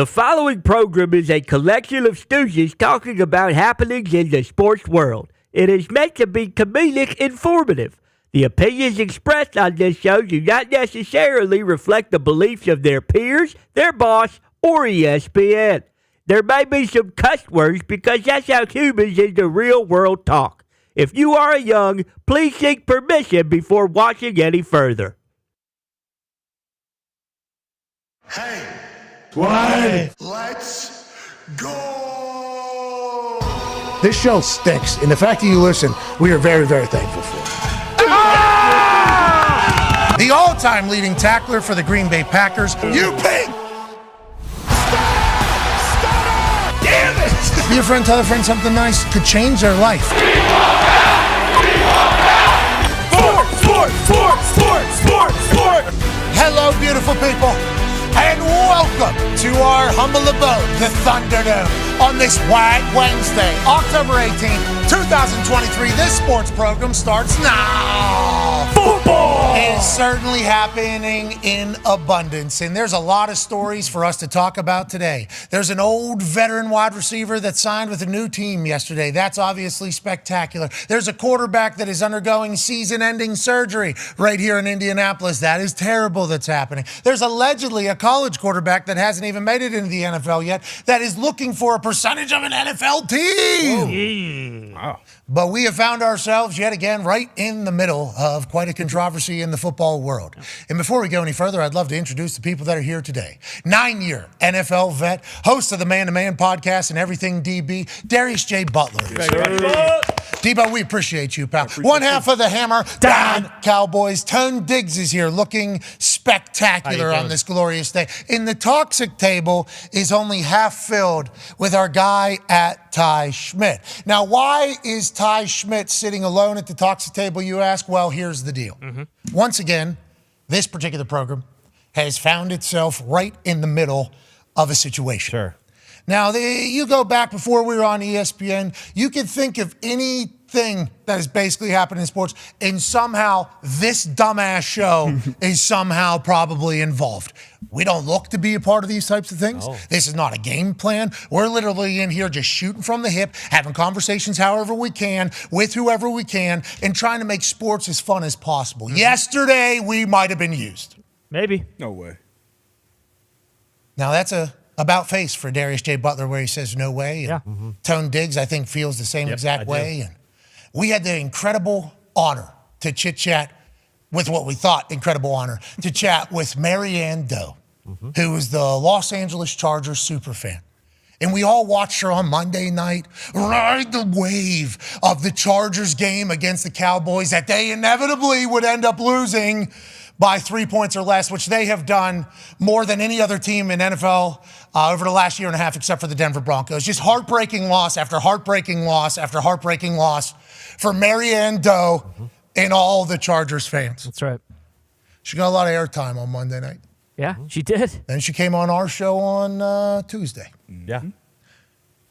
The following program is a collection of stooges talking about happenings in the sports world. It is meant to be comedic informative. The opinions expressed on this show do not necessarily reflect the beliefs of their peers, their boss, or ESPN. There may be some cuss words because that's how humans in the real world talk. If you are young, please seek permission before watching any further. Hey, What? let's go! This show stinks, and the fact that you listen, we are very, very thankful for. The all-time leading tackler for the Green Bay Packers, You pig! damn it! Be a friend, tell a friend something nice could change their life. Sport! Hello, beautiful people, and welcome to our humble abode, the Thunderdome, on this White Wednesday, October 18th, 2023. This sports program starts now. Football! It is certainly happening in abundance, and there's a lot of stories for us to talk about today. There's an old veteran wide receiver that signed with a new team yesterday. That's obviously spectacular. There's a quarterback that is undergoing season-ending surgery right here in Indianapolis. That is terrible that's happening. There's allegedly a college quarterback that hasn't even made it into the NFL yet that is looking for a percentage of an NFL team. Wow. But we have found ourselves yet again right in the middle of quite a controversy in the football world. And before we go any further, I'd love to introduce the people that are here today. 9-year NFL vet, host of the Man to Man podcast and Everything DB, Darius J. Butler. Debo, we appreciate you, pal. One half of the Hammer, Dahn Cowboys. Tone Diggs is here looking spectacular on this glorious day. And the toxic table is only half filled with our guy at Ty Schmidt. Now, why is Ty Schmidt sitting alone at the toxic table, you ask? Well, here's the deal. Once again, this particular program has found itself right in the middle of a situation. Sure. Now, you go back before we were on ESPN, you could think of anything that has basically happened in sports, and somehow this dumbass show is somehow probably involved. We don't look to be a part of these types of things. No. This is not a game plan. We're literally in here just shooting from the hip, having conversations however we can, with whoever we can, and trying to make sports as fun as possible. Yesterday, we might have been used. Maybe. No way. Now, that's a about face for Darius J. Butler where he says no way. And Tone Diggs, I think, feels the same exact way. And we had the incredible honor to chit-chat with what we thought incredible honor, to chat with Maryann Doe, who was the Los Angeles Chargers superfan. And we all watched her on Monday night ride the wave of the Chargers game against the Cowboys that they inevitably would end up losing by 3 points or less, which they have done more than any other team in NFL over the last year and a half, except for the Denver Broncos. Just heartbreaking loss after heartbreaking loss after heartbreaking loss for Maryann Doe and all the Chargers fans. That's right. She got a lot of airtime on Monday night. Yeah, she did. Then she came on our show on Tuesday. Yeah.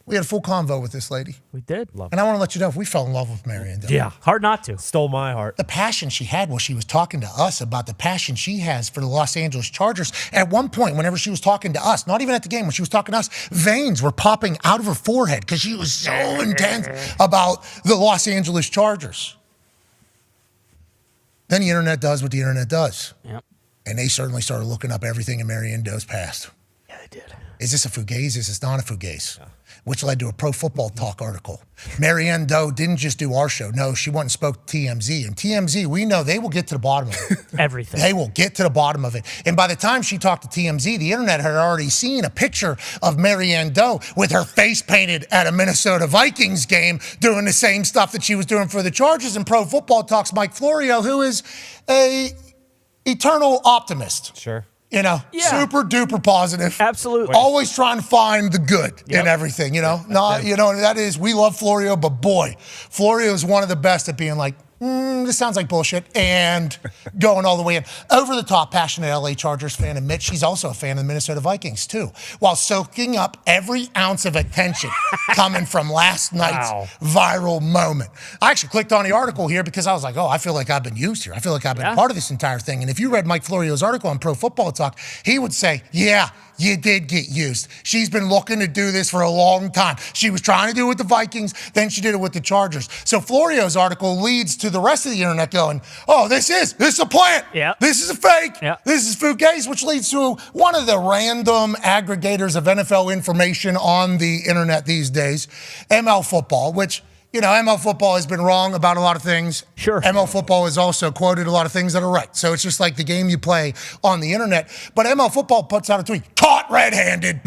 We had a full convo with this lady. We did. And I want to let you know, we fell in love with Maryann Doe. Yeah, hard not to. Stole my heart. The passion she had while she was talking to us about the passion she has for the Los Angeles Chargers. At one point, whenever she was talking to us, not even at the game, when she was talking to us, veins were popping out of her forehead because she was so intense about the Los Angeles Chargers. Then the internet does what the internet does. Yep. And they certainly started looking up everything in Maryann Doe's past. Yeah, they did. Is this a fugazi? Is this not a fugazi? Yeah. Which led to a Pro Football Talk article. Maryann Doe didn't just do our show. No, she went and spoke to TMZ. And TMZ, we know they will get to the bottom of it. Everything. They will get to the bottom of it. And by the time she talked to TMZ, the internet had already seen a picture of Maryann Doe with her face painted at a Minnesota Vikings game doing the same stuff that she was doing for the Chargers. And Pro Football Talk's Mike Florio, who is a eternal optimist. Sure. You know, super duper positive. Absolutely. Always trying to find the good in everything, you know. That is, we love Florio, but boy, Florio is one of the best at being like, this sounds like bullshit, and going all the way in. Over the top, passionate LA Chargers fan admits she's also a fan of the Minnesota Vikings, too, while soaking up every ounce of attention coming from last night's viral moment. I actually clicked on the article here because I was like, I feel like I've been used here. I feel like I've been part of this entire thing. And if you read Mike Florio's article on Pro Football Talk, he would say, yeah, you did get used. She's been looking to do this for a long time. She was trying to do it with the Vikings, then she did it with the Chargers. So Florio's article leads to the rest of the internet going, oh, this is a plant. Yep. This is a fake. Yep. This is fugazi, which leads to one of the random aggregators of NFL information on the internet these days, ML Football, which, ML Football has been wrong about a lot of things. Sure. ML Football has also quoted a lot of things that are right. So it's just like the game you play on the internet. But ML Football puts out a tweet, caught red-handed.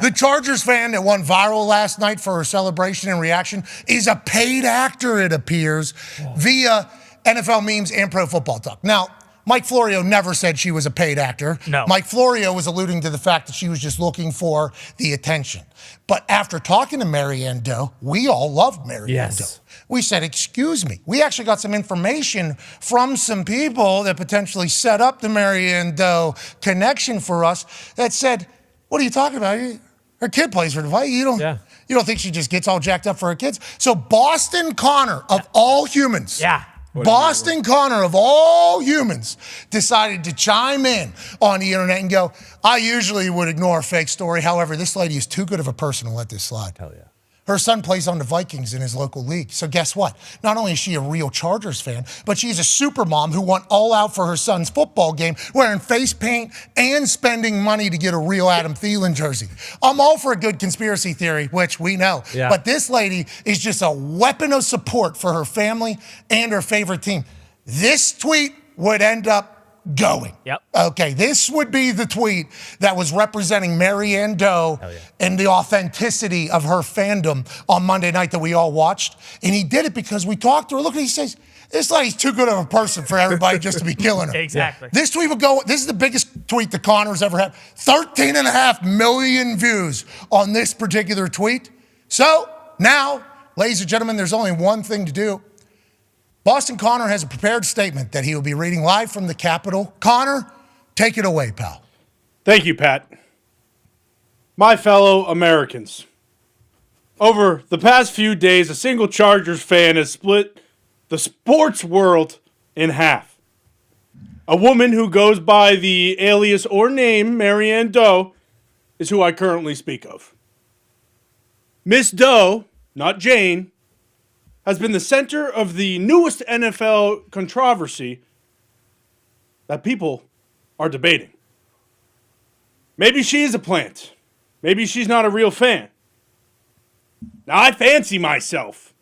The Chargers fan that went viral last night for her celebration and reaction is a paid actor, it appears, via NFL memes and Pro Football Talk. Now, Mike Florio never said she was a paid actor. No. Mike Florio was alluding to the fact that she was just looking for the attention. But after talking to Maryann Doe, we all loved Maryann Doe. We said, excuse me. We actually got some information from some people that potentially set up the Maryann Doe connection for us that said, what are you talking about? Her kid plays for the Vikings. You don't think she just gets all jacked up for her kids? So Boston Connor, of all humans. Yeah. Boston Connor, of all humans, decided to chime in on the internet and go, I usually would ignore a fake story. However, this lady is too good of a person to let this slide. Hell yeah. Her son plays on the Vikings in his local league. So guess what? Not only is she a real Chargers fan, but she's a super mom who went all out for her son's football game, wearing face paint and spending money to get a real Adam Thielen jersey. I'm all for a good conspiracy theory, which we know. Yeah. But this lady is just a weapon of support for her family and her favorite team. This tweet would end up going. Yep. Okay, this would be the tweet that was representing Maryann Doe and the authenticity of her fandom on Monday night that we all watched. And he did it because we talked to her. Look, he says, this lady's too good of a person for everybody just to be killing her. Exactly. This tweet would go, this is the biggest tweet that Connor's ever had. 13.5 million views on this particular tweet. So now, ladies and gentlemen, there's only one thing to do. Boston Connor has a prepared statement that he will be reading live from the Capitol. Connor, take it away, pal. Thank you, Pat. My fellow Americans, over the past few days, a single Chargers fan has split the sports world in half. A woman who goes by the alias or name Maryann Doe is who I currently speak of. Miss Doe, not Jane, has been the center of the newest NFL controversy that people are debating. Maybe she is a plant. Maybe she's not a real fan. Now, I fancy myself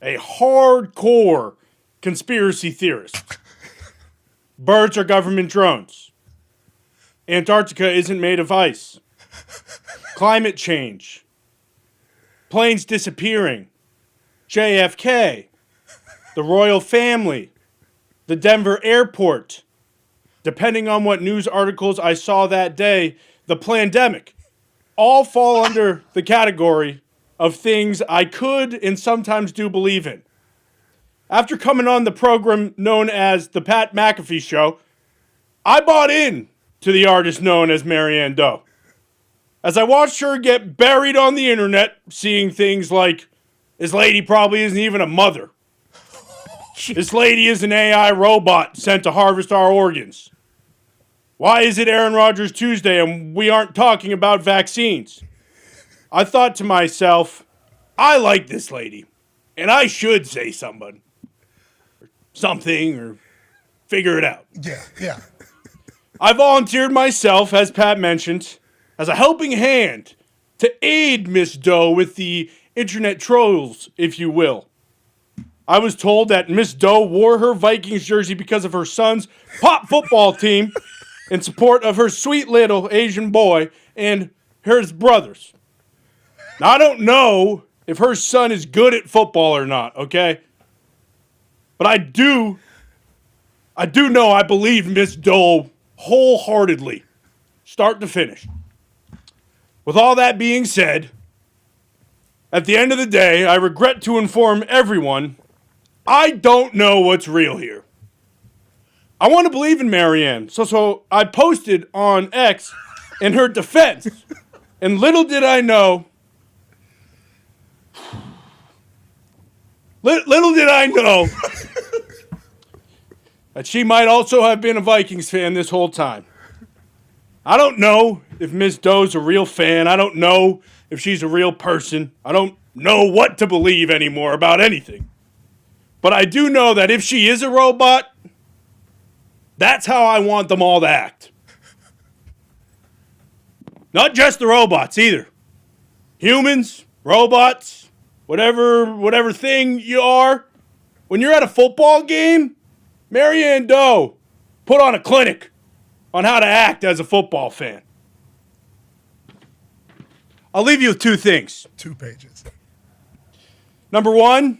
a hardcore conspiracy theorist. Birds are government drones. Antarctica isn't made of ice. Climate change. Planes disappearing. JFK, the royal family, the Denver airport. Depending on what news articles I saw that day, the pandemic, all fall under the category of things I could and sometimes do believe in. After coming on the program known as the Pat McAfee Show, I bought in to the artist known as Maryann Doe. As I watched her get buried on the internet, seeing things like, this lady probably isn't even a mother. This lady is an AI robot sent to harvest our organs. Why is it Aaron Rodgers Tuesday and we aren't talking about vaccines? I thought to myself, I like this lady, and I should say something or figure it out. Yeah. I volunteered myself, as Pat mentioned, as a helping hand to aid Miss Doe with the internet trolls, if you will. I was told that Miss Doe wore her Vikings jersey because of her son's pop football team in support of her sweet little Asian boy and his brothers. Now, I don't know if her son is good at football or not, okay? But I do know I believe Miss Doe wholeheartedly, start to finish. With all that being said, at the end of the day, I regret to inform everyone, I don't know what's real here. I want to believe in Maryann, so I posted on X in her defense. And little did I know, that she might also have been a Vikings fan this whole time. I don't know if Miss Doe's a real fan. I don't know if she's a real person. I don't know what to believe anymore about anything. But I do know that if she is a robot, that's how I want them all to act. Not just the robots either. Humans, robots, whatever thing you are. When you're at a football game, Maryann Doe put on a clinic on how to act as a football fan. I'll leave you with 2 things. 2 pages. Number 1,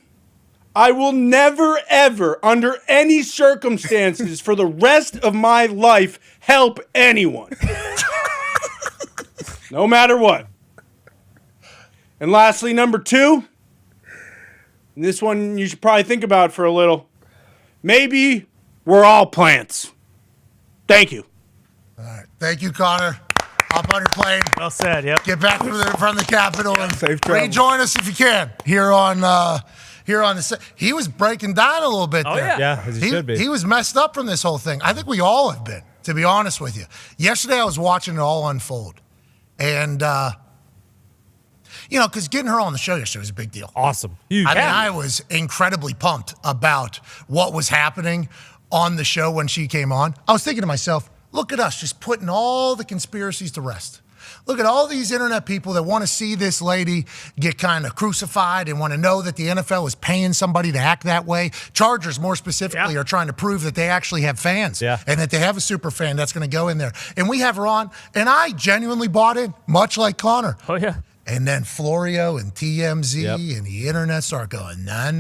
I will never, ever, under any circumstances for the rest of my life, help anyone. No matter what. And lastly, number 2, and this one you should probably think about for a little. Maybe we're all plants. Thank you. All right. Thank you, Connor. Hop on your plane. Well said, yep. Get back from the Capitol and Safe travel. rejoin us if you can here on the. He was breaking down a little bit there. yeah. Yeah, as he should be. He was messed up from this whole thing. I think we all have been, to be honest with you. Yesterday I was watching it all unfold. And, because getting her on the show yesterday was a big deal. Awesome. Huge. I mean, I was incredibly pumped about what was happening on the show when she came on. I was thinking to myself, look at us just putting all the conspiracies to rest. Look at all these internet people that want to see this lady get kind of crucified and want to know that the NFL is paying somebody to act that way. Chargers, more specifically, are trying to prove that they actually have fans and that they have a super fan that's going to go in there. And we have her on, and I genuinely bought in, much like Connor. Oh, yeah. And then Florio and TMZ and the internet start going, nah.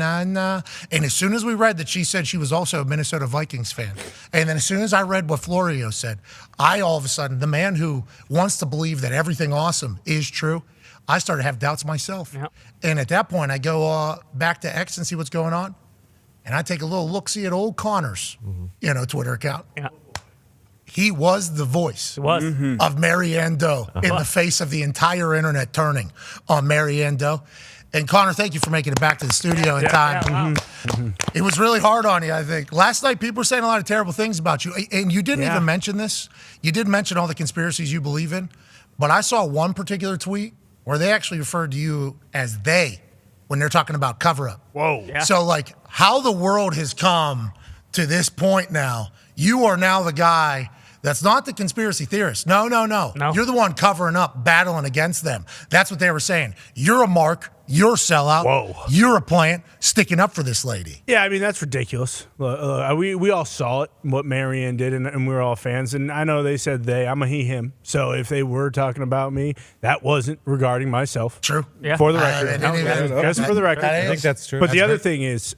And as soon as we read that she said she was also a Minnesota Vikings fan, and then as soon as I read what Florio said, I all of a sudden, the man who wants to believe that everything awesome is true, I started to have doubts myself. Yep. And at that point, I go back to X and see what's going on. And I take a little look-see at old Connor's, Twitter account. Yeah. He was the voice It was. of Maryann Doe in the face of the entire internet turning on Maryann Doe. And Connor, thank you for making it back to the studio in time. Yeah, wow. It was really hard on you, I think. Last night, people were saying a lot of terrible things about you. And you didn't even mention this. You did mention all the conspiracies you believe in. But I saw one particular tweet where they actually referred to you as they when they're talking about cover-up. Whoa. Yeah. So, like, how the world has come to this point now, you are now the guy that's not the conspiracy theorist. No. You're the one covering up, battling against them. That's what they were saying. You're a mark. You're a sellout. Whoa. You're a plant sticking up for this lady. Yeah, I mean, that's ridiculous. We all saw it, what Maryann did, and we were all fans. And I know they said they. I'm a he, him. So if they were talking about me, that wasn't regarding myself. True. Yeah. For the record. Just for the record. I think that's true. But the other thing is,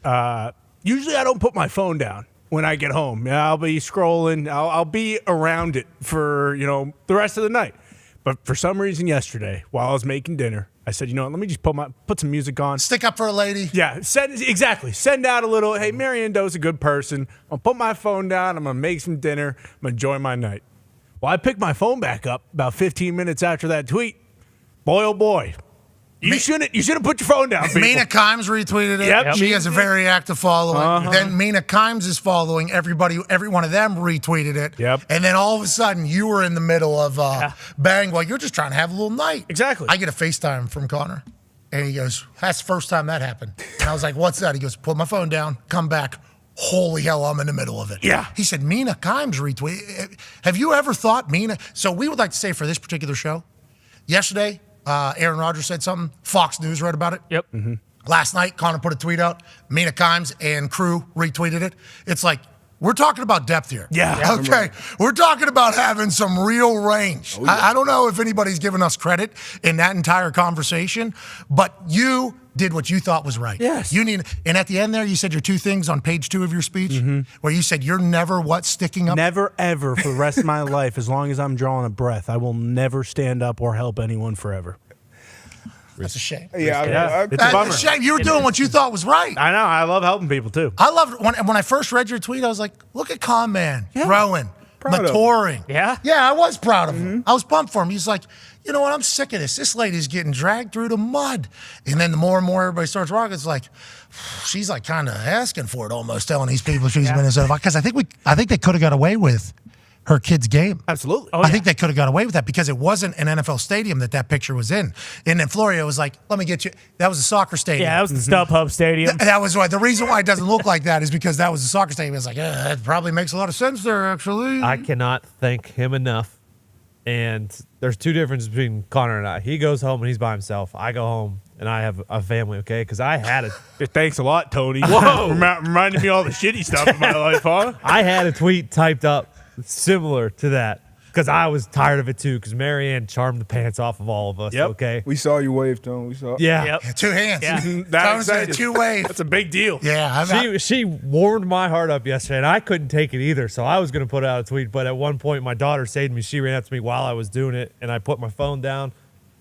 usually I don't put my phone down when I get home. I'll be scrolling. I'll be around it for, the rest of the night. But for some reason yesterday, while I was making dinner, I said, let me just put some music on. Stick up for a lady. Yeah, send out a little, hey, Maryann Doe's a good person. I'll put my phone down. I'm going to make some dinner. I'm going to enjoy my night. Well, I picked my phone back up about 15 minutes after that tweet. Boy, oh boy. You shouldn't put your phone down, people. Mina Kimes retweeted it. Yep. She has a very active following. Then Mina Kimes is following everybody. Every one of them retweeted it. Yep. And then all of a sudden, you were in the middle of bang. Well, you're just trying to have a little night. Exactly. I get a FaceTime from Connor, and he goes, "That's the first time that happened." And I was like, "What's that?" He goes, "Put my phone down. Come back." Holy hell, I'm in the middle of it. Yeah. He said, Mina Kimes retweeted. Have you ever thought Mina? So we would like to say for this particular show, yesterday, Aaron Rodgers said something. Fox News wrote about it. Yep. Mm-hmm. Last night, Connor put a tweet out. Mina Kimes and crew retweeted it. It's like, we're talking about depth here. Yeah. Okay. We're talking about having some real range. I don't know if anybody's given us credit in that entire conversation, but you did what you thought was right. Yes. And at the end there, you said your 2 things on page 2 of your speech, where you said you're never sticking up? Never, ever, for the rest of my life, as long as I'm drawing a breath, I will never stand up or help anyone forever. That's a shame. Yeah. It's a bummer. That's a shame. You were doing what you thought was right. I know. I love helping people, too. I loved when I first read your tweet, I was like, look at Con Man growing, maturing. Yeah? Yeah, I was proud of him. I was pumped for him. He's like, you know what? I'm sick of this. This lady's getting dragged through the mud. And then the more and more everybody starts rocking, it's like, she's like kind of asking for it almost, telling these people she's Minnesota. Because I think they could have got away with her kid's game. Absolutely. I think they could have got away with that because it wasn't an NFL stadium that picture was in. And then Florida was like, let me get you. That was a soccer stadium. Yeah, that was the StubHub Stadium. That was why. The reason why it doesn't look like that is because that was a soccer stadium. It's like, that probably makes a lot of sense there, actually. I cannot thank him enough. And there's two differences between Connor and I. He goes home and he's by himself. I go home and I have a family, okay? Because I had a Thanks a lot, Tony. Whoa. Reminding me of all the shitty stuff in my life, huh? I had a tweet typed up similar to that because I was tired of it too because Maryann charmed the pants off of all of us, okay? We saw you wave, Tone. We saw. Yeah. Yeah, 2 hands. Yeah. That That was a 2-way. That's a big deal. Yeah. She warmed my heart up yesterday, and I couldn't take it either. So I was going to put out a tweet, but at one point, my daughter saved me. She ran up to me while I was doing it, and I put my phone down,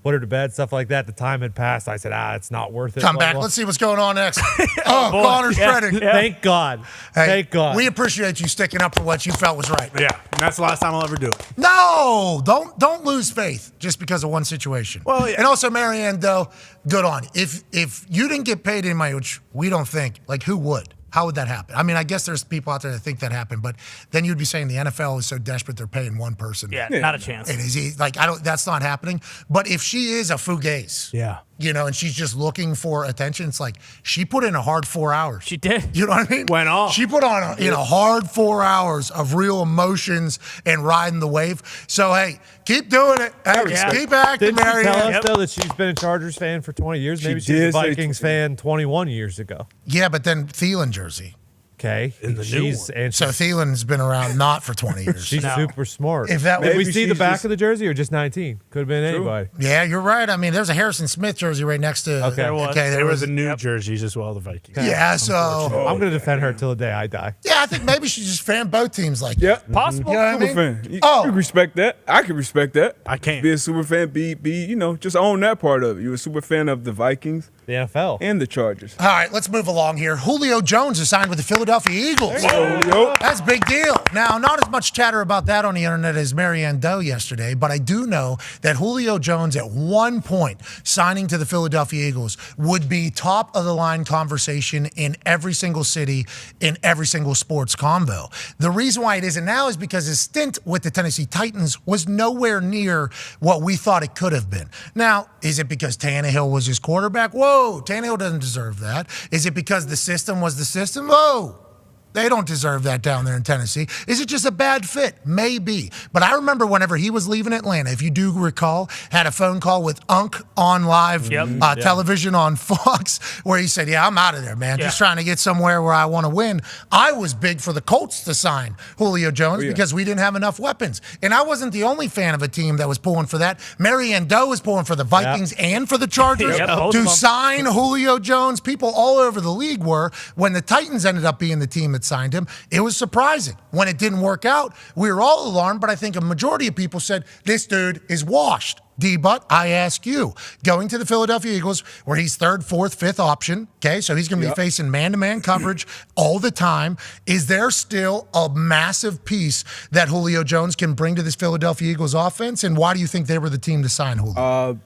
put her to bed, stuff like that. The time had passed. I said, it's not worth it. Come blah, back. blah. Let's see what's going on next. Connor's spreading. Thank God. Hey, Thank God. We appreciate you sticking up for what you felt was right. Yeah, and that's the last time I'll ever do it. No, don't lose faith just because of one situation. Well, yeah. And also, Maryann Doe, good on you. If you didn't get paid in money, which we don't think, like who would? How would that happen? I mean, I guess there's people out there that think that happened, but then you'd be saying the NFL is so desperate they're paying one person. Yeah, not a chance. And is he like that's not happening. But if she is a fugazi, and she's just looking for attention, it's like she put in a hard 4 hours. She did. You know what I mean? Went off. She put on a hard 4 hours of real emotions and riding the wave. So hey, keep doing it. Hey, keep acting, Didn't she Maryann. tell us, though, that she's been a Chargers fan for 20 years? Maybe she was a Vikings fan 21 years ago. Yeah, but then Thielen jersey. Okay. In the new one. So Thielen's been around not for 20 years. She's super smart. If that Did we was- see the she's back just- of the jersey or just 19? Could have been anybody. Yeah, you're right. I mean, there's a Harrison Smith jersey right next to. Okay. There Okay, There was a new jerseys as well, the Vikings. Yeah, so I'm going to defend her till the day I die. yeah, I think maybe she just fan both teams like. Yep. Possible. You know what I mean? Super fan. You can respect that. I can respect that. I can't. Be a super fan. Be just own that part of it. You're a super fan of the Vikings The NFL. and the Chargers. All right, let's move along here. Julio Jones is signed with the Philadelphia Eagles. Yo. That's a big deal. Now, not as much chatter about that on the internet as Maryann Doe yesterday, but I do know that Julio Jones at one point signing to the Philadelphia Eagles would be top of the line conversation in every single city, in every single sports convo. The reason why it isn't now is because his stint with the Tennessee Titans was nowhere near what we thought it could have been. Now, is it because Tannehill was his quarterback? Whoa, Tannehill doesn't deserve that. Is it because the system was the system? Whoa. They don't deserve that down there in Tennessee. Is it just a bad fit? Maybe. But I remember whenever he was leaving Atlanta, if you do recall, had a phone call with Unc on live television on Fox where he said, I'm out of there, man. Just trying to get somewhere where I want to win. I was big for the Colts to sign Julio Jones because we didn't have enough weapons. And I wasn't the only fan of a team that was pulling for that. Maryann Doe was pulling for the Vikings and for the Chargers to sign Julio Jones. People all over the league were. When the Titans ended up being the team that signed him, it was surprising. When it didn't work out, we were all alarmed, but I think a majority of people said, this dude is washed. D-Butt, I ask you, going to the Philadelphia Eagles, where he's third, fourth, fifth option, okay, so he's going to be facing man-to-man coverage all the time. Is there still a massive piece that Julio Jones can bring to this Philadelphia Eagles offense, and why do you think they were the team to sign Julio?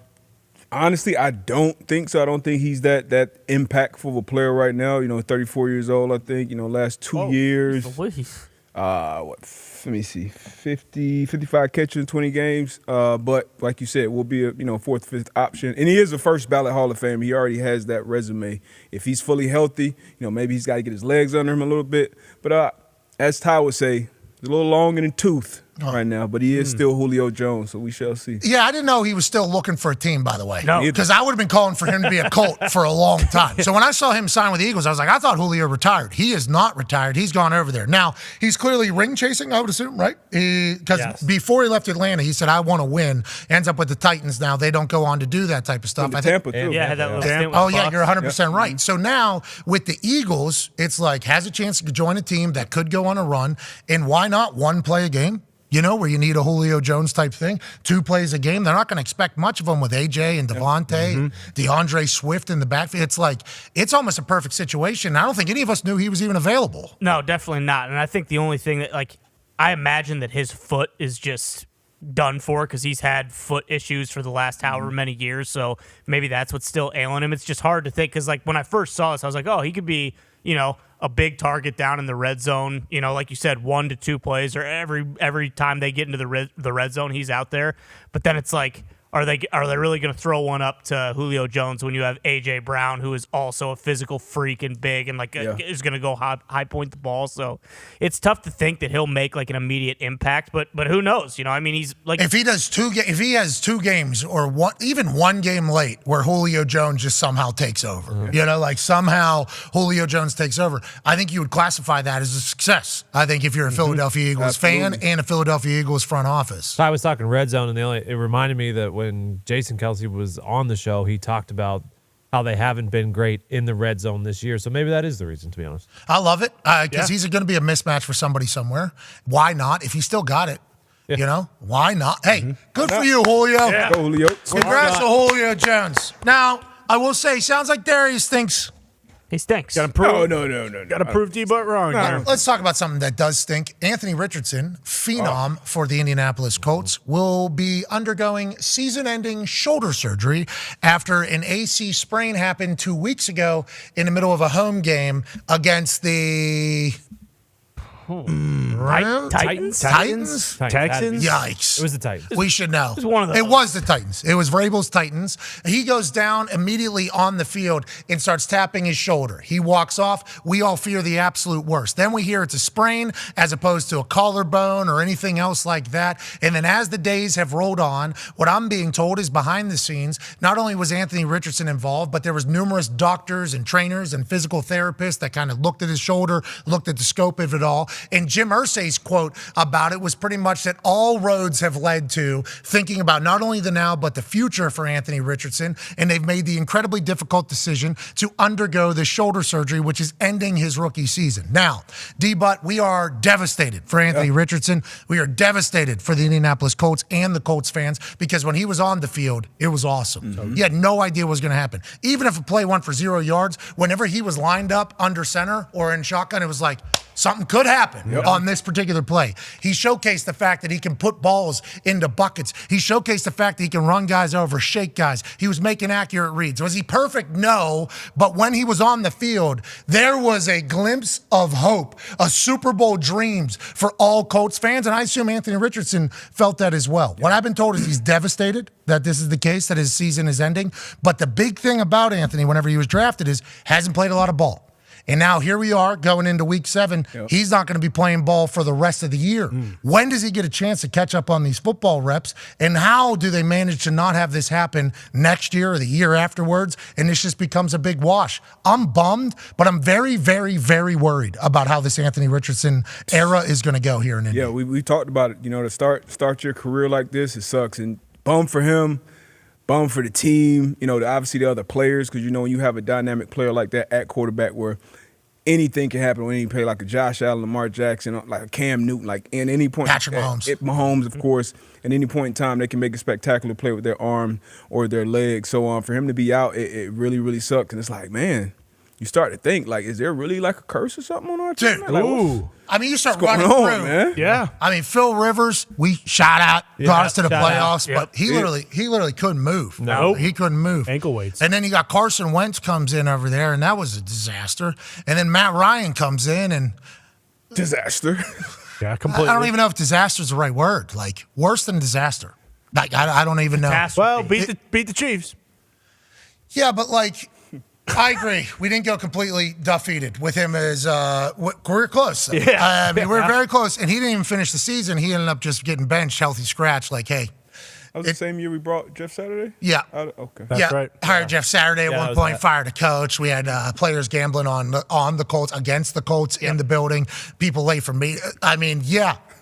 Honestly, I don't think so. I don't think he's that impactful of a player right now. 34 years old, I think. Last 2 years. Let me see, 55 catches in 20 games. But like you said, will be a fourth, fifth option. And he is a first ballot Hall of Famer. He already has that resume. If he's fully healthy, maybe he's got to get his legs under him a little bit. But as Ty would say, he's a little long in the tooth right now, but he is still Julio Jones, so we shall see. Yeah, I didn't know he was still looking for a team, by the way. No. Because I would have been calling for him to be a Colt for a long time. So when I saw him sign with the Eagles, I was like, I thought Julio retired. He is not retired. He's gone over there. Now, he's clearly ring chasing, I would assume, right? Because before he left Atlanta, he said, I want to win. Ends up with the Titans now. They don't go on to do that type of stuff. Tampa, too. Yeah, had that little stint with Oh, yeah, Fox. you're 100% right. So now with the Eagles, it's like has a chance to join a team that could go on a run. And why not one play a game? Where you need a Julio Jones type thing, 2 plays a game. They're not going to expect much of them with AJ and Devontae, DeAndre Swift in the backfield. It's like, it's almost a perfect situation. I don't think any of us knew he was even available. No, definitely not. And I think the only thing that, I imagine that his foot is just done for because he's had foot issues for the last however many years. So maybe that's what's still ailing him. It's just hard to think because, when I first saw this, I was like, oh, he could be, a big target down in the red zone, like you said, 1 to 2 plays, or every time they get into the red zone, he's out there. But then it's like, are they really going to throw one up to Julio Jones when you have A.J. Brown, who is also a physical freak and big and is going to go high point the ball? So it's tough to think that he'll make like an immediate impact, but who knows? He's like, if he does if he has 2 games or even one game late where Julio Jones just somehow takes over, somehow Julio Jones takes over, I think you would classify that as a success. I think if you're a Philadelphia Eagles fan and a Philadelphia Eagles front office. So I was talking red zone, and it reminded me that when Jason Kelsey was on the show, he talked about how they haven't been great in the red zone this year. So maybe that is the reason, to be honest. I love it because he's going to be a mismatch for somebody somewhere. Why not? If he still got it, why not? Hey, good for you, Julio. Yeah. Go, Julio. Congrats to Julio Jones. Now, I will say, sounds like Darius thinks he stinks. Got to prove. No. Got to prove D-Butt wrong. Now, let's talk about something that does stink. Anthony Richardson, phenom for the Indianapolis Colts, will be undergoing season-ending shoulder surgery after an AC sprain happened 2 weeks ago in the middle of a home game against the Titans? Texans? Yikes. It was the Titans. We should know. It was one of those. It was the Titans. It was Vrabel's Titans. He goes down immediately on the field and starts tapping his shoulder. He walks off. We all fear the absolute worst. Then we hear it's a sprain as opposed to a collarbone or anything else like that. And then as the days have rolled on, what I'm being told is behind the scenes, not only was Anthony Richardson involved, but there was numerous doctors and trainers and physical therapists that kind of looked at his shoulder, looked at the scope of it all. And Jim Irsay's quote about it was pretty much that all roads have led to thinking about not only the now, but the future for Anthony Richardson. And they've made the incredibly difficult decision to undergo the shoulder surgery, which is ending his rookie season. Now, D-Butt, we are devastated for Anthony Richardson. We are devastated for the Indianapolis Colts and the Colts fans because when he was on the field, it was awesome. Mm-hmm. You had no idea what was going to happen. Even if a play went for 0 yards, whenever he was lined up under center or in shotgun, it was like, something could happen on this particular play. He showcased the fact that he can put balls into buckets. He showcased the fact that he can run guys over, shake guys. He was making accurate reads. Was he perfect? No. But when he was on the field, there was a glimpse of hope, a Super Bowl dreams for all Colts fans. And I assume Anthony Richardson felt that as well. What I've been told is he's devastated that this is the case, that his season is ending. But the big thing about Anthony whenever he was drafted is hasn't played a lot of ball. And now here we are going into week 7. Yep. He's not going to be playing ball for the rest of the year. When does he get a chance to catch up on these football reps? And how do they manage to not have this happen next year or the year afterwards? And this just becomes a big wash. I'm bummed, but I'm very, very, very worried about how this Anthony Richardson era is going to go here in Indy. Yeah, we talked about it. To start your career like this, it sucks. And bummed for him. Bummed for the team, obviously the other players, because, when you have a dynamic player like that at quarterback where anything can happen when you play like a Josh Allen, Lamar Jackson, like a Cam Newton, like in any point. Patrick Mahomes. Mahomes, of course. At any point in time, they can make a spectacular play with their arm or their leg. So for him to be out, it really, really sucks. And it's like, man, you start to think, like, is there really like a curse or something on our team? Dude, Like, you start running through. Man? Yeah. Phil Rivers, we shot out, got us to the playoffs, but he literally couldn't move. No. He couldn't move. Ankle weights. And then you got Carson Wentz comes in over there, and that was a disaster. And then Matt Ryan comes in and disaster. Yeah, completely. I don't even know if disaster is the right word. Like, worse than disaster. Like, I don't even know. Well, beat the Chiefs. Yeah, but like, I agree. We didn't go completely defeated with him as we're close. Yeah. We're very close. And he didn't even finish the season. He ended up just getting benched, healthy scratch. Like, hey. That was the same year we brought Jeff Saturday? Yeah. Okay. That's right. Hired Jeff Saturday at one point, fired a coach. We had players gambling on the Colts, against the Colts in the building. People late for me.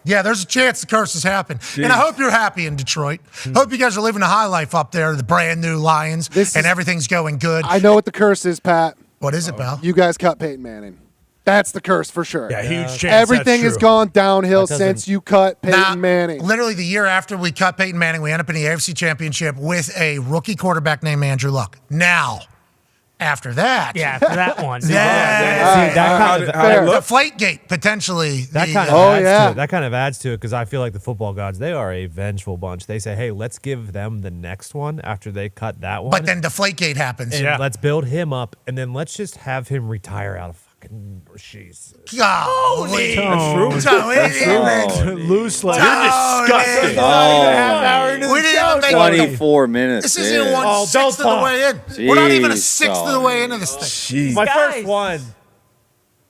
Yeah, there's a chance the curses happen. Jeez. And I hope you're happy in Detroit. Hope you guys are living a high life up there, the brand new Lions, and everything's going good. I know what the curse is, Pat. What is it, pal? You guys cut Peyton Manning. That's the curse for sure. Yeah, huge chance. Everything has gone downhill since you cut Peyton Manning. Literally the year after we cut Peyton Manning, we end up in the AFC Championship with a rookie quarterback named Andrew Luck. Now, after that. Yeah, after that one. Deflategate, potentially. That kind of adds to it because I feel like the football gods, they are a vengeful bunch. They say, hey, let's give them the next one after they cut that one. But then Deflategate happens. And let's build him up, and then let's just have him retire out of fucking jeez. Golly. That's true. That's true. Loose leg. You're disgusting. We didn't even make 24 minutes. This isn't even Oh, 1/6 don't of the talk. way in. We're not even a sixth of the way into this thing. Jeez. My Guys. first one.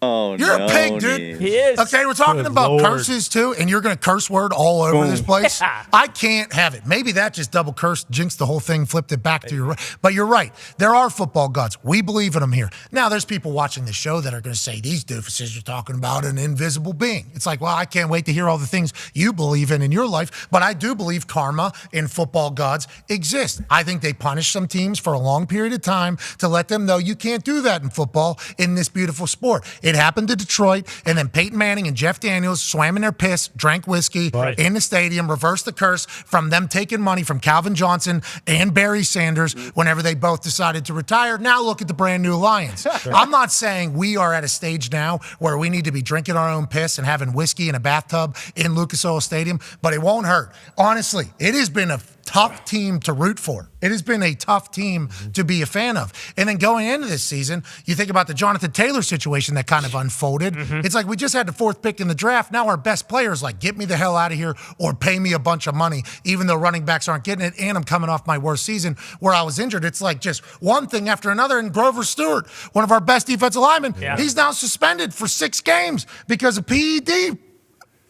Oh, You're no, a pig, dude. He is. Okay, we're talking Good about Lord. curses too, and you're going to curse word all over this place. Yeah. I can't have it. Maybe that just double cursed, jinxed the whole thing, flipped it back to your. But you're right. There are football gods. We believe in them here. Now, there's people watching the show that are going to say these doofuses are talking about an invisible being. It's like, well, I can't wait to hear all the things you believe in your life. But I do believe karma and football gods exist. I think they punish some teams for a long period of time to let them know you can't do that in football in this beautiful sport. It happened to Detroit. And then Peyton Manning and Jeff Daniels swam in their piss, drank whiskey in the stadium, reversed the curse from them taking money from Calvin Johnson and Barry Sanders whenever they both decided to retire. Now look at the brand new Lions. I'm not saying we are at a stage now where we need to be drinking our own piss and having whiskey in a bathtub in Lucas Oil Stadium, but it won't hurt. Honestly, it has been a tough team to root for. It has been a tough team to be a fan of. And then going into this season, you think about the Jonathan Taylor situation that kind of unfolded. It's like we just had the 4th pick in the draft. Now our best players like, get me the hell out of here or pay me a bunch of money, even though running backs aren't getting it. And I'm coming off my worst season where I was injured. It's like just one thing after another. And Grover Stewart, one of our best defensive linemen, he's now suspended for 6 games because of PED.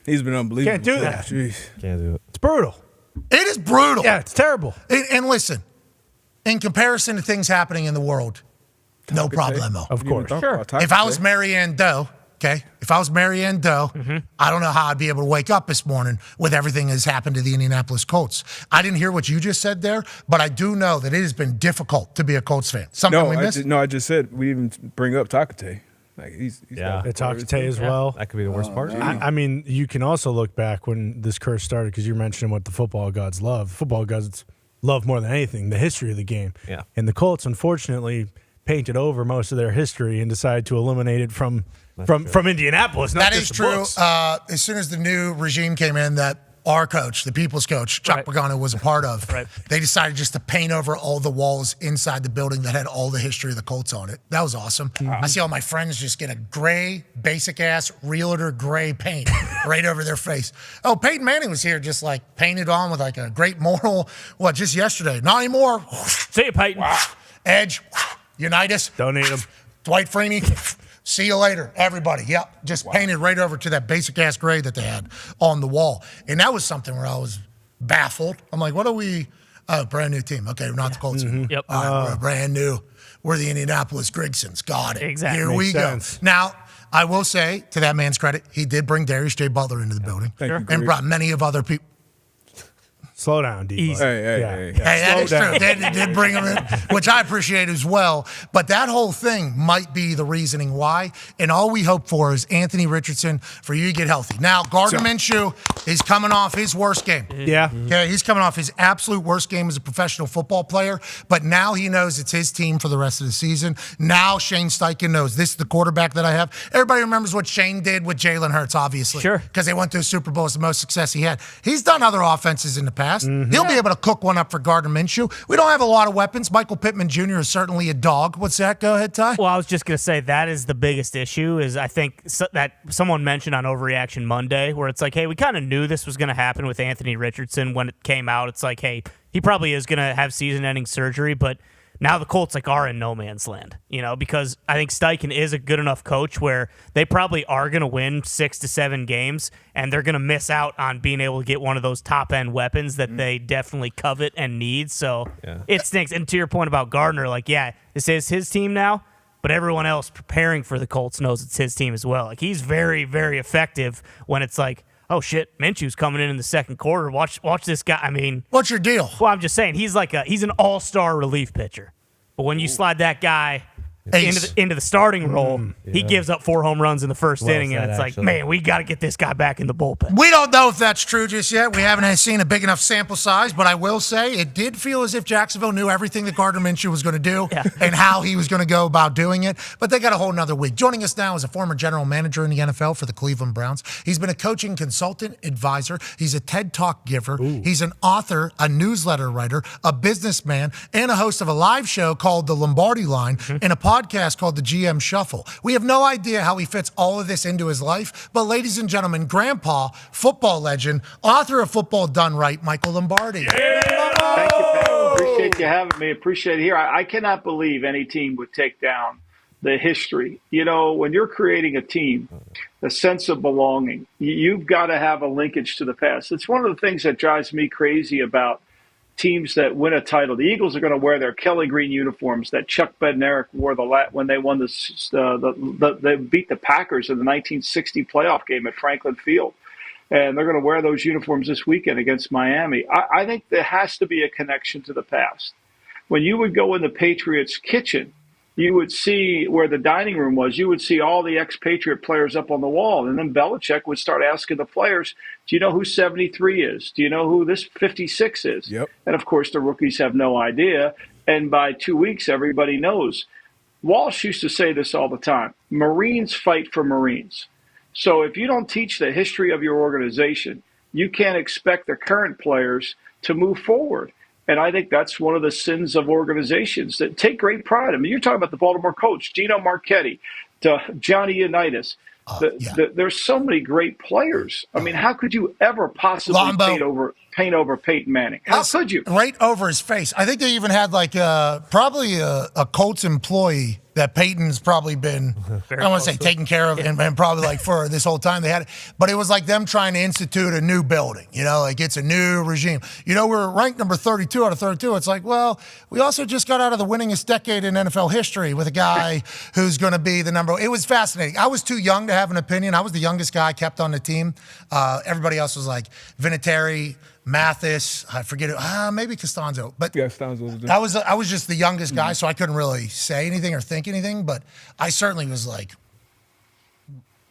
He's been unbelievable. Can't do that. Jeez. Can't do it. It's brutal. It is brutal. Yeah, it's terrible. And listen, in comparison to things happening in the world, no problemo. Of course. If I was Maryann Doe, okay, if I was Maryann Doe, I don't know how I'd be able to wake up this morning with everything that's happened to the Indianapolis Colts. I didn't hear what you just said there, but I do know that it has been difficult to be a Colts fan. Something we missed? I just said we even bring up Takate. Like he's It's Takate as well. That could be the worst part. I mean, you can also look back when this curse started because you're mentioning what the football gods love. Football gods love more than anything the history of the game. Yeah. And the Colts, unfortunately, painted over most of their history and decided to eliminate it from Indianapolis. Not That just is the true. books. As soon as the new regime came in, that our coach, the people's coach, Chuck Pagano, was a part of, they decided just to paint over all the walls inside the building that had all the history of the Colts on it. That was awesome. I see all my friends just get a gray, basic-ass realtor gray paint right over their face. Oh, Peyton Manning was here just like painted on with like a great moral, just yesterday. Not anymore. See you, Peyton. Edge, Unitas. Don't need them. Dwight Freeney. See you later, everybody. Yep, just painted right over to that basic-ass gray that they had on the wall. And that was something where I was baffled. I'm like, what are we? Oh, brand new team. Okay, we're not the Colts anymore. Yep. All right, we're brand new. We're the Indianapolis Grigsons. Got it. Exactly. Here we Makes go. sense. Now, I will say, to that man's credit, he did bring Darius J. Butler into the building and brought many of other people. Slow down, D. Hey. Hey, that is true. They did bring him in, which I appreciate as well. But that whole thing might be the reasoning why. And all we hope for is Anthony Richardson for you to get healthy. Now, Gardner Minshew is coming off his worst game. Yeah. Okay, he's coming off his absolute worst game as a professional football player. But now he knows it's his team for the rest of the season. Now Shane Steichen knows this is the quarterback that I have. Everybody remembers what Shane did with Jalen Hurts, obviously. Sure. Because they went to a Super Bowl. It's the most success he had. He's done other offenses in the past. He'll be able to cook one up for Gardner Minshew. We don't have a lot of weapons. Michael Pittman Jr. is certainly a dog. What's that? Go ahead, Ty. Well, I was just going to say that is the biggest issue is I think that someone mentioned on Overreaction Monday where it's like, hey, we kind of knew this was going to happen with Anthony Richardson when it came out. It's like, hey, he probably is going to have season-ending surgery, but now the Colts are in no man's land, because I think Steichen is a good enough coach where they probably are going to win 6 to 7 games, and they're going to miss out on being able to get one of those top-end weapons that they definitely covet and need. So it stinks. And to your point about Gardner, this is his team now, but everyone else preparing for the Colts knows it's his team as well. He's very, very effective when it's like, oh shit, Minshew's coming in the second quarter. Watch this guy. I mean, what's your deal? Well, I'm just saying he's an all-star relief pitcher. But when you slide that guy into the starting role, he gives up 4 home runs in the first inning, and it's like, man, we got to get this guy back in the bullpen. We don't know if that's true just yet. We haven't seen a big enough sample size, but I will say it did feel as if Jacksonville knew everything that Gardner Minshew was going to do and how he was going to go about doing it, but they got a whole nother week. Joining us now is a former general manager in the NFL for the Cleveland Browns. He's been a coaching consultant, advisor. He's a TED Talk giver. He's an author, a newsletter writer, a businessman, and a host of a live show called The Lombardi Line and a podcast podcast called the GM Shuffle. We have no idea how he fits all of this into his life, but ladies and gentlemen, Grandpa, football legend, author of Football Done Right, Michael Lombardi. Thank you, Pat. Appreciate you having me. Appreciate it here. I cannot believe any team would take down the history. You know, when you're creating a team, the sense of belonging, you've got to have a linkage to the past. It's one of the things that drives me crazy about teams that win a title. The Eagles are going to wear their Kelly green uniforms that Chuck Bednarik wore when they won they beat the Packers in the 1960 playoff game at Franklin Field. And they're going to wear those uniforms this weekend against Miami. I think there has to be a connection to the past. When you would go in the Patriots' kitchen, you would see where the dining room was. You would see all the expatriate players up on the wall. And then Belichick would start asking the players, do you know who 73 is? Do you know who this 56 is? Yep. And, of course, the rookies have no idea. And by 2 weeks, everybody knows. Walsh used to say this all the time. Marines fight for Marines. So if you don't teach the history of your organization, you can't expect the current players to move forward. And I think that's one of the sins of organizations that take great pride. I mean, you're talking about the Baltimore Colts, Gino Marchetti, Johnny Unitas. There's so many great players. I mean, how could you ever possibly paint over Peyton Manning? How could you? Right over his face. I think they even had probably a Colts employee that Peyton's probably been, I don't want to say taken care of, and probably for this whole time they had it. But it was like them trying to institute a new building, it's a new regime. We're ranked number 32 out of 32. It's like, well, we also just got out of the winningest decade in NFL history with a guy who's going to be the number. It was fascinating. I was too young to have an opinion. I was the youngest guy kept on the team. Everybody else was like Vinatieri, Mathis, I forget it. Maybe Costanzo, but yeah, Costanzo. I was just the youngest guy, so I couldn't really say anything or think anything. But I certainly was like,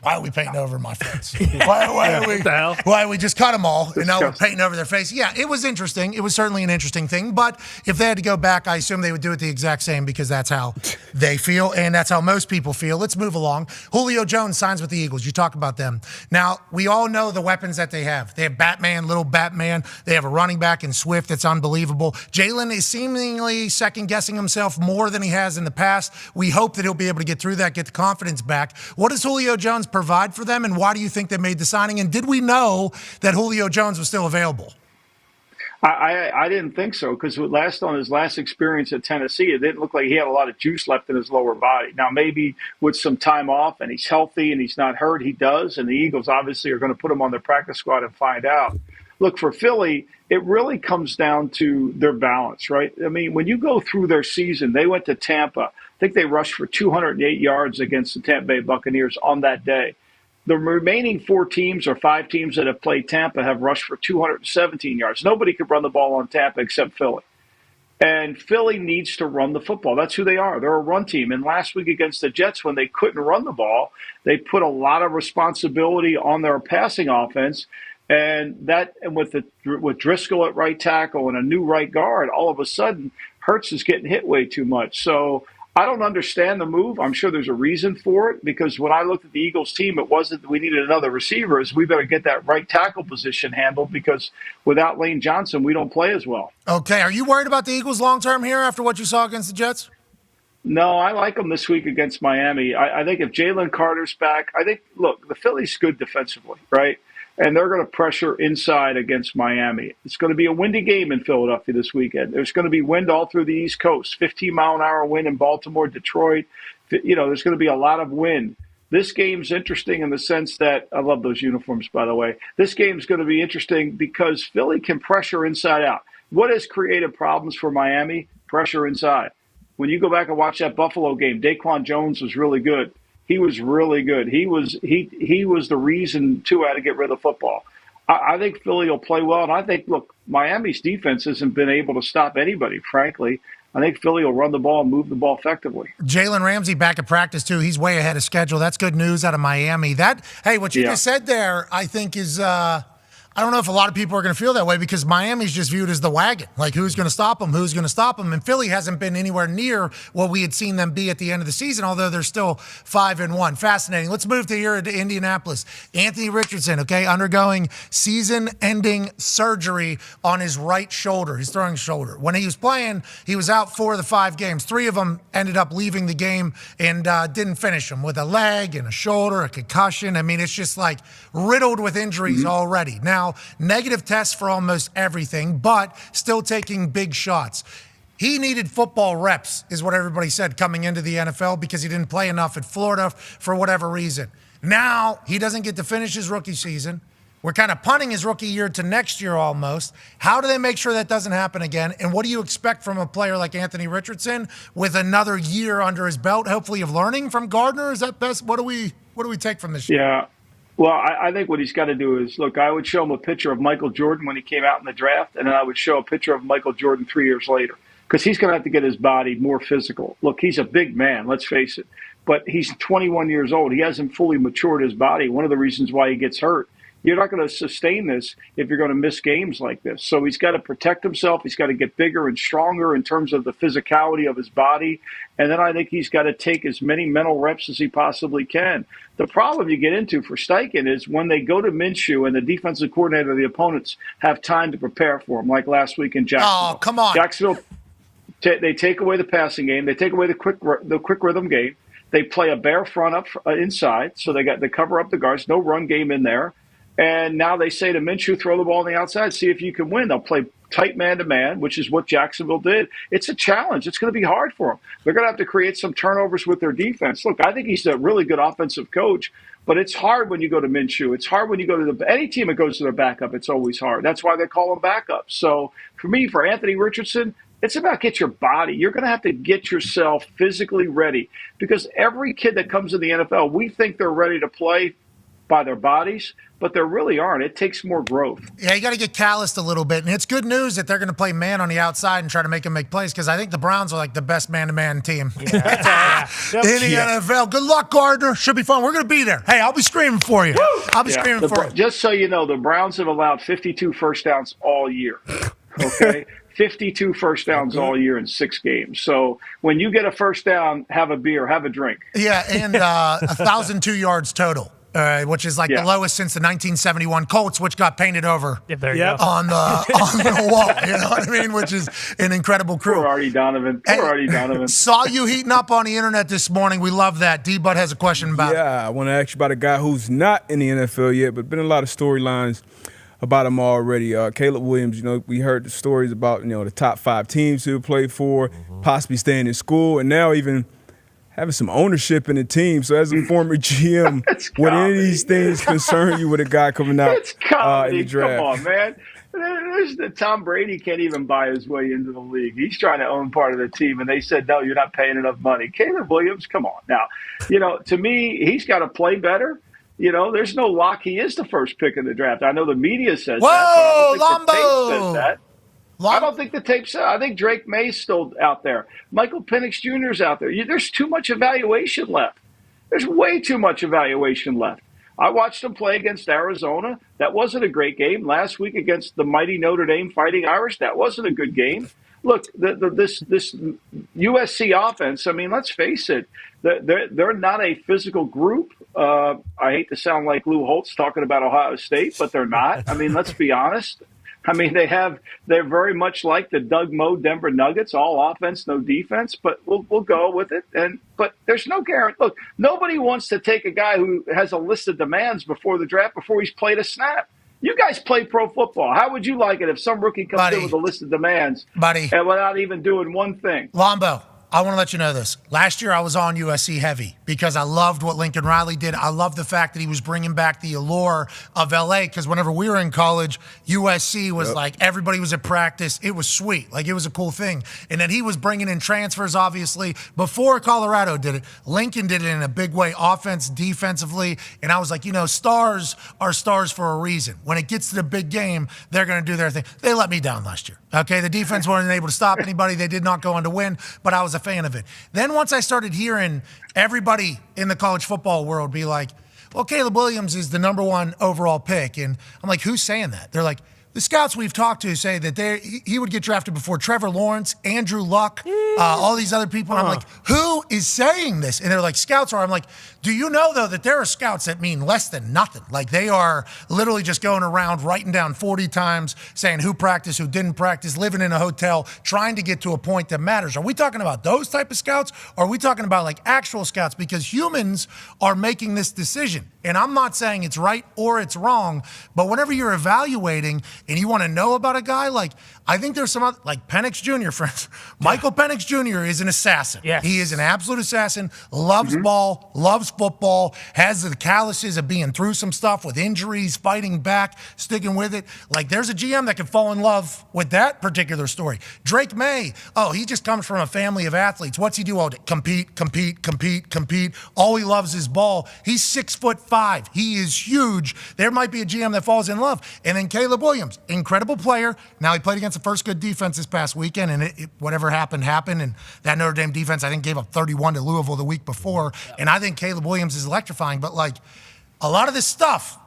why are we painting over my friends? Why we just cut them all and now we're painting over their face? Yeah, it was interesting. It was certainly an interesting thing. But if they had to go back, I assume they would do it the exact same because that's how they feel and that's how most people feel. Let's move along. Julio Jones signs with the Eagles. You talk about them. Now, we all know the weapons that they have. They have Batman, little Batman. They have a running back in Swift that's unbelievable. Jalen is seemingly second-guessing himself more than he has in the past. We hope that he'll be able to get through that, get the confidence back. What does Julio Jones provide for them, and why do you think they made the signing? And did we know that Julio Jones was still available? I didn't think so because on his last experience at Tennessee, it didn't look like he had a lot of juice left in his lower body. Now, maybe with some time off and he's healthy and he's not hurt, he does. And the Eagles obviously are going to put him on their practice squad and find out. Look, for Philly, it really comes down to their balance, right? I mean, when you go through their season, they went to Tampa. I think they rushed for 208 yards against the Tampa Bay Buccaneers on that day. The remaining 4 teams or 5 teams that have played Tampa have rushed for 217 yards. Nobody could run the ball on Tampa except Philly. And Philly needs to run the football. That's who they are. They're a run team. And last week against the Jets, when they couldn't run the ball, they put a lot of responsibility on their passing offense. And with Driscoll at right tackle and a new right guard, all of a sudden, Hurts is getting hit way too much. So I don't understand the move. I'm sure there's a reason for it because when I looked at the Eagles team, it wasn't that we needed another receiver. It's we better get that right tackle position handled because without Lane Johnson, we don't play as well. Okay. Are you worried about the Eagles long-term here after what you saw against the Jets? No, I like them this week against Miami. I think if Jalen Carter's back, look, the Phillies good defensively, right? And they're going to pressure inside against Miami. It's going to be a windy game in Philadelphia this weekend. There's going to be wind all through the East Coast, 15-mile-an-hour wind in Baltimore, Detroit. There's going to be a lot of wind. This game's interesting in the sense that – I love those uniforms, by the way. This game's going to be interesting because Philly can pressure inside out. What has created problems for Miami? Pressure inside. When you go back and watch that Buffalo game, Daquan Jones was really good. He was really good. He was the reason Tua had to get rid of the football. I think Philly will play well, and I think, look, Miami's defense hasn't been able to stop anybody, frankly. I think Philly will run the ball and move the ball effectively. Jalen Ramsey back at practice, too. He's way ahead of schedule. That's good news out of Miami. What you just said there, I think is I don't know if a lot of people are going to feel that way because Miami's just viewed as the wagon. Like, who's going to stop them? Who's going to stop them? And Philly hasn't been anywhere near what we had seen them be at the end of the season, although they're still 5-1. Fascinating. Let's move to here to Indianapolis. Anthony Richardson, okay, undergoing season-ending surgery on his right shoulder, his throwing shoulder. When he was playing, he was out 4 of the 5 games. 3 of them ended up leaving the game and didn't finish them with a leg and a shoulder, a concussion. I mean, it's just like riddled with injuries already. Now, negative tests for almost everything, but still taking big shots. He needed football reps, is what everybody said, coming into the NFL because he didn't play enough at Florida for whatever reason. Now, he doesn't get to finish his rookie season. We're kind of punting his rookie year to next year almost. How do they make sure that doesn't happen again? And what do you expect from a player like Anthony Richardson with another year under his belt, hopefully of learning from Gardner? Is that best? What do we take from this year? Yeah. Well, I think what he's got to do is, look, I would show him a picture of Michael Jordan when he came out in the draft, and then I would show a picture of Michael Jordan 3 years later because he's going to have to get his body more physical. Look, he's a big man, let's face it, but he's 21 years old. He hasn't fully matured his body. One of the reasons why he gets hurt. You're not going to sustain this if you're going to miss games like this. So he's got to protect himself. He's got to get bigger and stronger in terms of the physicality of his body. And then I think he's got to take as many mental reps as he possibly can. The problem you get into for Steichen is when they go to Minshew and the defensive coordinator of the opponents have time to prepare for him, like last week in Jacksonville. Oh, come on. Jacksonville, they take away the passing game. They take away the quick rhythm game. They play a bare front up inside, so they cover up the guards. No run game in there. And now they say to Minshew, throw the ball on the outside, see if you can win. They'll play tight man-to-man, which is what Jacksonville did. It's a challenge. It's going to be hard for them. They're going to have to create some turnovers with their defense. Look, I think he's a really good offensive coach, but it's hard when you go to Minshew. It's hard when you go to any team that goes to their backup. It's always hard. That's why they call them backup. So for me, for Anthony Richardson, it's about get your body. You're going to have to get yourself physically ready because every kid that comes in the NFL, we think they're ready to play by their bodies, but they really aren't. It takes more growth. Yeah, you got to get calloused a little bit. And it's good news that they're going to play man on the outside and try to make him make plays because I think the Browns are like the best man-to-man team in the NFL. Good luck, Gardner. Should be fun. We're going to be there. Hey, I'll be screaming for you. I'll be screaming for you. Just so you know, the Browns have allowed 52 first downs all year. Okay? 52 first downs all year in 6 games. So when you get a first down, have a beer, have a drink. Yeah, and 1,002 yards total. Which is like the lowest since the 1971 Colts, which got painted over on the wall. You know what I mean? Which is an incredible crew. Poor Artie Donovan. Artie Donovan. Saw you heating up on the internet this morning. We love that. D-Bud has a question about it. Yeah, I want to ask you about a guy who's not in the NFL yet, but been a lot of storylines about him already. Caleb Williams, we heard the stories about, the top 5 teams he'll play for, possibly staying in school, and now even having some ownership in the team. So as a former GM, would any of these things concern you with a guy coming out in the draft? Come on, man. Tom Brady can't even buy his way into the league. He's trying to own part of the team, and they said, no, you're not paying enough money. Caleb Williams, come on. Now, to me, he's got to play better. There's no lock he is the first pick in the draft. I know the media says that, but I don't think the tape says that. I don't think the tape says. I think Drake May's still out there. Michael Penix Jr. is out there. There's too much evaluation left. There's way too much evaluation left. I watched him play against Arizona. That wasn't a great game. Last week against the mighty Notre Dame Fighting Irish, that wasn't a good game. Look, this USC offense, I mean, let's face it, they're not a physical group. I hate to sound like Lou Holtz talking about Ohio State, but they're not. I mean, let's be honest. I mean, they're very much like the Doug Moe Denver Nuggets, all offense, no defense, but we'll go with it. But there's no guarantee. Look, nobody wants to take a guy who has a list of demands before the draft before he's played a snap. You guys play pro football. How would you like it if some rookie comes in with a list of demands and without even doing one thing? Lombo, I want to let you know this. Last year I was on USC heavy because I loved what Lincoln Riley did. I loved the fact that he was bringing back the allure of L.A. because whenever we were in college, USC was like everybody was at practice. It was sweet. Like it was a cool thing. And then he was bringing in transfers, obviously, before Colorado did it. Lincoln did it in a big way, offense, defensively. And I was like, stars are stars for a reason. When it gets to the big game, they're going to do their thing. They let me down last year. Okay, the defense wasn't able to stop anybody. They did not go on to win, but I was a fan of it. Then once I started hearing everybody in the college football world be like, well, Caleb Williams is the number 1 overall pick. And I'm like, who's saying that? They're like, the scouts we've talked to say that he would get drafted before Trevor Lawrence, Andrew Luck, all these other people. And I'm like, who is saying this? And they're like, scouts are. I'm like, do you know, though, that there are scouts that mean less than nothing? Like, they are literally just going around writing down 40 times, saying who practiced, who didn't practice, living in a hotel, trying to get to a point that matters. Are we talking about those type of scouts? Or are we talking about, like, actual scouts? Because humans are making this decision. And I'm not saying it's right or it's wrong, but whenever you're evaluating and you want to know about a guy, like, I think there's some other, like Penix Jr., friends. Michael Penix Jr. is an assassin. Yes. He is an absolute assassin, loves ball, loves football, has the calluses of being through some stuff with injuries, fighting back, sticking with it. Like, there's a GM that could fall in love with that particular story. Drake May, he just comes from a family of athletes. What's he do all day? Compete. All he loves is ball. He's 6'5". He is huge. There might be a GM that falls in love. And then Caleb Williams, incredible player. Now he played against the first good defense this past weekend, and whatever happened. And that Notre Dame defense, I think, gave up 31 to Louisville the week before. Yeah. And I think Caleb Williams is electrifying. But, like, a lot of this stuff,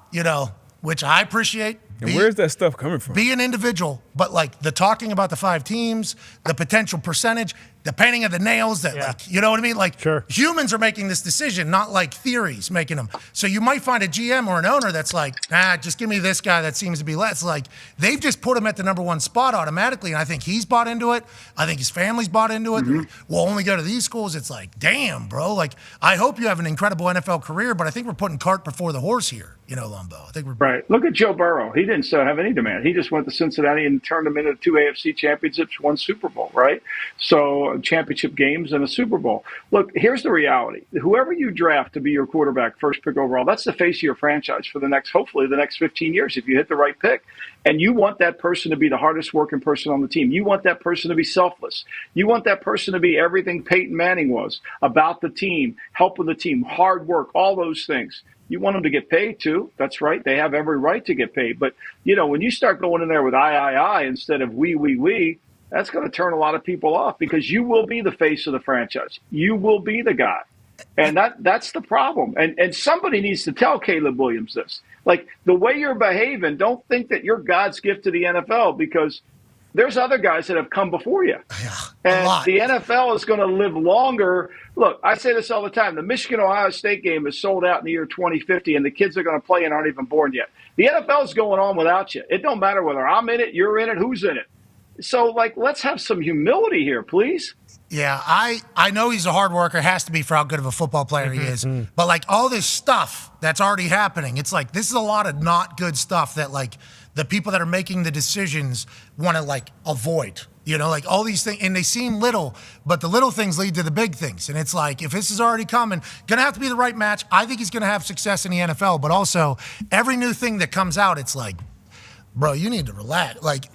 which I appreciate. And where's that stuff coming from? Be an individual, but, like, the talking about the 5 teams, the potential percentage, the painting of the nails, like, you know what I mean? Like, humans are making this decision, not like theories making them. So you might find a GM or an owner that's like, just give me this guy that seems to be less. Like, they've just put him at the number 1 spot automatically, and I think he's bought into it. I think his family's bought into it. Like, we'll only go to these schools. It's like, damn, bro. Like, I hope you have an incredible NFL career, but I think we're putting cart before the horse here, Lombo. I think we're right. Look at Joe Burrow. He didn't have any demand. He just went to Cincinnati and turned them into 2 AFC championships, 1 Super Bowl, right? So championship games and a Super Bowl. Look, here's the reality. Whoever you draft to be your quarterback, first pick overall, that's the face of your franchise for hopefully the next 15 years if you hit the right pick. And you want that person to be the hardest working person on the team. You want that person to be selfless. You want that person to be everything Peyton Manning was, about the team, helping the team, hard work, all those things. You want them to get paid, too. That's right. They have every right to get paid. But, when you start going in there with I instead of we, that's going to turn a lot of people off because you will be the face of the franchise. You will be the guy. And that's the problem. And somebody needs to tell Caleb Williams this. Like, the way you're behaving, don't think that you're God's gift to the NFL because there's other guys that have come before you. And the NFL is going to live longer. Look, I say this all the time. The Michigan-Ohio State game is sold out in the year 2050, and the kids are going to play and aren't even born yet. The NFL is going on without you. It don't matter whether I'm in it, you're in it, who's in it. So, like, let's have some humility here, please. Yeah, I know he's a hard worker, has to be for how good of a football player he is. But, like, all this stuff that's already happening, it's like this is a lot of not good stuff that, like, the people that are making the decisions want to, like, avoid. Like all these things, and they seem little, but the little things lead to the big things. And it's like, if this is already coming, going to have to be the right match. I think he's going to have success in the NFL, but also every new thing that comes out, it's like, bro, you need to relax. Like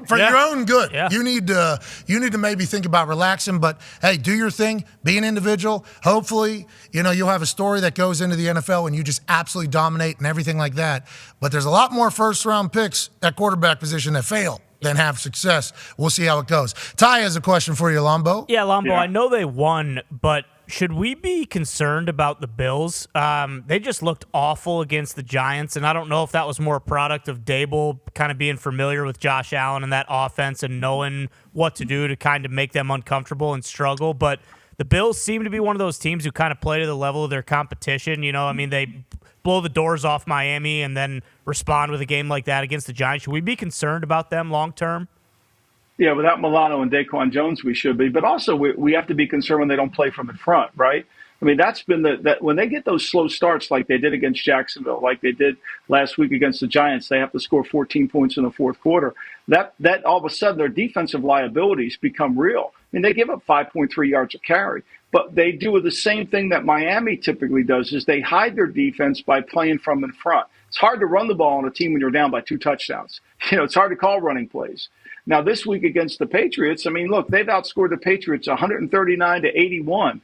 for your own good. Yeah. You need to maybe think about relaxing, but hey, do your thing, be an individual. Hopefully, you'll have a story that goes into the NFL and you just absolutely dominate and everything like that. But there's a lot more first-round picks at quarterback position that fail than have success. We'll see how it goes. Ty has a question for you, Lombo. Yeah, Lombo, I know they won, but should we be concerned about the Bills? They just looked awful against the Giants, and I don't know if that was more a product of Dable kind of being familiar with Josh Allen and that offense and knowing what to do to kind of make them uncomfortable and struggle. But the Bills seem to be one of those teams who kind of play to the level of their competition. They blow the doors off Miami and then respond with a game like that against the Giants. Should we be concerned about them long term? Yeah, without Milano and Daquan Jones, we should be. But also, we have to be concerned when they don't play from in front, right? I mean, that's been that when they get those slow starts like they did against Jacksonville, like they did last week against the Giants, they have to score 14 points in the fourth quarter. That all of a sudden their defensive liabilities become real. I mean, they give up 5.3 yards a carry, but they do the same thing that Miami typically does, is they hide their defense by playing from in front. It's hard to run the ball on a team when you're down by 2 touchdowns. It's hard to call running plays. Now, this week against the Patriots, I mean, look, they've outscored the Patriots 139 to 81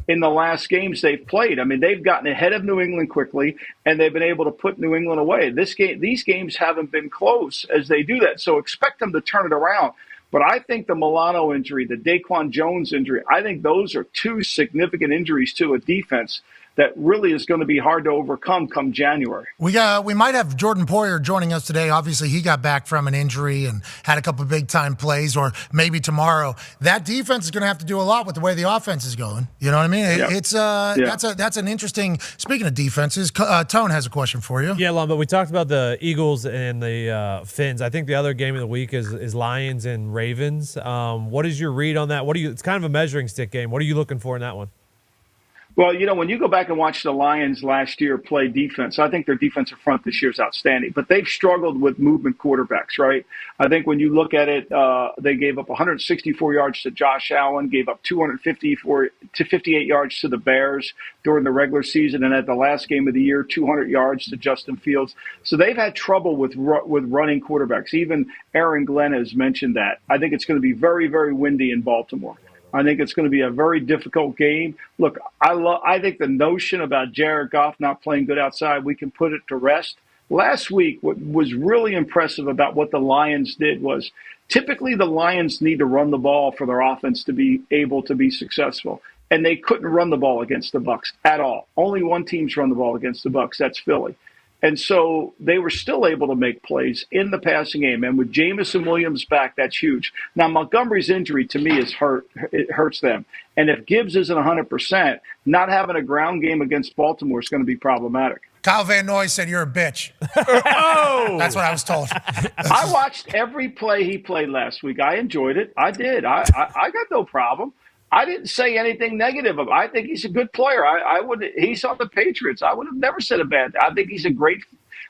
in the last games they've played. I mean, they've gotten ahead of New England quickly, and they've been able to put New England away. These games haven't been close as they do that, so expect them to turn it around. But I think the Milano injury, the Daquan Jones injury, I think those are 2 significant injuries to a defense that really is going to be hard to overcome come January. We might have Jordan Poyer joining us today. Obviously, he got back from an injury and had a couple of big-time plays, or maybe tomorrow. That defense is going to have to do a lot with the way the offense is going. You know what I mean? It's that's an interesting. Speaking of defenses, Tone has a question for you. Yeah, Lon, but we talked about the Eagles and the Finns. I think the other game of the week is Lions and Ravens. What is your read on that? It's kind of a measuring stick game. What are you looking for in that one? Well, when you go back and watch the Lions last year play defense, I think their defensive front this year is outstanding. But they've struggled with movement quarterbacks, right? I think when you look at it, they gave up 164 yards to Josh Allen, gave up 254 to 58 yards to the Bears during the regular season, and at the last game of the year, 200 yards to Justin Fields. So they've had trouble with running quarterbacks. Even Aaron Glenn has mentioned that. I think it's going to be very, very windy in Baltimore. I think it's going to be a very difficult game. Look, I think the notion about Jared Goff not playing good outside, we can put it to rest. Last week, what was really impressive about what the Lions did was typically the Lions need to run the ball for their offense to be able to be successful. And they couldn't run the ball against the Bucs at all. Only one team's run the ball against the Bucs. That's Philly. And so they were still able to make plays in the passing game. And with Jamison Williams back, that's huge. Now, Montgomery's injury, to me, it hurts them. And if Gibbs isn't 100%, not having a ground game against Baltimore is going to be problematic. Kyle Van Noy said you're a bitch. Oh! That's what I was told. I watched every play he played last week. I enjoyed it. I did. I got no problem. I didn't say anything negative of him. I think he's a good player. He's on the Patriots. I would have never said a bad. I think he's a great.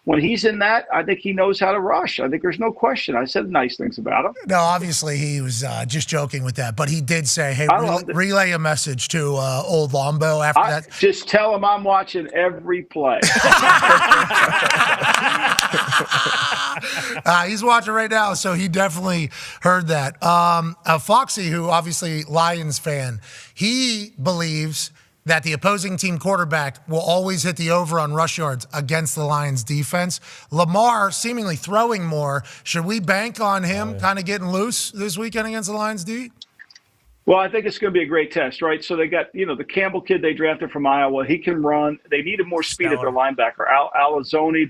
When he's in that, I think he knows how to rush. I think there's no question. I said nice things about him. No, obviously he was just joking with that, but he did say, "Hey, relay a message to old Lombo after that." Just tell him I'm watching every play. He's watching right now, so he definitely heard that. Foxy, who obviously Lions fan, he believes that the opposing team quarterback will always hit the over on rush yards against the Lions defense. Lamar seemingly throwing more. Should we bank on him kind of getting loose this weekend against the Lions D? Well, I think it's going to be a great test, right? So they got, the Campbell kid they drafted from Iowa. He can run. They needed more speed at their linebacker. Alizoni,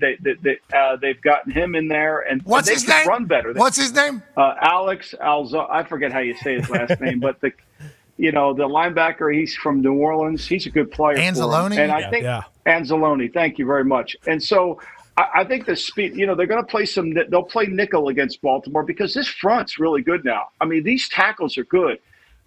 they've gotten him in there. And what's his name? Run better. What's his name? Alex Alzoni. I forget how you say his last name, but the linebacker, he's from New Orleans. He's a good player. Anzalone? And I think Anzalone, thank you very much. And so I think the speed, they're going to play they'll play nickel against Baltimore because this front's really good now. I mean, these tackles are good.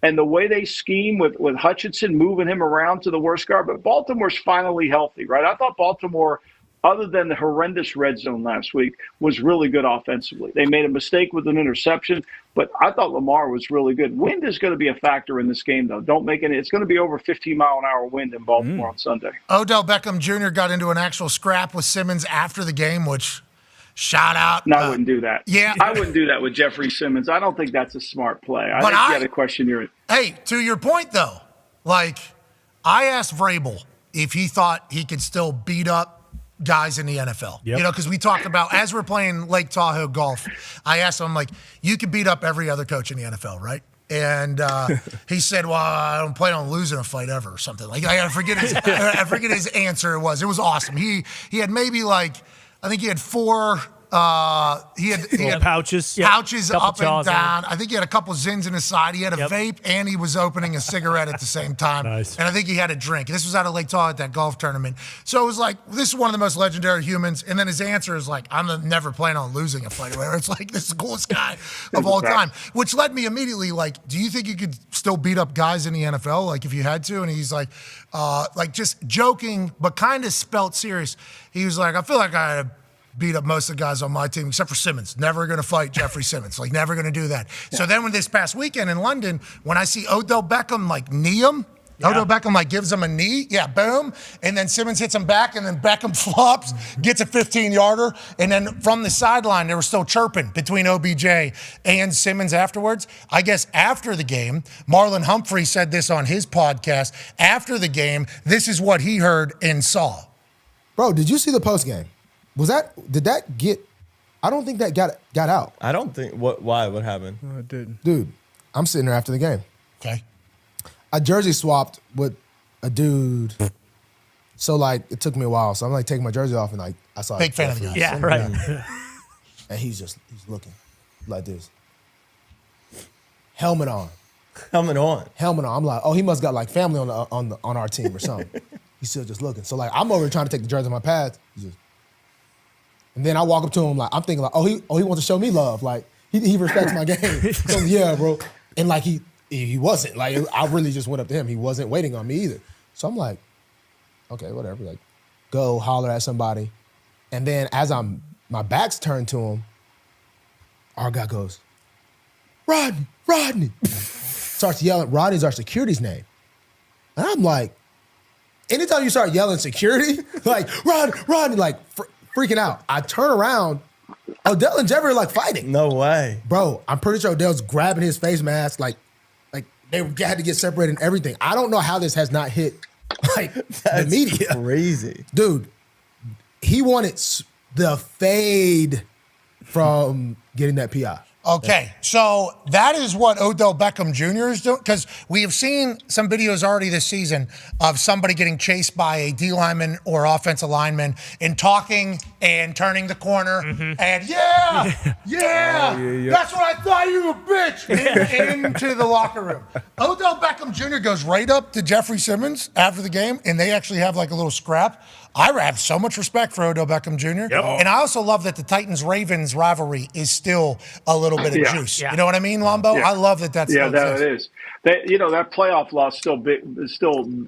And the way they scheme with Hutchinson, moving him around to the worst guard. But Baltimore's finally healthy, right? I thought Baltimore, other than the horrendous red zone last week, was really good offensively. They made a mistake with an interception, but I thought Lamar was really good. Wind is going to be a factor in this game, though. Don't make it. It's going to be over 15-mile-an-hour wind in Baltimore on Sunday. Odell Beckham Jr. got into an actual scrap with Simmons after the game, which shout out. No, I wouldn't do that. Yeah. I wouldn't do that with Jeffrey Simmons. I don't think that's a smart play. I think you had a question here. Hey, to your point, though, I asked Vrabel if he thought he could still beat up guys in the NFL. Yep. Because we talked about, as we're playing Lake Tahoe golf, I asked him, you could beat up every other coach in the NFL, right? And he said, well, I don't plan on losing a fight ever or something. I forget his answer. It was awesome. He had maybe I think he had four. He had pouches up and down. I think he had a couple zins in his side. He had a vape and he was opening a cigarette at the same time. Nice. And I think he had a drink. This was out of Lake Tahoe at that golf tournament. So it was this is one of the most legendary humans. And then his answer is I'm never planning on losing a fight or whatever. It's this is the coolest guy of all time. Which led me immediately do you think you could still beat up guys in the NFL if you had to? And he's just joking but kind of spelt serious. He was I feel like I beat up most of the guys on my team, except for Simmons. Never going to fight Jeffrey Simmons. Never going to do that. Yeah. So then when this past weekend in London, when I see Odell Beckham, knee him, Odell Beckham, gives him a knee. Yeah, boom. And then Simmons hits him back, and then Beckham flops, gets a 15-yarder. And then from the sideline, they were still chirping between OBJ and Simmons afterwards. I guess after the game, Marlon Humphrey said this on his podcast. After the game, this is what he heard and saw. Bro, did you see the post game? Did that get? I don't think that got out. I don't think. Why? What happened? No, it didn't. Dude, I'm sitting there after the game. Okay. I jersey swapped with a dude So like it took me a while. So I'm like taking my jersey off and like I saw Big fan of the guy. Yeah, right. And he's looking like this. Helmet on. Coming on. Helmet on. I'm like, oh, he must got like family on our team or something. He's still just looking. So like I'm over here trying to take the jersey off my pads. And then I walk up to him like I'm thinking like, oh he wants to show me love. Like he respects my game. So yeah, bro. And like he wasn't. Like I really just went up to him. He wasn't waiting on me either. So I'm like, okay, whatever. Like go holler at somebody. And then as my back's turned to him, our guy goes, Rodney. Starts yelling. Rodney's our security's name. And I'm like, anytime you start yelling security, like Rodney, like freaking out. I turn around, Odell and Jeffrey are like fighting. No way. Bro, I'm pretty sure Odell's grabbing his face mask, like they had to get separated and everything. I don't know how this has not hit like the media. Crazy. Dude, he wanted the fade from getting that PI. Okay, so that is what Odell Beckham Jr. is doing, because we have seen some videos already this season of somebody getting chased by a D lineman or offensive lineman and talking and turning the corner and that's what I thought, you bitch, into the locker room. Odell Beckham Jr. goes right up to Jeffrey Simmons after the game, and they actually have like a little scrap. I have so much respect for Odell Beckham Jr. Yep. And I also love that the Titans-Ravens rivalry is still a little bit of juice. Yeah. You know what I mean, Lombo? Yeah. I love that that's that it is. That playoff loss still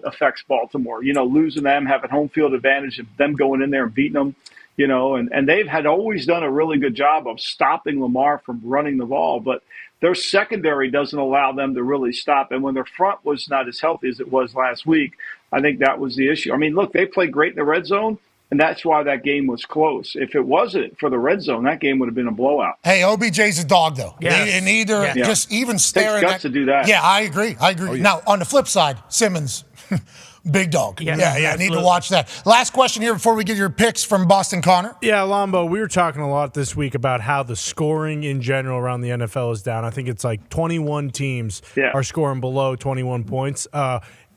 affects Baltimore. Losing them, having home field advantage, of them going in there and beating them. And they've always done a really good job of stopping Lamar from running the ball, but their secondary doesn't allow them to really stop. And when their front was not as healthy as it was last week, I think that was the issue. I mean, look, they played great in the red zone, and that's why that game was close. If it wasn't for the red zone, that game would have been a blowout. Hey, OBJ's a dog, though. Yes. And either just even staring at guts to do that. Yeah, I agree. Oh, yeah. Now, on the flip side, Simmons, big dog. Yeah, need to watch that. Last question here before we get your picks from Boston Connor. Yeah, Lombo, we were talking a lot this week about how the scoring in general around the NFL is down. I think it's like 21 teams are scoring below 21 points.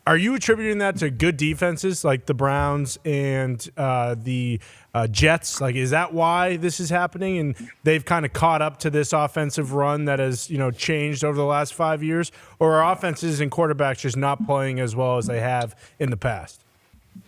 Are you attributing that to good defenses like the Browns and the Jets? Like, is that why this is happening? And they've kind of caught up to this offensive run that has, changed over the last 5 years? Or are offenses and quarterbacks just not playing as well as they have in the past?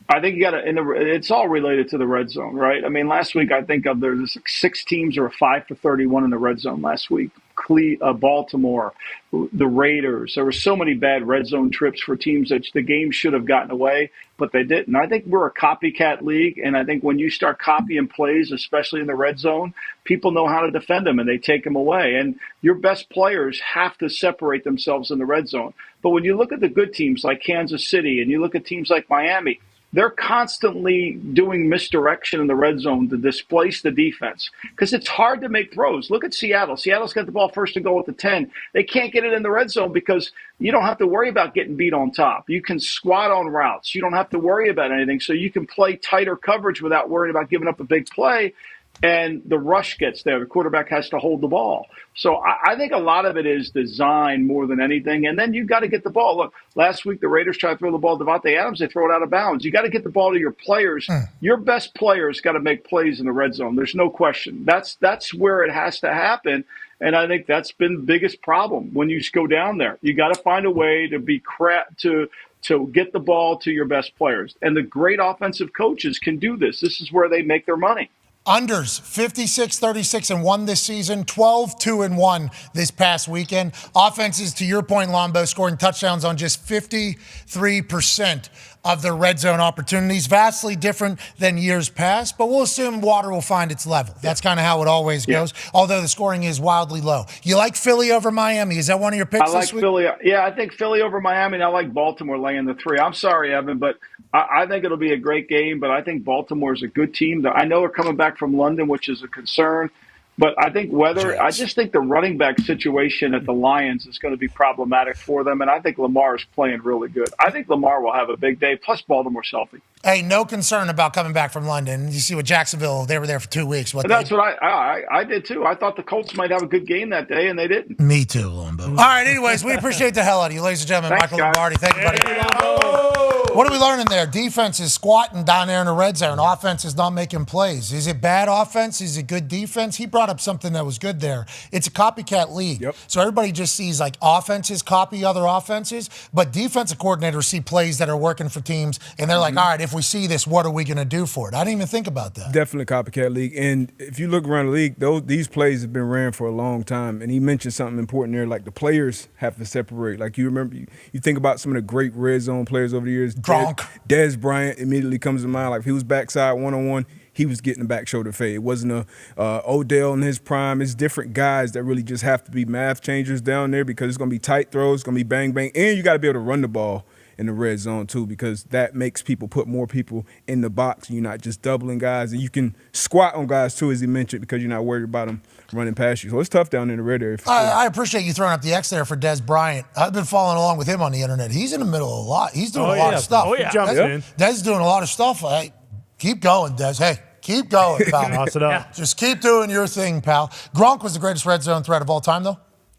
I think you got to. It's all related to the red zone, right? I mean, last week I think there's 6 teams that were 5 for 31 in the red zone last week. Baltimore, the Raiders. There were so many bad red zone trips for teams that the game should have gotten away, but they didn't. I think we're a copycat league, and I think when you start copying plays, especially in the red zone, people know how to defend them, and they take them away. And your best players have to separate themselves in the red zone. But when you look at the good teams like Kansas City and you look at teams like Miami, they're constantly doing misdirection in the red zone to displace the defense because it's hard to make throws. Look at Seattle. Seattle's got the ball first and goal at the 10. They can't get it in the red zone because you don't have to worry about getting beat on top. You can squat on routes. You don't have to worry about anything. So you can play tighter coverage without worrying about giving up a big play. And the rush gets there. The quarterback has to hold the ball. So I think a lot of it is design more than anything. And then you've got to get the ball. Look, last week the Raiders tried to throw the ball to Devontae Adams. They throw it out of bounds. You got to get the ball to your players. Your best players got to make plays in the red zone. There's no question. That's where it has to happen. And I think that's been the biggest problem when you go down there. You got to find a way to be to get the ball to your best players. And the great offensive coaches can do this. This is where they make their money. Unders, 56-36-1 this season, 12-2-1 this past weekend. Offenses, to your point, Lombo, scoring touchdowns on just 53% of their red zone opportunities. Vastly different than years past, but we'll assume water will find its level. That's kind of how it always goes, although the scoring is wildly low. You like Philly over Miami? Is that one of your picks this week? Philly. Yeah, I think Philly over Miami, and I like Baltimore laying the 3. I'm sorry, Evan, but I think it'll be a great game, but I think Baltimore's a good team. I know they're coming back from London, which is a concern. But I think I just think the running back situation at the Lions is going to be problematic for them, and I think Lamar is playing really good. I think Lamar will have a big day, plus Baltimore's healthy. Hey, no concern about coming back from London. You see what Jacksonville, they were there for 2 weeks. That's what I did, too. I thought the Colts might have a good game that day, and they didn't. Me too, Lombo. All right, anyways, we appreciate the hell out of you, ladies and gentlemen. Thanks, Michael Lombardi. Thank you, buddy. What are we learning there? Defense is squatting down there in the red zone. Offense is not making plays. Is it bad offense? Is it good defense? He brought up something that was good there. It's a copycat league. Yep. So everybody just sees like offenses copy other offenses, but defensive coordinators see plays that are working for teams, and they're like, all right, if we see this, what are we going to do for it? I didn't even think about that. Definitely copycat league. And if you look around the league, these plays have been ran for a long time. And he mentioned something important there, like the players have to separate. Like you remember, you think about some of the great red zone players over the years. Gronk. Des Bryant immediately comes to mind. Like if he was backside one-on-one, he was getting a back shoulder fade. It wasn't Odell in his prime. It's different guys that really just have to be math changers down there because it's going to be tight throws, it's going to be bang, bang. And you got to be able to run the ball in the red zone too, because that makes people put more people in the box. You're not just doubling guys, and you can squat on guys too, as he mentioned, because you're not worried about them running past you. So it's tough down in the red area. I appreciate you throwing up the X there for Des Bryant. I've been following along with him on the internet. He's in the middle of a lot. He's doing a lot of stuff. Oh, yeah. Des is doing a lot of stuff. Hey, keep going, Des. Hey, keep going, pal. Toss it up. Just keep doing your thing, pal. Gronk was the greatest red zone threat of all time, though.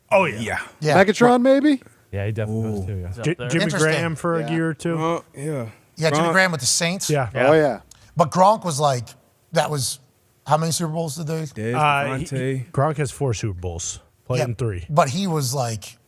Oh, yeah. Megatron, maybe? Yeah, he definitely was too. Yeah. Jimmy Graham for a year or two. Yeah, Jimmy Graham with the Saints. Yeah. Oh, yeah. But Gronk was like, that was, how many Super Bowls did they? Gronk has 4 Super Bowls. Played in 3. But he was like,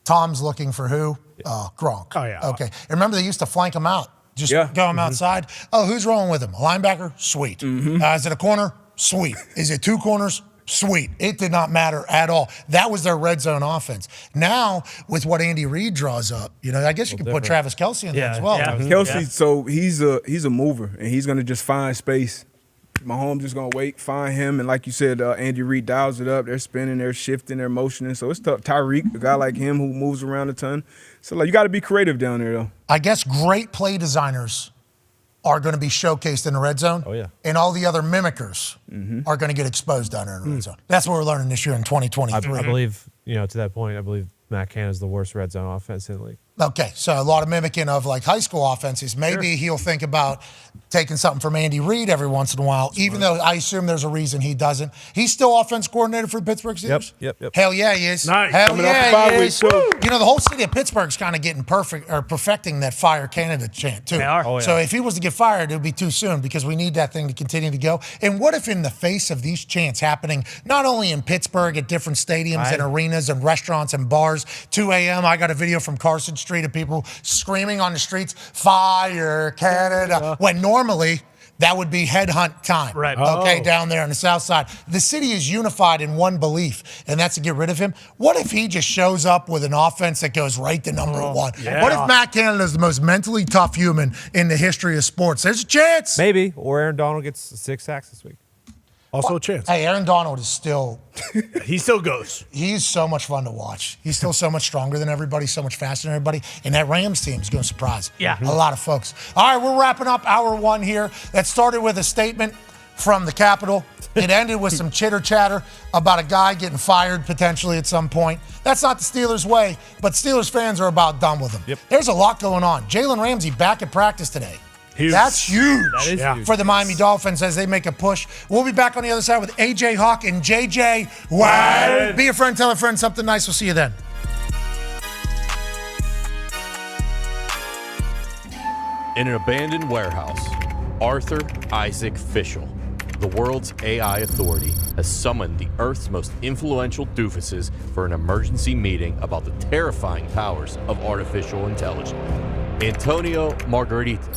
Tom's looking for who? Gronk. Oh, yeah. Okay. And remember, they used to flank him out. Just go him outside. Oh, who's rolling with him? A linebacker? Sweet. Is it a corner? Sweet. Is it 2 corners? Sweet. It did not matter at all. That was their red zone offense. Now, with what Andy Reid draws up, I guess you can put Travis Kelce in there as well. Yeah. Kelce, so he's a mover, and he's going to just find space. Mahomes is going to wait, find him, and like you said, Andy Reid dials it up. They're spinning, they're shifting, they're motioning. So it's tough. Tyreek, a guy like him who moves around a ton. So you got to be creative down there, though. I guess great play designers are going to be showcased in the red zone. Oh, yeah. And all the other mimickers are going to get exposed down there in the red zone. That's what we're learning this year in 2023. I believe, to that point, I believe Matt Canada is the worst red zone offense in the league. Okay, so a lot of mimicking of like high school offenses. Maybe he'll think about taking something from Andy Reid every once in a while, even though I assume there's a reason he doesn't. He's still offense coordinator for the Pittsburgh Steelers? Yep. Hell yeah, he is. Nice. Hell Coming yeah, off the bye he week, is. too. The whole city of Pittsburgh's kind of getting perfecting that fire Canada chant, too. They are. Oh, yeah. So if he was to get fired, it would be too soon because we need that thing to continue to go. And what if in the face of these chants happening, not only in Pittsburgh at different stadiums and arenas and restaurants and bars, 2 a.m., I got a video from Carson Street of people screaming on the streets, fire Canada, when normally that would be headhunt time. Right. Okay, down there on the south side. The city is unified in one belief, and that's to get rid of him. What if he just shows up with an offense that goes right to number 1? Yeah. What if Matt Canada is the most mentally tough human in the history of sports? There's a chance. Maybe. Or Aaron Donald gets 6 sacks this week. Also a chance. Hey, Aaron Donald is still... He still goes. He's so much fun to watch. He's still so much stronger than everybody, so much faster than everybody. And that Rams team is going to surprise a lot of folks. All right, we're wrapping up hour 1 here. That started with a statement from the Capitol. It ended with some chitter-chatter about a guy getting fired potentially at some point. That's not the Steelers' way, but Steelers fans are about done with him. Yep. There's a lot going on. Jalen Ramsey back at practice today. Huge. That's huge, That is huge. for the Miami Dolphins as they make a push. We'll be back on the other side with AJ Hawk and JJ Watt. Be a friend, tell a friend something nice. We'll see you then. In an abandoned warehouse, Arthur Isaac Fischel, the world's AI authority, has summoned the Earth's most influential doofuses for an emergency meeting about the terrifying powers of artificial intelligence. Antonio Margherita,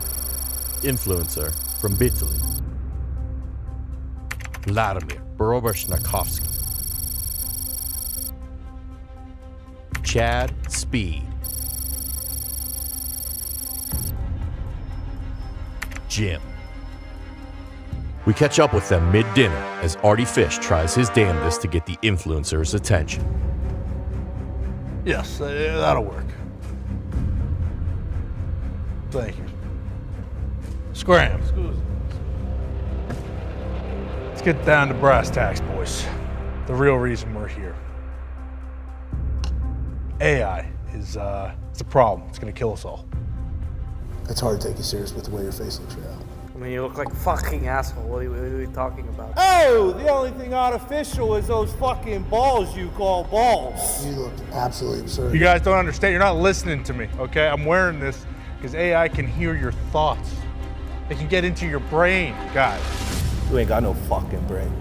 influencer from Italy. Vladimir Borobashnakowski. Chad Speed. Jim. We catch up with them mid-dinner as Artie Fish tries his damnedest to get the influencer's attention. Yes, that'll work. Thank you. Scram. Let's get down to brass tacks, boys. The real reason we're here. AI is it's a problem. It's going to kill us all. It's hard to take you serious with the way your face looks right now. I mean, you look like a fucking asshole. What are we talking about? Oh, the only thing artificial is those fucking balls you call balls. You look absolutely absurd. You guys don't understand. You're not listening to me, okay? I'm wearing this Because AI can hear your thoughts. They can get into your brain, guys. You ain't got no fucking brain.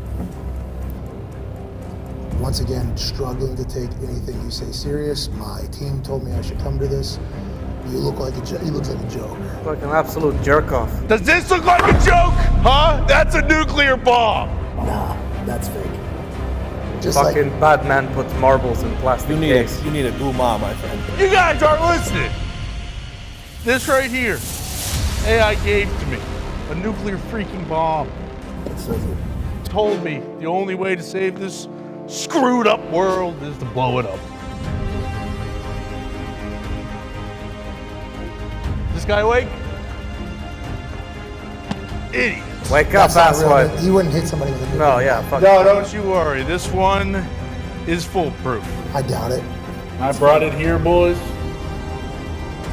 Once again, struggling to take anything you say serious. My team told me I should come to this. You look like he looks like a joke. Like an absolute jerk off. Does this look like a joke? Huh? That's a nuclear bomb. Nah, that's fake. Just fucking bad man puts marbles in plastic You case. need a guma, my friend. You guys aren't listening. This right here, AI gave to me. A nuclear freaking bomb. Told me the only way to save this screwed up world is to blow it up. This guy awake? Idiot. Wake up, asswipe. You wouldn't hit somebody with a No, yeah, fuck. No, don't you worry. This one is foolproof. I doubt it. I brought it here, boys.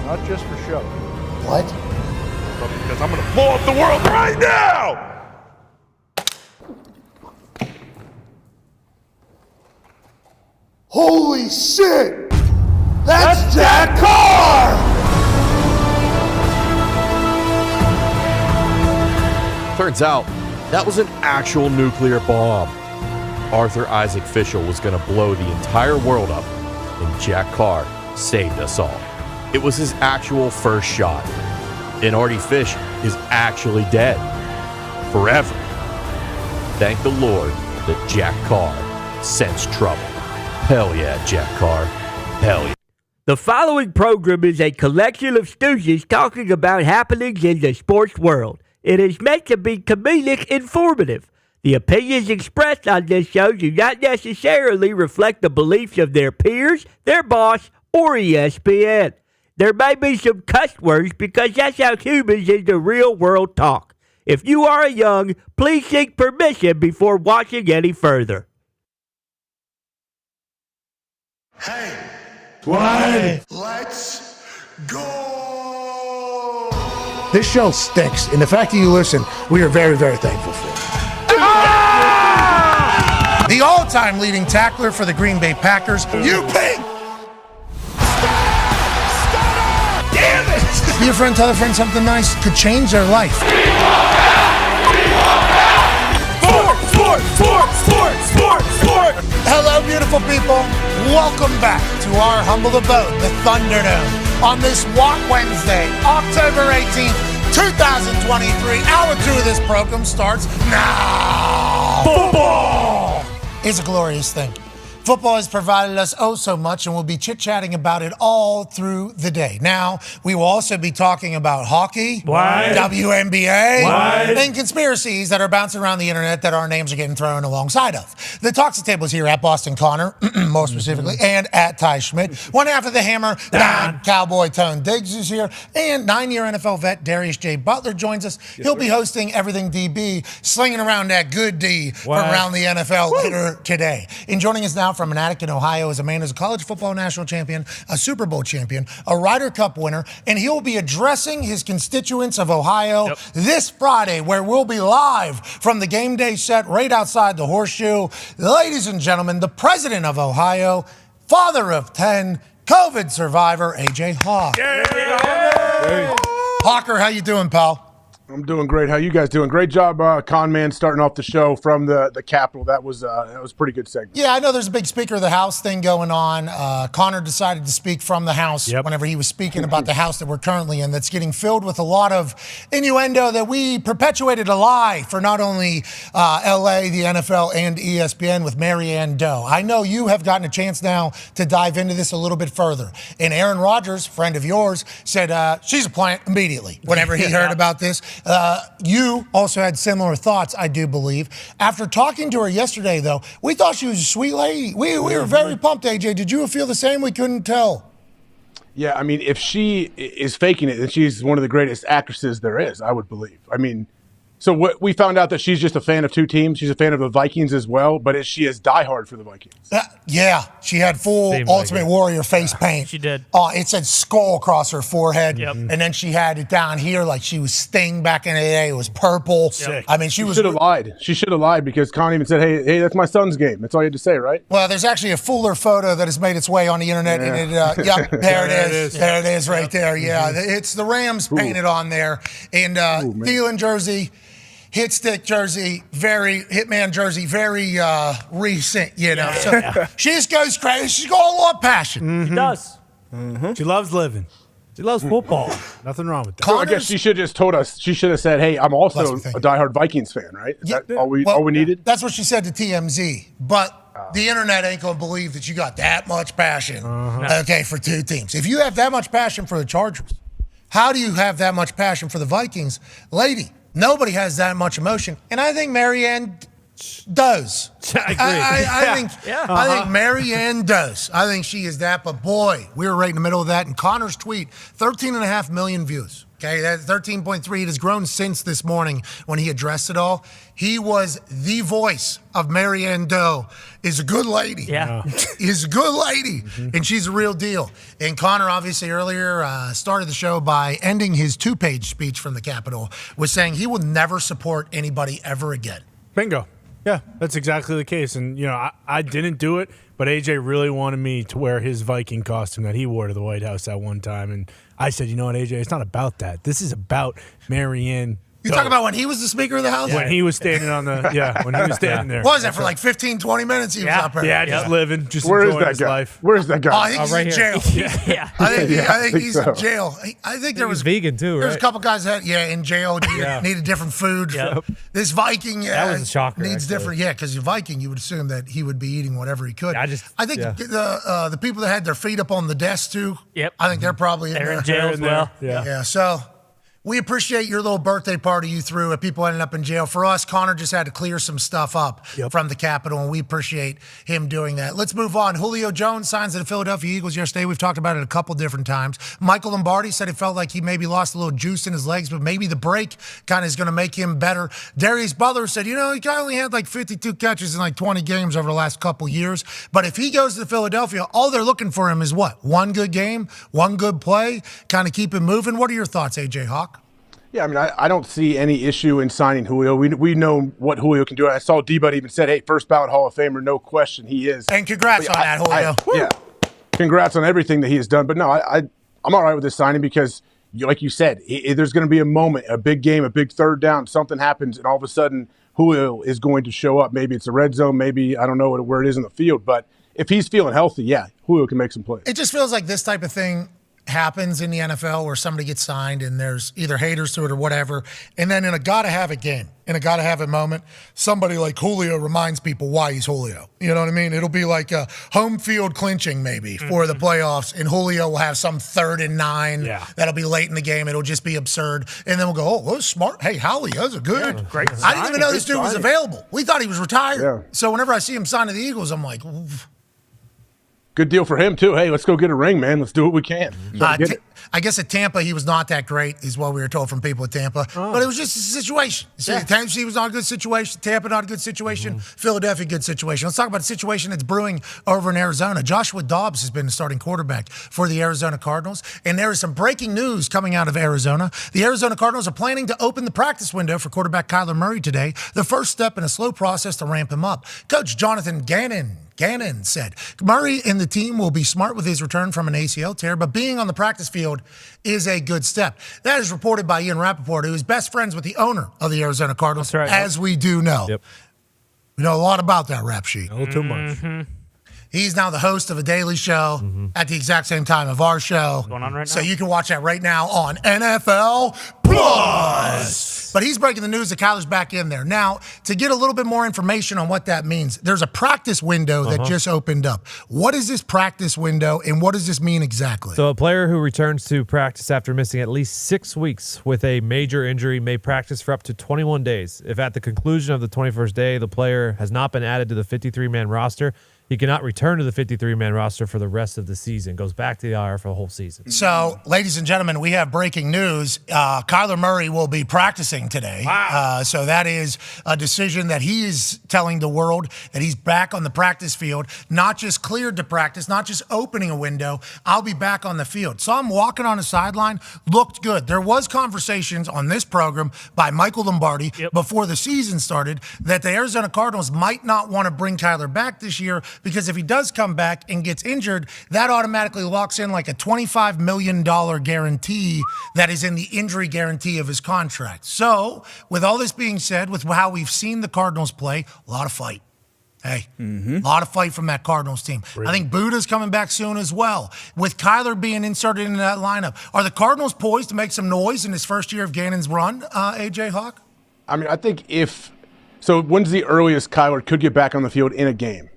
Not just for show. What? But because I'm gonna blow up the world right now! Holy shit! That's Jack Carr! Turns out, that was an actual nuclear bomb. Arthur Isaac Fischel was going to blow the entire world up, and Jack Carr saved us all. It was his actual first shot. And Artie Fish is actually dead. Forever. Thank the Lord that Jack Carr sensed trouble. Hell yeah, Jack Carr. Hell yeah. The following program is a collection of stooges talking about happenings in the sports world. It is meant to be comedic informative. The opinions expressed on this show do not necessarily reflect the beliefs of their peers, their boss, or ESPN. There may be some cuss words because that's how humans in the real world talk. If you are young, please seek permission before watching any further. Hey, What? let's go. This show stinks, and the fact that you listen, we are very, very thankful for. The all-time leading tackler for the Green Bay Packers, you pig! Damn it! Be a friend, tell a friend something nice could change their life. Sport! Hello, beautiful people. Welcome back to our humble abode, the Thunderdome, on this Walk Wednesday, October 18th, 2023. Hour 2 of this program starts now. Football is a glorious thing. Football has provided us oh so much, and we'll be chit-chatting about it all through the day. Now, we will also be talking about hockey, WNBA, and conspiracies that are bouncing around the internet that our names are getting thrown alongside of. The Toxic Table is here at Boston Connor, more specifically, and at Ty Schmidt. One half of the Hammer, Dahn, Cowboy Tone Diggs is here, and 9-year NFL vet Darius J. Butler joins us. He'll be hosting Everything DB, slinging around that good D from around the NFL later today. And joining us now from an attic in Ohio is a man who's a college football national champion, a Super Bowl champion, a Ryder Cup winner, and he'll be addressing his constituents of Ohio this Friday, where we'll be live from the game day set right outside the Horseshoe. Ladies and gentlemen, the president of Ohio, father of 10, COVID survivor, AJ Hawk. Hawker, how you doing, pal? I'm doing great. How you guys doing? Great job, Con Man, starting off the show from the Capitol. That was a pretty good segment. Yeah, I know there's a big Speaker of the House thing going on. Connor decided to speak from the House whenever he was speaking about the House that we're currently in, that's getting filled with a lot of innuendo that we perpetuated a lie for not only LA, the NFL, and ESPN with Maryann Doe. I know you have gotten a chance now to dive into this a little bit further. And Aaron Rodgers, friend of yours, said she's a plant immediately whenever he heard about this. You also had similar thoughts, I do believe. After talking to her yesterday, though, we thought she was a sweet lady. We were very pumped, AJ. Did you feel the same? We couldn't tell. Yeah, I mean, if she is faking it, then she's one of the greatest actresses there is, I would believe. I mean, So what we found out that she's just a fan of two teams. She's a fan of the Vikings as well, but she is diehard for the Vikings. Yeah, she had full Ultimate Warrior face paint. She did. It said skull across her forehead, Yep. and then she had it down here like she was Sting back in the day. It was purple. Sick. I mean, she was. should have lied. She should have lied because Con even said, "Hey, that's my son's game." That's all you had to say, right? Well, there's actually a fuller photo that has made its way on the internet, and there it is. There it is, right there. Yeah, it's the Rams painted on there, and Thielen jersey. Hit stick jersey, very Hitman jersey, very recent, you know. So she just goes crazy. She's got a lot of passion. She does. She loves living. She loves football. Nothing wrong with that. So I guess she should have just told us. She should have said, "Hey, I'm also a diehard Vikings fan." Right? Is that all we needed? That's what she said to TMZ. But the internet ain't gonna believe that you got that much passion. Okay, for two teams. If you have that much passion for the Chargers, how do you have that much passion for the Vikings, lady? Nobody has that much emotion, and I think Maryann does. I think Maryann does. I think she is that. But boy, we were right in the middle of that. And Connor's tweet, 13.5 million views. Okay, that 13.3. It has grown since this morning when he addressed it all. He was the voice of Maryann Doe. Is a good lady. Yeah. Is a good lady. And she's a real deal. And Connor, obviously, earlier started the show by ending his 2-page speech from the Capitol with saying he will never support anybody ever again. Bingo. Yeah, that's exactly the case. And, I didn't do it, but AJ really wanted me to wear his Viking costume that he wore to the White House at one time. And I said, you know what, AJ, it's not about that. This is about Maryann. You talking about when he was the Speaker of the House? When he was standing on the, when he was standing there. What was that, for like 15, 20 minutes he was up there? Yeah, just living, just Where is enjoying that his guy? life. Where's that guy? Oh, I think he's in jail. I think he's so. in jail. I think there was vegan too, right? There was a couple guys that in jail needed different food. Yep. This Viking That was a shocker, needs actually. different. Yeah, because Viking, you would assume that he would be eating whatever he could. I think the people that had their feet up on the desk too. Yep. I think they're probably in jail as well. Yeah. So. We appreciate your little birthday party you threw at people ending up in jail. For us, Connor just had to clear some stuff up from the Capitol, and we appreciate him doing that. Let's move on. Julio Jones signs to the Philadelphia Eagles yesterday. We've talked about it a couple different times. Michael Lombardi said it felt like he maybe lost a little juice in his legs, but maybe the break kind of is going to make him better. Darius Butler said, he only had like 52 catches in like 20 games over the last couple years. But if he goes to Philadelphia, all they're looking for him is what? One good game, one good play, kind of keep him moving. What are your thoughts, AJ Hawk? Yeah, I mean, I don't see any issue in signing Julio. We know what Julio can do. I saw D-Bud even said, hey, first ballot Hall of Famer, no question he is. And congrats on that, Julio. Yeah, congrats on everything that he has done. But no, I'm all right with this signing because, like you said, there's going to be a moment, a big game, a big third down, something happens, and all of a sudden Julio is going to show up. Maybe it's a red zone, maybe I don't know where it is in the field. But if he's feeling healthy, yeah, Julio can make some plays. It just feels like this type of thing happens in the NFL where somebody gets signed and there's either haters to it or whatever. And then in a gotta-have-it game, in a gotta-have-it moment, somebody like Julio reminds people why he's Julio. You know what I mean? It'll be like a home field clinching maybe for the playoffs, and Julio will have some 3rd and 9 that'll be late in the game. It'll just be absurd. And then we'll go, that was smart. Hey, Howie, those are good. Yeah, great I didn't even know this dude was signing. available. We thought he was retired. Yeah. So whenever I see him sign to the Eagles, I'm like, oof. Good deal for him, too. Hey, let's go get a ring, man. Let's do what we can. I guess at Tampa, he was not that great, is what we were told from people at Tampa. But it was just a situation. Tennessee was not a good situation. Tampa, not a good situation. Philadelphia, good situation. Let's talk about a situation that's brewing over in Arizona. Joshua Dobbs has been the starting quarterback for the Arizona Cardinals. And there is some breaking news coming out of Arizona. The Arizona Cardinals are planning to open the practice window for quarterback Kyler Murray today, the first step in a slow process to ramp him up. Coach Jonathan Gannon said, Murray and the team will be smart with his return from an ACL tear, but being on the practice field is a good step. That is reported by Ian Rappaport, who is best friends with the owner of the Arizona Cardinals, as we do know. Yep. We know a lot about that rap sheet. A little too much. He's now the host of a daily show at the exact same time of our show. Going on right now. So you can watch that right now on NFL Plus. But he's breaking the news that Kyler's back in there. Now, to get a little bit more information on what that means, there's a practice window that just opened up. What is this practice window, and what does this mean exactly? So a player who returns to practice after missing at least 6 weeks with a major injury may practice for up to 21 days. If at the conclusion of the 21st day, the player has not been added to the 53-man roster, he cannot return to the 53-man roster for the rest of the season. Goes back to the IR for the whole season. So, ladies and gentlemen, we have breaking news. Kyler Murray will be practicing today. Wow. So that is a decision that he is telling the world that he's back on the practice field, not just cleared to practice, not just opening a window. I'll be back on the field. So I'm walking on the sideline, looked good. There was conversations on this program by Michael Lombardi before the season started that the Arizona Cardinals might not want to bring Kyler back this year because if he does come back and gets injured, that automatically locks in like a $25 million guarantee that is in the injury guarantee of his contract. So, with all this being said, with how we've seen the Cardinals play, a lot of fight. Hey, a lot of fight from that Cardinals team. I think Buddha's coming back soon as well. With Kyler being inserted into that lineup, are the Cardinals poised to make some noise in his first year of Gannon's run, AJ Hawk? I mean, I think when's the earliest Kyler could get back on the field in a game?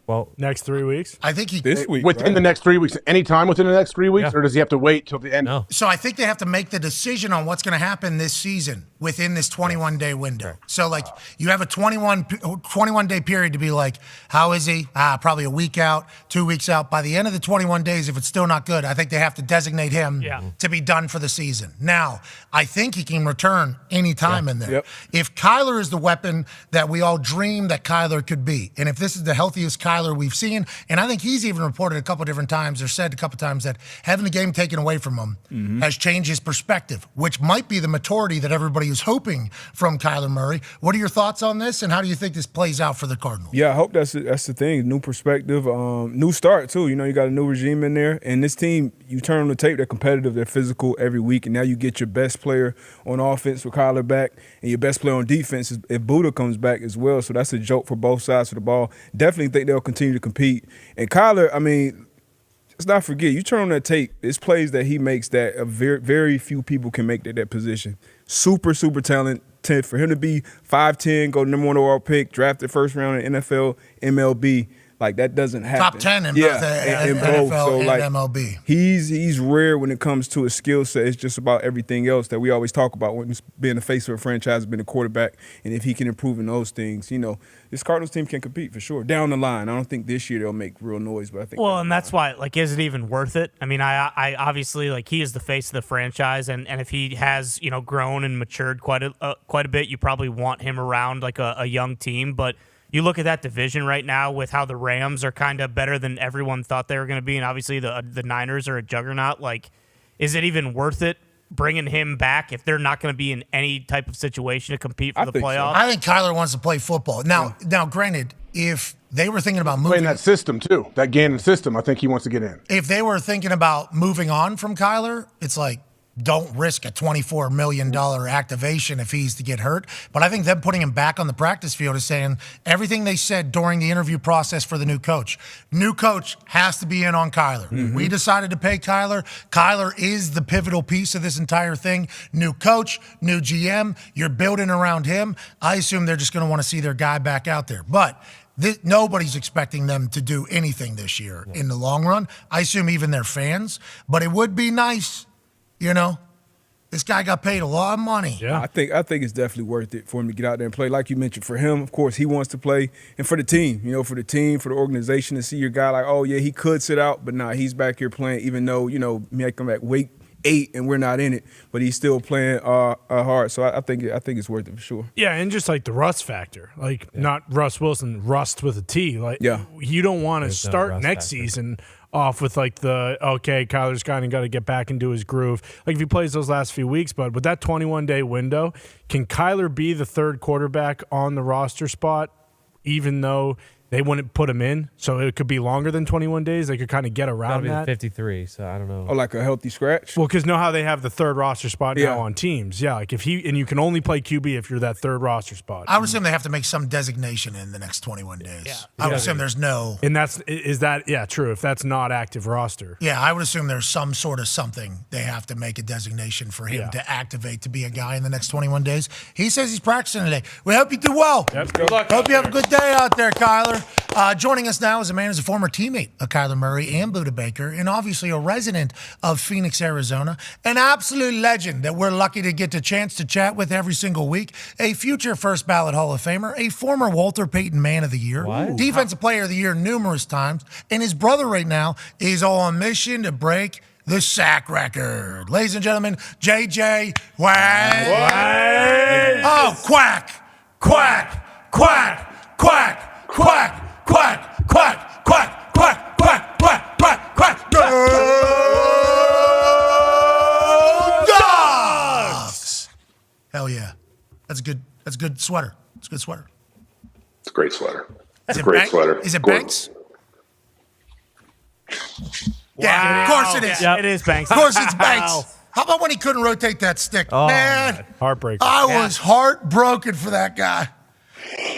Well, next 3 weeks. I think this week within the next 3 weeks. Anytime within the next 3 weeks, or does he have to wait till the end? No. So I think they have to make the decision on what's going to happen this season within this 21-day window. Right. So like you have a 21-day period to be like, how is he? Probably a week out, 2 weeks out. By the end of the 21 days, if it's still not good, I think they have to designate him to be done for the season. Now, I think he can return any time in there. Yep. If Kyler is the weapon that we all dream that Kyler could be, and if this is the healthiest Kyler we've seen, and I think he's even reported a couple different times or said a couple times that having the game taken away from him has changed his perspective, which might be the maturity that everybody is hoping from Kyler Murray. What are your thoughts on this, and how do you think this plays out for the Cardinals? Yeah, I hope that's the thing. New perspective, new start too. You got a new regime in there, and this team, you turn on the tape, they're competitive, they're physical every week, and now you get your best player on offense with Kyler back, and your best player on defense if Buddha comes back as well. So that's a joke for both sides of the ball. Definitely think they'll continue to compete. And Kyler, I mean, let's not forget, you turn on that tape, it's plays that he makes that very, very few people can make that position. Super, super talented. For him to be 5'10", go number 1 overall pick, drafted first round in NFL, MLB, like that doesn't happen. Top 10 in both NFL so, and like, MLB. He's rare when it comes to his skill set. It's just about everything else that we always talk about when being the face of a franchise, being a quarterback, and if he can improve in those things, this Cardinals team can compete for sure. Down the line, I don't think this year they'll make real noise, but I think. Well, and that's why, is it even worth it? I mean, I obviously, he is the face of the franchise, and if he has, grown and matured quite a bit, you probably want him around a young team, but. You look at that division right now with how the Rams are kind of better than everyone thought they were going to be, and obviously the Niners are a juggernaut. Is it even worth it bringing him back if they're not going to be in any type of situation to compete for the playoffs? I think Kyler wants to play football. Now, granted, if they were thinking about moving playing that system too, that Gannon system, I think he wants to get in. If they were thinking about moving on from Kyler, it's like, don't risk a $24 million activation if he's to get hurt. But I think them putting him back on the practice field is saying everything they said during the interview process for the new coach. New coach has to be in on Kyler. We decided to pay Kyler. Kyler is the pivotal piece of this entire thing. New coach, new GM, you're building around him. I assume they're just going to want to see their guy back out there. But nobody's expecting them to do anything this year in the long run. I assume even their fans. But it would be nice. This guy got paid a lot of money. Yeah, I think it's definitely worth it for him to get out there and play. Like you mentioned, for him, of course, he wants to play, and for the team, for the organization to see your guy like, oh yeah, he could sit out, but nah, he's back here playing. Even though make him at week 8 and we're not in it, but he's still playing hard. So I think it's worth it for sure. Yeah, and just the rust factor, not Russ Wilson, rust with a T. You don't want to start next season off with Kyler's kind of got to get back into his groove. If he plays those last few weeks, but with that 21-day window, can Kyler be the third quarterback on the roster spot, even though they wouldn't put him in? So it could be longer than 21 days. They could kind of get around that. 53, so I don't know. Oh, like a healthy scratch? Well, because know how they have the third roster spot now on teams. Yeah, and you can only play QB if you're that third roster spot. I would assume they have to make some designation in the next 21 days. Yeah. I would assume there's no. And is that true? If that's not active roster. Yeah, I would assume there's some sort of something they have to make a designation for him to activate to be a guy in the next 21 days. He says he's practicing today. We hope you do well. Yep, good luck. Hope you have a good day out there, Kyler. Butler. Joining us now is a man who's a former teammate of Kyler Murray and Buda Baker, and obviously a resident of Phoenix, Arizona. An absolute legend that we're lucky to get the chance to chat with every single week. A future first ballot Hall of Famer, a former Walter Payton Man of the Year, Defensive Player of the Year numerous times, and his brother right now is on a mission to break the sack record. Ladies and gentlemen, JJ Watt. Oh, quack, quack, quack, quack, quack, quack, quack, quack, quack, quack, quack, quack, quack. Go Dogs! Hell yeah. That's a good sweater. It's a good sweater. It's a great sweater. It's Is a it great sweater. Is it Gorgeous. Banks? Yeah, of course it is. Yeah, it is Banks. Of course it's Banks. How about when he couldn't rotate that stick? Man, heartbreaking. I was heartbroken for that guy.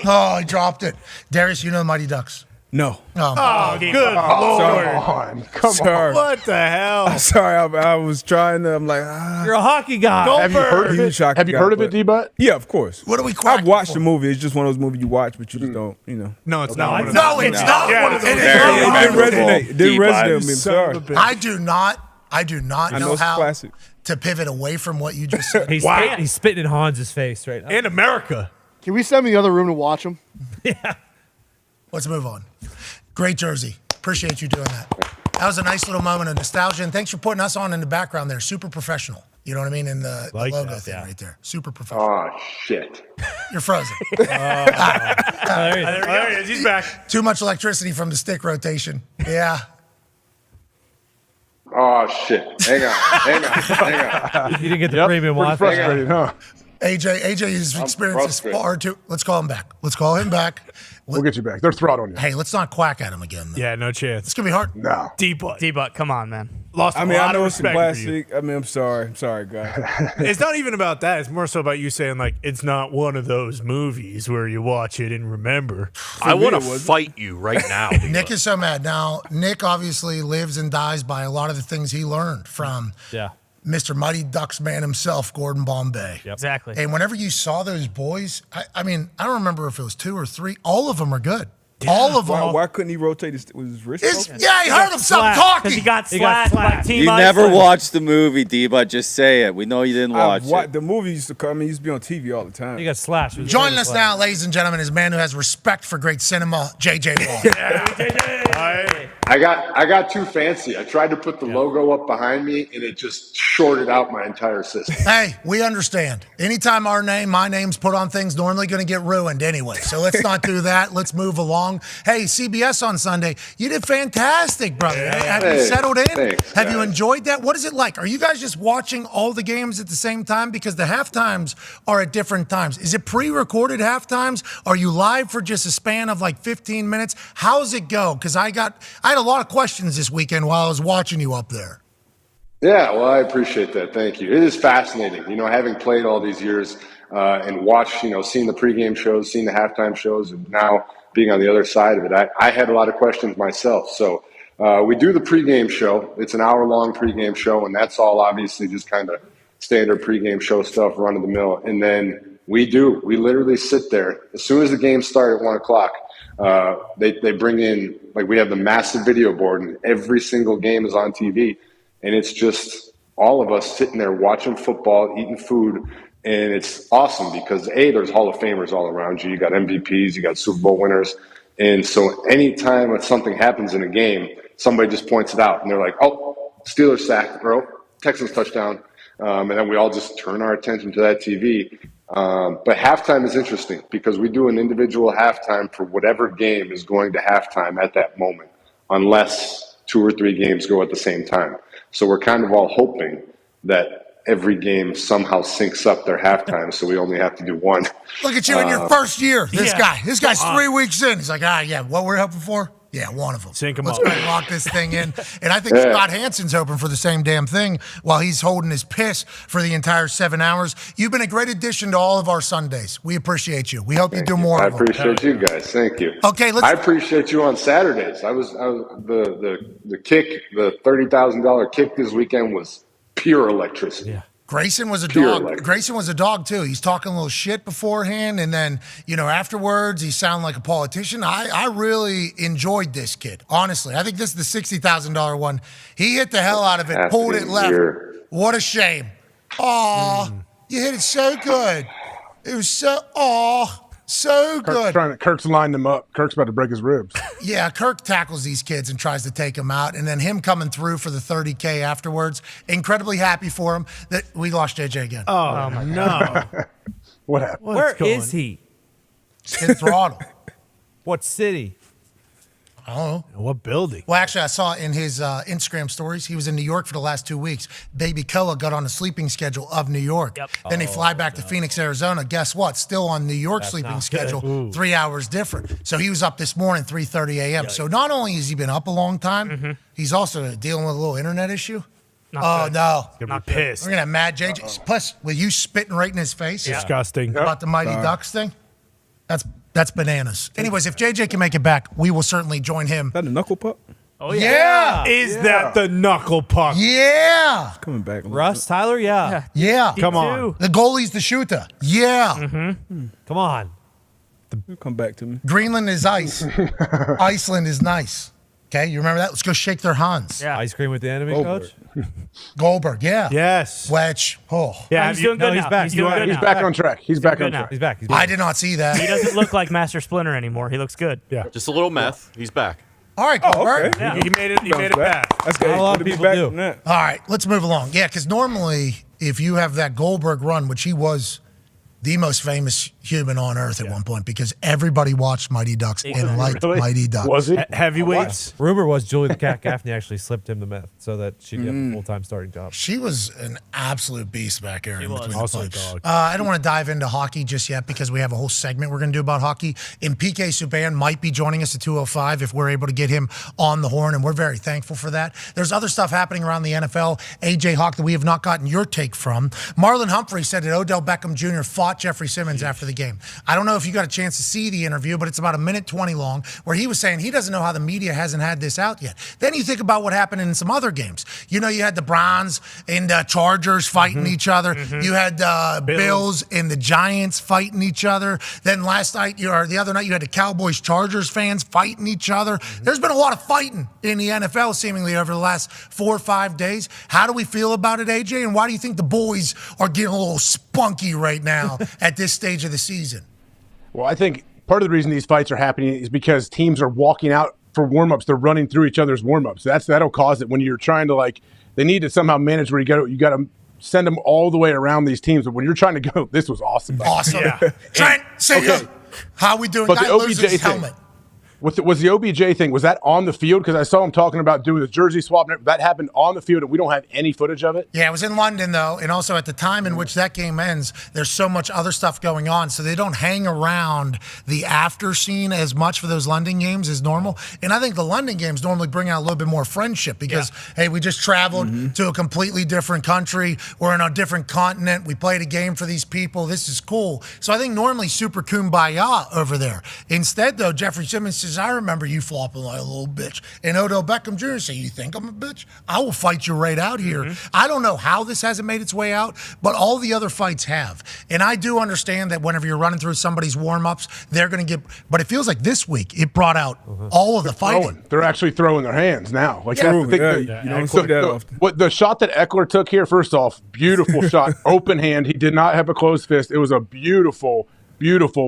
Oh, he dropped it. Darius, you know the Mighty Ducks? No. Oh, good Lord. Come on. What the hell? I'm sorry. I was trying to. I'm like, You're a hockey guy. Have you heard of it? Have you heard of it, D-Butt? Yeah, of course. What are we I've watched the movie. It's just one of those movies you watch, but you just don't, No, it's not. No, it's not one of those. It didn't resonate. It didn't resonate with me. I'm sorry. I do not I know it's how classic. to pivot away from what you just said. He's spitting in Hans' face right now. In America. Can we send me the other room to watch them? Let's move on. Great jersey. Appreciate you doing that. That was a nice little moment of nostalgia, and thanks for putting us on in the background there. Super professional. You know what I mean? In the logo thing right there. Super professional. Oh, shit. You're frozen. There he is. He's back. Too much electricity from the stick rotation. Yeah. Oh, shit. Hang on. You didn't get the premium Wi-Fi. Frustrated, huh? AJ's experience is far too. Let's call him back. We'll get you back. They're throttling you. Hey, let's not quack at him again. Though. Yeah, no chance. It's going to be hard. No. D-Butt, come on, man. Lost I a mean, lot I know of it's a respect for you. classic. I mean, I'm sorry, guys. It's not even about that. It's more so about you saying, like, it's not one of those movies where you watch it and remember. I want to fight you right now. Nick is so mad. Now, Nick obviously lives and dies by a lot of the things he learned from Mr. Mighty Ducks man himself, Gordon Bombay. Yep. Exactly. And whenever you saw those boys, I mean, I don't remember if it was 2 or 3. All of them are good. Yeah. All of them. Why couldn't he rotate with his wrist? Yeah, he heard himself talking. He got slashed by Team You Iceland. never watched the movie, D-But. Just say it. We know you didn't watch it. The movie used to come. I mean, he used to be on TV all the time. He got slashed. Joining us now, ladies and gentlemen, is a man who has respect for great cinema, JJ Watt. I got too fancy. I tried to put the logo up behind me, and it just shorted out my entire system. Hey, we understand. Anytime my name's put on things, normally going to get ruined anyway. So let's not do that. Let's move along. Hey, CBS on Sunday, you did fantastic, brother. Have you settled in? Thanks, Have you guys. enjoyed that? What is it like? Are you guys just watching all the games at the same time? Because the halftimes are at different times. Is it pre-recorded halftimes? Are you live for just a span of like 15 minutes? How's it go? Because I had a lot of questions this weekend while I was watching you up there. Yeah, well, I appreciate that. Thank you. It is fascinating, having played all these years and watched, seeing the pregame shows, seeing the halftime shows, and now being on the other side of it. I had a lot of questions myself. So we do the pregame show. It's an hour-long pregame show, and that's all obviously just kind of standard pregame show stuff, run-of-the-mill. And then we literally sit there. As soon as the game starts at 1 o'clock, they bring in, like, we have the massive video board, and every single game is on TV. And it's just all of us sitting there watching football, eating food. And it's awesome because, there's Hall of Famers all around you. You got MVPs, you got Super Bowl winners. And so anytime something happens in a game, somebody just points it out. And they're like, oh, Steelers sack, bro. Texans touchdown. And then we all just turn our attention to that TV. But halftime is interesting because we do an individual halftime for whatever game is going to halftime at that moment, unless 2 or 3 games go at the same time. So we're kind of all hoping that every game somehow syncs up their halftime, so we only have to do one. Look at you in your first year. This guy's 3 weeks in. He's like, what we're hoping for? Yeah, one of them. Sync them Let's up. go and lock this thing in. And I think Scott Hansen's hoping for the same damn thing while he's holding his piss for the entire 7 hours. You've been a great addition to all of our Sundays. We appreciate you. We hope you do more I of them. appreciate you guys. Thank you. Okay, I appreciate you on Saturdays. I was the kick, the $30,000 kick this weekend was pure electricity. Grayson was a Pure dog. electric. Grayson was a dog too. He's talking a little shit beforehand, and then afterwards he sounded like a politician. I really enjoyed this kid. Honestly, I think this is the $60,000 one. He hit the hell out of it, pulled it left. What a shame. Aw, you hit it so good. It was so good. Kirk's lined him up. Kirk's about to break his ribs. Yeah, Kirk tackles these kids and tries to take them out, and then him coming through for the $30K afterwards. Incredibly happy for him that we lost JJ again. Oh my no! What happened? Where is he? In throttle. What city? I don't know. What building? Well, actually, I saw in his Instagram stories, he was in New York for the last 2 weeks. Baby Koa got on a sleeping schedule of New York. Yep. Then they fly back to Phoenix, Arizona. Guess what? Still on New York sleeping schedule, 3 hours different. So he was up this morning, 3:30 a.m. So not only has he been up a long time, he's also dealing with a little internet issue. Not good. No. Not pissed. We're going to have mad JJ. Plus, with you spitting right in his face. Disgusting. About the Mighty Ducks thing. That's bananas. Anyways, if JJ can make it back, we will certainly join him. Is that a knuckle puck? Oh Yeah. Is that the knuckle puck? Yeah. It's coming back. Russ, Tyler, yeah. Yeah. Come on. The goalie's the shooter. Yeah. Come on. It'll come back to me. Greenland is ice. Iceland is nice. Okay, you remember that? Let's go shake their hands. Yeah. Ice cream with the enemy, coach? Goldberg, yeah. Yes. Wedge. Oh. Yeah, he's doing good now. he's back. He's doing good He's now. back on track. He's back on good now. track. He's back. I did not see that. He doesn't look like Master Splinter anymore. He looks good. Yeah. Just a little meth. He's back. All right, Goldberg. Okay. Yeah. He made it. He made it back. That's good. Not a lot of Good to be people back do. from that. All right, let's move along. Yeah, because normally if you have that Goldberg run, which he was the most famous human on earth at one point, because everybody watched Mighty Ducks and liked Mighty Ducks. Was it? Heavyweights. Rumor was Julie the Cat Gaffney actually slipped him the meth so that she'd get a full-time starting job. She was an absolute beast back there. In between the Also a pipes. dog. I don't want to dive into hockey just yet because we have a whole segment we're going to do about hockey. And PK Subban might be joining us at 2:05 if we're able to get him on the horn, and we're very thankful for that. There's other stuff happening around the NFL. AJ Hawk that we have not gotten your take from. Marlon Humphrey said that Odell Beckham Jr. fought Jeffrey Simmons after the game. I don't know if you got a chance to see the interview, but it's about 1:20 long, where he was saying he doesn't know how the media hasn't had this out yet. Then you think about what happened in some other games. You had the Browns and Chargers fighting each other. You had Bills and the Giants fighting each other. Then last night, or the other night, you had the Cowboys Chargers fans fighting each other. There's been a lot of fighting in the NFL seemingly over the last 4 or 5 days. How do we feel about it, AJ? And why do you think the boys are getting a little spunky right now at this stage of the season? Well, I think part of the reason these fights are happening is because teams are walking out for warm-ups. They're running through each other's warm-ups. That'll cause it when you're trying to they need to somehow manage where you got to send them all the way around these teams. But when you're trying to go, this was awesome. Awesome. Yeah. Trent, say how we doing? But Guy the loses OBJ his thing, helmet. was the OBJ thing, was that on the field? Because I saw him talking about doing the jersey swap. That happened on the field, and we don't have any footage of it. Yeah, it was in London, though, and also at the time in which that game ends, there's so much other stuff going on, so they don't hang around the after scene as much for those London games as normal. And I think the London games normally bring out a little bit more friendship because, hey, we just traveled to a completely different country. We're in a different continent. We played a game for these people. This is cool. So I think normally super kumbaya over there. Instead, though, Jeffrey Simmons says, I remember you flopping like a little bitch. And Odell Beckham Jr. say, you think I'm a bitch? I will fight you right out here. I don't know how this hasn't made its way out, but all the other fights have. And I do understand that whenever you're running through somebody's warm-ups, they're going to get, but it feels like this week it brought out all of the fighting. They're actually throwing their hands now. You don't see that often. The shot that Eckler took here, first off, beautiful shot, open hand. He did not have a closed fist. It was a beautiful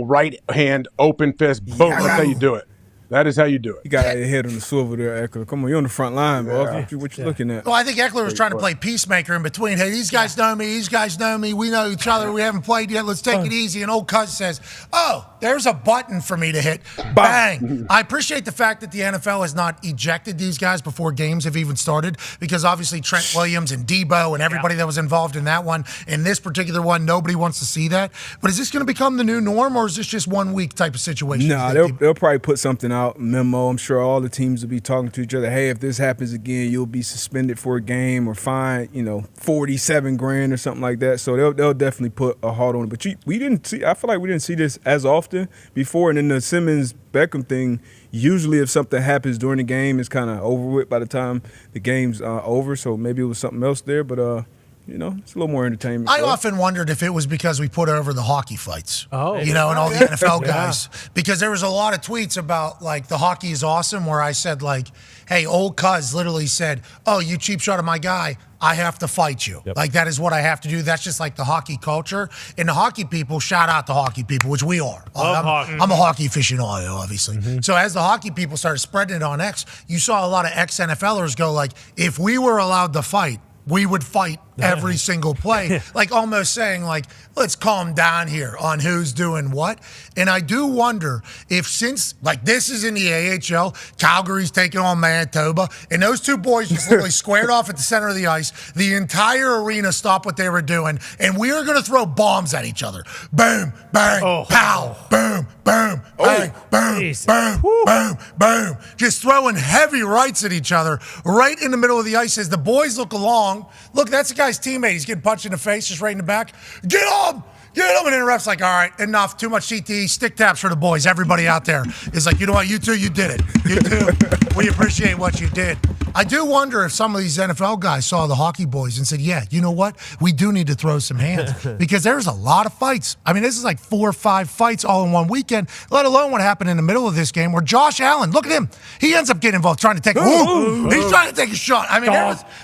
right hand, open fist. Boom, that's how you do it. That is how you do it. You got your head on the swivel there, Eckler. Come on, you're on the front line, bro. What you looking at? Well, I think Eckler was trying to play peacemaker in between. Hey, these guys know me. These guys know me. We know each other. We haven't played yet. Let's take it easy. And old Cuz says, oh, there's a button for me to hit. Bang. I appreciate the fact that the NFL has not ejected these guys before games have even started because obviously Trent Williams and Debo and everybody that was involved in that one, in this particular one, nobody wants to see that. But is this going to become the new norm or is this just 1 week type of situation? Nah, they'll probably put something out, memo. I'm sure all the teams will be talking to each other. Hey, if this happens again, you'll be suspended for a game or fined, $47,000 or something like that. So they'll definitely put a halt on it. But we didn't see. I feel like we didn't see this as often before. And then the Simmons Beckham thing. Usually, if something happens during the game, it's kind of over with by the time the game's over. So maybe it was something else there. But it's a little more entertainment. I often wondered if it was because we put over the hockey fights. And all the NFL guys. Because there was a lot of tweets about, like, the hockey is awesome, where I said, like, hey, old Cuz literally said, oh, you cheap shot at my guy, I have to fight you. Like, that is what I have to do. That's just like the hockey culture. And the hockey people, shout out to hockey people, which we are. I'm a hockey aficionado, obviously. So as the hockey people started spreading it on X, you saw a lot of ex-NFLers go, like, if we were allowed to fight, we would fight every single play, like almost saying, like, let's calm down here on who's doing what. And I do wonder if, since, like, this is in the AHL, Calgary's taking on Manitoba, and those two boys just literally squared off at the center of the ice, the entire arena stopped what they were doing, and we are going to throw bombs at each other. Boom, bang, pow, boom, boom, bang, boom, boom, boom, boom. Just throwing heavy rights at each other right in the middle of the ice as the boys look along. Look, that's the guy's teammate. He's getting punched in the face, just right in the back. Get him! Get him! And then the ref's like, all right, enough. Too much CTE. Stick taps for the boys. Everybody out there is like, you know what? You two, you did it. You two, we appreciate what you did. I do wonder if some of these NFL guys saw the hockey boys and said, yeah, you know what? We do need to throw some hands because there's a lot of fights. I mean, this is like 4 or 5 fights all in one weekend, let alone what happened in the middle of this game where Josh Allen, look at him. He ends up getting involved, trying to take he's trying to take a shot. I mean,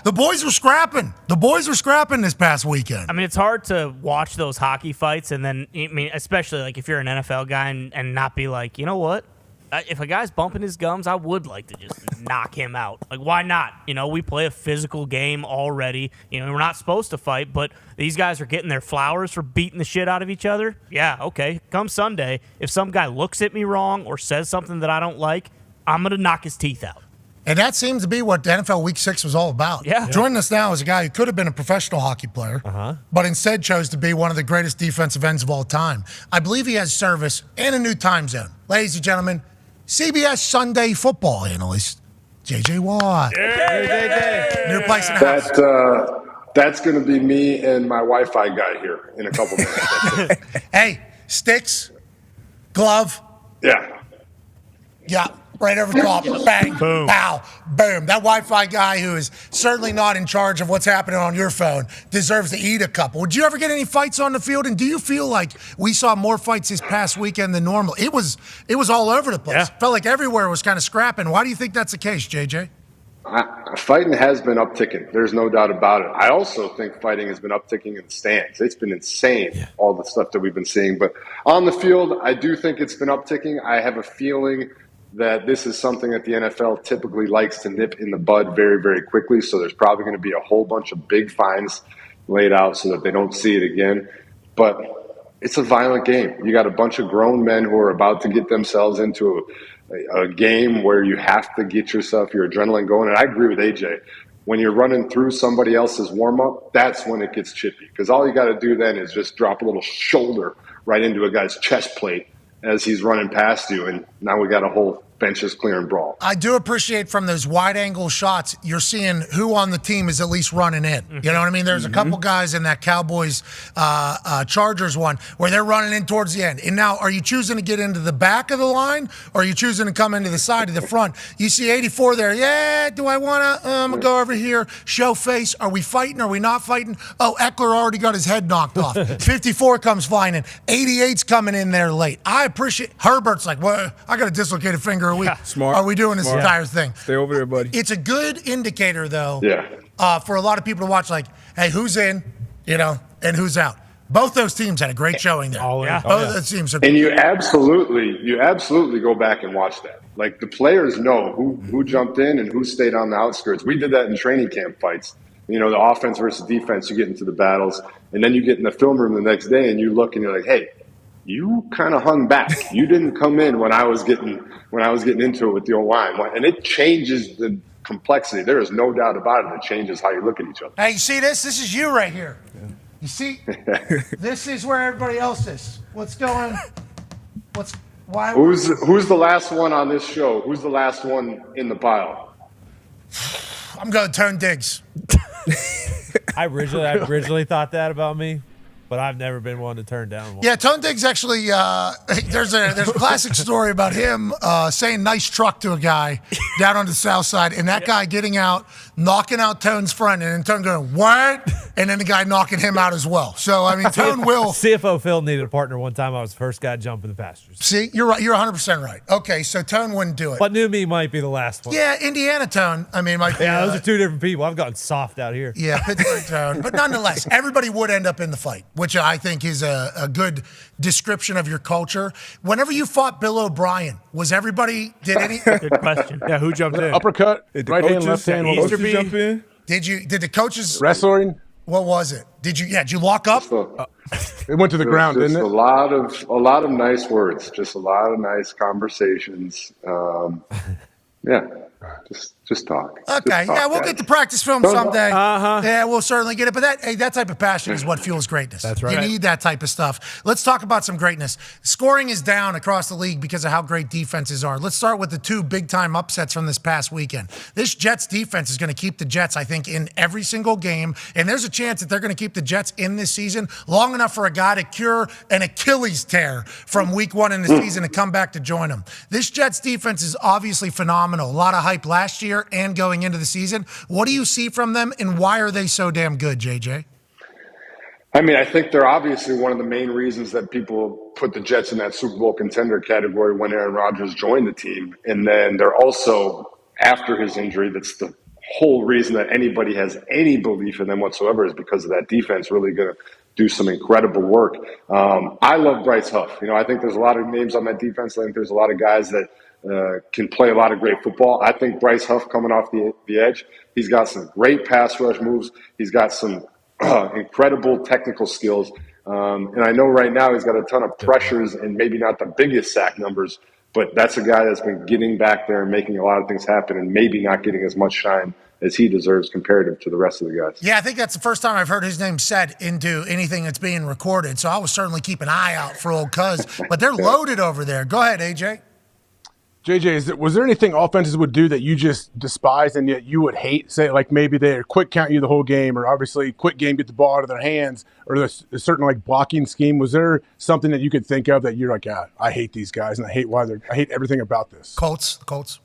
the boys were scrapping. The boys were scrapping this past weekend. I mean, it's hard to watch those hockey fights and then, I mean, especially like if you're an NFL guy and not be like, you know what? If a guy's bumping his gums, I would like to just knock him out. Like, why not? We play a physical game already. We're not supposed to fight, but these guys are getting their flowers for beating the shit out of each other. Yeah, okay. Come Sunday, if some guy looks at me wrong or says something that I don't like, I'm going to knock his teeth out. And that seems to be what the NFL Week 6 was all about. Yeah. Joining us now is a guy who could have been a professional hockey player, but instead chose to be one of the greatest defensive ends of all time. I believe he has service and a new time zone. Ladies and gentlemen, CBS Sunday football analyst, JJ Watt. New place in the house. That's going to be me and my Wi-Fi guy here in a couple minutes. That's it. Hey, sticks, glove. Yeah. Yeah. Right over top, bang, boom, pow, boom. That Wi-Fi guy who is certainly not in charge of what's happening on your phone deserves to eat a couple. Would you ever get any fights on the field? And do you feel like we saw more fights this past weekend than normal? It was all over the place. Yeah. Felt like everywhere was kind of scrapping. Why do you think that's the case, JJ? Fighting has been upticking. There's no doubt about it. I also think fighting has been upticking in the stands. It's been insane, all the stuff that we've been seeing. But on the field, I do think it's been upticking. I have a feeling that this is something that the NFL typically likes to nip in the bud very, very quickly. So there's probably going to be a whole bunch of big fines laid out so that they don't see it again. But it's a violent game. You got a bunch of grown men who are about to get themselves into a game where you have to get your adrenaline going. And I agree with AJ. When you're running through somebody else's warm-up, that's when it gets chippy. Because all you got to do then is just drop a little shoulder right into a guy's chest plate as he's running past you, and now we got a whole benches clearing brawl. I do appreciate from those wide-angle shots, you're seeing who on the team is at least running in. You know what I mean? There's a couple guys in that Cowboys Chargers one where they're running in towards the end. And now, are you choosing to get into the back of the line, or are you choosing to come into the side of the front? You see 84 there. Yeah, do I want to? I'm going to go over here, show face. Are we fighting? Are we not fighting? Oh, Eckler already got his head knocked off. 54 comes flying in. 88's coming in there late. I appreciate Herbert's like, well, I got a dislocated finger. Smart. Are we doing this entire thing? Stay over there, buddy. It's a good indicator, though, yeah. For a lot of people to watch, like, hey, who's in, and who's out. Both those teams had a great showing there. Both those teams. And you absolutely go back and watch that. Like, the players know who jumped in and who stayed on the outskirts. We did that in training camp fights. The offense versus defense, you get into the battles, and then you get in the film room the next day and you look and you're like, hey, you kind of hung back. You didn't come in when I was getting into it with the O-line. And it changes the complexity. There is no doubt about it. It changes how you look at each other. Hey, you see this? This is you right here. Yeah. You see? This is where everybody else is. Who's the last one on this show? Who's the last one in the pile? I'm going to Tone Diggs. I originally thought that about me. but I've never been one to turn down one. Yeah, Tone Diggs actually, there's a classic story about him saying nice truck to a guy down on the south side, and that guy getting out, knocking out Tone's friend, and then Tone going, what? And then the guy knocking him out as well. So, I mean, Tone will. CFO Phil needed a partner one time. I was the first guy jumping the pastures. See, you're right. You're 100% right. Okay, so Tone wouldn't do it. But New Me might be the last one. Yeah, Indiana Tone, I mean, might be. Yeah, those are two different people. I've gotten soft out here. Yeah, Pittsburgh Tone. But nonetheless, everybody would end up in the fight, which I think is a good description of your culture. Whenever you fought Bill O'Brien, was everybody, did any? Good question. Yeah, who jumped in? Uppercut, right hand, left hand. What was jump in? Did the coaches? Wrestling. What was it? Did you lock up? It went to the ground, didn't it? A lot of nice words, just a lot of nice conversations. Yeah, just talk. Okay, yeah, we'll get the practice film someday. Yeah, we'll certainly get it. But that type of passion is what fuels greatness. That's right. You need that type of stuff. Let's talk about some greatness. Scoring is down across the league because of how great defenses are. Let's start with the two big-time upsets from this past weekend. This Jets defense is going to keep the Jets, I think, in every single game, and there's a chance that they're going to keep the Jets in this season long enough for a guy to cure an Achilles tear from week one in the season to come back to join them. This Jets defense is obviously phenomenal. A lot of hype last year and going into the season. What do you see from them, and why are they so damn good, JJ? I mean, I think they're obviously one of the main reasons that people put the Jets in that Super Bowl contender category when Aaron Rodgers joined the team. And then they're also, after his injury, that's the whole reason that anybody has any belief in them whatsoever is because of that defense really going to do some incredible work. I love Bryce Huff. I think there's a lot of names on that defense. I think there's a lot of guys that can play a lot of great football. I think Bryce Huff coming off the edge, he's got some great pass rush moves. He's got some incredible technical skills. And I know right now he's got a ton of pressures and maybe not the biggest sack numbers, but that's a guy that's been getting back there and making a lot of things happen and maybe not getting as much shine as he deserves comparative to the rest of the guys. Yeah, I think that's the first time I've heard his name said into anything that's being recorded. So I will certainly keep an eye out for old Cuz. But they're loaded over there. Go ahead, AJ. JJ, was there anything offenses would do that you just despise and yet you would hate? Say, like maybe they quick count you the whole game, or obviously quick game, get the ball out of their hands, or there's a certain like blocking scheme. Was there something that you could think of that you're like, I hate these guys and I hate everything about this? Colts.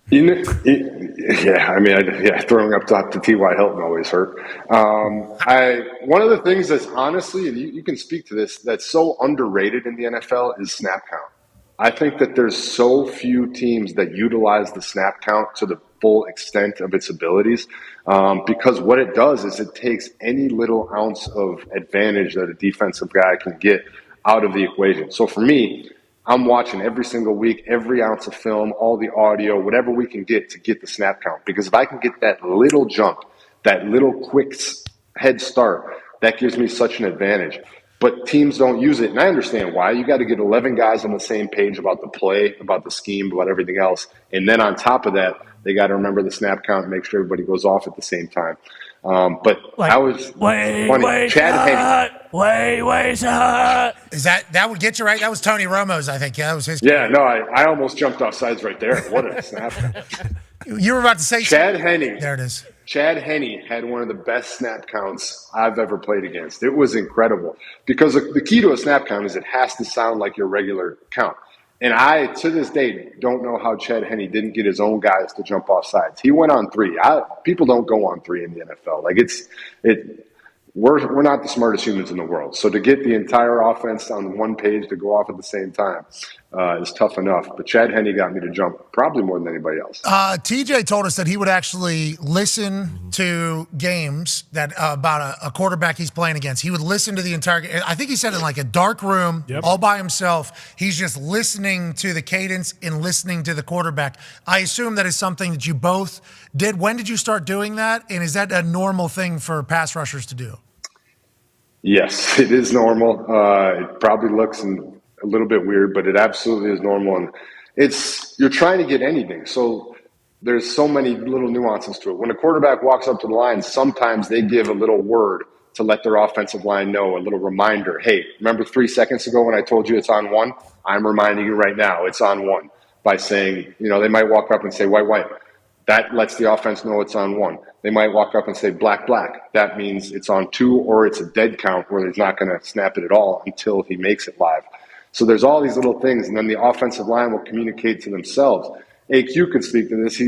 Yeah, I mean, throwing up to T.Y. Hilton always hurt. One of the things that's honestly, and you can speak to this, that's so underrated in the NFL is snap count. I think that there's so few teams that utilize the snap count to the full extent of its abilities because what it does is it takes any little ounce of advantage that a defensive guy can get out of the equation. So for me, I'm watching every single week, every ounce of film, all the audio, whatever we can get to get the snap count. Because if I can get that little jump, that little quick head start, that gives me such an advantage. But teams don't use it, and I understand why. You got to get 11 guys on the same page about the play, about the scheme, about everything else. And then on top of that, they got to remember the snap count and make sure everybody goes off at the same time. I was funny. Chad Henne. Is that would get you right? That was Tony Romo's, I think. Yeah, that was his. Yeah, no, I almost jumped off sides right there. What a snap count. You were about to say Chad Henne. There it is. Chad Henne had one of the best snap counts I've ever played against. It was incredible because the key to a snap count is it has to sound like your regular count. And I, to this day, don't know how Chad Henne didn't get his own guys to jump off sides. He went on three. People don't go on three in the NFL. We're not the smartest humans in the world. So to get the entire offense on one page to go off at the same time is tough enough. But Chad Henne got me to jump probably more than anybody else. TJ told us that he would actually listen to games that about a quarterback he's playing against. He would listen to the entire game. I think he said in like a dark room, all by himself. He's just listening to the cadence and listening to the quarterback. I assume that is something that you both did. When did you start doing that? And is that a normal thing for pass rushers to do? Yes, it is normal. It probably looks a little bit weird, but it absolutely is normal. And you're trying to get anything. So there's so many little nuances to it. When a quarterback walks up to the line, sometimes they give a little word to let their offensive line know, a little reminder. Hey, remember 3 seconds ago when I told you it's on one? I'm reminding you right now it's on one by saying, they might walk up and say, white. That lets the offense know it's on 1. They might walk up and say black, black. That means it's on 2, or it's a dead count where he's not going to snap it at all until he makes it live. So there's all these little things, and then the offensive line will communicate to themselves. AQ could speak to this.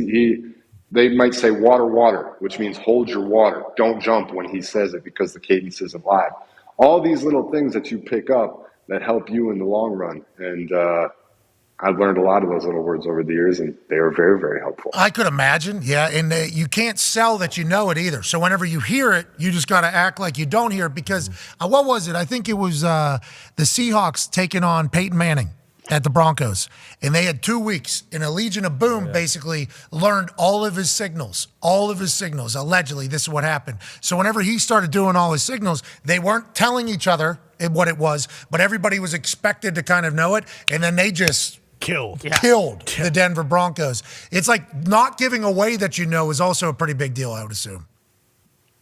They might say water, water, which means hold your water. Don't jump when he says it because the cadence isn't live. All these little things that you pick up that help you in the long run. And I've learned a lot of those little words over the years, and they are very, very helpful. I could imagine, yeah. And you can't sell that you know it either. So whenever you hear it, you just got to act like you don't hear it because, what was it? I think it was the Seahawks taking on Peyton Manning at the Broncos. And they had 2 weeks, and a Legion of Boom basically learned all of his signals. Allegedly, this is what happened. So whenever he started doing all his signals, they weren't telling each other what it was, but everybody was expected to kind of know it, and then they just killed the Denver Broncos. It's like not giving away that you know is also a pretty big deal, I would assume.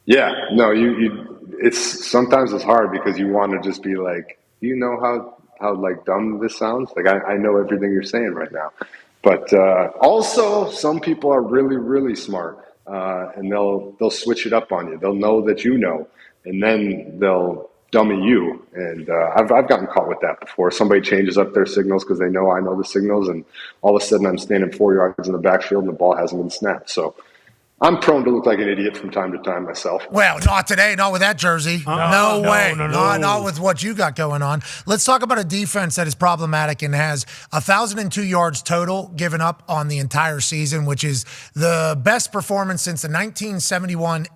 Yeah, no, it's sometimes it's hard because you want to just be like, you know how like dumb this sounds? Like I know everything you're saying right now. But also some people are really, really smart and they'll switch it up on you. They'll know that you know, and then they'll dummy you. And I've gotten caught with that before. Somebody changes up their signals because they know I know the signals, and all of a sudden I'm standing 4 yards in the backfield and the ball hasn't been snapped. So I'm prone to look like an idiot from time to time myself. Well, not today, not with that jersey. No way. Not with what you got going on. Let's talk about a defense that is problematic and has 1,002 yards total given up on the entire season, which is the best performance since the 1971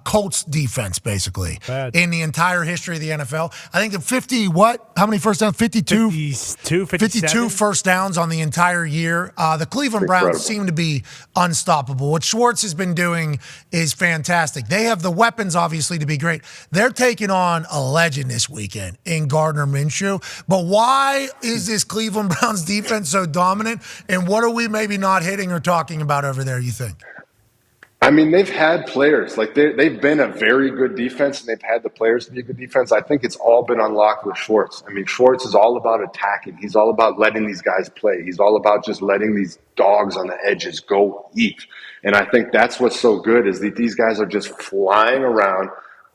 Colts defense, basically, in the entire history of the NFL. I think the 50, how many first downs? 52? 52 first downs on the entire year. The Cleveland Browns seem to be unstoppable. What Schwartz has been doing is fantastic. They have the weapons, obviously, to be great. They're taking on a legend this weekend in Gardner Minshew. But why is this Cleveland Browns defense so dominant? And what are we maybe not hitting or talking about over there, you think? I mean, they've had players. Like, they've been a very good defense, and they've had the players to be a good defense. I think it's all been unlocked with Schwartz. I mean, Schwartz is all about attacking. He's all about letting these guys play. He's all about just letting these dogs on the edges go eat. And I think that's what's so good is that these guys are just flying around,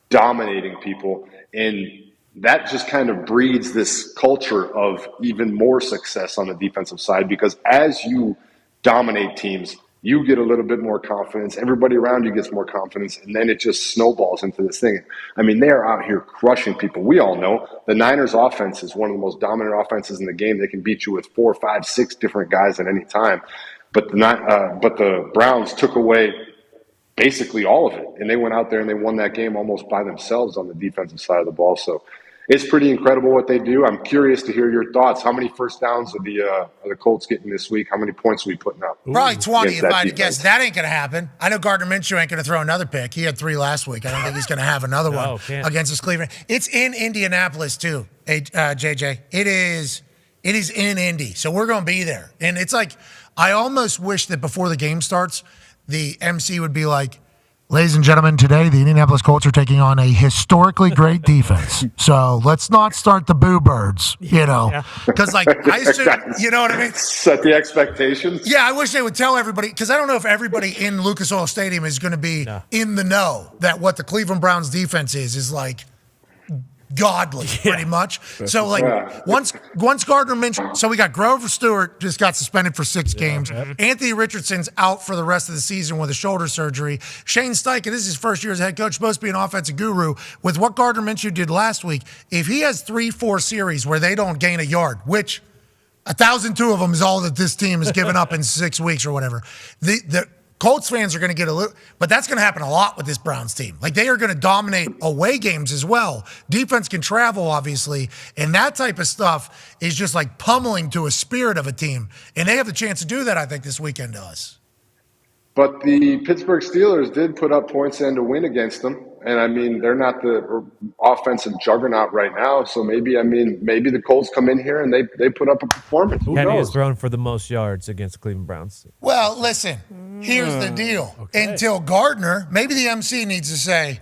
dominating people. And that just kind of breeds this culture of even more success on the defensive side, because as you dominate teams, you get a little bit more confidence. Everybody around you gets more confidence, and then it just snowballs into this thing. I mean, they are out here crushing people. We all know the Niners offense is one of the most dominant offenses in the game. They can beat you with 4, 5, 6 different guys at any time. But the Browns took away basically all of it, and they went out there and they won that game almost by themselves on the defensive side of the ball. So it's pretty incredible what they do. I'm curious to hear your thoughts. How many first downs are the Colts getting this week? How many points are we putting up? Probably 20 if I had to guess. That ain't going to happen. I know Gardner Minshew ain't going to throw another pick. He had 3 last week. I don't think he's going to have another one against this Cleveland. It's in Indianapolis too, JJ. It is in Indy. So we're going to be there. And it's like, I almost wish that before the game starts, the MC would be like, ladies and gentlemen, today the Indianapolis Colts are taking on a historically great defense. So let's not start the boo birds, you know. Because, like, I assume, you know what I mean? Set the expectations. Yeah, I wish they would tell everybody, because I don't know if everybody in Lucas Oil Stadium is going to be in the know that what the Cleveland Browns defense is like godly, pretty much. So, like, once Gardner Minshew, so we got Grover Stewart just got suspended for 6 games. Anthony Richardson's out for the rest of the season with a shoulder surgery. Shane Steichen, this is his first year as head coach, supposed to be an offensive guru. With what Gardner Minshew did last week, if he has 3-4 series where they don't gain a yard, which 1,002 of them is all that this team has given up in 6 weeks or whatever, the Colts fans are going to get a little, but that's going to happen a lot with this Browns team. Like, they are going to dominate away games as well. Defense can travel, obviously, and that type of stuff is just like pummeling to a spirit of a team. And they have the chance to do that, I think, this weekend to us. But the Pittsburgh Steelers did put up points in to win against them. And, I mean, they're not the offensive juggernaut right now. So maybe the Colts come in here and they put up a performance. Who Kenny knows? has thrown for the most yards against the Cleveland Browns. Well, listen, here's the deal. Until Gardner, maybe the MC needs to say,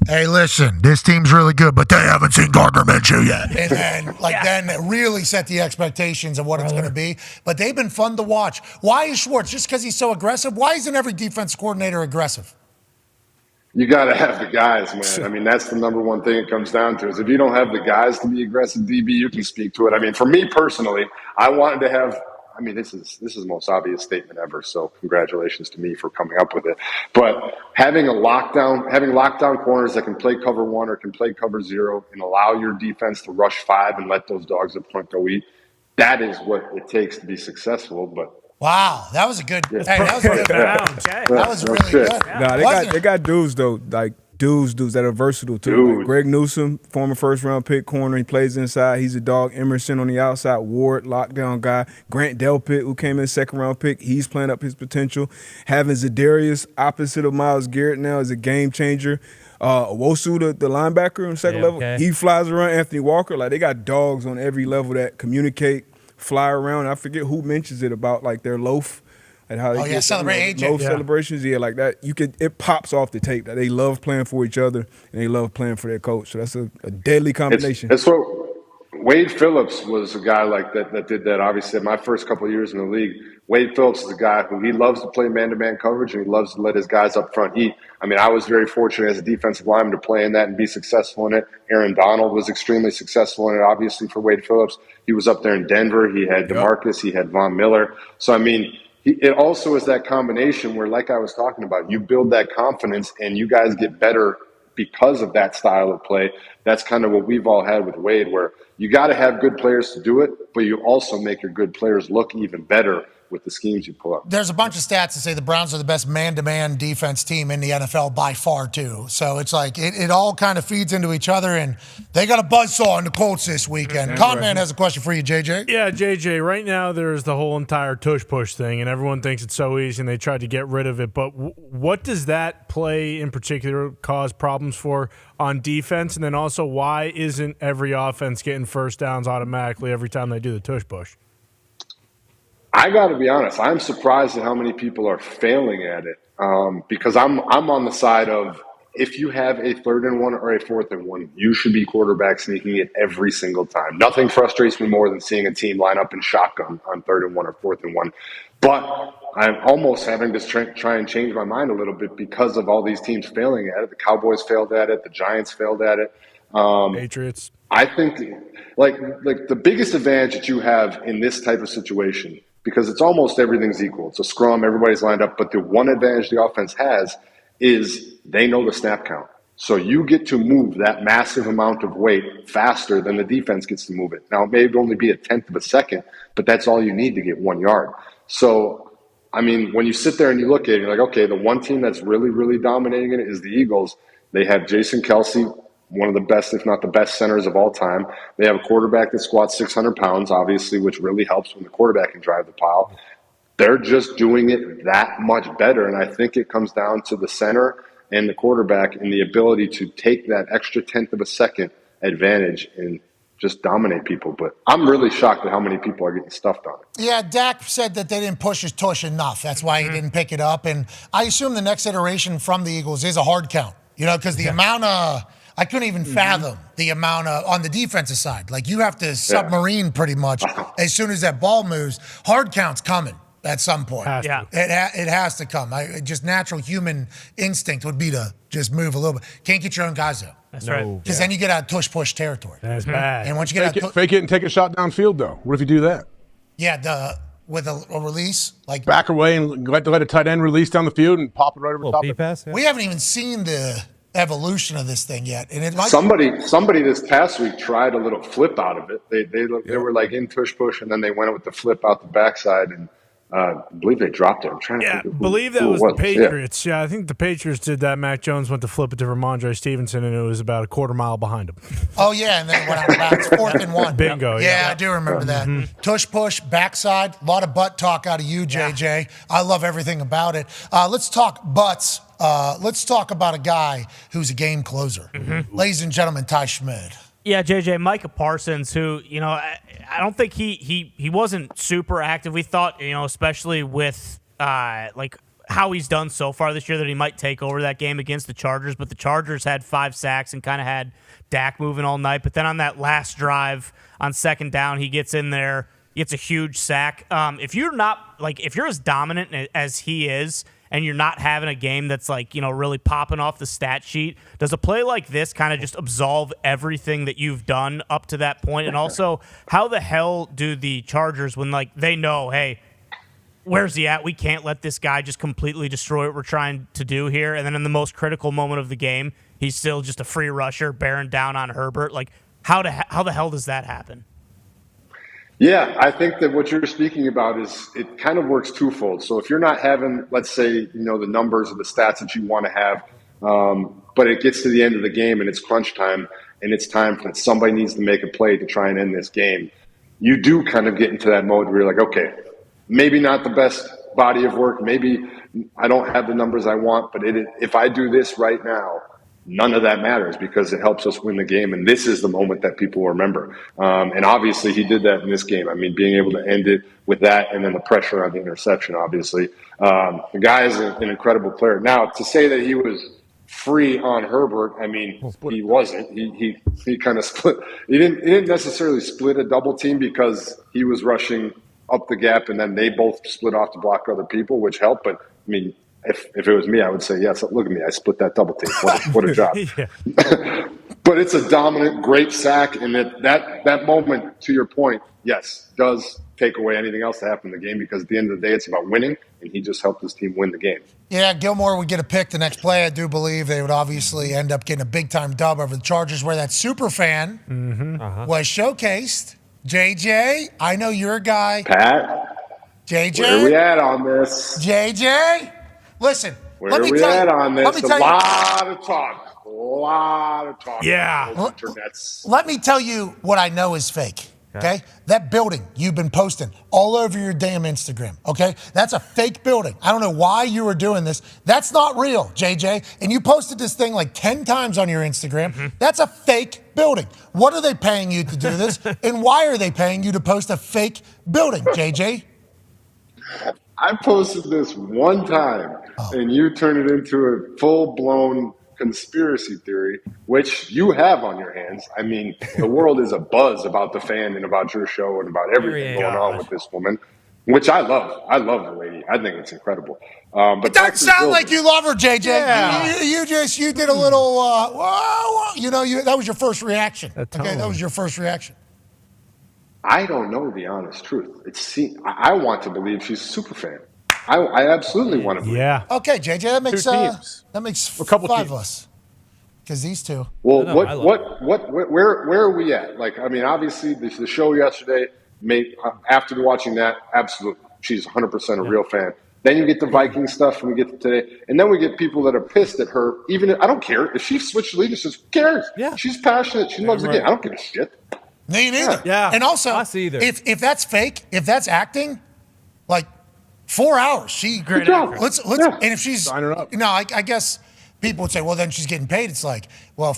Hey, listen, this team's really good, but they haven't seen Gardner Minshew yet. And then, then it really set the expectations of what it's going to be. But they've been fun to watch. Why is Schwartz? Just because he's so aggressive? Why isn't every defense coordinator aggressive? You got to have the guys, man. I mean, that's the number one thing it comes down to is if you don't have the guys to be aggressive DB, you can speak to it. I mean, for me personally, I wanted to have – I mean, this is the most obvious statement ever, so congratulations to me for coming up with it. But having lockdown corners that can play cover 1 or can play cover 0 and allow your defense to rush 5 and let those dogs up front go eat, that is what it takes to be successful. But wow, that was a good. Hey, that was a good. That was really good. Nah, they got dudes though, like dudes that are versatile too. Like Greg Newsome, former first-round pick corner, he plays inside. He's a dog. Emerson on the outside. Ward, lockdown guy. Grant Delpit, who came in second-round pick, he's playing up his potential. Having Zadarius opposite of Myles Garrett now is a game changer. Wosu, the linebacker on second level, he flies around. Anthony Walker, like they got dogs on every level that communicate, fly around. I forget who mentions it about like their loaf. And how they celebrate AJ. Loaf celebrations, like that. It pops off the tape that they love playing for each other and they love playing for their coach. So that's a deadly combination. That's what Wade Phillips was a guy like that did that. Obviously, my first couple of years in the league, Wade Phillips is a guy who he loves to play man-to-man coverage and he loves to let his guys up front eat. I mean, I was very fortunate as a defensive lineman to play in that and be successful in it. Aaron Donald was extremely successful in it, obviously, for Wade Phillips. He was up there in Denver. He had DeMarcus. He had Von Miller. So, I mean, it also is that combination where, like I was talking about, you build that confidence and you guys get better because of that style of play. That's kind of what we've all had with Wade, where you got to have good players to do it, but you also make your good players look even better with the schemes you pull up. There's a bunch of stats that say the Browns are the best man-to-man defense team in the NFL by far, too. So it's like it all kind of feeds into each other, and they got a buzzsaw on the Colts this weekend. Conman has a question for you, JJ. Yeah, JJ, right now there's the whole entire tush push thing, and everyone thinks it's so easy, and they tried to get rid of it. But what does that play in particular cause problems for on defense? And then also, why isn't every offense getting first downs automatically every time they do the tush push? I got to be honest. I'm surprised at how many people are failing at it because I'm on the side of if you have a 3rd and 1 or a 4th and 1, you should be quarterback sneaking it every single time. Nothing frustrates me more than seeing a team line up in shotgun on 3rd and 1 or 4th and 1. But I'm almost having to try and change my mind a little bit because of all these teams failing at it. The Cowboys failed at it. The Giants failed at it. Patriots. I think like the biggest advantage that you have in this type of situation, because it's almost everything's equal. It's a scrum, everybody's lined up, but the one advantage the offense has is they know the snap count. So you get to move that massive amount of weight faster than the defense gets to move it. Now, it may only be a 1/10 of a second, but that's all you need to get 1 yard. So, I mean, when you sit there and you look at it, you're like, okay, the one team that's really, really dominating it is the Eagles. They have Jason Kelce, one of the best, if not the best centers of all time. They have a quarterback that squats 600 pounds, obviously, which really helps when the quarterback can drive the pile. They're just doing it that much better, and I think it comes down to the center and the quarterback and the ability to take that extra 1/10 of a second advantage and just dominate people. But I'm really shocked at how many people are getting stuffed on it. Yeah, Dak said that they didn't push his tush enough. That's why he didn't pick it up. And I assume the next iteration from the Eagles is a hard count, because the amount of – I couldn't even fathom the amount of on the defensive side. Like you have to submarine pretty much as soon as that ball moves. Hard count's coming at some point. It has to come. Just natural human instinct would be to just move a little bit. Can't get your own guys out. That's right. Because then you get out of tush push territory. That's bad. And once you get out, fake it and take a shot downfield though. What if you do that? Yeah, with a release, like back away and let a tight end release down the field and pop it right over the top. Pass, We haven't even seen the evolution of this thing yet, and it might somebody this past week tried a little flip out of it. They were like in tush push, and then they went with the flip out the backside, and I believe they dropped it. I'm trying to think believe that was the Patriots. Yeah, I think the Patriots did that. Mac Jones went to flip it to Ramondre Stevenson, and it was about a quarter mile behind him. Oh yeah, and then it went out of bounds. 4th and 1. Bingo. Yeah, I do remember that. Tush push, backside. A lot of butt talk out of you, JJ. I love everything about it. Let's talk butts. Let's talk about a guy who's a game closer. Ladies and gentlemen, Ty Schmid. Yeah, JJ, Micah Parsons, who, I don't think he wasn't super active. We thought, especially with, how he's done so far this year that he might take over that game against the Chargers, but the Chargers had 5 sacks and kind of had Dak moving all night. But then on that last drive on second down, he gets in there, gets a huge sack. If you're as dominant as he is, and you're not having a game that's really popping off the stat sheet, does a play like this kind of just absolve everything that you've done up to that point? And also, how the hell do the Chargers, when they know, hey, where's he at? We can't let this guy just completely destroy what we're trying to do here. And then in the most critical moment of the game, he's still just a free rusher bearing down on Herbert. How the hell does that happen? Yeah, I think that what you're speaking about it kind of works twofold. So if you're not having, let's say, the numbers or the stats that you want to have, but it gets to the end of the game and it's crunch time and it's time for somebody needs to make a play to try and end this game, you do kind of get into that mode where you're like, okay, maybe not the best body of work. Maybe I don't have the numbers I want, but if I do this right now, none of that matters because it helps us win the game. And this is the moment that people remember. And obviously he did that in this game. I mean, being able to end it with that and then the pressure on the interception, obviously. The guy is an incredible player. Now, to say that he was free on Herbert, I mean, he wasn't. He kind of split. He didn't necessarily split a double team because he was rushing up the gap and then they both split off to block other people, which helped. But, I mean, if it was me, I would say, yes, look at me. I split that double team. What a job. But it's a dominant, great sack. And that moment, to your point, yes, does take away anything else that happened in the game because at the end of the day, it's about winning. And he just helped his team win the game. Yeah, Gilmore would get a pick the next play. I do believe they would obviously end up getting a big-time dub over the Chargers where that super fan was showcased. JJ, I know you're a guy. Pat, JJ, where are we at on this? JJ, listen. Where are we at on this? A lot of talk. Yeah. Let me tell you what I know is fake. Okay? That building you've been posting all over your damn Instagram. Okay? That's a fake building. I don't know why you were doing this. That's not real, JJ. And you posted this thing 10 times on your Instagram. That's a fake building. What are they paying you to do this? And why are they paying you to post a fake building, JJ? I posted this one time, and you turned it into a full-blown conspiracy theory, which you have on your hands. I mean, the world is abuzz about the fan and about your show and about everything going on with this woman, which I love. I love the lady. I think it's incredible. But it doesn't sound like you love her, JJ. Yeah. You did a little, that was your first reaction. Okay, that was your first reaction. I don't know the honest truth. I want to believe she's a super fan. I absolutely want to believe. Yeah. Okay, JJ, that makes a couple 5 teams. of us. Because these two. Well, where are we at? Obviously the show yesterday after watching that, absolutely, she's 100% a real fan. Then you get the Viking stuff, and we get to today, and then we get people that are pissed at her. Even I don't care if she switched leaderships. Who cares? Yeah, she's passionate. She loves the game. I don't give a shit. Me neither. Yeah. And also, if that's fake, if that's acting, 4 hours, Good job. Let's and if she's sign her up. I guess people would say, well, then she's getting paid. It's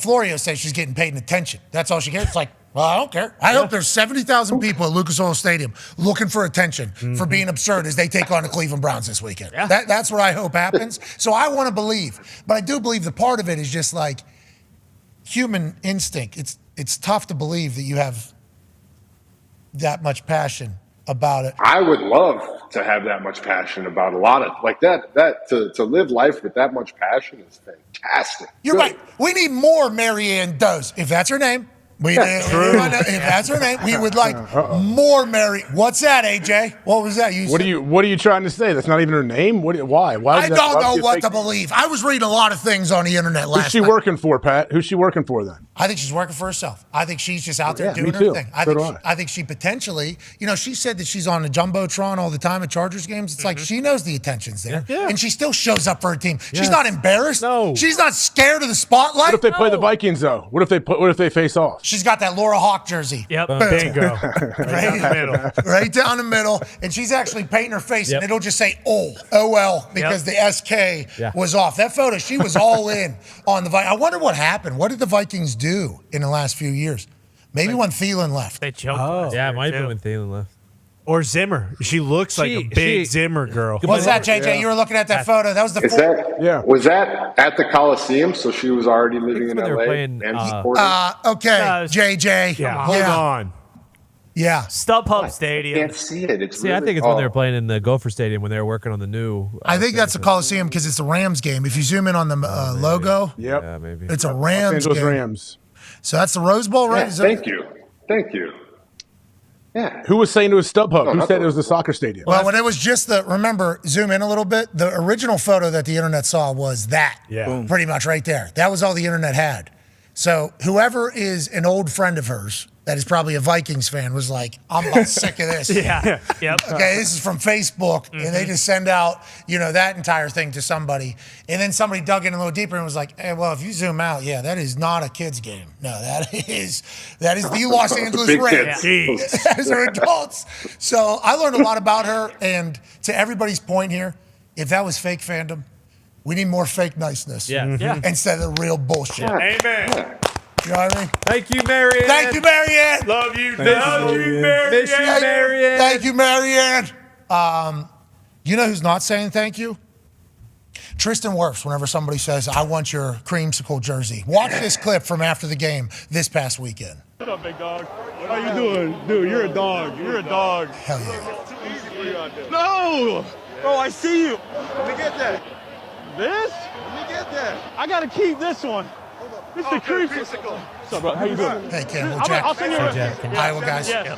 Florio says she's getting paid in attention. That's all she cares. It's well, I don't care. I hope there's 70,000 people at Lucas Oil Stadium looking for attention for being absurd as they take on the Cleveland Browns this weekend. Yeah. That's what I hope happens. So I want to believe, but I do believe the part of it is just human instinct. It's tough to believe that you have that much passion about it. I would love to have that much passion about a lot of that. To live life with that much passion is fantastic. You're right. We need more Maryann Does, if that's her name. If that's her name, we would like more Mary. What's that, AJ? What was that? What are you trying to say? That's not even her name. Why? I don't know what to believe. I was reading a lot of things on the internet last night. Who's she working for, Pat? Who's she working for then? I think she's working for herself. I think she's just out there doing her thing. I think she potentially, she said that she's on the Jumbotron all the time at Chargers games. It's she knows the attention's there. Yeah. And she still shows up for her team. She's not embarrassed. No. She's not scared of the spotlight. What if they play the Vikings though? What if they face off? She's got that Laura Hawk jersey. Yep. Bingo. Right down the middle. Right down the middle. And she's actually painting her face, and it'll just say O-L, because the SK was off. That photo, she was all in on the Vikings. I wonder what happened. What did the Vikings do in the last few years? Maybe when Thielen left. They choked. Yeah, it might have been when Thielen left. Or Zimmer. She looks like a big Zimmer girl. What's that, JJ? You were looking at that photo. That was the Was that at the Coliseum? So she was already living in LA and supporting? Okay, JJ. Yeah, hold on. Yeah. StubHub Stadium. I can't see it. It's I think it's when they were playing in the Gopher Stadium when they were working on the new. I think that's the Coliseum because it's a Rams game. If you zoom in on the logo, yeah, maybe it's a Rams Los Angeles game. Rams. So that's the Rose Bowl, right? Yeah, thank you. Yeah. Who was saying it was StubHub? Who said it was the soccer stadium? Well, when it was just remember, zoom in a little bit. The original photo that the internet saw was that. Yeah. Boom. Pretty much right there. That was all the internet had. So whoever is an old friend of hers that is probably a Vikings fan was like, I'm about sick of this. Yeah. Yep. Okay, this is from Facebook, and they just send out, that entire thing to somebody. And then somebody dug in a little deeper and was like, hey, well, if you zoom out, that is not a kid's game. No, that is the Los Angeles Big Rams. kids. As are adults. So I learned a lot about her, and to everybody's point here, if that was fake fandom, we need more fake niceness. Yeah. Instead of real bullshit. Amen. You know what I mean? Thank you, Maryann. Thank you, Maryann. Love you. Miss you, Maryann. Thank you, Maryann. You know who's not saying thank you? Tristan Wirfs, whenever somebody says, I want your creamsicle jersey. Watch this clip from after the game this past weekend. What up, big dog? How you doing? Dude, you're a dog. You're a dog. Hell yeah. No! Bro, I see you. Let me get that. This? Let me get that. I got to keep this one. This is the creamsicle. What's up, bro? How you doing? Hey, Ken. Well, Jack. I'll send you one. Iowa guys. Yes.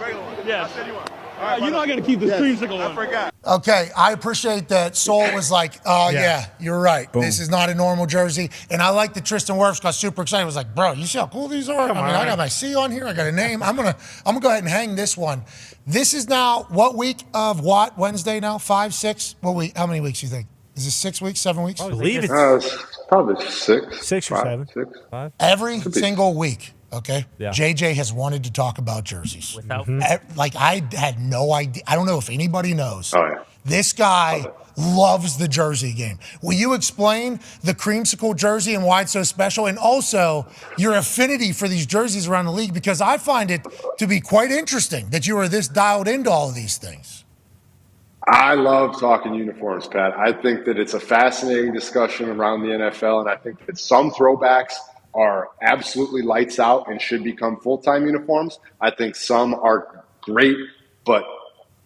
All right, you know I got to keep this creamsicle one. I forgot. Okay, I appreciate that Soul was like, yeah, you're right. Boom. This is not a normal jersey. And I like that Tristan Wirfs got super excited. He was like, bro, you see how cool these are? I got my C on here. I got a name. I'm gonna go ahead and hang this one. This is now what week of what? Wednesday now? 5, 6? How many weeks do you think? Is it 6 weeks, 7 weeks? I believe It's probably 6. 6 or 7. 6. 5. Every single week, okay? Yeah. JJ has wanted to talk about jerseys. Without Like, I had no idea. I don't know if anybody knows. Oh, yeah. This guy loves the jersey game. Will you explain the creamsicle jersey and why it's so special? And also your affinity for these jerseys around the league, because I find it to be quite interesting that you are this dialed into all of these things. I love talking uniforms, Pat. I think that it's a fascinating discussion around the NFL, and I think that some throwbacks are absolutely lights out and should become full-time uniforms. I think some are great, but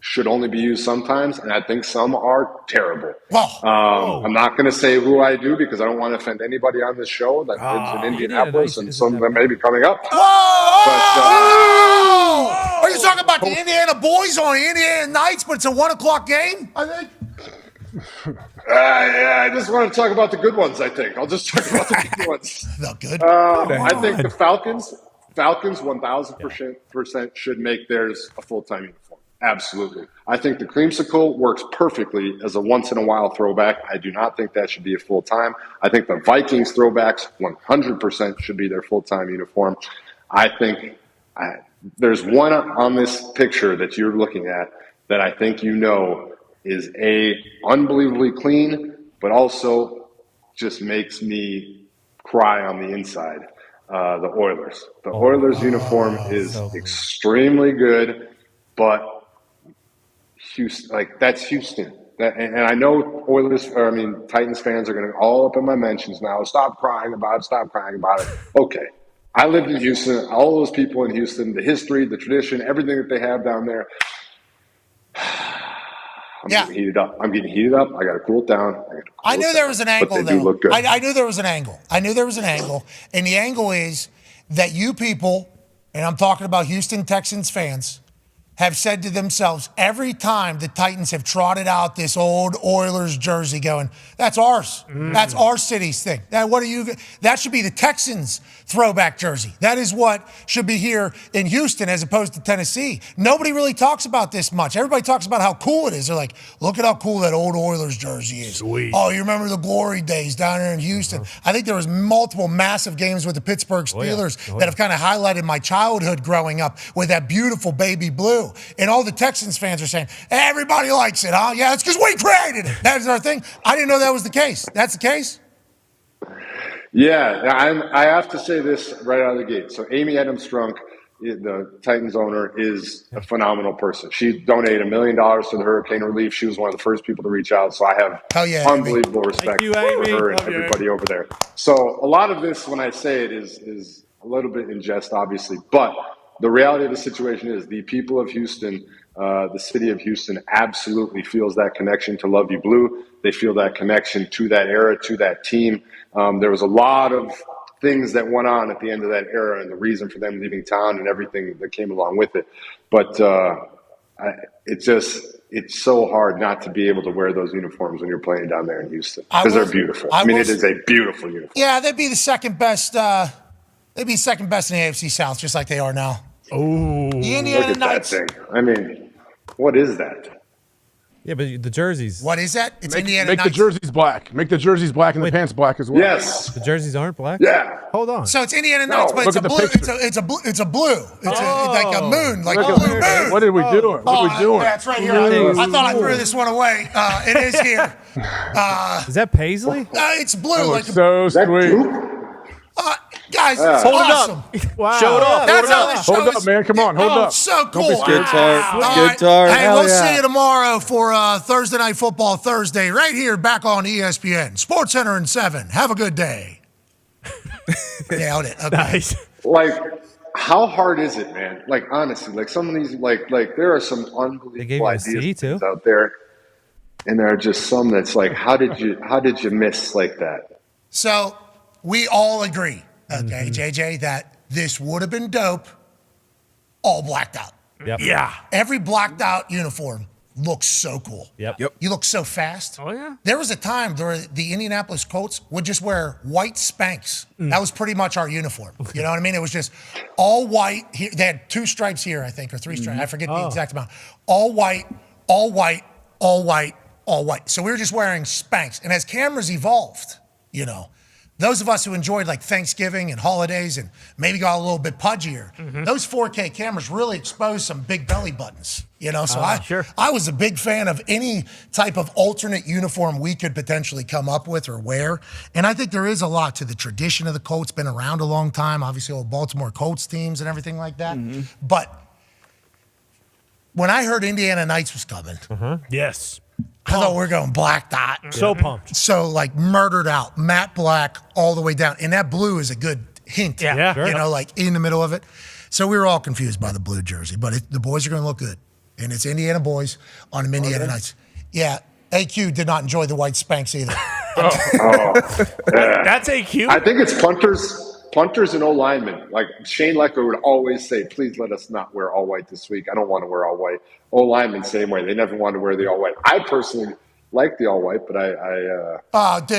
should only be used sometimes, and I think some are terrible. I'm not going to say who I do because I don't want to offend anybody on this show that lives in Indianapolis, and some of them may be coming up. Are you talking about the Indiana boys or the Indiana Knights, but it's a 1 o'clock game, I think? Yeah, I just want to talk about the good ones, I think. I'll just talk about the good ones. The good? I think the Falcons 1,000% should make theirs a full-time uniform. Absolutely. I think the creamsicle works perfectly as a once-in-a-while throwback. I do not think that should be a full-time. I think the Vikings throwbacks 100% should be their full-time uniform. I think there's one on this picture that you're looking at that I think is unbelievably clean, but also just makes me cry on the inside. The Oilers. The Oilers uniform is extremely good, but Houston, that's Houston. And I know Titans fans are going to all up in my mentions now. Stop crying about it. Okay. I lived in Houston. All those people in Houston, the history, the tradition, everything that they have down there. I'm getting heated up. I got to cool it down. I knew there was an angle, but they do look good. I knew there was an angle. And the angle is that you people, and I'm talking about Houston Texans fans, have said to themselves every time the Titans have trotted out this old Oilers jersey going, that's ours. That's our city's thing. That should be the Texans throwback jersey. That is what should be here in Houston as opposed to Tennessee. Nobody really talks about this much. Everybody talks about how cool it is. They're like, look at how cool that old Oilers jersey is. Sweet. Oh, you remember the glory days down there in Houston. I think there was multiple massive games with the Pittsburgh Steelers that have kind of highlighted my childhood growing up with that beautiful baby blue. And all the Texans fans are saying, everybody likes it, huh? Yeah, it's because we created it. That's our thing. I didn't know that was the case. That's the case? Yeah, I have to say this right out of the gate. So Amy Adams Strunk the Titans owner, is a phenomenal person. She donated $1 million to the hurricane relief. She was one of the first people to reach out. So I have unbelievable respect for her and everybody over there. So a lot of this, when I say it, is a little bit in jest, obviously. But the reality of the situation is the people of Houston, the city of Houston, absolutely feels that connection to Love You Blue. They feel that connection to that era, to that team. There was a lot of things that went on at the end of that era and the reason for them leaving town and everything that came along with it. But it's so hard not to be able to wear those uniforms when you're playing down there in Houston because they're beautiful. I mean, it is a beautiful uniform. Yeah, they'd be the second best. They'd be second best in the AFC South, just like they are now. Oh, the Indiana look at Knights. That thing. I mean, what is that? Yeah, but the jerseys. What is that? It's Indiana Make Knights. the jerseys black. Make the jerseys black and the pants black as well. Yes. The jerseys aren't black? Yeah. Hold on. So it's Indiana Knights, but it's a blue. It's a blue. It's a blue. It's like a moon, like a blue moon. What are we doing? What are we doing? Yeah, it's right here. I thought I threw this one away. It is here. Is that paisley? It's blue. Like so sweet. Guys, Yeah. it's Hold it awesome. up. Wow. Show it off. That's how this show Hold it up, man. Come on. Hold oh, up. So cool. Don't be scared. Hey, we'll see you tomorrow for Thursday Night Football Thursday right here back on ESPN. Sports Center in 7. Have a good day. Nailed it. Okay. Nice. Like, how hard is it, man? Like, honestly, like some of these, like there are some unbelievable ideas out there, and there are just some that's like, how did you miss like that? So we all agree, okay, JJ, that this would have been dope, all blacked out. Yep. Yeah. Every blacked out uniform looks so cool. Yep. You look so fast. Oh, yeah. There was a time where the Indianapolis Colts would just wear white Spanx. That was pretty much our uniform. You know what I mean? It was just all white. Here, they had 2 stripes here, I think, or 3 stripes. I forget the exact amount. All white, all white, all white, all white. So we were just wearing Spanx. And as cameras evolved, you know, those of us who enjoyed like Thanksgiving and holidays and maybe got a little bit pudgier, those 4K cameras really exposed some big belly buttons, you know? So I was a big fan of any type of alternate uniform we could potentially come up with or wear. And I think there is a lot to the tradition of the Colts, been around a long time, obviously old Baltimore Colts teams and everything like that. But when I heard Indiana Knights was coming, Yes. I thought we were going black dot. So pumped. So like murdered out, matte black all the way down. And that blue is a good hint, Yeah. Sure. you know, like in the middle of it. So we were all confused by the blue jersey, but the boys are going to look good. And it's Indiana boys on the Indiana Knights. Yeah, AQ did not enjoy the white Spanx either. That's AQ. I think it's punters and O-linemen. Like Shane Lecker would always say, please let us not wear all white this week. I don't want to wear all white. O-linemen, same way. They never want to wear the all white. I personally like the all white, but I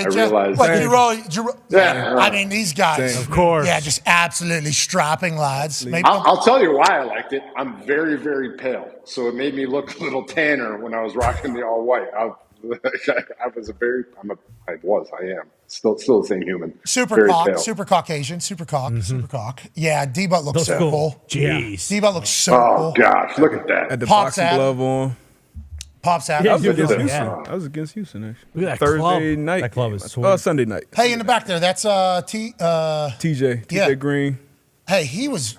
realized. I mean, these guys. Of course. Yeah, just absolutely strapping lads. Maybe I'll tell you why I liked it. I'm very, very pale. So it made me look a little tanner when I was rocking the all white. I am still the same human. Super cock, super Caucasian, super cock. Yeah, D-Butt looks so cool. Jeez. D-Butt looks so cool. Oh gosh, look at that. Had the Pops boxing out. glove on. Pops out. I was against Houston. Yeah. I was against Houston actually. Look at that Thursday club. night. That club is sweet. Sunday night. Hey, in the back there, that's TJ Green. Hey, he was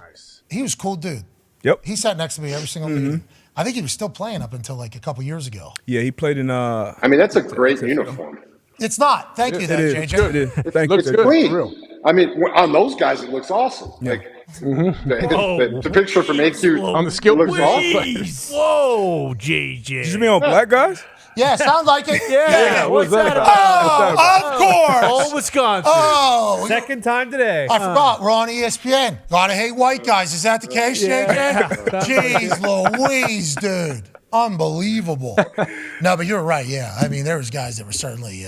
cool dude. Yep. He sat next to me every single meeting. I think he was still playing up until like a couple years ago. Yeah, he played in. I mean, that's a great uniform. It's not. Thank you, It JJ. is. Thank Looks you. good. Clean. Real. I mean, on those guys, it looks awesome. Like the picture from AQ On the skill looks position. awesome. Whoa, JJ. Did you mean on black guys? Yeah, sounds like it. Yeah, what's that about? Oh, of course. Old Wisconsin. Oh, Second time today. I forgot. We're on ESPN. Gotta hate white guys. Is that the case, JJ? Jeez Louise, dude. Unbelievable. No, but you're right. Yeah. I mean, there was guys that were certainly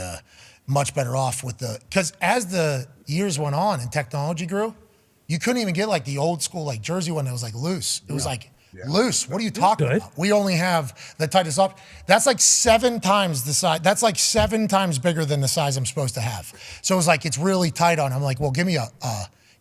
much better off with because as the years went on and technology grew, you couldn't even get like the old school like jersey one that was like loose. It was like loose. What are you talking about? We only have the tightest up. That's like 7 times the size. That's like 7 times bigger than the size I'm supposed to have. So it was like, it's really tight on. I'm like, well, give me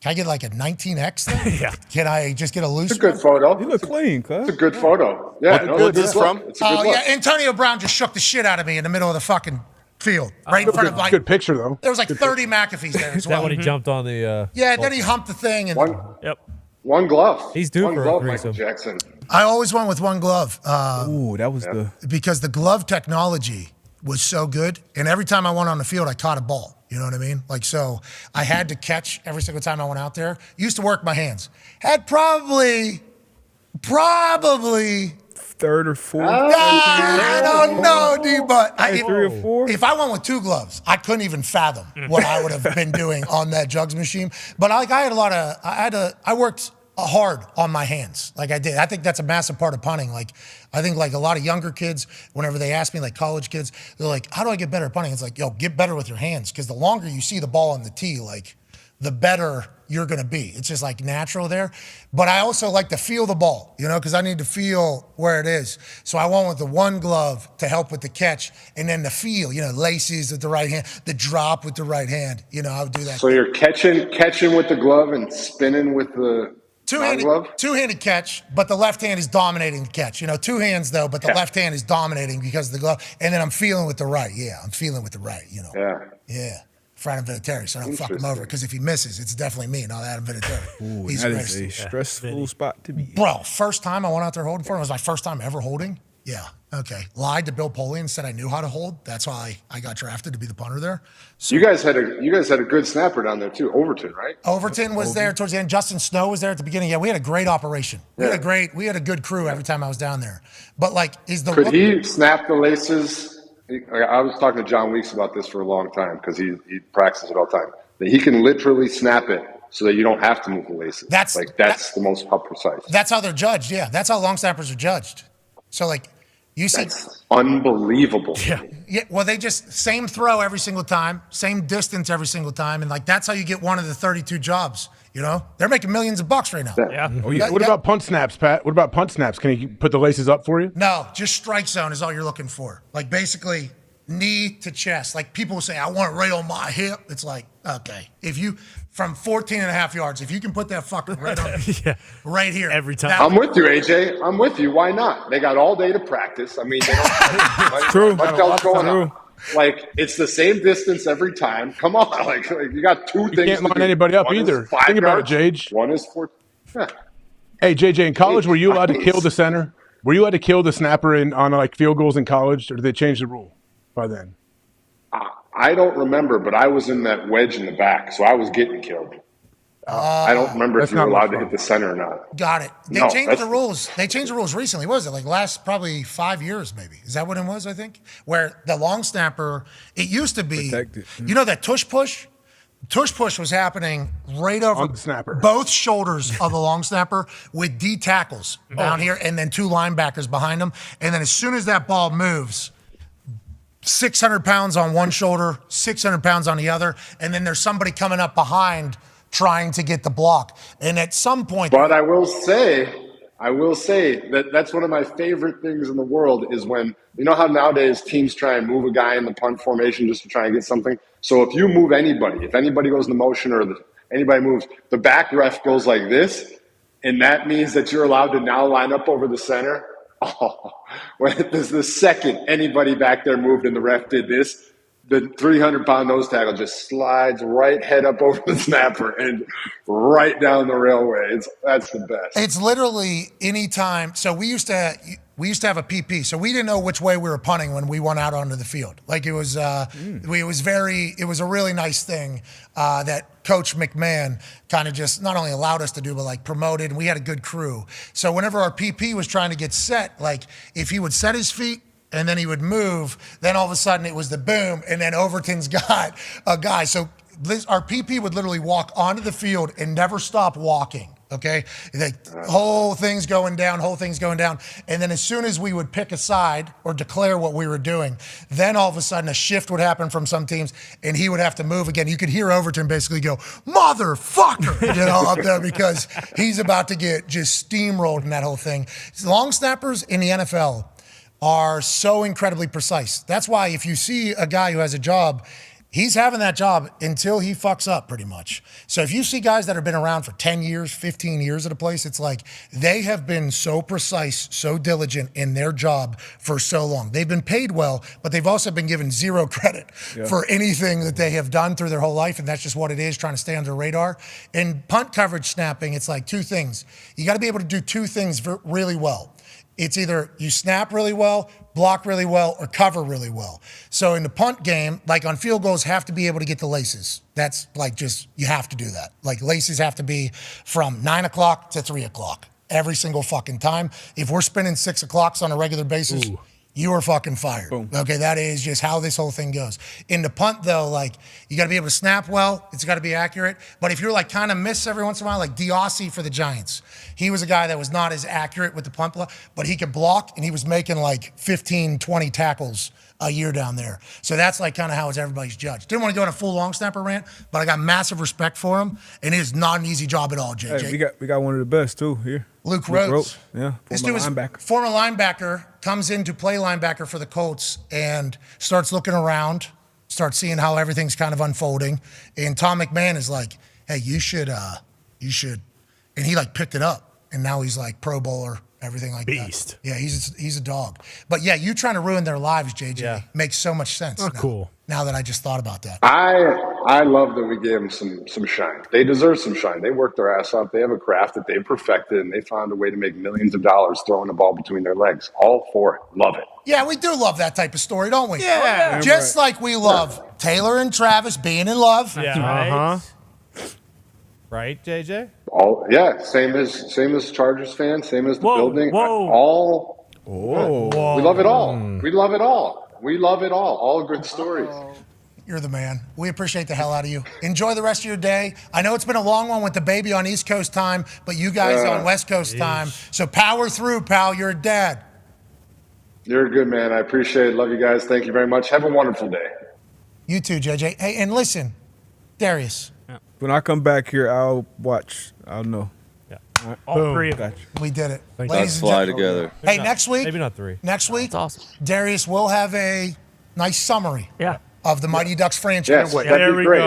can I get like a 19X then? Yeah. Can I just get a loose It's a good photo. You look clean, cuz. It's a good photo. Yeah. What is this from? It's a good look. yeah, Antonio Brown just shook the shit out of me in the middle of the fucking field. Right in front of like, Good picture though. there was like 30 McAfees there as Is that well. when he jumped on the? Yeah, then he humped the thing. And Yep. One glove. He's due one for a glove, threesome. Michael Jackson. I always went with one glove. Ooh, that was because the glove technology was so good, and every time I went on the field, I caught a ball. You know what I mean? Like, so I had to catch every single time I went out there. Used to work my hands. Had probably third or fourth. I don't know, D, but Three or four. If I went with two gloves, I couldn't even fathom what I would have been doing on that jugs machine. But like, I worked hard on my hands. Like I did. I think that's a massive part of punting. Like, I think like a lot of younger kids, whenever they ask me, like college kids, they're like, how do I get better at punting? It's like, yo, get better with your hands. Because the longer you see the ball on the tee, like the better you're going to be. It's just like natural there. But I also like to feel the ball, you know, because I need to feel where it is. So I went with the one glove to help with the catch, and then the feel, you know, laces with the right hand, the drop with the right hand. You know, I would do that. So you're catching with the glove and spinning with the non-glove? Two-handed catch, but the left hand is dominating the catch. You know, two hands though, but the left hand is dominating because of the glove. And then I'm feeling with the right. Yeah, I'm feeling with the right, you know. Yeah. For Adam Vinatieri, so I don't fuck him over. Because if he misses, it's definitely me, not Adam Vinatieri. Ooh, He's that great. is a stressful spot to be. Bro, first time I went out there holding for him, it was my first time ever holding. Yeah, okay. Lied to Bill Polian and said I knew how to hold. That's why I got drafted to be the punter there. So you guys had a good snapper down there too, Overton, right? Overton was there towards the end. Justin Snow was there at the beginning. Yeah, we had a great operation. We had a good crew every time I was down there. But like, could he snap the laces? I was talking to John Weeks about this for a long time because he practices it all the time. That he can literally snap it so that you don't have to move the laces. That's the most precise. That's how they're judged. Yeah, that's how long snappers are judged. So like, you see, that's unbelievable. Yeah. Well, they just same throw every single time, same distance every single time, and like that's how you get one of the 32 jobs. You know, they're making millions of bucks right now. What about punt snaps, Pat? What about punt snaps? Can he put the laces up for you? No, just strike zone is all you're looking for. Like basically knee to chest. Like people will say, I want it right on my hip. It's like, okay, if you from 14 and a half yards, if you can put that fucking right on right here every time. I'm with you, AJ. I'm with you. Why not? They got all day to practice. I mean, they don't true. What else going on? Like, it's the same distance every time. Come on. Like you got two things. You can't line anybody up either. Think about it, Jage. One is 4. Yeah. Hey, JJ, in college, were you allowed to kill the center? Were you allowed to kill the snapper on like field goals in college, or did they change the rule by then? I don't remember, but I was in that wedge in the back, so I was getting killed. I don't remember if you were allowed to hit the center or not. Got it. They changed the rules. They changed the rules recently. What was it? Like last probably 5 years, maybe. Is that what it was, I think? Where the long snapper, it used to be, you know that tush push? Tush push was happening right over on the snapper. Both shoulders of the long snapper with D tackles down here and then two linebackers behind them. And then as soon as that ball moves, 600 pounds on one shoulder, 600 pounds on the other, and then there's somebody coming up behind trying to get the block. And at some point... But I will say that that's one of my favorite things in the world is when, you know how nowadays teams try and move a guy in the punt formation just to try and get something? So if you move anybody, if anybody goes into motion or anybody moves, the back ref goes like this, and that means that you're allowed to now line up over the center. Oh, when this the second anybody back there moved and the ref did this, the 300-pound nose tackle just slides right head up over the snapper and right down the railway. That's the best. It's literally any time. So we used to have a PP, so we didn't know which way we were punting when we went out onto the field. Like it was, it was a really nice thing that Coach McMahon kind of just not only allowed us to do, but like promoted, and we had a good crew. So whenever our PP was trying to get set, like if he would set his feet and then he would move, then all of a sudden it was the boom, and then Overton's got a guy. So our PP would literally walk onto the field and never stop walking. Okay, the whole thing's going down. And then as soon as we would pick a side or declare what we were doing, then all of a sudden a shift would happen from some teams and he would have to move again. You could hear Overton basically go, motherfucker, up there because he's about to get just steamrolled in that whole thing. Long snappers in the NFL are so incredibly precise. That's why if you see a guy who has a job He's having that job until he fucks up, pretty much. So if you see guys that have been around for 10 years, 15 years at a place, it's like they have been so precise, so diligent in their job for so long. They've been paid well, but they've also been given zero credit for anything that they have done through their whole life, and that's just what it is, trying to stay under the radar. In punt coverage snapping, it's like two things. You got to be able to do two things really well. It's either you snap really well, block really well, or cover really well. So in the punt game, like on field goals, have to be able to get the laces. That's like just, you have to do that. Like laces have to be from 9 o'clock to 3 o'clock every single fucking time. If we're spinning 6 o'clocks on a regular basis, you are fucking fired. Boom. Okay, that is just how this whole thing goes. In the punt, though, like, you got to be able to snap well. It's got to be accurate. But if you're, like, kind of miss every once in a while, like Diossi for the Giants, he was a guy that was not as accurate with the punt block, but he could block, and he was making, like, 15, 20 tackles a year down there. So that's, like, kind of how it's everybody's judged. Didn't want to go on a full long snapper rant, but I got massive respect for him, and it is not an easy job at all, JJ. Hey, we got one of the best, too, here. Luke Rhodes. Yeah, This dude is former linebacker, comes in to play linebacker for the Colts and starts looking around, starts seeing how everything's kind of unfolding. And Tom McMahon is like, hey, you should. And he like picked it up. And now he's like Pro Bowler, everything like that. Beast. Yeah, he's a dog. But yeah, you trying to ruin their lives, JJ, makes so much sense. Oh, cool. Now that I just thought about that. I love that we gave them some shine. They deserve some shine. They worked their ass off. They have a craft that they perfected, and they found a way to make millions of dollars throwing the ball between their legs. All for it. Love it. Yeah, we do love that type of story, don't we? Yeah. Just like we love Taylor and Travis being in love. Yeah. Right, JJ? Same as Chargers fans, same as the building. We love it all. We love it all. We love it all. All good stories. You're the man. We appreciate the hell out of you. Enjoy the rest of your day. I know it's been a long one with the baby on East Coast time, but you guys on West Coast time. So power through, pal. You're a dad. You're a good man. I appreciate it. Love you guys. Thank you very much. Have a wonderful day. You too, JJ. Hey, and listen, Darius. When I come back here, I'll watch. I'll know. Yeah. All three of them. We did it. Let's fly together. Hey, next week. Maybe not 3. Next week, That's awesome. Darius will have a nice summary of the Mighty Ducks Yes, franchise. that'd be great.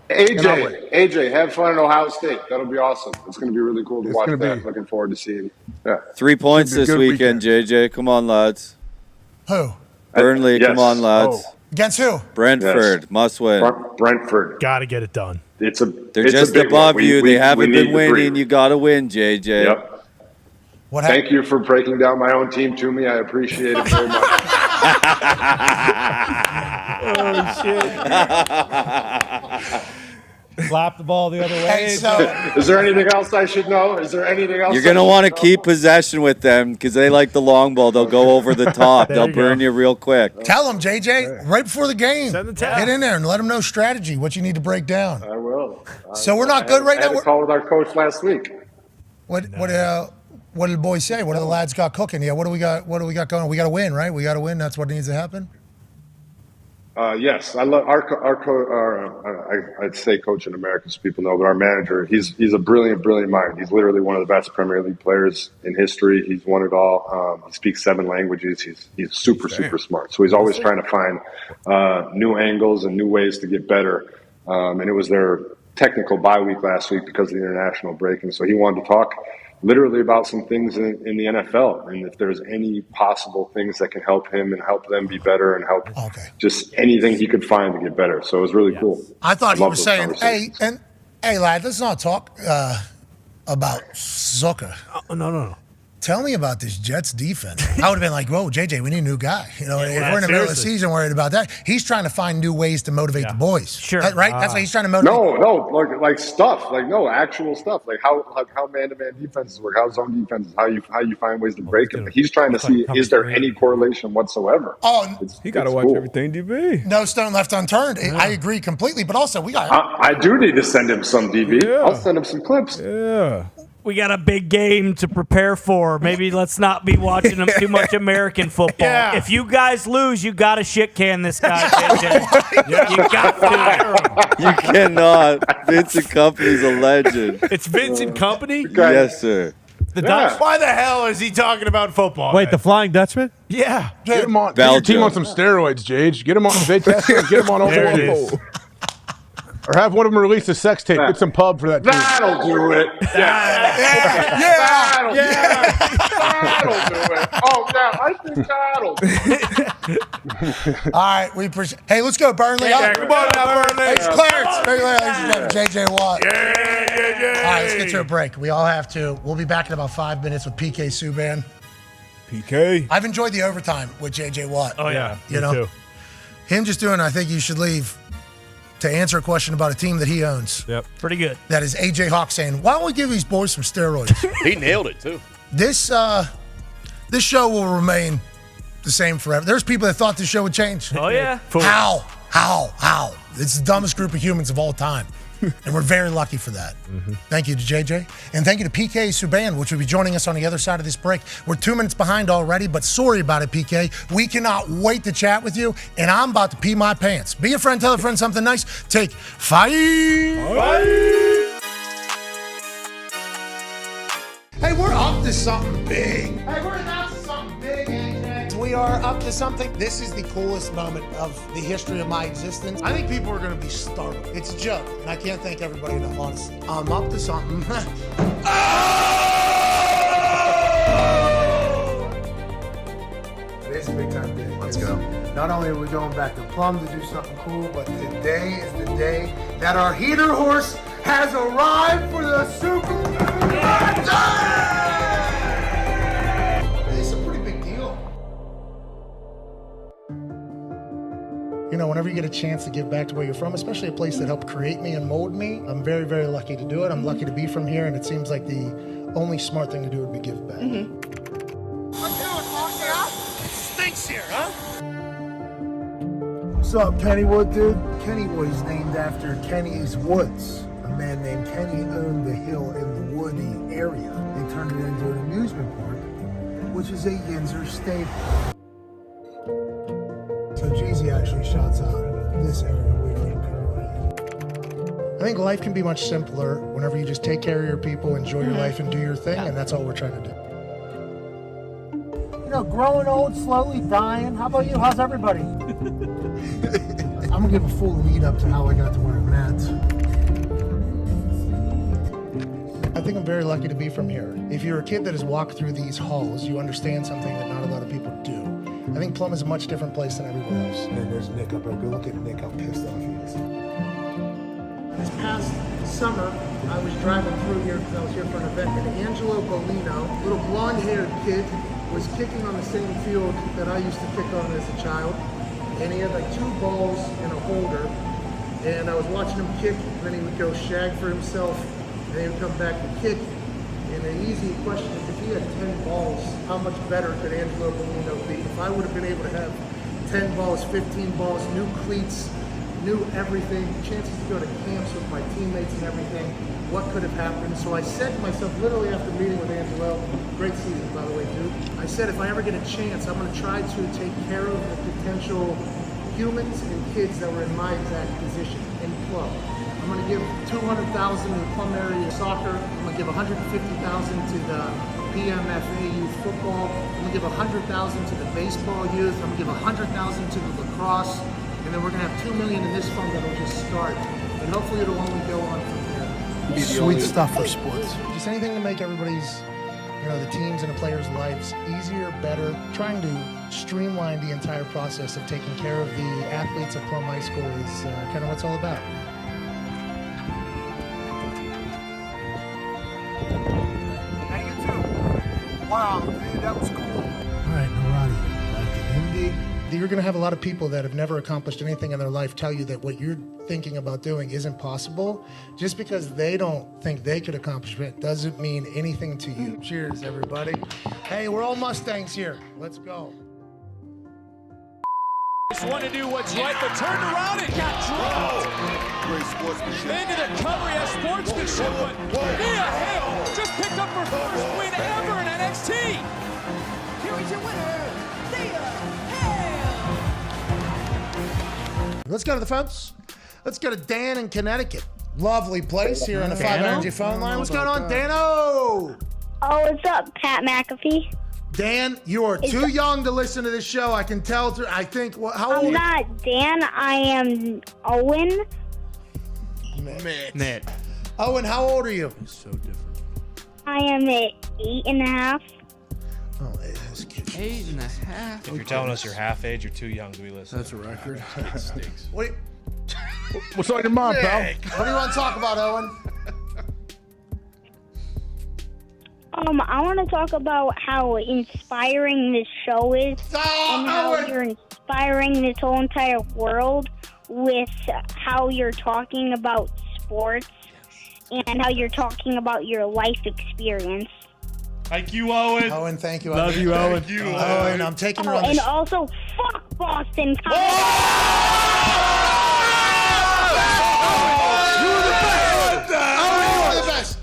AJ, have fun in Ohio State. That'll be awesome. It's going to be really cool to watch that. Looking forward to seeing. Yeah. 3 points this weekend, JJ. Come on, lads. Who? Burnley, come on, lads. Against who? Brentford, must win. Brentford. Got to get it done. They're just above you. They haven't been winning. You got to win, JJ. Yep. Thank you for breaking down my own team to me. I appreciate it very much. Oh, shit. Slap the ball the other way. Hey, so, is there anything else I should know? Is there anything else? You're going to want to keep possession with them because they like the long ball. They'll go over the top. They'll burn you real quick. Tell them, JJ, right before the game. Send the text. Get in there and let them know strategy, what you need to break down. I will. So we're not good right now. I had a call with our coach last week. What did the boys say? What do the lads got cooking? Yeah, what do we got going? We got to win, right? We got to win. That's what needs to happen. Yes, I love I'd say coach in America, so people know, but our manager, he's a brilliant mind. He's literally one of the best Premier League players in history. He's won it all. He speaks 7 languages. He's super smart. So he's always trying to find new angles and new ways to get better. And it was their technical bye week last week because of the international break, and so he wanted to talk literally about some things in the NFL, and if there's any possible things that can help him and help them be better and help just anything he could find to get better. So it was really cool. I thought he was saying, hey, lad, let's not talk about soccer. No. Tell me about this Jets defense. I would have been like, whoa, JJ, we need a new guy. You know, if we're in the middle of the season worried about that, he's trying to find new ways to motivate the boys. Sure. Right? That's what he's trying to motivate. No, like stuff. Like, no, actual stuff. Like how man-to-man defenses work, how zone defenses, how you find ways to break them. He's trying to see, is there any correlation whatsoever? Oh, he got to watch everything DB. No stone left unturned. Yeah. I agree completely, but also we got... I do need to send him some DB. Yeah. I'll send him some clips. Yeah. We got a big game to prepare for. Maybe let's not be watching too much American football. Yeah. If you guys lose, you got to shit can this guy. You got to. You cannot. Vincent Company's a legend. It's Vincent Company? Yes, sir. Why the hell is he talking about football? Wait, the Flying Dutchman? Yeah. Get him on. Get your team on some steroids, Jage. Get him on. Get him on over There it is. Or have one of them release a sex tape. Get some pub for that team. That'll do it. That'll do it. Oh, yeah, I think that'll do it. All right, we appreciate. Hey, let's go, Burnley. Come on now, Burnley. It's Clarence. Ladies and gentlemen, JJ Watt. Yeah. All right, let's get to a break. We all have to. We'll be back in about 5 minutes with PK Subban. PK. I've enjoyed the overtime with JJ Watt. Oh, yeah. You know, too. him just doing, I think you should leave to answer a question about a team that he owns. Yep. Pretty good. That is AJ Hawk saying, why don't we give these boys some steroids? He nailed it, too. This show will remain the same forever. There's people that thought this show would change. Oh, yeah. How? It's the dumbest group of humans of all time. And we're very lucky for that. Thank you to JJ. And thank you to PK Subban, which will be joining us on the other side of this break. We're 2 minutes behind already, but sorry about it, PK. We cannot wait to chat with you, and I'm about to pee my pants. Be a friend, tell a friend something nice. Take 5. Hey, we're up to something big. Hey, we're up to something big, AJ. We are up to something. This is the coolest moment of the history of my existence. I think people are going to be startled. It's a joke, and I can't thank everybody enough, honestly. I'm up to something. Today's a big time day. Let's go. Not only are we going back to Plum to do something cool, but today is the day that our heater horse has arrived for the Super Bowl. It's a pretty big deal. You know, whenever you get a chance to give back to where you're from, especially a place that helped create me and mold me, I'm very, very lucky to do it. I'm lucky to be from here, and it seems like the only smart thing to do would be give back. Stinks here, huh? What's up, Kennywood, dude? Kennywood is named after Kenny's Woods. A man named Kenny owned the hill in the woody area. They turned it into an amusement park, which is a Yinzer staple. So Jeezy actually shouts out this area we are in currently. I think life can be much simpler whenever you just take care of your people, enjoy your life, and do your thing, and that's all we're trying to do. You know, growing old, slowly dying. How about you? How's everybody? I'm gonna give a full lead up to how I got to where I'm at. I think I'm very lucky to be from here. If you're a kid that has walked through these halls, you understand something that not a lot of people do. I think Plum is a much different place than everywhere else. Man, there's Nick up there. Go look at Nick, how pissed off he is. This past summer, I was driving through here because I was here for an event, and Angelo Bolino, little blonde-haired kid, was kicking on the same field that I used to kick on as a child. And he had like 2 balls and a holder. And I was watching him kick, and then he would go shag for himself, and then he would come back and kick. And the easy question is, if he had 10 balls, how much better could Angelo Bolino be? If I would have been able to have 10 balls, 15 balls, new cleats, new everything, chances to go to camps with my teammates and everything, what could have happened? So I said to myself, literally after meeting with Angelo, great season by the way, dude. I said, if I ever get a chance, I'm gonna try to take care of the potential humans and kids that were in my exact position in Plum. I'm gonna give $200,000 to the Plum area soccer. I'm gonna give $150,000 to the PMFA youth football. I'm gonna give $100,000 to the baseball youth. I'm gonna give $100,000 to the lacrosse. And then we're gonna have $2 million in this fund that'll just start. And hopefully it'll only go on from there. Sweet stuff for sports. Just anything to make everybody's, the teams and the players' lives easier, better, trying to streamline the entire process of taking care of the athletes at Plum High School is kind of what it's all about. Hey, you too. Wow, dude, that was cool. All right, Narati, like the Hindi. You're going to have a lot of people that have never accomplished anything in their life tell you that what you're thinking about doing isn't possible. Just because they don't think they could accomplish it doesn't mean anything to you. Cheers, everybody. Hey, we're all Mustangs here. Let's go. Just want to do what's right, but turned around and got dropped. Great sportsmanship. Into the cover, he has sportsmanship, but Mia Hill just picked up her first win ever in NXT. Here is your winner, Mia Hill. Let's go to the phones. Let's go to Dan in Connecticut. Lovely place here on the 5 Energy phone line. What's going on, Dano? Oh, what's up, Pat McAfee? Dan, you are too young to listen to this show. I can tell. I think. How old? I'm not Dan. I am Owen. Ned. Owen, how old are you? It's so different. I am at 8.5. Oh, that's cute. 8.5. If you're telling us you're half age, you're too young to be listening. That's a record. It stinks. What's on your mind, pal? What do you want to talk about, Owen? I want to talk about how inspiring this show is and how you're inspiring this whole entire world with how you're talking about sports and how you're talking about your life experience. Thank you, Owen. Owen, thank you. Love you, Owen. Thank you, Owen, I'm taking her on And the also, fuck Boston.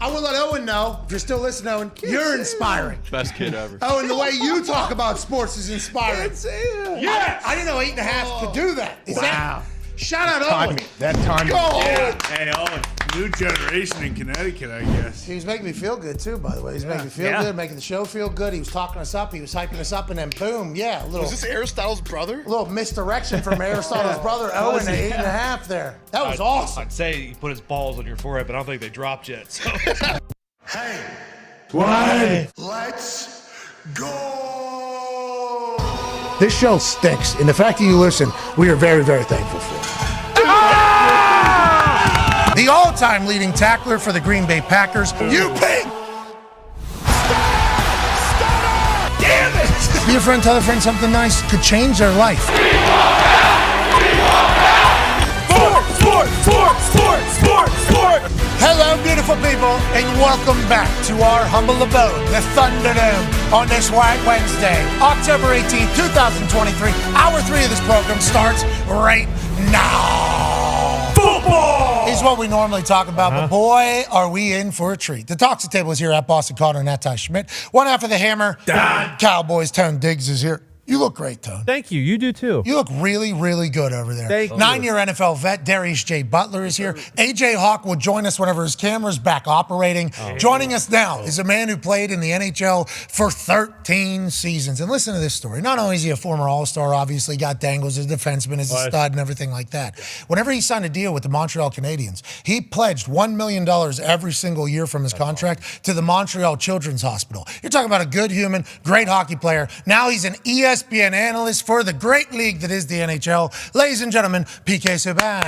I will let Owen know, if you're still listening, Owen, you're inspiring. Best kid ever. Owen, the way you talk about sports is inspiring. Yes! I didn't know 8.5 could do that. Wow. Shout out Timing. Owen. That timing. Go, Owen. Hey, Owen. New generation in Connecticut, I guess. He was making me feel good, too, by the way. He was making me feel good, making the show feel good. He was talking us up. He was hyping us up, and then boom, a little... Was this Aristotle's brother? A little misdirection from Aristotle's brother, Owen, at 8.5 there. That was awesome. I'd say he put his balls on your forehead, but I don't think they dropped yet. So. Hey, Why? let's go! This show stinks, and the fact that you listen, we are very, very thankful for it. The all-time leading tackler for the Green Bay Packers, you pig! Damn it! Be a friend, tell a friend something nice could change their life. Sport! Hello, beautiful people, and welcome back to our humble abode, the Thunderdome, on this White Wednesday, October 18th, 2023. Hour 3 of this program starts right now. Football is what we normally talk about, but boy, are we in for a treat. The Toxic Table is here at Boston Connor and at Ty Schmidt. One after the hammer, Dahn. Cowboys, Tone Diggs is here. You look great, Tone. Thank you. You do too. You look really, really good over there. Thank you. 9-year NFL vet Darius J. Butler is here. AJ Hawk will join us whenever his camera's back operating. Joining us now is a man who played in the NHL for 13 seasons. And listen to this story. Not only is he a former All-Star, obviously got dangles as a defenseman, as a stud and everything like that. Whenever he signed a deal with the Montreal Canadiens, he pledged $1 million every single year from his contract to the Montreal Children's Hospital. You're talking about a good human, great hockey player. Now he's an ESPN analyst for the great league that is the NHL. Ladies and gentlemen, PK Subban.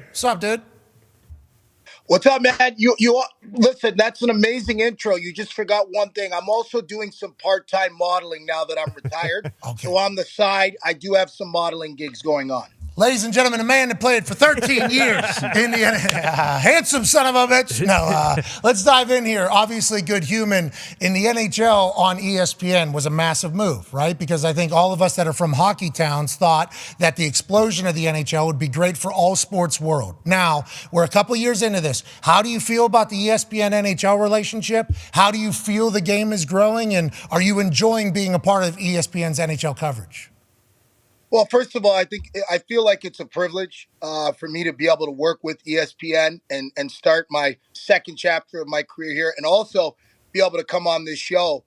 What's up, dude? What's up, man? You listen, that's an amazing intro. You just forgot one thing. I'm also doing some part-time modeling now that I'm retired. So on the side, I do have some modeling gigs going on. Ladies and gentlemen, a man that played for 13 years in the handsome son of a bitch. No, let's dive in here. Obviously, good human in the NHL on ESPN was a massive move, right? Because I think all of us that are from hockey towns thought that the explosion of the NHL would be great for all sports world. Now, we're a couple years into this. How do you feel about the ESPN NHL relationship? How do you feel the game is growing? And are you enjoying being a part of ESPN's NHL coverage? Well, first of all, I feel like it's a privilege for me to be able to work with ESPN and start my second chapter of my career here, and also be able to come on this show.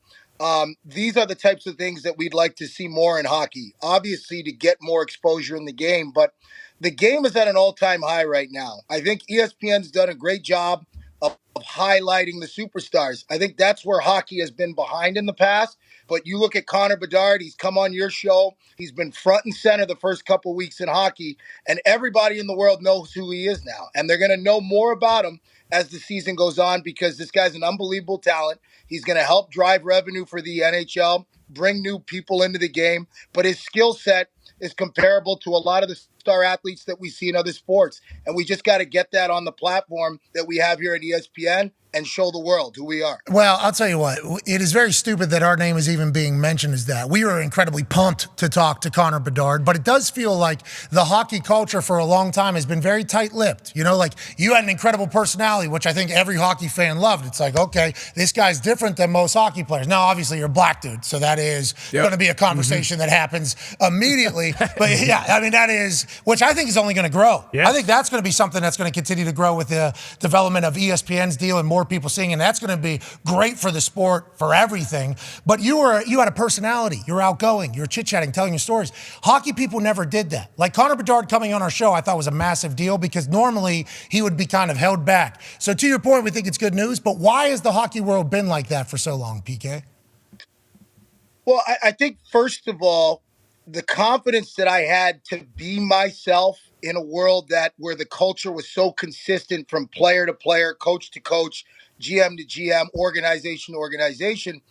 These are the types of things that we'd like to see more in hockey. Obviously, to get more exposure in the game, but the game is at an all-time high right now. I think ESPN's done a great job of highlighting the superstars. I think that's where hockey has been behind in the past. But you look at Connor Bedard, he's come on your show. He's been front and center the first couple weeks in hockey, and everybody in the world knows who he is now. And they're going to know more about him as the season goes on because this guy's an unbelievable talent. He's going to help drive revenue for the NHL, bring new people into the game, but his skill set is comparable to a lot of the star athletes that we see in other sports. And we just got to get that on the platform that we have here at ESPN and show the world who we are. Well, I'll tell you what, it is very stupid that our name is even being mentioned as that. We were incredibly pumped to talk to Connor Bedard, but it does feel like the hockey culture for a long time has been very tight-lipped. You know, like you had an incredible personality, which I think every hockey fan loved. It's like, okay, this guy's different than most hockey players. Now, obviously, you're a black dude, so that is going to be a conversation that happens immediately. But yeah, I mean, that is which I think is only going to grow. Yes. I think that's going to be something that's going to continue to grow with the development of ESPN's deal and more people seeing, and that's going to be great for the sport, for everything. But you had a personality. You're outgoing. You're chit-chatting, telling your stories. Hockey people never did that. Like Connor Bedard coming on our show, I thought was a massive deal because normally he would be kind of held back. So to your point, we think it's good news, but why has the hockey world been like that for so long, PK? Well, I think, first of all, the confidence that I had to be myself in a world where the culture was so consistent from player to player, coach to coach, GM to GM, organization to organization,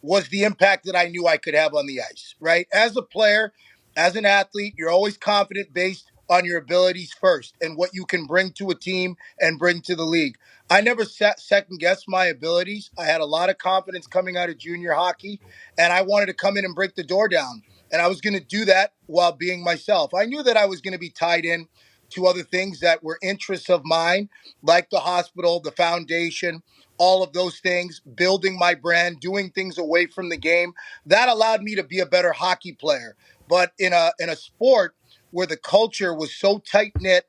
was the impact that I knew I could have on the ice, right? As a player, as an athlete, you're always confident based on your abilities first and what you can bring to a team and bring to the league. I never second-guessed my abilities. I had a lot of confidence coming out of junior hockey, and I wanted to come in and break the door down. And I was going to do that while being myself. I knew that I was going to be tied in to other things that were interests of mine, like the hospital, the foundation, all of those things, building my brand, doing things away from the game. That allowed me to be a better hockey player. But in a sport where the culture was so tight-knit,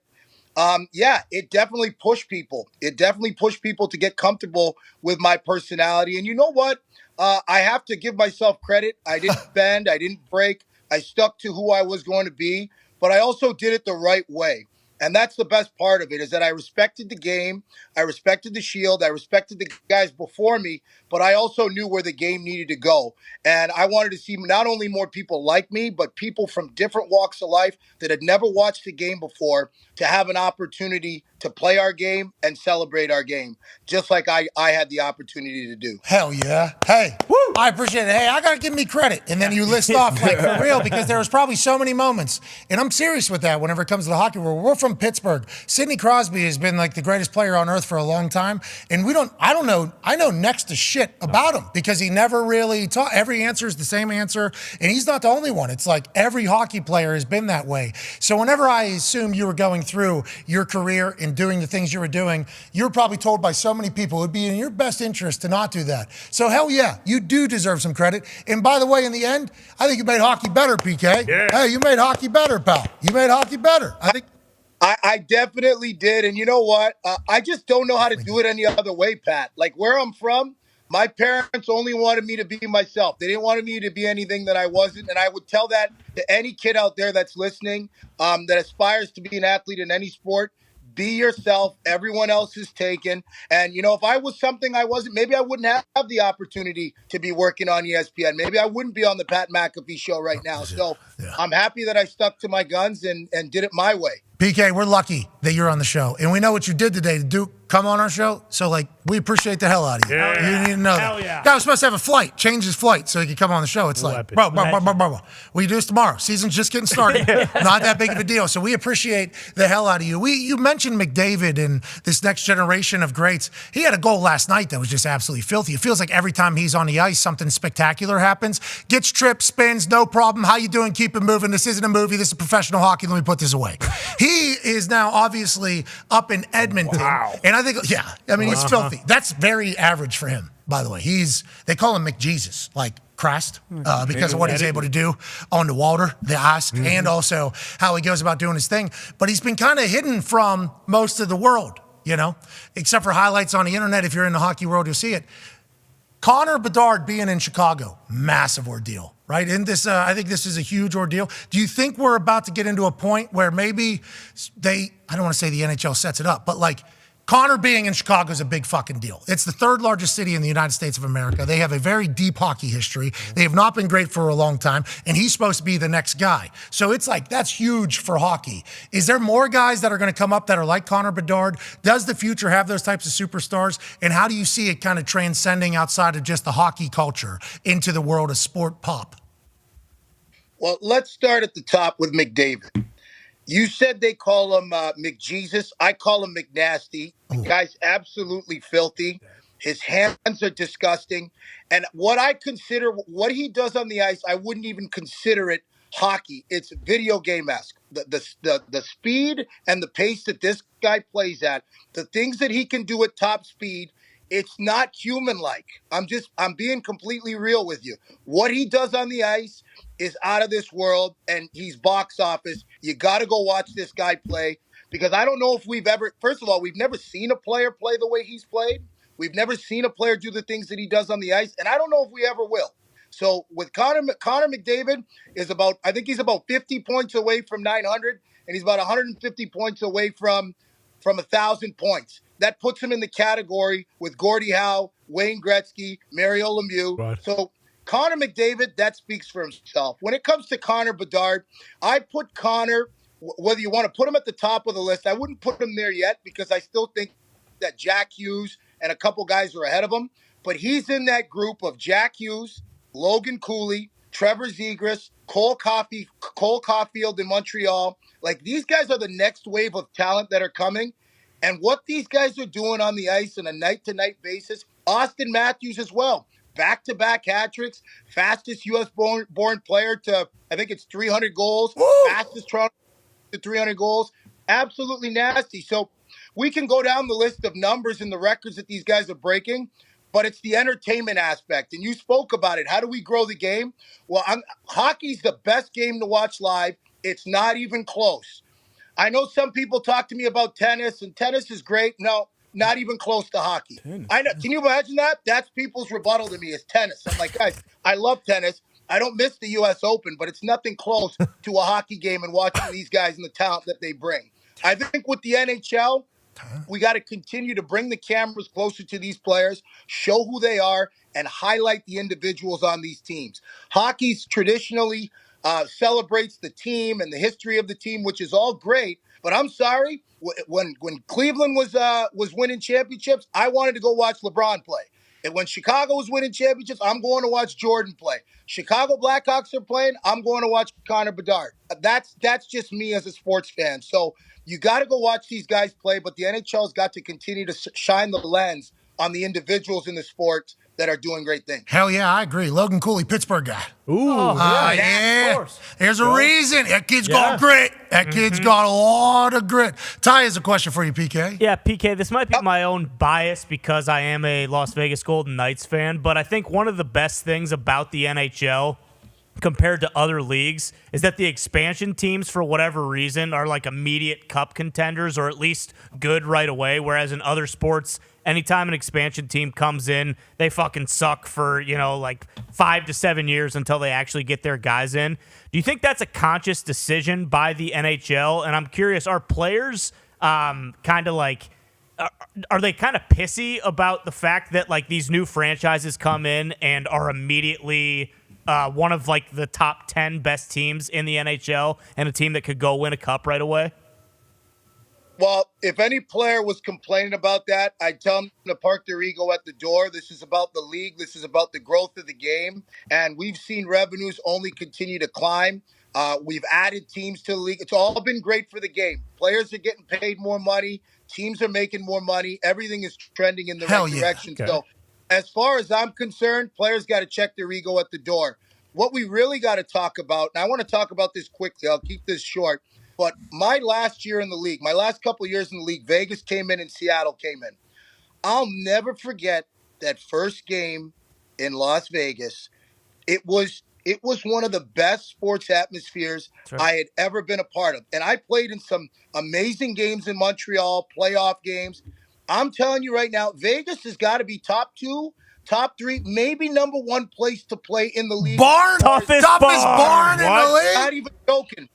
it definitely pushed people. It definitely pushed people to get comfortable with my personality. And you know what? I have to give myself credit. I didn't bend. I didn't break. I stuck to who I was going to be. But I also did it the right way. And that's the best part of it, is that I respected the game. I respected the Shield. I respected the guys before me. But I also knew where the game needed to go. And I wanted to see not only more people like me, but people from different walks of life that had never watched the game before to have an opportunity to play our game and celebrate our game, just like I had the opportunity to do. Hell yeah. Hey, I appreciate it. Hey, I got to give me credit. And then you list off, like, for real, because there was probably so many moments. And I'm serious with that whenever it comes to the hockey world. We're from Pittsburgh. Sidney Crosby has been like the greatest player on earth for a long time. And I know next to shit about him because he never really taught. Every answer is the same answer. And he's not the only one. It's like every hockey player has been that way. So whenever I assume you were going through your career and doing the things you were doing, you were probably told by so many people it would be in your best interest to not do that. So hell yeah, you do deserve some credit. And by the way, in the end, I think you made hockey better, PK. Yeah. Hey, you made hockey better, pal. You made hockey better. I definitely did. And you know what? I just don't know how to do it any other way, Pat. Like where I'm from, my parents only wanted me to be myself. They didn't want me to be anything that I wasn't. And I would tell that to any kid out there that's listening, that aspires to be an athlete in any sport. Be yourself. Everyone else is taken. And, if I was something I wasn't, maybe I wouldn't have the opportunity to be working on ESPN. Maybe I wouldn't be on the Pat McAfee Show right now. So I'm happy that I stuck to my guns and did it my way. PK, we're lucky that you're on the show. And we know what you did today to come on our show. So, we appreciate the hell out of you. Yeah. You need to know Hell that. yeah. Guy was supposed to have a flight, change his flight so he could come on the show. It's like, bro. We do this tomorrow. Season's just getting started. Not that big of a deal. So we appreciate the hell out of you. You mentioned McDavid and this next generation of greats. He had a goal last night that was just absolutely filthy. It feels like every time he's on the ice, something spectacular happens. Gets tripped, spins, no problem. How you doing? Keep it moving. This isn't a movie. This is professional hockey. Let me put this away. He is now obviously up in Edmonton. Wow. And I think, he's filthy. That's very average for him, by the way. They call him McJesus, like Christ, because of what he's able to do on the water, the ice, and also how he goes about doing his thing. But he's been kind of hidden from most of the world, except for highlights on the internet. If you're in the hockey world, you'll see it. Connor Bedard being in Chicago, massive ordeal, right? And I think this is a huge ordeal. Do you think we're about to get into a point where maybe I don't want to say the NHL sets it up, but Connor being in Chicago is a big fucking deal. It's the third largest city in the United States of America. They have a very deep hockey history. They have not been great for a long time, and he's supposed to be the next guy. So it's that's huge for hockey. Is there more guys that are going to come up that are like Connor Bedard? Does the future have those types of superstars? And how do you see it kind of transcending outside of just the hockey culture into the world of sport pop? Well, let's start at the top with McDavid. You said they call him McJesus. I call him McNasty. The guy's absolutely filthy. His hands are disgusting. And what he does on the ice, I wouldn't even consider it hockey. It's video game-esque. The speed and the pace that this guy plays at, the things that he can do at top speed It's not human-like. I'm being completely real with you. What he does on the ice is out of this world, and he's box office. You got to go watch this guy play, because I don't know if first of all, we've never seen a player play the way he's played. We've never seen a player do the things that he does on the ice, and I don't know if we ever will. So with Connor McDavid I think he's about 50 points away from 900, and he's about 150 points away from 1,000 points. That puts him in the category with Gordie Howe, Wayne Gretzky, Mario Lemieux. Right. So Connor McDavid, that speaks for himself. When it comes to Connor Bedard, I put Connor, whether you want to put him at the top of the list, I wouldn't put him there yet, because I still think that Jack Hughes and a couple guys are ahead of him. But he's in that group of Jack Hughes, Logan Cooley, Trevor Zegras, Cole Caulfield in Montreal. Like, these guys are the next wave of talent that are coming. And what these guys are doing on the ice on a night-to-night basis, Austin Matthews as well. Back-to-back hat tricks, fastest U.S.-born player to, I think it's 300 goals, fastest Toronto to 300 goals. Absolutely nasty. So we can go down the list of numbers and the records that these guys are breaking, but it's the entertainment aspect. And you spoke about it. How do we grow the game? Well, hockey's the best game to watch live. It's not even close. I know some people talk to me about tennis, and tennis is great. No, not even close to hockey. I know. Can you imagine that? That's people's rebuttal to me is tennis. I'm like, guys, I love tennis. I don't miss the U.S. Open, but it's nothing close to a hockey game and watching these guys and the talent that they bring. I think with the NHL, we got to continue to bring the cameras closer to these players, show who they are, and highlight the individuals on these teams. Hockey's traditionally celebrates the team and the history of the team, which is all great. But I'm sorry, when Cleveland was winning championships, I wanted to go watch LeBron play. And when Chicago was winning championships, I'm going to watch Jordan play. Chicago Blackhawks are playing, I'm going to watch Connor Bedard. That's just me as a sports fan. So you got to go watch these guys play, but the NHL's got to continue to shine the lens on the individuals in the sport that are doing great things. Hell yeah, I agree. Logan Cooley, Pittsburgh guy. Ooh, yeah. There's a reason. That kid's got grit. That kid's got a lot of grit. Ty has a question for you, PK. Yeah, PK, this might be my own bias because I am a Las Vegas Golden Knights fan, but I think one of the best things about the NHL compared to other leagues is that the expansion teams, for whatever reason, are like immediate cup contenders or at least good right away, whereas in other sports, anytime an expansion team comes in, they fucking suck for, like 5 to 7 years until they actually get their guys in. Do you think that's a conscious decision by the NHL? And I'm curious, are players are they kind of pissy about the fact that like these new franchises come in and are immediately one of like the top 10 best teams in the NHL and a team that could go win a cup right away? Well, if any player was complaining about that, I'd tell them to park their ego at the door. This is about the league. This is about the growth of the game. And we've seen revenues only continue to climb. We've added teams to the league. It's all been great for the game. Players are getting paid more money. Teams are making more money. Everything is trending in the right direction. Okay. So as far as I'm concerned, players got to check their ego at the door. What we really got to talk about, and I want to talk about this quickly, I'll keep this short, but my last year in the league, my last couple of years in the league, Vegas came in and Seattle came in. I'll never forget that first game in Las Vegas. It was one of the best sports atmospheres I had ever been a part of. And I played in some amazing games in Montreal, playoff games. I'm telling you right now, Vegas has got to be top 2, top 3, maybe number 1 place to play in the league. Toughest barn in the league. I'm not even joking.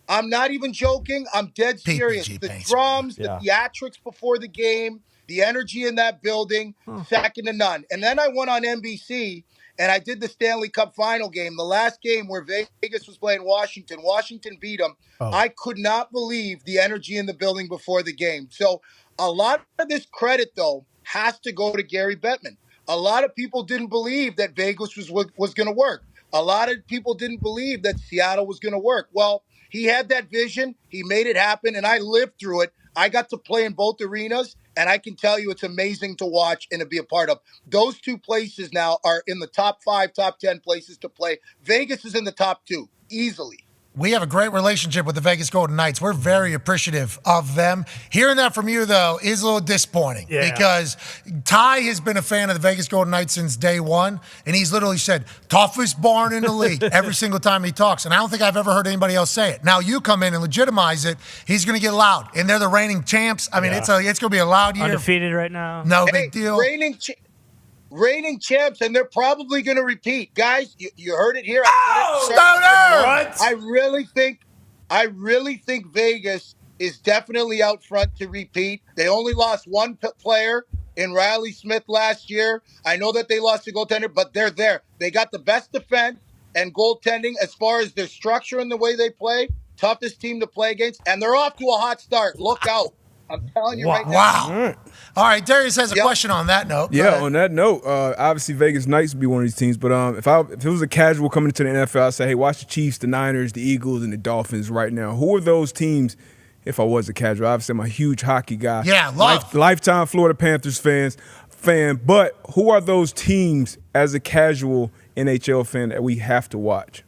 I'm not even joking. I'm dead serious. The drums, the theatrics before the game, the energy in that building, second to none. And then I went on NBC and I did the Stanley Cup final game, the last game where Vegas was playing Washington. Washington beat them. I could not believe the energy in the building before the game. So a lot of this credit, though, has to go to Gary Bettman. A lot of people didn't believe that Vegas was going to work. A lot of people didn't believe that Seattle was going to work. Well, he had that vision. He made it happen, and I lived through it. I got to play in both arenas, and I can tell you it's amazing to watch and to be a part of. Those 2 places now are in the top 5, top 10 places to play. Vegas is in the top 2, easily. We have a great relationship with the Vegas Golden Knights. We're very appreciative of them. Hearing that from you, though, is a little disappointing because Ty has been a fan of the Vegas Golden Knights since day one, and he's literally said, toughest barn in the league every single time he talks. And I don't think I've ever heard anybody else say it. Now you come in and legitimize it, he's going to get loud. And they're the reigning champs. I mean, it's going to be a loud year. Undefeated right now. No big deal. Reigning champs, and they're probably going to repeat. Guys, you heard it here. I really think Vegas is definitely out front to repeat. They only lost one player in Riley Smith last year. I know that they lost the goaltender, but they're there. They got the best defense and goaltending as far as their structure and the way they play. Toughest team to play against, and they're off to a hot start. Look out. I'm telling you right now. Wow. All right, Darius has a question on that note. Yeah, on that note, obviously Vegas Knights would be one of these teams. But if it was a casual coming into the NFL, I'd say, hey, watch the Chiefs, the Niners, the Eagles, and the Dolphins right now. Who are those teams? If I was a casual, obviously I'm a huge hockey guy. Yeah, lifetime Florida Panthers fan. But who are those teams as a casual NHL fan that we have to watch?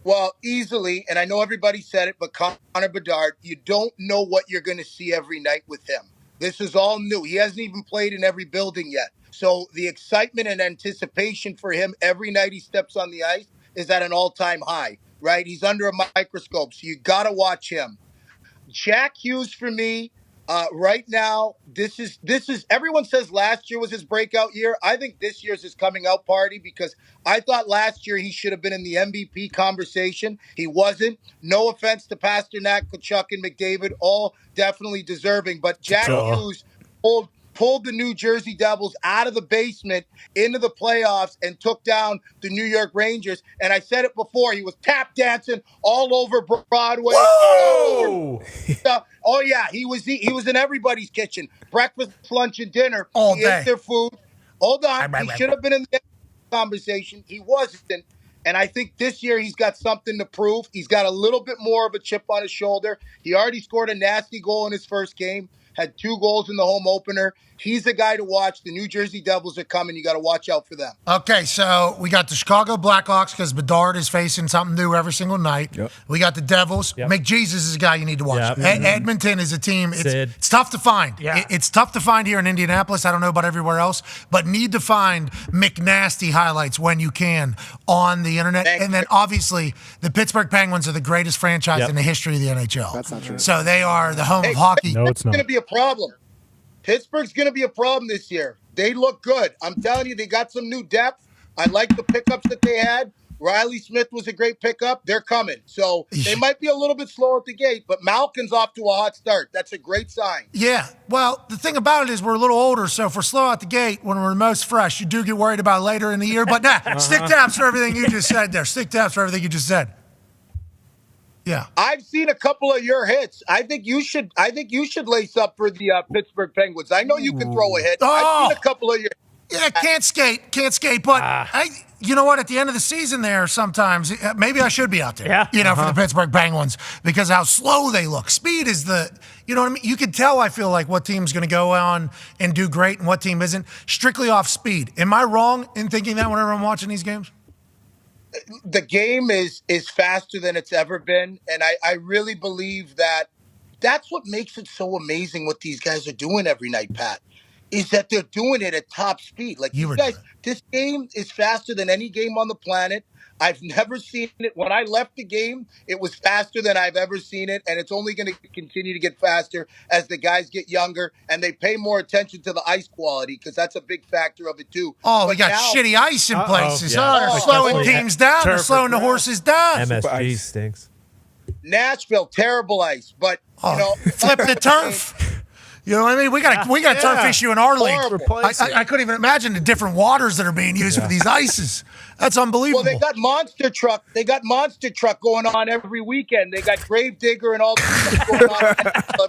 Well, easily, and I know everybody said it, but Connor Bedard, you don't know what you're going to see every night with him. This is all new. He hasn't even played in every building yet. So the excitement and anticipation for him every night he steps on the ice is at an all-time high, right? He's under a microscope, so you got to watch him. Jack Hughes for me, right now, this is everyone says last year was his breakout year. I think this year's his coming out party because I thought last year he should have been in the MVP conversation. He wasn't. No offense to Pasternak, Kachuk, and McDavid, all definitely deserving. But Jack Hughes pulled the New Jersey Devils out of the basement into the playoffs and took down the New York Rangers. And I said it before, he was tap dancing all over Broadway. Whoa! Oh yeah, he was in everybody's kitchen. Breakfast, lunch, and dinner. All he day. ate their food. Hold on, he should have been in the conversation. He wasn't. And I think this year he's got something to prove. He's got a little bit more of a chip on his shoulder. He already scored a nasty goal in his first game. Had 2 goals in the home opener. He's the guy to watch. The New Jersey Devils are coming. You got to watch out for them. Okay, so we got the Chicago Blackhawks because Bedard is facing something new every single night. Yep. We got the Devils. Yep. McJesus is a guy you need to watch. Yep. Edmonton is a team. It's tough to find. Yeah. It's tough to find here in Indianapolis. I don't know about everywhere else, but need to find McNasty highlights when you can on the internet. And then obviously the Pittsburgh Penguins are the greatest franchise in the history of the NHL. That's not true. So they are the home of hockey. No, it's not. It's going to be a problem. Pittsburgh's going to be a problem this year. They look good. I'm telling you, they got some new depth. I like the pickups that they had. Riley Smith was a great pickup. They're coming. So they might be a little bit slow at the gate, but Malkin's off to a hot start. That's a great sign. Yeah. Well, the thing about it is we're a little older, so if we're slow out the gate when we're most fresh, you do get worried about later in the year. But stick taps for everything you just said there. Stick taps for everything you just said. Yeah, I've seen a couple of your hits. I think you should lace up for the Pittsburgh Penguins. I know you can throw a hit. I've seen a couple of your. Yeah, can't skate. But you know what? At the end of the season, there sometimes maybe I should be out there. Yeah. For the Pittsburgh Penguins because how slow they look. Speed is you know what I mean. You can tell. I feel like what team's going to go on and do great and what team isn't strictly off speed. Am I wrong in thinking that whenever I'm watching these games? The game is faster than it's ever been, and I really believe that that's what makes it so amazing what these guys are doing every night, Pat, is that they're doing it at top speed. Like, you guys, this game is faster than any game on the planet. I've never seen it. When I left the game, it was faster than I've ever seen it, and it's only going to continue to get faster as the guys get younger and they pay more attention to the ice quality because that's a big factor of it too. Oh, we got shitty ice in places. They're slowing teams down. They're slowing the horses down. MSG stinks. Nashville, terrible ice, but flip the turf. You know what I mean? We got a turf issue in our league. I couldn't even imagine the different waters that are being used for these ices. That's unbelievable. Well, they got monster truck. They got monster truck going on every weekend. They got Gravedigger and all this stuff going on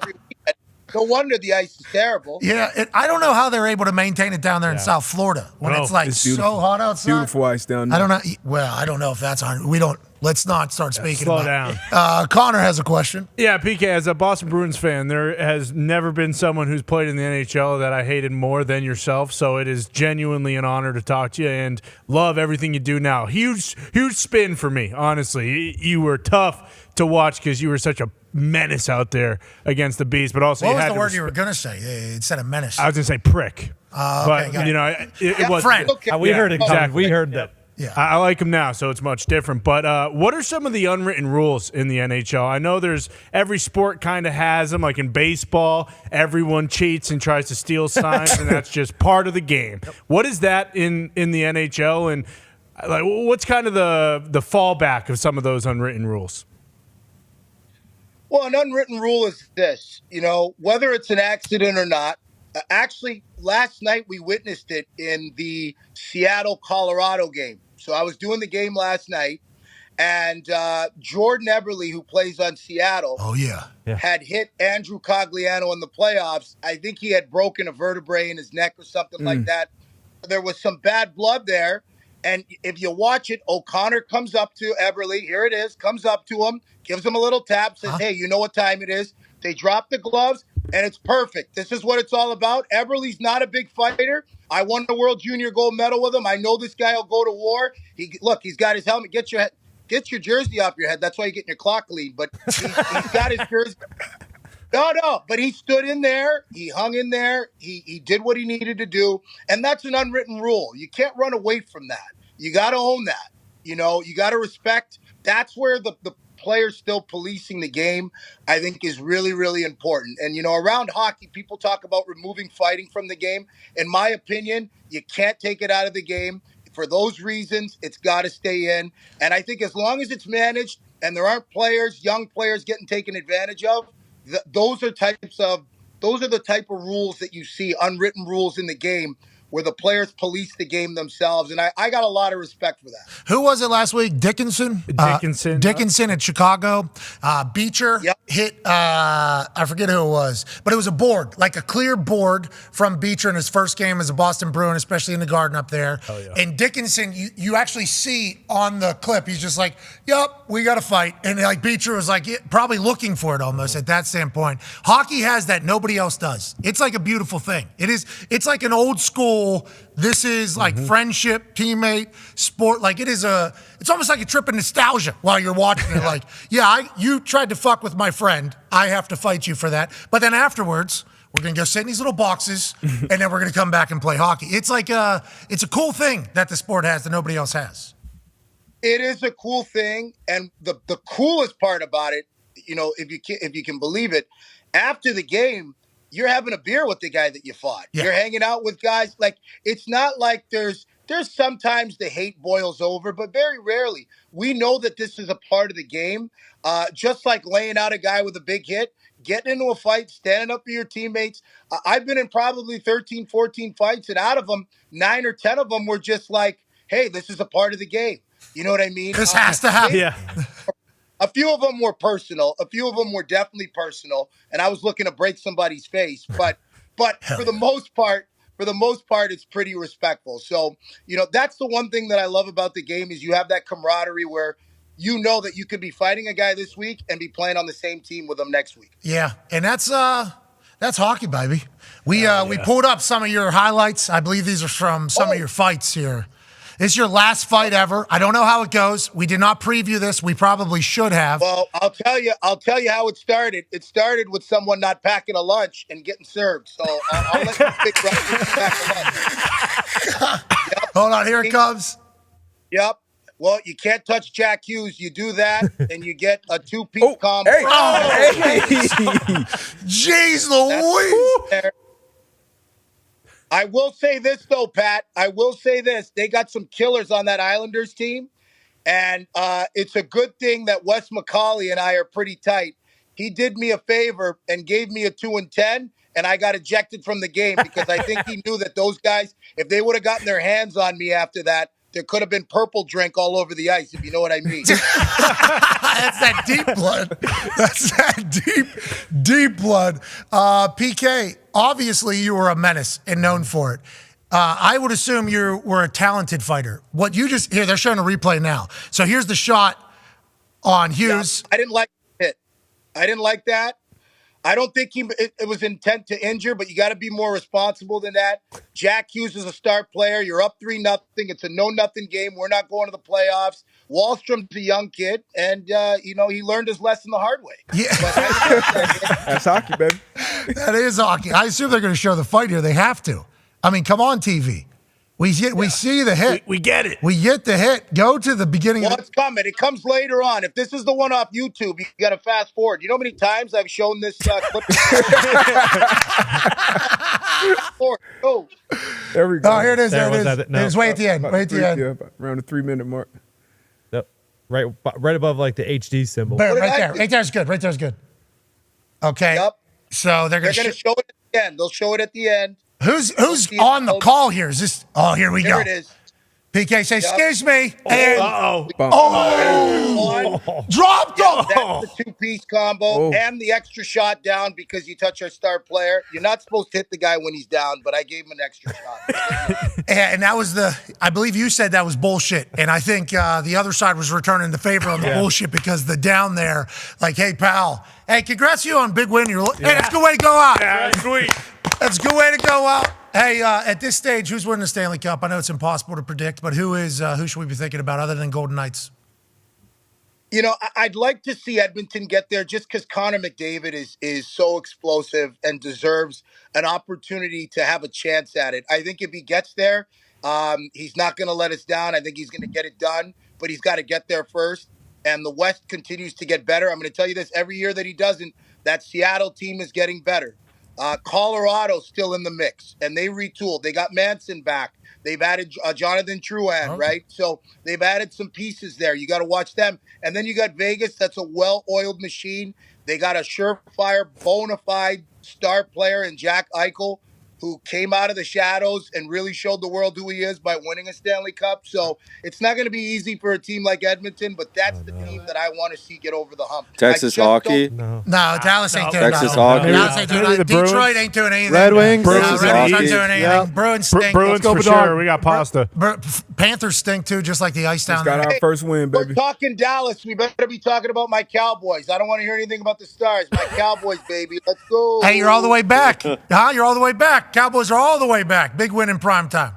every weekend. No wonder the ice is terrible. Yeah, I don't know how they're able to maintain it down there in South Florida when it's so hot outside. Beautiful ice down there. I don't know. Well, I don't know if that's on. We don't. Let's not start speaking slow about down. it. Connor has a question. Yeah, PK, as a Boston Bruins fan, there has never been someone who's played in the NHL that I hated more than yourself. So it is genuinely an honor to talk to you and love everything you do now. Huge spin for me, honestly. You were tough to watch because you were such a menace out there against the Beast, but also What you was had the to word you were going to say instead of menace? I was going to say prick. Okay, But, it was. friend. We heard it. Exactly. We heard that. Yeah. I like him now, so it's much different. But what are some of the unwritten rules in the NHL? I know every sport kind of has them. Like in baseball, everyone cheats and tries to steal signs, and that's just part of the game. What is that in the NHL, and like what's kind of the fallback of some of those unwritten rules? Well, an unwritten rule is this, whether it's an accident or not. Actually, last night we witnessed it in the Seattle-Colorado game. So I was doing the game last night, and Jordan Eberle, who plays on Seattle, had hit Andrew Cogliano in the playoffs. I think he had broken a vertebrae in his neck or something like that. There was some bad blood there. And if you watch it, O'Connor comes up to Eberle. Here it is. Comes up to him, gives him a little tap, says, hey, you know what time it is. They drop the gloves, and it's perfect. This is what it's all about. Eberle's not a big fighter. I won the World Junior Gold Medal with him. I know this guy will go to war. He's got his helmet. Get your jersey off your head. That's why you're getting your clock clean. But he's got his jersey. No. But he stood in there. He hung in there. He did what he needed to do. And that's an unwritten rule. You can't run away from that. You got to own that. You got to respect. That's where the players still policing the game, I think, is really, really important. And, around hockey, people talk about removing fighting from the game. In my opinion, you can't take it out of the game. For those reasons, it's got to stay in. And I think as long as it's managed and there aren't young players getting taken advantage of, those are the type of rules that you see, unwritten rules in the game, where the players police the game themselves. And I got a lot of respect for that. Who was it last week? Dickinson in Chicago. Beecher hit, I forget who it was, but it was a board, like a clear board from Beecher in his first game as a Boston Bruin, especially in the Garden up there. Oh, yeah. And Dickinson, you actually see on the clip, he's just like, yep, we got to fight. And like Beecher was like probably looking for it almost at that standpoint. Hockey has that. Nobody else does. It's like a beautiful thing. It's like an old school. This is like friendship, teammate, sport. Like it's almost like a trip of nostalgia while you're watching it. Like, you tried to fuck with my friend. I have to fight you for that. But then afterwards, we're going to go sit in these little boxes and then we're going to come back and play hockey. It's like it's a cool thing that the sport has that nobody else has. It is a cool thing. And the coolest part about it, if you can believe it, after the game, you're having a beer with the guy that you fought. Yeah. You're hanging out with guys. Like, it's not like there's sometimes the hate boils over, but very rarely. We know that this is a part of the game. Just like laying out a guy with a big hit, getting into a fight, standing up for your teammates. I've been in probably 13, 14 fights, and out of them, 9 or 10 of them were just like, hey, this is a part of the game. You know what I mean? This has to happen. Yeah. A few of them were personal. A few of them were definitely personal, and I was looking to break somebody's face. But for the most part, it's pretty respectful. So, that's the one thing that I love about the game is you have that camaraderie where you know that you could be fighting a guy this week and be playing on the same team with him next week. Yeah, and that's hockey, baby. We pulled up some of your highlights. I believe these are from some of your fights here. This is your last fight ever. I don't know how it goes. We did not preview this. We probably should have. Well, I'll tell you how it started. It started with someone not packing a lunch and getting served. So I'll let you pick pack a lunch. Yep. Hold on, here it comes. Yep. Well, you can't touch Jack Hughes. You do that, and you get a two-piece combo. Hey. Jeez Louise. I will say this, though, Pat. I will say this. They got some killers on that Islanders team, and it's a good thing that Wes McCauley and I are pretty tight. He did me a favor and gave me a 2-10, and I got ejected from the game because I think he knew that those guys, if they would have gotten their hands on me after that, there could have been purple drink all over the ice, if you know what I mean. That's that deep blood. That's that deep blood. PK, obviously you were a menace and known for it. I would assume you were a talented fighter. What you just, here, they're showing a replay now. So here's the shot on Hughes. Yeah, I didn't like it. I didn't like that. I don't think it was intent to injure, but you got to be more responsible than that. Jack Hughes is a star player. You're up 3-0. It's a 0-0 game. We're not going to the playoffs. Wallstrom's a young kid, and he learned his lesson the hard way. Yeah, that's hockey, baby. That is hockey. I assume they're going to show the fight here. They have to. I mean, come on, TV. We see the hit. We get it. We get the hit. Go to the beginning. Well, it's coming. It comes later on. If this is the one off YouTube, you got to fast forward. You know how many times I've shown this clip? Oh, there we go. Oh, here it is. There it is. It's way at the end. Way at the end. Yeah, around the 3-minute mark. Yep. Right above like the HD symbol. Right there. Right there's good. Right there's good. Okay. Yep. So they're going to show it at the end. They'll show it at the end. Who's on the call here? Is this? Oh, here we go. Here it is. PK, say, excuse me. Oh, Dropped him. That's the two-piece combo and the extra shot down because you touch our star player. You're not supposed to hit the guy when he's down, but I gave him an extra shot. And that was I believe you said that was bullshit. And I think the other side was returning the favor on the bullshit because the down there, like, hey, pal, hey, congrats to you on big win. Hey, that's a good way to go out. Yeah, that's sweet. That's a good way to go out. Hey, at this stage, who's winning the Stanley Cup? I know it's impossible to predict, but who should we be thinking about other than Golden Knights? I'd like to see Edmonton get there just because Connor McDavid is so explosive and deserves an opportunity to have a chance at it. I think if he gets there, he's not going to let us down. I think he's going to get it done, but he's got to get there first. And the West continues to get better. I'm going to tell you this, every year that he doesn't, that Seattle team is getting better. Colorado's still in the mix, and they retooled. They got Manson back. They've added Jonathan Drouin, right? So they've added some pieces there. You got to watch them. And then you got Vegas. That's a well-oiled machine. They got a surefire, bona fide star player in Jack Eichel, who came out of the shadows and really showed the world who he is by winning a Stanley Cup. So it's not going to be easy for a team like Edmonton, but that's the team that I want to see get over the hump. Texas hockey? No, Dallas ain't doing Texas nothing. hockey? Dallas ain't doing nothing. Detroit ain't doing anything. Red Wings? Bruins aren't doing anything. Yep. Bruins stink. Bruins for sure. We got pasta. Panthers stink too, just like the ice down Just got there. our first win, baby. We're talking Dallas. We better be talking about my Cowboys. I don't want to hear anything about the Stars. My Cowboys, baby. Let's go. Hey, you're all the way back. You're all the way back. Cowboys are all the way back. Big win in prime time.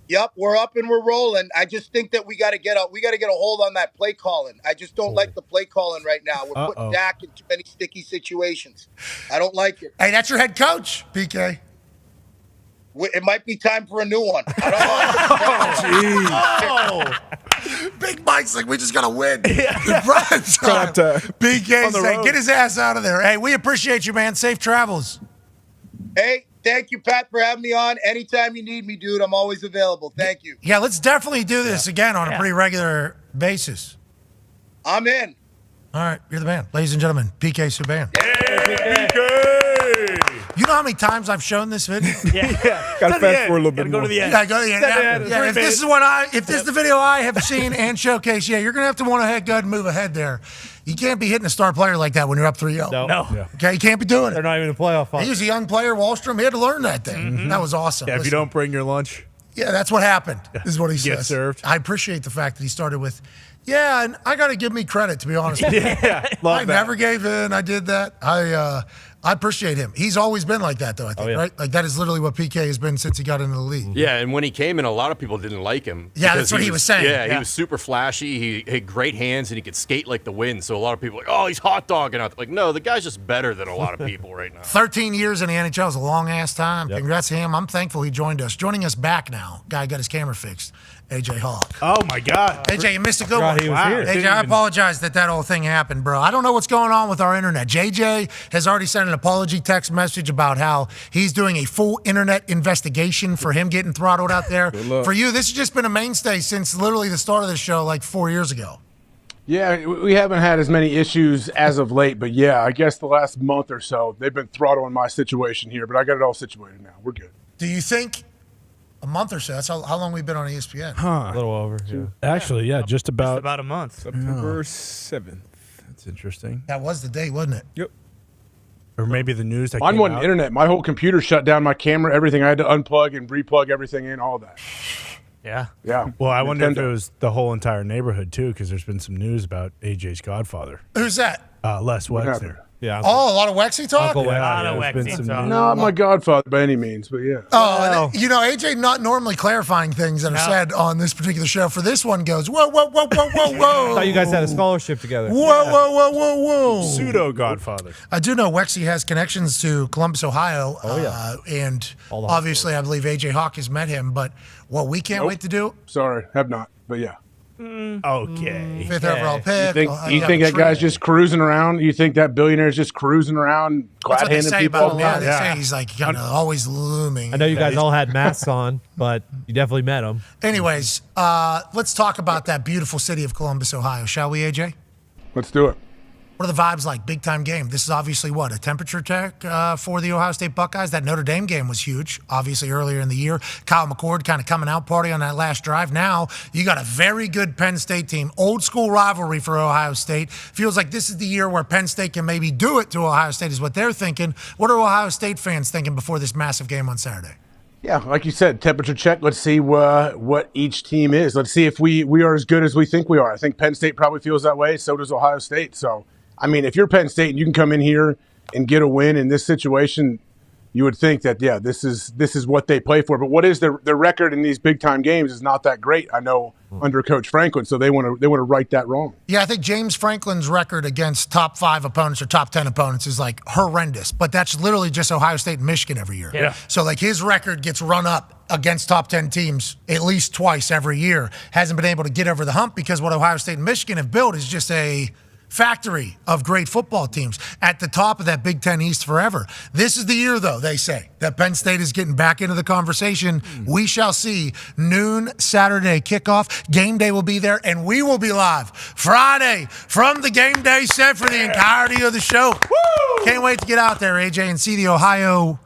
Yep, we're up and we're rolling. I just think that we got to get a hold on that play calling. I just don't like the play calling right now. We're putting Dak in too many sticky situations. I don't like it. Hey, that's your head coach, PK. It might be time for a new one. I don't know. Big Mike's like, we just got to win. PK's like, get his ass out of there. Hey, we appreciate you, man. Safe travels. Hey, thank you, Pat, for having me on. Anytime you need me, dude, I'm always available. Thank you. Yeah, let's definitely do this again on a pretty regular basis. I'm in. All right, you're the man. Ladies and gentlemen, PK Subban. PK! You know how many times I've shown this video? Gotta fast forward a little bit more. Go to the end. Yeah, go to the end. Yeah, if this is the video I have seen and showcased, you're gonna have to want to go ahead and move ahead there. You can't be hitting a star player like that when you're up 3-0. No. Okay, you can't be doing it. They're not even in the playoff. He was a young player, Wallstrom. He had to learn that thing. Mm-hmm. That was awesome. Yeah, if you don't bring your lunch. Yeah, that's what happened, is what he says. Get served. I appreciate the fact that he started with, and I got to give me credit, to be honest with you. Love I that. never gave in. I did that. I appreciate him. He's always been like that, though, I think, right? Like, that is literally what PK has been since he got into the league. Yeah, and when he came in, a lot of people didn't like him. Yeah, that's what he was saying. Yeah, he was super flashy. He had great hands, and he could skate like the wind. So a lot of people were like, oh, he's hot dogging out. Like, no, the guy's just better than a lot of people right now. 13 years in the NHL is a long-ass time. Yep. Congrats to him. I'm thankful he joined us. Joining us back now, guy got his camera fixed, AJ Hawk. Oh, my God. AJ, you missed a good one. He was here. AJ, I apologize that whole thing happened, bro. I don't know what's going on with our internet. JJ has already sent an apology text message about how he's doing a full internet investigation for him getting throttled out there. For you, this has just been a mainstay since literally the start of the show like 4 years ago. Yeah, we haven't had as many issues as of late, but yeah, I guess the last month or so, they've been throttling my situation here, but I got it all situated now. We're good. Do you think a month or so? That's how long we've been on ESPN. A little over. Yeah. Actually, just about a month. September 7th. That's interesting. That was the day, wasn't it? Yep. Or maybe the news that Mine came wasn't out. internet. My whole computer shut down, my camera, everything. I had to unplug and replug everything in, all that. Yeah. Yeah. Well, I wonder if Nintendo. it was the whole entire neighborhood too, because there's been some news about AJ's godfather, Who's that? Les Wexner. Yeah. Oh, a lot of Wexy talk? Uncle Not my godfather by any means, but yeah. Oh, AJ not normally clarifying things that are said on this particular show. For this one goes, whoa, whoa, whoa, whoa, whoa, whoa. I thought you guys had a scholarship together. Whoa, whoa, whoa, whoa, whoa. Pseudo godfather. I do know Wexy has connections to Columbus, Ohio. And obviously, I believe AJ Hawk has met him. But what we can't wait to do. Sorry, have not, but yeah. Okay. Fifth overall pick. You think that guy's just cruising around? You think that billionaire's just cruising around, That's what they glad-handing say people? about him. Yeah, they say he's like kind of always looming. I know you guys all had masks on, but you definitely met him. Anyways, let's talk about that beautiful city of Columbus, Ohio, shall we, AJ? Let's do it. What are the vibes like? Big time game. This is obviously a temperature check for the Ohio State Buckeyes. That Notre Dame game was huge, obviously earlier in the year. Kyle McCord kind of coming out party on that last drive. Now you got a very good Penn State team. Old school rivalry for Ohio State. Feels like this is the year where Penn State can maybe do it to Ohio State is what they're thinking. What are Ohio State fans thinking before this massive game on Saturday? Yeah, like you said, temperature check. Let's see what each team is. Let's see if we are as good as we think we are. I think Penn State probably feels that way. So does Ohio State. So, I mean, if you're Penn State and you can come in here and get a win in this situation, you would think that, yeah, this is what they play for. But what is their record in these big-time games is not that great, I know, under Coach Franklin. So they want to right that wrong. Yeah, I think James Franklin's record against top 5 opponents or top 10 opponents is like horrendous. But that's literally just Ohio State and Michigan every year. Yeah. So like his record gets run up against top 10 teams at least twice every year. Hasn't been able to get over the hump because what Ohio State and Michigan have built is just a factory of great football teams at the top of that Big Ten East forever. This is the year, though, they say, that Penn State is getting back into the conversation. We shall see. Noon Saturday kickoff. Game day will be there, and we will be live Friday from the game day set for the entirety of the show. Woo! Can't wait to get out there, AJ, and see the Ohio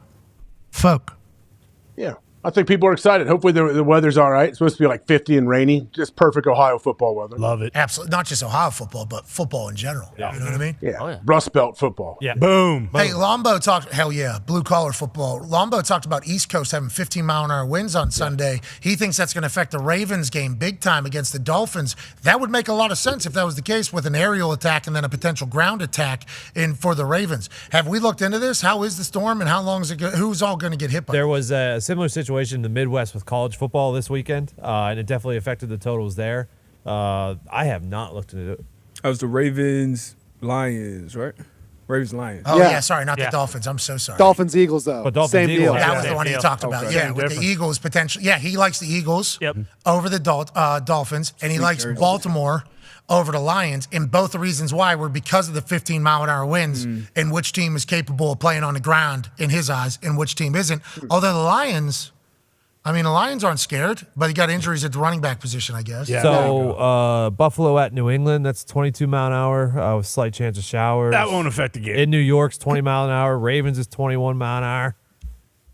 folk. Yeah. I think people are excited. Hopefully the weather's all right. It's supposed to be like 50 and rainy. Just perfect Ohio football weather. Love it. Absolutely. Not just Ohio football, but football in general. Yeah. You know what I mean? Yeah. Rust Belt football. Yeah. Boom. Hey, Lombo talked, hell yeah, blue-collar football. Lombo talked about East Coast having 15-mile-an-hour winds on Sunday. He thinks that's going to affect the Ravens game big time against the Dolphins. That would make a lot of sense if that was the case with an aerial attack and then a potential ground attack for the Ravens. Have we looked into this? How is the storm and how long is it who's all going to get hit by it? There was a similar situation in the Midwest with college football this weekend, and it definitely affected the totals there. I have not looked into it. That was the Ravens-Lions, right? Ravens-Lions. Oh, yeah, sorry, not the Dolphins. I'm so sorry. Dolphins-Eagles, though. But Dolphins, Same Eagles, deal. That was the one he talked about. Okay. Yeah, with the Eagles potentially. Yeah, he likes the Eagles Yep. over the Dolphins, and he likes Jersey. Baltimore over the Lions. And both the reasons why were because of the 15-mile-an-hour winds and which team is capable of playing on the ground in his eyes and which team isn't. Although the Lions aren't scared, but he got injuries at the running back position, I guess. Yeah. So Buffalo at New England, that's 22 mile an hour with slight chance of showers. That won't affect the game. In New York's 20 mile an hour. Ravens is 21 mile an hour.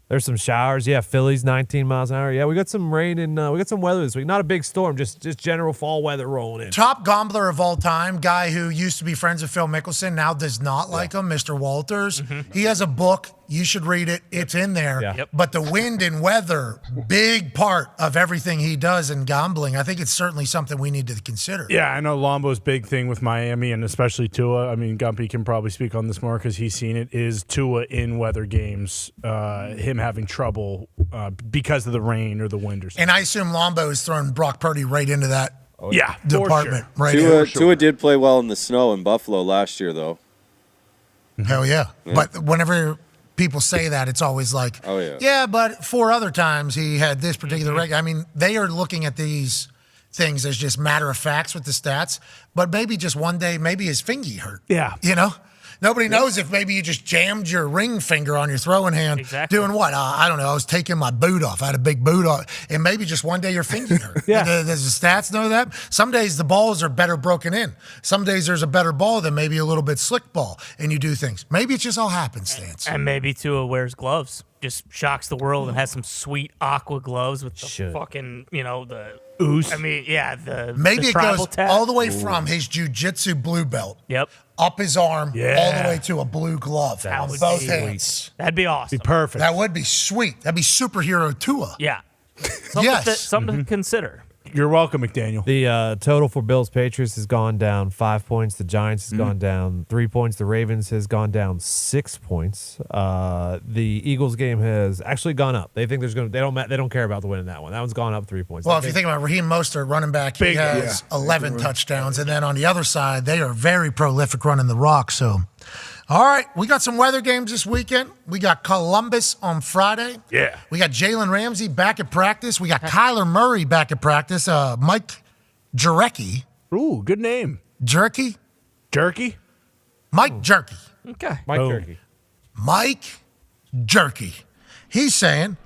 There's some showers. Yeah, Philly's 19 miles an hour. Yeah, we got some rain and we got some weather this week. Not a big storm, just general fall weather rolling in. Top gambler of all time, guy who used to be friends with Phil Mickelson, now does not like him, Mr. Walters. He has a book. You should read it. It's in there. Yeah. Yep. But the wind and weather, big part of everything he does in gambling. I think it's certainly something we need to consider. Yeah, I know Lombo's big thing with Miami and especially Tua. I mean, Gumpy can probably speak on this more because he's seen it, is Tua in weather games, him having trouble because of the rain or the wind or something. And I assume Lombo has thrown Brock Purdy right into that Yeah, department. For Right in. Tua did play well in the snow in Buffalo last year, though. Hell yeah. But whenever people say that, it's always like, Oh, yeah. yeah, but 4 other times he had this particular record. I mean, they are looking at these things as just matter of facts with the stats, but maybe just one day, maybe his fingy hurt. Yeah. You know? Nobody knows if maybe you just jammed your ring finger on your throwing hand. Exactly. Doing what? I don't know. I was taking my boot off. I had a big boot on. And maybe just one day your finger hurt. Yeah. Does the stats know that? Some days the balls are better broken in. Some days there's a better ball than maybe a little bit slick ball. And you do things. Maybe it's just all happenstance. And maybe Tua wears gloves. Just shocks the world and has some sweet aqua gloves with the fucking, the ooze. I mean, yeah, the Maybe the it tribal goes tat. all the way from his jiu-jitsu blue belt Yep. up his arm all the Yeah. way to a blue glove on would both be hands. That'd be awesome. Be perfect. That would be sweet. That'd be superhero Tua. Yeah. Something to consider. You're welcome, McDaniel. The total for Bills Patriots has gone down 5 points. The Giants has gone down 3 points. The Ravens has gone down 6 points. The Eagles game has actually gone up. They think they don't care about the win in that one. That one's gone up 3 points. Well, if you think about Raheem Mostert, running back, he has 11 touchdowns. And then on the other side, they are very prolific running the rock. So, all right, we got some weather games this weekend. We got Columbus on Friday. Yeah. We got Jalen Ramsey back at practice. We got Kyler Murray back at practice. Mike Jurecki. Ooh, good name. Jerky? Jerky? Mike Jerky. Okay. Mike Jerky. He's saying,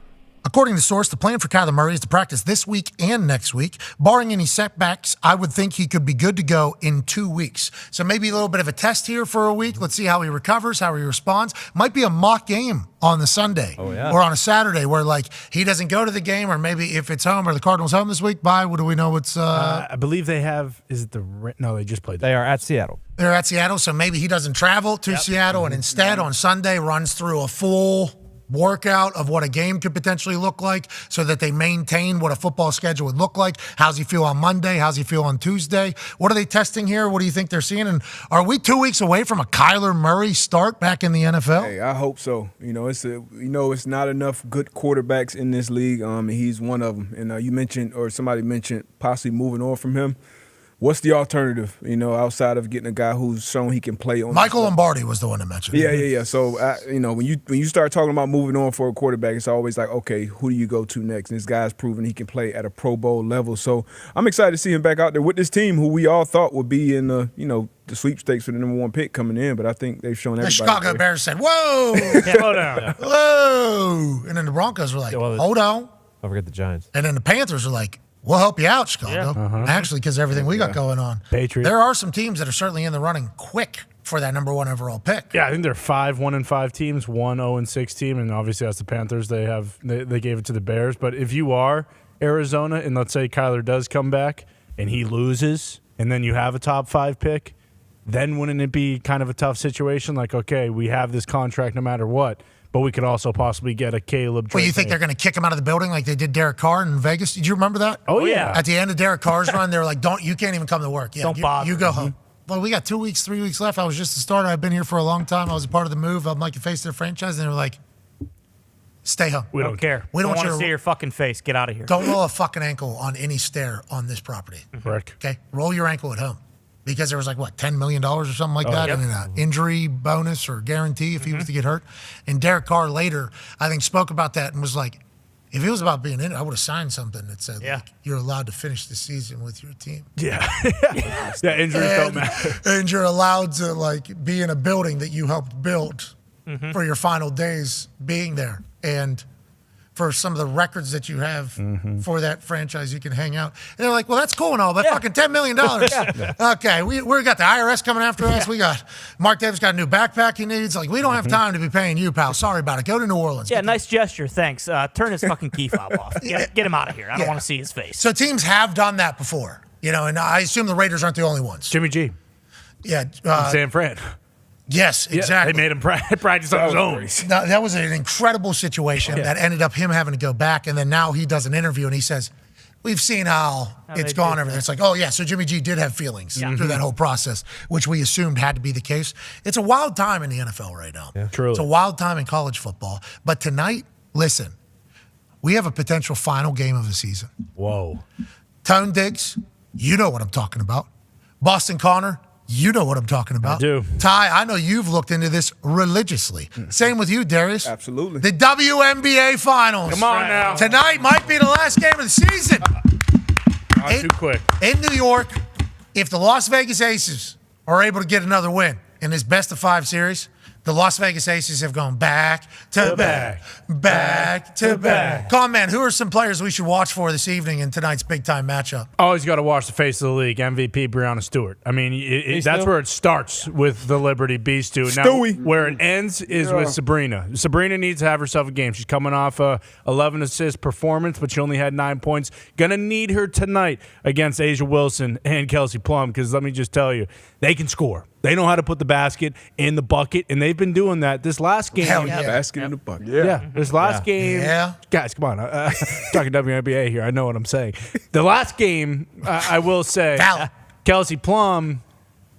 according to the source, the plan for Kyler Murray is to practice this week and next week. Barring any setbacks, I would think he could be good to go in 2 weeks. So maybe a little bit of a test here for a week. Let's see how he recovers, how he responds. Might be a mock game on the Sunday or on a Saturday where, like, he doesn't go to the game, or maybe if it's home or the Cardinals home this week, what do we know? It's I believe they have, no, they just played. They are at Seattle. They're at Seattle, so maybe he doesn't travel to Seattle and instead on Sunday runs through a full workout of what a game could potentially look like so that they maintain what a football schedule would look like. How's he feel on Monday? How's he feel on Tuesday? What are they testing here? What do you think they're seeing? And are we 2 weeks away from a Kyler Murray start back in the NFL? Hey, I hope so. It's not enough good quarterbacks in this league. He's one of them. And somebody mentioned possibly moving on from him. What's the alternative, outside of getting a guy who's shown he can play on? Michael Lombardi was the one that mentioned it. Yeah. So, when you start talking about moving on for a quarterback, it's always like, okay, who do you go to next? And this guy's proven he can play at a Pro Bowl level. So I'm excited to see him back out there with this team, who we all thought would be in the sweepstakes for the number 1 pick coming in. But I think they've shown everybody. The Chicago Bears said, "Whoa, slow down, whoa," and then the Broncos were like, "Hold on." Don't forget the Giants. And then the Panthers were like, "We'll help you out, Chicago." Actually, because everything we got going on. Patriots. There are some teams that are certainly in the running quick for that number 1 overall pick. Yeah, I think they're 1-5 teams, 1-0-6 team, and obviously that's the Panthers. They gave it to the Bears. But if you are Arizona, and let's say Kyler does come back and he loses, and then you have a top 5 pick, then wouldn't it be kind of a tough situation? Like, okay, we have this contract no matter what, but we could also possibly get a Caleb. Well, you think they're going to kick him out of the building like they did Derek Carr in Vegas? Did you remember that? Oh, yeah. At the end of Derek Carr's run, they were like, you can't even come to work. Yeah, Don't bother. You go home. Well, we got 2 weeks, 3 weeks left. I was just a starter. I've been here for a long time. I was a part of the move. I'm like a face of the franchise. And they were like, stay home. We don't care. We don't want to see your fucking face. Get out of here. Don't roll a fucking ankle on any stair on this property. Correct. Okay? Roll your ankle at home. Because there was like, $10 million or something like that in an injury bonus or guarantee if he was to get hurt. And Derek Carr later, I think, spoke about that and was like, if it was about being in it, I would have signed something that said, like, you're allowed to finish the season with your team. Yeah. Injuries don't matter. And you're allowed to, like, be in a building that you helped build for your final days being there. And for some of the records that you have for that franchise, you can hang out. And they're like, well, that's cool and all, but fucking $10 million. Okay, we got the IRS coming after us. We got Mark Davis got a new backpack he needs. Like, we don't have time to be paying you, pal. Sorry about it. Go to New Orleans. Yeah, nice gesture. Thanks. Turn his fucking key fob off. Get him out of here. I don't want to see his face. So teams have done that before, and I assume the Raiders aren't the only ones. Jimmy G. Yeah. San Fran. Yes, exactly. They made him practice on his own. Now, that was an incredible situation that ended up him having to go back, and then now he does an interview and he says, we've seen how it's gone. Everything. It's like, oh, yeah, so Jimmy G did have feelings through that whole process, which we assumed had to be the case. It's a wild time in the NFL right now. Yeah, truly. It's a wild time in college football. But tonight, listen, we have a potential final game of the season. Whoa. Tone Diggs, you know what I'm talking about. Boston Connor, you know what I'm talking about. I do. Ty, I know you've looked into this religiously. Same with you, Darius. Absolutely. The WNBA Finals. Come on now. Tonight might be the last game of the season. Not too quick. In New York, if the Las Vegas Aces are able to get another win in this best-of-5 series, the Las Vegas Aces have gone back to back to back. Come on, man. Who are some players we should watch for this evening in tonight's big-time matchup? Always got to watch the face of the league, MVP Breonna Stewart. I mean, that's where it starts with the Liberty Beast. Now, where it ends is with Sabrina. Sabrina needs to have herself a game. She's coming off a 11-assist performance, but she only had 9 points. Gonna need her tonight against Asia Wilson and Kelsey Plum, because let me just tell you, they can score. They know how to put the basket in the bucket, and they've been doing that this last game. Hell yeah. Basket in the bucket. Yeah, this last game. Yeah. Guys, come on. Talking WNBA here. I know what I'm saying. The last game, I will say, Kelsey Plum,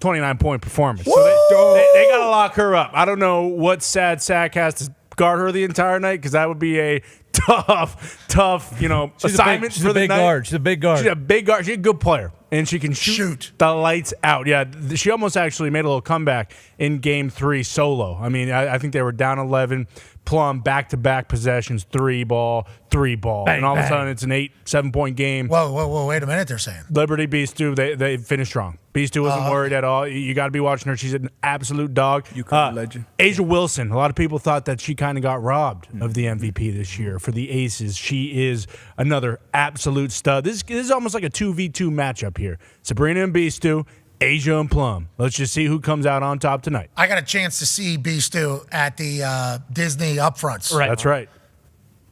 29-point performance. So they got to lock her up. I don't know what sad sack has to guard her the entire night, because that would be a tough, assignment for the night. She's a big guard. She's a big guard. She's a good player, and she can shoot the lights out. Yeah, she almost actually made a little comeback in Game 3 solo. I mean, I think they were down 11. Plum, back-to-back possessions, 3-ball, 3-ball. Bang, and all of a bang. sudden, it's an 8-7-point game. Whoa, wait a minute, they're saying. Liberty Beastu, they finished strong. Beastu wasn't worried at all. You got to be watching her. She's an absolute dog. legend. Asia Wilson, a lot of people thought that she kind of got robbed of the MVP this year for the Aces. She is another absolute stud. This is almost like a 2v2 matchup here. Sabrina and Beastu, Asia and Plum. Let's just see who comes out on top tonight. I got a chance to see Beastu at the Disney upfronts. Right. That's right.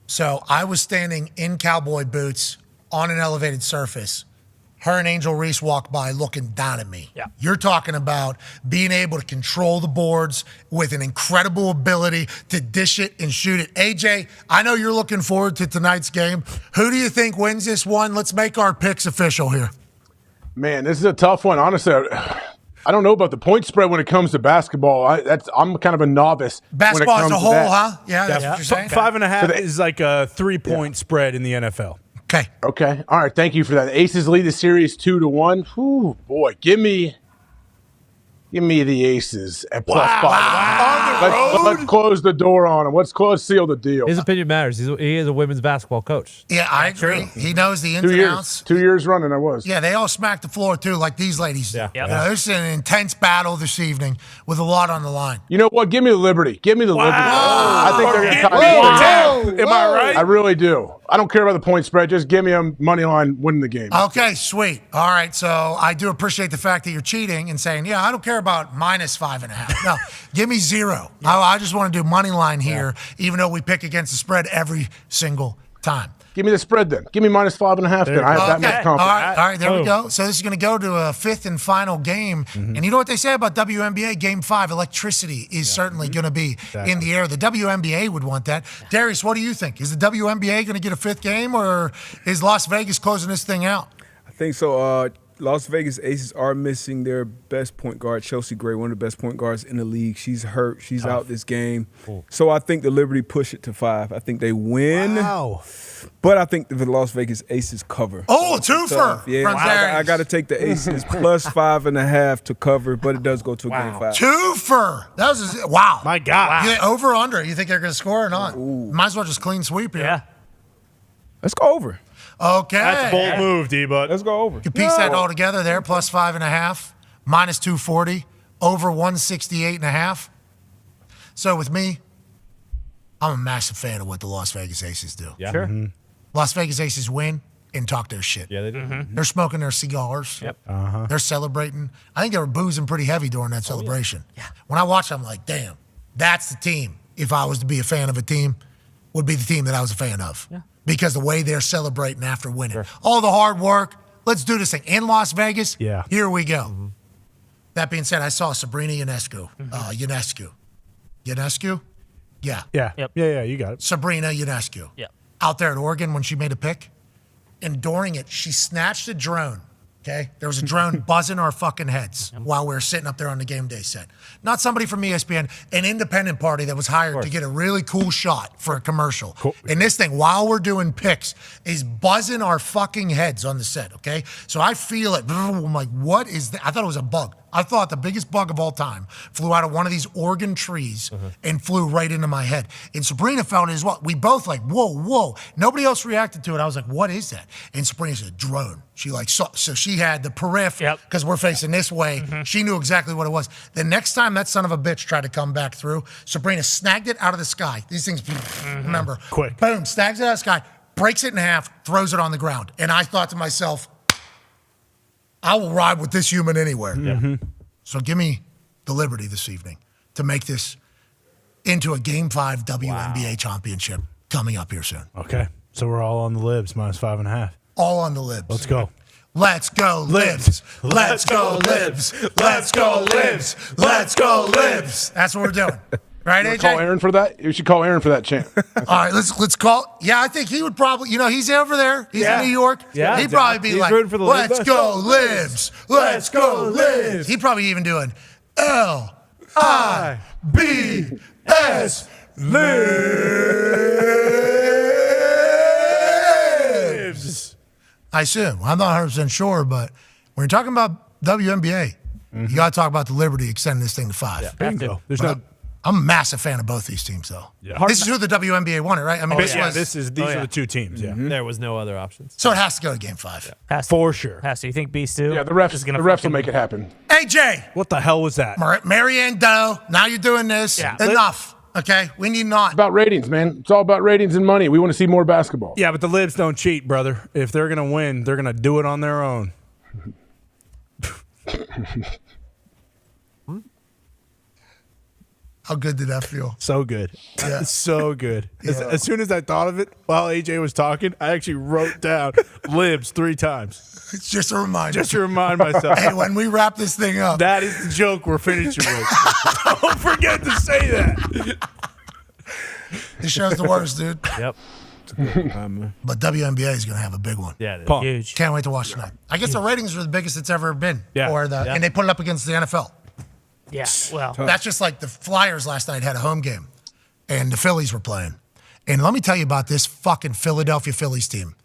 So I was standing in cowboy boots on an elevated surface. Her and Angel Reese walked by looking down at me. Yeah. You're talking about being able to control the boards with an incredible ability to dish it and shoot it. AJ, I know you're looking forward to tonight's game. Who do you think wins this one? Let's make our picks official here. Man, this is a tough one. Honestly, I don't know about the point spread when it comes to basketball. I'm kind of a novice. Basketball when it as a comes whole, to that. huh? Yeah, that's what you're saying. 5.5 is like a 3-point spread in the NFL. Okay. All right. Thank you for that. Aces lead the series 2-1. Whew, boy, give me the Aces at +5. Let's close the door on them. Let's seal the deal. His opinion matters. He is a women's basketball coach. Yeah, I agree. He knows the ins and outs. 2 years running, I was. Yeah, they all smacked the floor, too, like these ladies do. Yeah. You know, this is an intense battle this evening with a lot on the line. You know what? Give me the Liberty. Give me the Liberty. I think they're going to tie. Am I right? I really do. I don't care about the point spread. Just give me a money line winning the game. Okay, sweet. All right, so I do appreciate the fact that you're cheating and saying, yeah, I don't care about -5.5. No, give me 0. I just want to do money line here, even though we pick against the spread every single time. Give me the spread then. Give me -5.5 then. I have that much confidence. All right, there we go. So this is going to go to a 5th and final game. And you know what they say about WNBA Game 5? Electricity is certainly going to be in the air. The WNBA would want that. Darius, what do you think? Is the WNBA going to get a 5th game, or is Las Vegas closing this thing out? I think so. Las Vegas Aces are missing their best point guard, Chelsea Gray, one of the best point guards in the league. She's hurt. She's out this game. So I think the Liberty push it to 5. I think they win. Wow. But I think the Las Vegas Aces cover. Oh, twofer. Yeah, I got to take the Aces +5.5 to cover, but it does go to a Game 5. Twofer. That was wow. My God. You over or under? You think they're going to score or not? Might as well just clean sweep here. Yeah. Let's go over. Okay. That's a bold move, D-Bud. Let's go over. You piece that all together there, +5.5, -240, over 168.5. So with me, I'm a massive fan of what the Las Vegas Aces do. Yeah. Sure. Las Vegas Aces win and talk their shit. Yeah, they do. They're smoking their cigars. Yep. They're celebrating. I think they were boozing pretty heavy during that celebration. Yeah. When I watch, I'm like, damn, that's the team. If I was to be a fan of a team, would be the team that I was a fan of. Yeah. Because the way they're celebrating after winning. All the hard work. Let's do this thing. In Las Vegas, here we go. That being said, I saw Sabrina Ionescu. Ionescu? Yeah. Yeah, you got it. Sabrina Ionescu. Yeah. Out there at Oregon when she made a pick. And during it, she snatched a drone. Okay? There was a drone buzzing our fucking heads while we were sitting up there on the game day set. Not somebody from ESPN, an independent party that was hired to get a really cool shot for a commercial. Cool. And this thing, while we're doing picks, is buzzing our fucking heads on the set, okay? So I feel it. I'm like, what is that? I thought it was a bug. I thought the biggest bug of all time flew out of one of these Oregon trees and flew right into my head. And Sabrina felt it as well. We both like, whoa. Nobody else reacted to it. I was like, what is that? And Sabrina said, drone. She like saw, so she had the periph because we're facing this way. She knew exactly what it was. The next time that son of a bitch tried to come back through, Sabrina snagged it out of the sky. These things, remember, quick. Boom, snags it out of the sky, breaks it in half, throws it on the ground. And I thought to myself, I will ride with this human anywhere. So give me the liberty this evening to make this into a Game 5 WNBA championship coming up here soon. Okay. So we're all on the libs, -5.5. All on the libs. Let's go. Let's go, Libs. Let's go, Libs. Let's go, Libs. Let's go, Libs. That's what we're doing. Right, AJ? Call Aaron for that? You should call Aaron for that chant. All right, let's call. Yeah, I think he would probably, he's over there. He's in New York. Yeah. He'd probably be He's like, rooting for the let's Libs. go, Libs. Let's go, Libs. He'd probably even do an L-I-B-S, Libs. I assume. I'm not 100% sure, but when you're talking about WNBA, you got to talk about the Liberty extending this thing to 5. Yeah, bingo. There's I'm a massive fan of both these teams, though. Yeah. This is who the WNBA wanted, right? I mean, these are the two teams. Yeah, There was no other options. So it has to go to Game 5. Yeah. For sure. Has to. You think Beast too? Yeah, the refs will make it happen. AJ. What the hell was that? Maryann Doe. Now you're doing this. Yeah. Enough. Okay, we need not. It's about ratings, man. It's all about ratings and money. We want to see more basketball. Yeah, but the Libs don't cheat, brother. If they're going to win, they're going to do it on their own. How good did that feel? So good. Yeah. So good. Yeah. As soon as I thought of it while AJ was talking, I actually wrote down Libs 3 times. It's just a reminder. Just to remind myself. Hey, when we wrap this thing up. That is the joke we're finishing with. Don't forget to say that. This show's the worst, dude. Yep. But WNBA is going to have a big one. Yeah, it is. Pump. Huge. Can't wait to watch tonight. I guess the ratings are the biggest it's ever been. Yeah. And they put it up against the NFL. Yeah. Well, That's just like the Flyers last night had a home game, and the Phillies were playing. And let me tell you about this fucking Philadelphia Phillies team.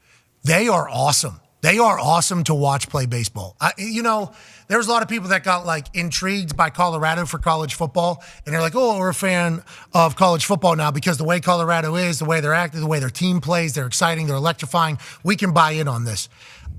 They are awesome. They are awesome to watch play baseball. There's a lot of people that got like intrigued by Colorado for college football, and they're like, oh, we're a fan of college football now because the way Colorado is, the way they're acting, the way their team plays, they're exciting, they're electrifying. We can buy in on this.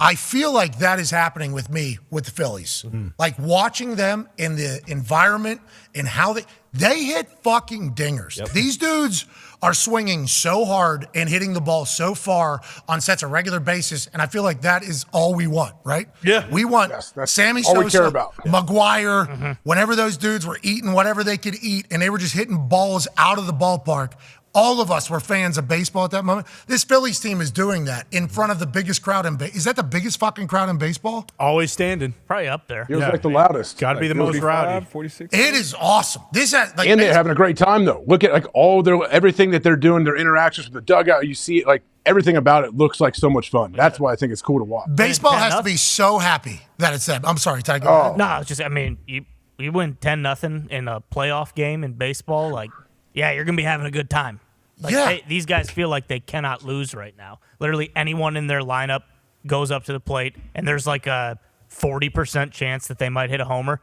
I feel like that is happening with me with the Phillies. Like watching them in the environment and how they hit fucking dingers. Yep. These dudes are swinging so hard and hitting the ball so far on sets of regular basis, and I feel like that is all we want, right? Yeah. We want that's Sammy all Sosa, we care about. McGuire, whenever those dudes were eating whatever they could eat, and they were just hitting balls out of the ballpark. All of us were fans of baseball at that moment. This Phillies team is doing that in front of the biggest crowd in baseball. Is that the biggest fucking crowd in baseball? Always standing. probably up there. It was like the loudest. Got to be the most rowdy. 46. It is awesome. This has, like, And they're having a great time, though. Look at everything that they're doing, their interactions with the dugout. You see it, like everything about it looks like so much fun. That's why I think it's cool to watch. baseball has to be so happy that it's that. I'm sorry, Ty. Go ahead. No, it's just, I mean, you win 10-0 in a playoff game in baseball. Like, yeah, you're going to be having a good time. Like, these guys feel like they cannot lose right now. Literally anyone in their lineup goes up to the plate, and there's like a 40% chance that they might hit a homer.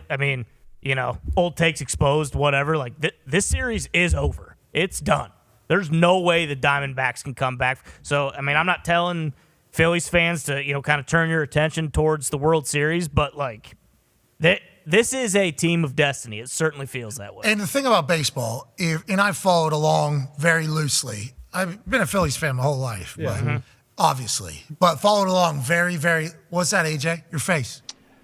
I mean, old takes exposed, whatever. Like, this series is over. It's done. There's no way the Diamondbacks can come back. So, I mean, I'm not telling Phillies fans to, kind of turn your attention towards the World Series, but, like, this is a team of destiny. It certainly feels that way. And the thing about baseball, and I've followed along very loosely. I've been a Phillies fan my whole life, but obviously. But followed along very, very. What's that, AJ? Your face.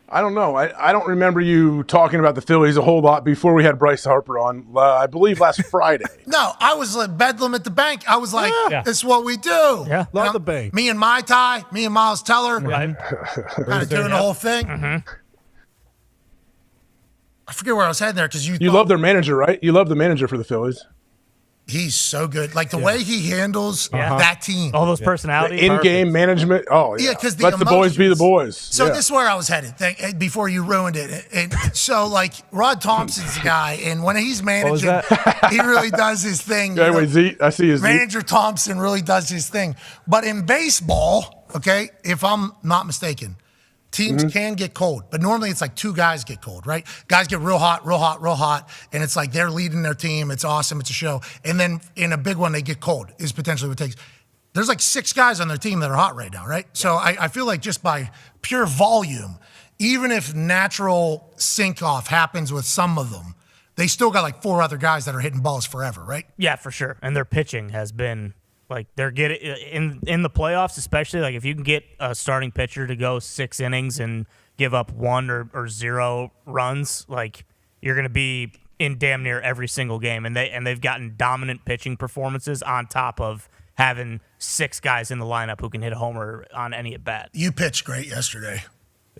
I don't know. I don't remember you talking about the Phillies a whole lot before we had Bryce Harper on, I believe last Friday. No, I was like bedlam at the bank. I was like, "It's what we do." Yeah, love the bank. Me and Mai Tai, me and Miles Teller, Right. kind of doing the whole thing. I forget where I was heading there because you love their manager, right? You love the manager for the Phillies. He's so good. Like the way he handles that team. All those personalities. The in-game management. Oh, yeah. Because let the boys be the boys. So this is where I was headed before you ruined it. And so, like, Rod Thompson's the guy, and when he's managing, he really does his thing. Anyway, Z, I see his Manager Thompson really does his thing. But in baseball, okay, if I'm not mistaken, teams can get cold, but normally it's like two guys get cold, right? Guys get real hot, and it's like they're leading their team. It's awesome. It's a show. And then in a big one, they get cold is potentially what it takes. There's like 6 guys on their team that are hot right now, right? So I feel like just by pure volume, even if natural sink-off happens with some of them, they still got like 4 other guys that are hitting balls forever, right? Yeah, for sure. And their pitching has been like they're getting in the playoffs, especially like if you can get a starting pitcher to go 6 innings and give up 1 or 0 runs, like you're going to be in damn near every single game. And they've gotten dominant pitching performances on top of having 6 guys in the lineup who can hit a homer on any at bat. You pitched great yesterday.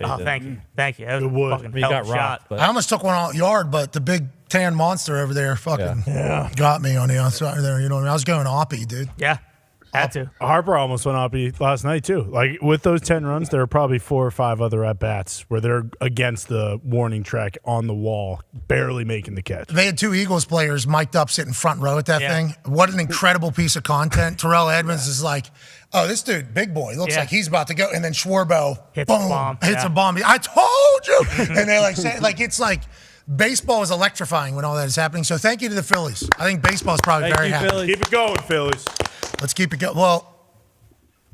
Oh, thank you. That was a fucking hell of a shot. I almost took one out yard, but the big tan monster over there fucking got me on the outside there. You know what I mean? I was going oppie, dude. Yeah. Had to. Harper almost went oppie last night, too. Like, with those 10 runs, there are probably 4 or 5 other at-bats where they're against the warning track on the wall, barely making the catch. They had 2 Eagles players mic'd up sitting front row at that thing. What an incredible piece of content. Terrell Edmonds is like, oh, this dude, big boy, looks like he's about to go. And then Schwarbo, hits boom, a bomb. hits a bomb. I told you. And they're like, saying, like, it's like baseball is electrifying when all that is happening. So thank you to the Phillies. I think baseball is probably very happy. Phillies. Keep it going, Phillies. Let's keep it going. Well,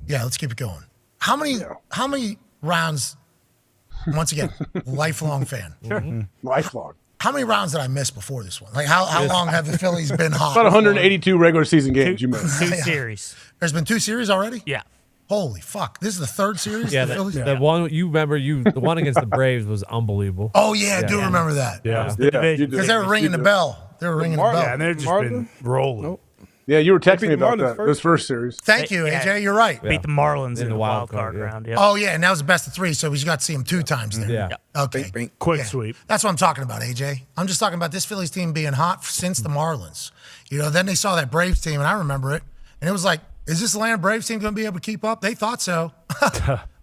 yeah, let's keep it going. How many rounds, once again, lifelong fan. Lifelong. How many rounds did I miss before this one? Like, how long have the Phillies been hot? About 182 regular season games you missed. 2 series. There's been 2 series already? Yeah. Holy fuck. This is the 3rd series? Yeah, the Phillies? the one you remember, the one against the Braves was unbelievable. Oh, yeah, I do remember that. Yeah. Because they were ringing the bell. They were ringing the bell. Yeah, and they've just been rolling. Yeah, you were texting me about that. This first series. Thank you, AJ. You're right. Beat the Marlins in the wild card round. Yeah. Oh, yeah, and that was the best of 3, so we got to see him 2 times there. Yeah. Okay. Quick sweep. That's what I'm talking about, AJ. I'm just talking about this Phillies team being hot since the Marlins. You know, then they saw that Braves team, and I remember it, and it was like, is this Atlanta Braves team going to be able to keep up? They thought so.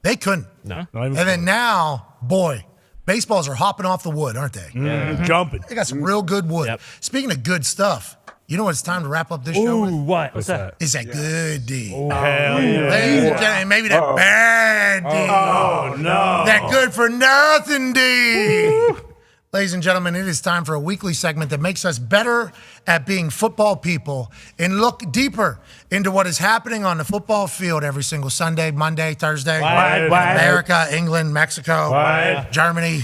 They couldn't. No. And then now, boy, baseballs are hopping off the wood, aren't they? Jumping. They got some real good wood. Yep. Speaking of good stuff, you know what it's time to wrap up this show with? What's that? It's that good D. Hell yeah. Ladies and gentlemen, maybe that bad D. Oh, no. That good for nothing D. Ladies and gentlemen, it is time for a weekly segment that makes us better at being football people and look deeper into what is happening on the football field every single Sunday, Monday, Thursday. America, England, Mexico, Germany,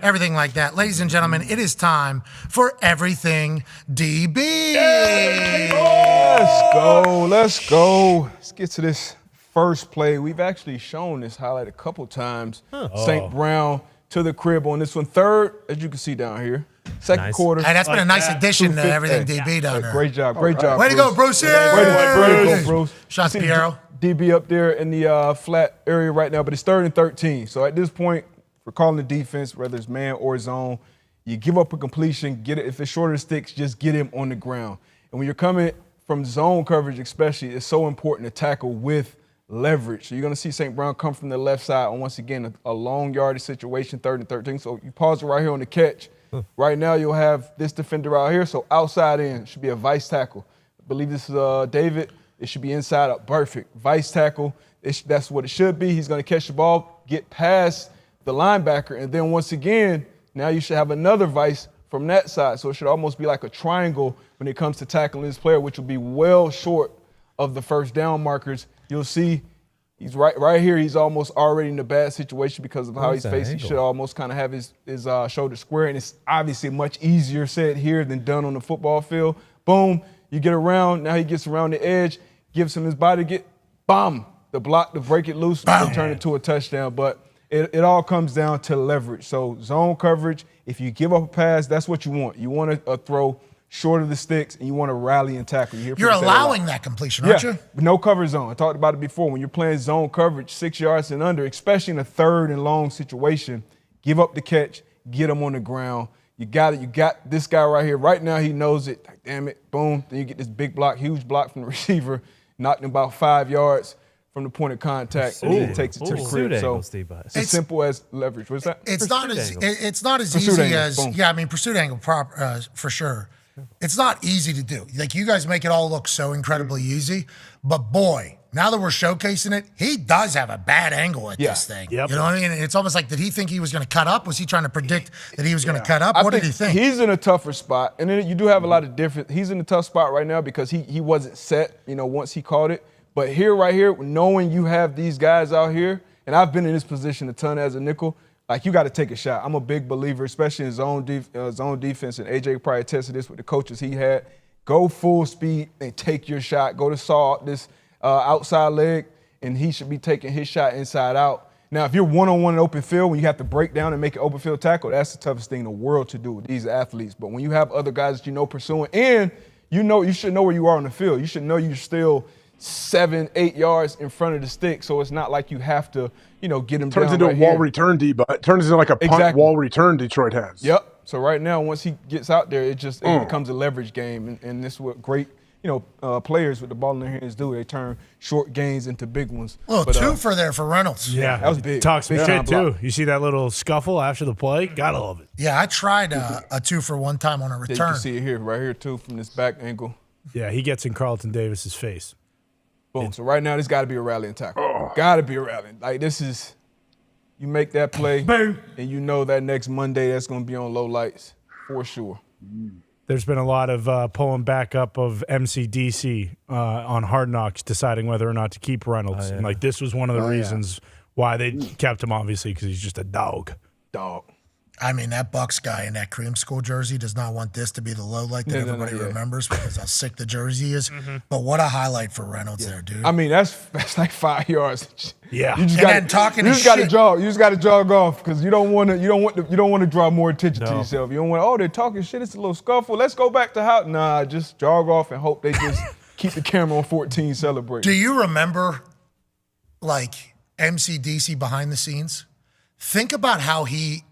everything like that. Ladies and gentlemen, it is time for Everything DB. Let's go. Let's get to this first play. We've actually shown this highlight a couple times. St. Brown to the crib on this one. 3rd, as you can see down here. Second quarter. Hey, that's been a nice addition to Everything DB down there. Great job. Way to go, Bruce. Way to go, Bruce. Shots Piero. DB up there in the flat area right now, but it's 3rd and 13. So at this point, we're calling the defense, whether it's man or zone, you give up a completion, get it. If it's shorter sticks, just get him on the ground. And when you're coming from zone coverage especially, it's so important to tackle with leverage. So you're going to see St. Brown come from the left side on, once again, a long yardage situation, 3rd and 13. So you pause it right here on the catch. Right now you'll have this defender out here. So outside in should be a vice tackle. I believe this is David. It should be inside up. Perfect. Vice tackle. That's what it should be. He's going to catch the ball, get past the linebacker, and then once again, now you should have another vice from that side. So it should almost be like a triangle when it comes to tackling this player, which will be well short of the first down markers. You'll see he's right here. He's almost already in a bad situation because of how he's facing. He should almost kind of have his shoulder square, and it's obviously much easier said here than done on the football field. Boom, you get around. Now he gets around the edge, gives him his body to get, bomb, the block to break it loose, and turn it to a touchdown. But it all comes down to leverage. So zone coverage, if you give up a pass, that's what you want. You want a throw short of the sticks, and you want to rally and tackle. You're allowing that completion, aren't you? No cover zone. I talked about it before. When you're playing zone coverage, 6 yards and under, especially in a 3rd and long situation, give up the catch, get him on the ground. You got it. You got this guy right here. Right now, he knows it. Damn it. Boom. Then you get this big block, huge block from the receiver, knocked him about 5 yards from the point of contact, and he takes it to the crib. So it's as simple as leverage. What's that? It's not as easy as pursuit angle for sure. It's not easy to do. Like, you guys make it all look so incredibly easy, but boy, now that we're showcasing it, he does have a bad angle at this thing. Yep. You know what I mean? It's almost like, did he think he was going to cut up? Was he trying to predict that he was going to cut up? What did he think? He's in a tougher spot, and then you do have a lot of different. He's in a tough spot right now because he wasn't set, once he caught it. But right here, knowing you have these guys out here, and I've been in this position a ton as a nickel, like, you got to take a shot. I'm a big believer, especially in zone defense, and AJ probably tested this with the coaches he had. Go full speed and take your shot. Go to saw this outside leg, and he should be taking his shot inside out. Now, if you're one-on-one in open field, when you have to break down and make an open field tackle, that's the toughest thing in the world to do with these athletes. But when you have other guys that pursuing, and you should know where you are on the field. You should know you're still 7, 8 yards in front of the stick. So it's not like you have to, get him down. Turns into a wall return D, but it turns into like a punt wall return Detroit has. Yep. So right now, once he gets out there, it becomes a leverage game, and this is what great players with the ball in their hands do. They turn short gains into big ones. Well, twofer there for Reynolds. Yeah, that was big. Talks big shit too. You see that little scuffle after the play? Gotta love it. Yeah, I tried a twofer one time on a return. You can see it here, right here too, from this back angle. Yeah, he gets in Carlton Davis's face. Boom. So right now, this got to be a rallying tackle. Got to be a rallying. Like this is, you make that play, boom, and you know that next Monday that's going to be on low lights for sure. There's been a lot of pulling back up of MCDC on Hard Knocks, deciding whether or not to keep Reynolds. And like this was one of the reasons why they kept him, obviously, because he's just a dog. I mean, that Bucks guy in that cream school jersey does not want this to be the low light that everybody remembers because how sick the jersey is. But what a highlight for Reynolds there, dude. I mean, that's like 5 yards. Yeah. You just And got then talking You his just got to shit. jog. You just got to jog off because you don't want to draw more attention to yourself. You don't want. Oh, they're talking shit. It's a little scuffle. Let's go back to how. Nah, just jog off and hope they just keep the camera on 14 celebrating. Do you remember, like, MCDC behind the scenes? Think about how he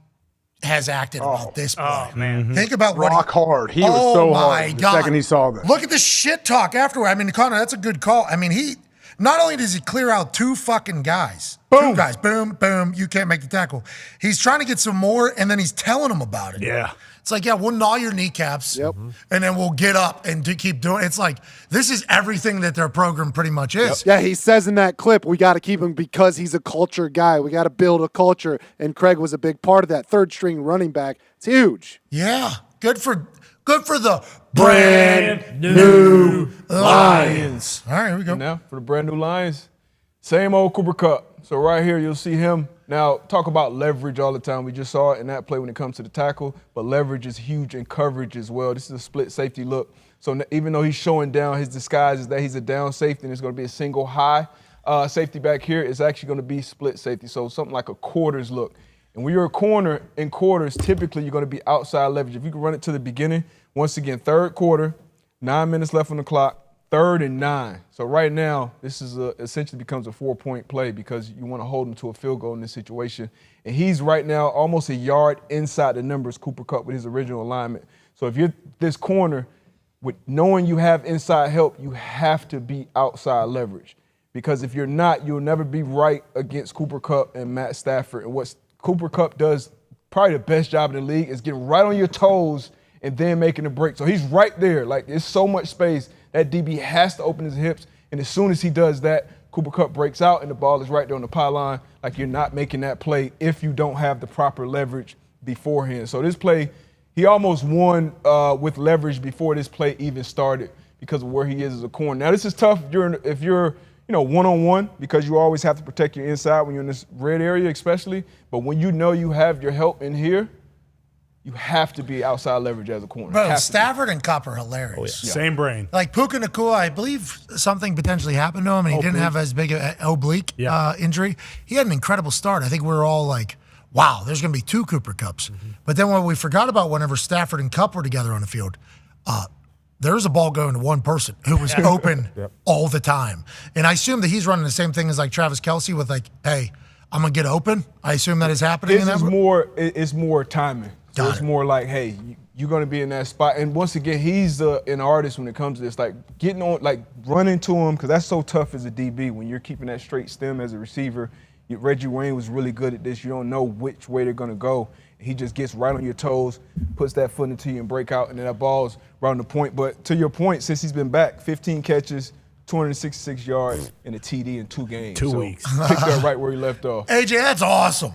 has acted about this play. Oh, man. Think about what Rock hard. He was so hard the second he saw this. Look at the shit talk afterward. I mean, Connor, that's a good call. I mean, he not only does he clear out 2 fucking guys, boom. 2 guys, boom, boom, you can't make the tackle. He's trying to get some more, and then he's telling them about it. Yeah. It's like, yeah, we'll gnaw your kneecaps, and then we'll get up and keep doing it. It's like, this is everything that their program pretty much is. Yeah, he says in that clip, we got to keep him because he's a culture guy. We got to build a culture, and Craig was a big part of that. Third-string running back. It's huge. Yeah, good for the brand new Lions. All right, here we go. Now for the brand new Lions, same old Cooper Kupp. So right here, you'll see him. Now, talk about leverage all the time. We just saw it in that play when it comes to the tackle, but leverage is huge in coverage as well. This is a split safety look. So even though he's showing down, his disguise is that he's a down safety and it's going to be a single high safety back here. It's actually going to be split safety, so something like a quarters look. And when you're a corner in quarters, typically you're going to be outside leverage. If you can run it to the beginning, once again, third quarter, 9 minutes left on the clock, 3rd and 9. So right now, this is essentially becomes a 4-point play because you want to hold him to a field goal in this situation. And he's right now almost a yard inside the numbers, Cooper Kupp, with his original alignment. So if you're this corner, with knowing you have inside help, you have to be outside leverage. Because if you're not, you'll never be right against Cooper Kupp and Matt Stafford. And what Cooper Kupp does, probably the best job in the league, is getting right on your toes and then making a break. So he's right there. Like, there's so much space. That DB has to open his hips, and as soon as he does that, Cooper Kupp breaks out, and the ball is right there on the pylon. Like, you're not making that play if you don't have the proper leverage beforehand. So this play, he almost won with leverage before this play even started because of where he is as a corner. Now, this is tough if you're one-on-one because you always have to protect your inside when you're in this red area especially. But when you know you have your help in here, you have to be outside leverage as a corner. Bro, Stafford and Kupp are hilarious. Oh, yeah. Same brain. Like Puka Nacua, I believe something potentially happened to him, and he didn't have as big an oblique injury. He had an incredible start. I think we were all like, wow, there's going to be 2 Cooper Kupps. But then what we forgot about whenever Stafford and Kupp were together on the field, there was a ball going to one person who was open all the time. And I assume that he's running the same thing as like Travis Kelce with like, hey, I'm going to get open. I assume that is happening. It's more timing. So it's more like, hey, you're going to be in that spot. And once again, he's an artist when it comes to this. Like, getting on, like, running to him, because that's so tough as a DB when you're keeping that straight stem as a receiver. Reggie Wayne was really good at this. You don't know which way they're going to go. He just gets right on your toes, puts that foot into you and break out, and then that ball's right on the point. But to your point, since he's been back, 15 catches, 266 yards, and a TD in 2 games. 2 weeks. Picked up right where he left off. AJ, that's awesome.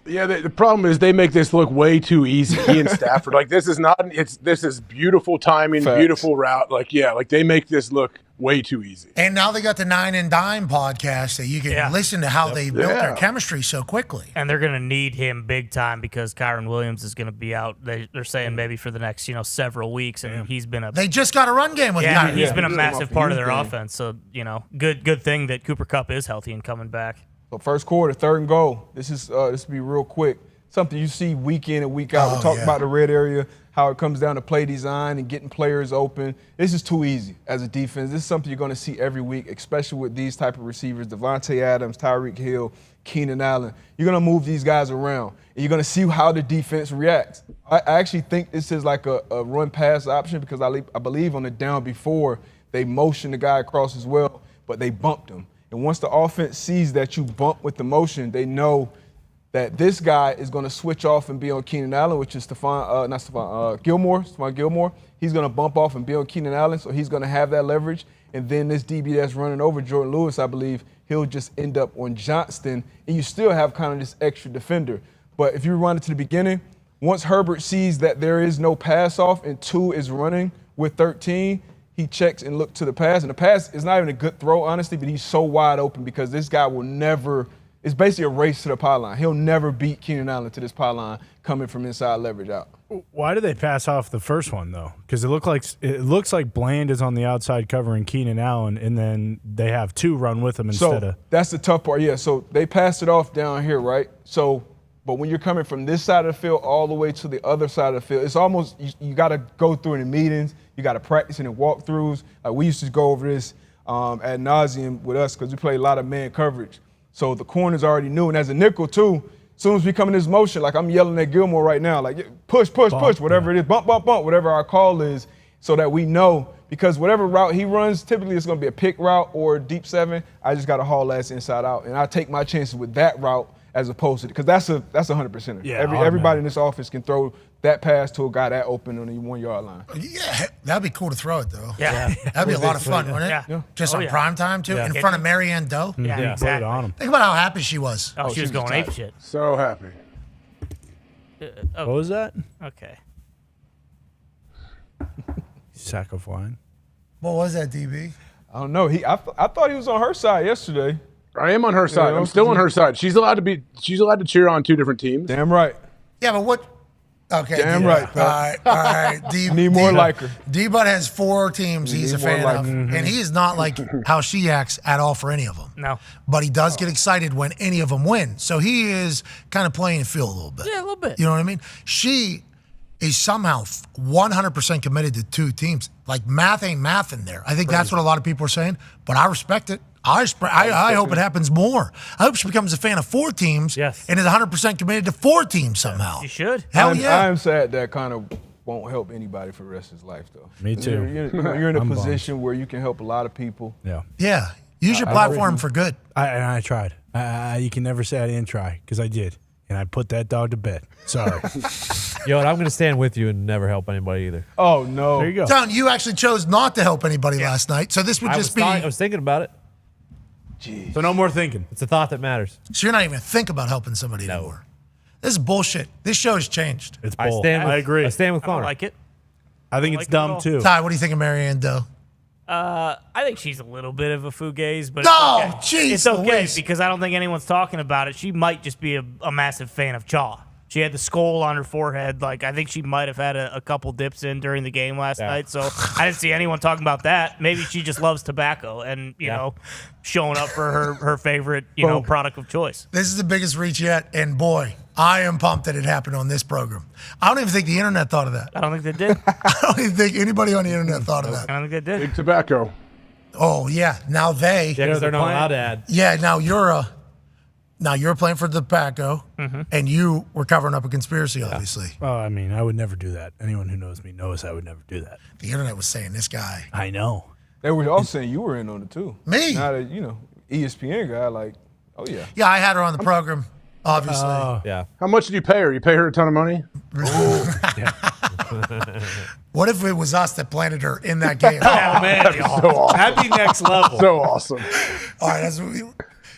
Yeah, the problem is they make this look way too easy. He and Stafford, like this is beautiful timing, beautiful route. Like they make this look way too easy. And now they got the 9 and Dime podcast that you can listen to how they built their chemistry so quickly. And they're going to need him big time because Kyron Williams is going to be out. They're saying maybe for the next several weeks, and he's been They just got a run game with Kyron. He's been a massive part of their offense. So good thing that Cooper Kupp is healthy and coming back. So first quarter, 3rd and goal. This will be real quick. Something you see week in and week out. We talked about the red area, how it comes down to play design and getting players open. This is too easy as a defense. This is something you're going to see every week, especially with these type of receivers, Devontae Adams, Tyreek Hill, Keenan Allen. You're going to move these guys around, and you're going to see how the defense reacts. I actually think this is like a run-pass option because I believe on the down before, they motioned the guy across as well, but they bumped him. And once the offense sees that you bump with the motion, they know that this guy is going to switch off and be on Keenan Allen, which is Stephon Gilmore. He's going to bump off and be on Keenan Allen, so he's going to have that leverage. And then this DB that's running over Jordan Lewis, I believe, he'll just end up on Johnston, and you still have kind of this extra defender. But if you run it to the beginning, once Herbert sees that there is no pass off and 2 is running with 13, he checks and looks to the pass. And the pass is not even a good throw, honestly, but he's so wide open because this guy will never – it's basically a race to the pylon. He'll never beat Keenan Allen to this pylon coming from inside leverage out. Why do they pass off the first one, though? Because it looks like Bland is on the outside covering Keenan Allen, and then they have 2 run with him instead of – that's the tough part, yeah. So they passed it off down here, right? So – but when you're coming from this side of the field all the way to the other side of the field, it's almost you got to go through in the meetings. You got to practice in the walkthroughs. Like we used to go over this ad nauseum with us because we play a lot of man coverage. So the corners already knew. And as a nickel, too, as soon as we come in this motion, like I'm yelling at Gilmore right now, like push, push, push, whatever it is, bump, bump, bump, whatever our call is, so that we know. Because whatever route he runs, typically it's going to be a pick route or deep 7. I just got to haul ass inside out. And I take my chances with that route as opposed to, because that's a 100%er. Yeah, everybody in this office can throw that pass to a guy that open on the 1 yard line. Yeah, that'd be cool to throw it though. Yeah. That'd be a lot of fun, wouldn't it? Yeah. Just on prime time too, in front of Maryann Doe. Yeah, exactly. Think about how happy she was. Oh, she was going ape shit. So happy. What was that? Okay. Sack of wine. What was that, DB? I don't know. I thought he was on her side yesterday. I am on her side. I'm still on her side. She's allowed to cheer on 2 different teams. Damn right. Yeah, but what? Okay. Damn right, bro. All right. Need more like her. D-Bud has 4 teams he's a fan of, and he is not like how she acts at all for any of them. No. But he does get excited when any of them win. So he is kind of playing the field a little bit. Yeah, a little bit. You know what I mean? She is somehow 100% committed to 2 teams. Like math ain't math in there. I think that's what a lot of people are saying, but I respect it. I hope it happens more. I hope she becomes a fan of 4 teams and is 100% committed to 4 teams somehow. She should. Hell yeah. I am sad that kind of won't help anybody for the rest of his life, though. Me too. You're in a position where you can help a lot of people. Yeah. Yeah. Use your platform for good. I tried. You can never say I didn't try, because I did. And I put that dog to bed. Sorry. Yo, and I'm going to stand with you and never help anybody either. Oh, no. There you go. Don, you actually chose not to help anybody last night, so this would just be... I was thinking about it. Jeez. So no more thinking. It's a thought that matters. So you're not even going to think about helping somebody anymore. This is bullshit. This show has changed. It's bull. I agree. I stand with I don't Connor. like it. I think it's dumb, too. Ty, what do you think of Maryann Doe? I think she's a little bit of a fugazi, but No, it's okay. jeez It's okay Louise. because I don't think anyone's talking about it. She might just be a massive fan of Chaw. She had the skull on her forehead. Like, I think she might have had a couple dips in during the game last night. So I didn't see anyone talking about that. Maybe she just loves tobacco and, you know, showing up for her favorite, product of choice. This is the biggest reach yet, and boy, I am pumped that it happened on this program. I don't even think the internet thought of that. I don't think they did. I don't even think anybody on the internet thought of that. I don't think they did. Big tobacco. Oh, yeah. Now they... Yeah, because they're not allowed to add. Yeah, now you're playing for the tobacco, and you were covering up a conspiracy, obviously. Oh, I mean, I would never do that. Anyone who knows me knows I would never do that. The internet was saying this guy. I know. They were all saying you were in on it, too. Me? Not a, ESPN guy, like, oh, yeah. Yeah, I had her on the program, obviously. Yeah. How much did you pay her? You pay her a ton of money? What if it was us that planted her in that game? Oh, man. That'd be so awesome. That'd be next level. So awesome. All right, that's what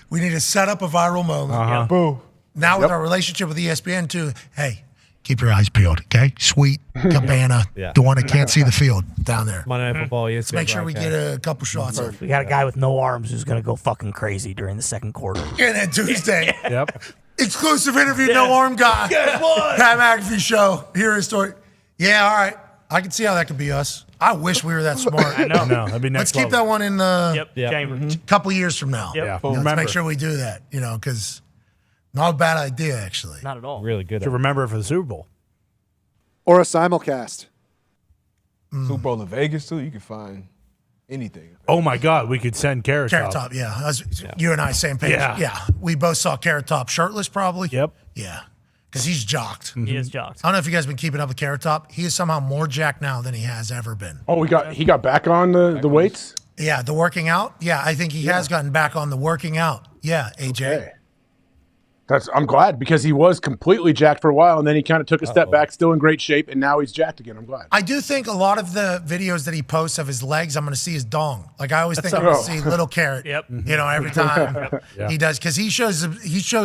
we need to set up a viral moment. Boo. Now with our relationship with ESPN too, hey, keep your eyes peeled, okay? Sweet Cabana, the one that can't see the field down there. Monday Night Football, Let's make sure we get a couple shots of. We got a guy with no arms who's going to go fucking crazy during the second quarter. And then Tuesday, Yep. exclusive interview, no arm guy. Guess what? Pat McAfee Show. Hear his story. Yeah, all right. I can see how that could be us. I wish we were that smart. I know. No, that'd be Let's next keep that one in the chamber. couple years from now. Yep. Yeah. Let's Remember. make sure we do that, because not a bad idea, actually. Not at all. Really good. To remember it for the Super Bowl. Or a simulcast. Super Bowl in Vegas, too. You can find anything. Oh, my God. We could send Carrot Top. Carrot Top, yeah. You and I, same page. Yeah. We both saw Carrot Top shirtless, probably. Yep. Yeah. Because he's jocked. He is jocked. I don't know if you guys have been keeping up with Carrot Top. He is somehow more jacked now than he has ever been. Oh, he got back on the weights? Yeah, the working out. Yeah, I think he has gotten back on the working out. Yeah, AJ. Okay. I'm glad because he was completely jacked for a while, and then he kind of took a step back, still in great shape, and now he's jacked again. I'm glad. I do think a lot of the videos that he posts of his legs, I'm going to see his dong. Like I always think I'm going to see little Carrot. Yep. Every time he does, because he shows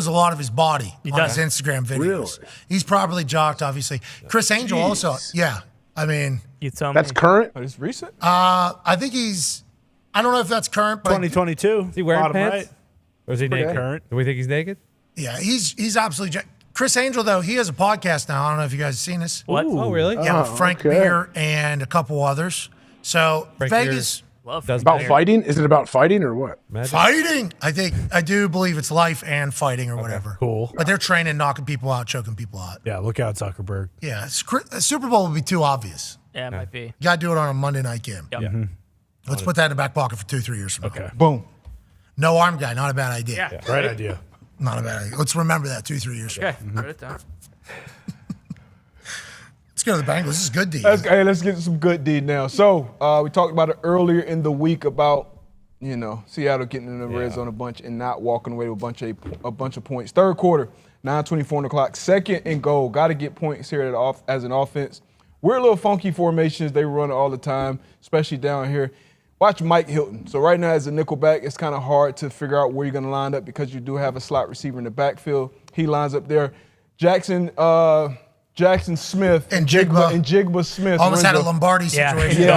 a lot of his body on his Instagram videos. Really? He's probably jocked, obviously. Chris Angel also. Yeah, I mean, You tell me. That's current? Oh, it's recent? I think he's. I don't know if that's current, but 2022. Is he wearing Bottom pants? right. Or is he naked? current. Do we think he's naked? yeah, he's absolutely jacked. Chris Angel, though, he has a podcast now. I don't know if you guys have seen this. What? Oh, really? Yeah, with Frank Beer and a couple others. So Frank Vegas. About fighting? Is it about fighting or what? Fighting. I do believe it's life and fighting or whatever. Cool. But they're training, knocking people out, choking people out. Yeah, look out, Zuckerberg. Yeah, Super Bowl would be too obvious. Yeah, it might be. You got to do it on a Monday night game. Yep. Mm-hmm. Let's put that in the back pocket for 2-3 years from now. Okay. Boom. No arm guy, not a bad idea. Yeah. Great idea. Not a bad idea. Let's remember that 2-3 years from now. Okay, write it down. Let's go to the Bengals. This is good D. Let's get some good D now. So we talked about it earlier in the week about Seattle getting in the red zone a bunch and not walking away with a bunch of points. Third quarter, 9:24 on the clock, second and goal. Got to get points here as an offense. We're a little funky formations. They run all the time, especially down here. Watch Mike Hilton. So right now as a nickelback, it's kind of hard to figure out where you're going to line up because you do have a slot receiver in the backfield. He lines up there. Jackson Smith and Jigba Smith almost had a Lombardi situation.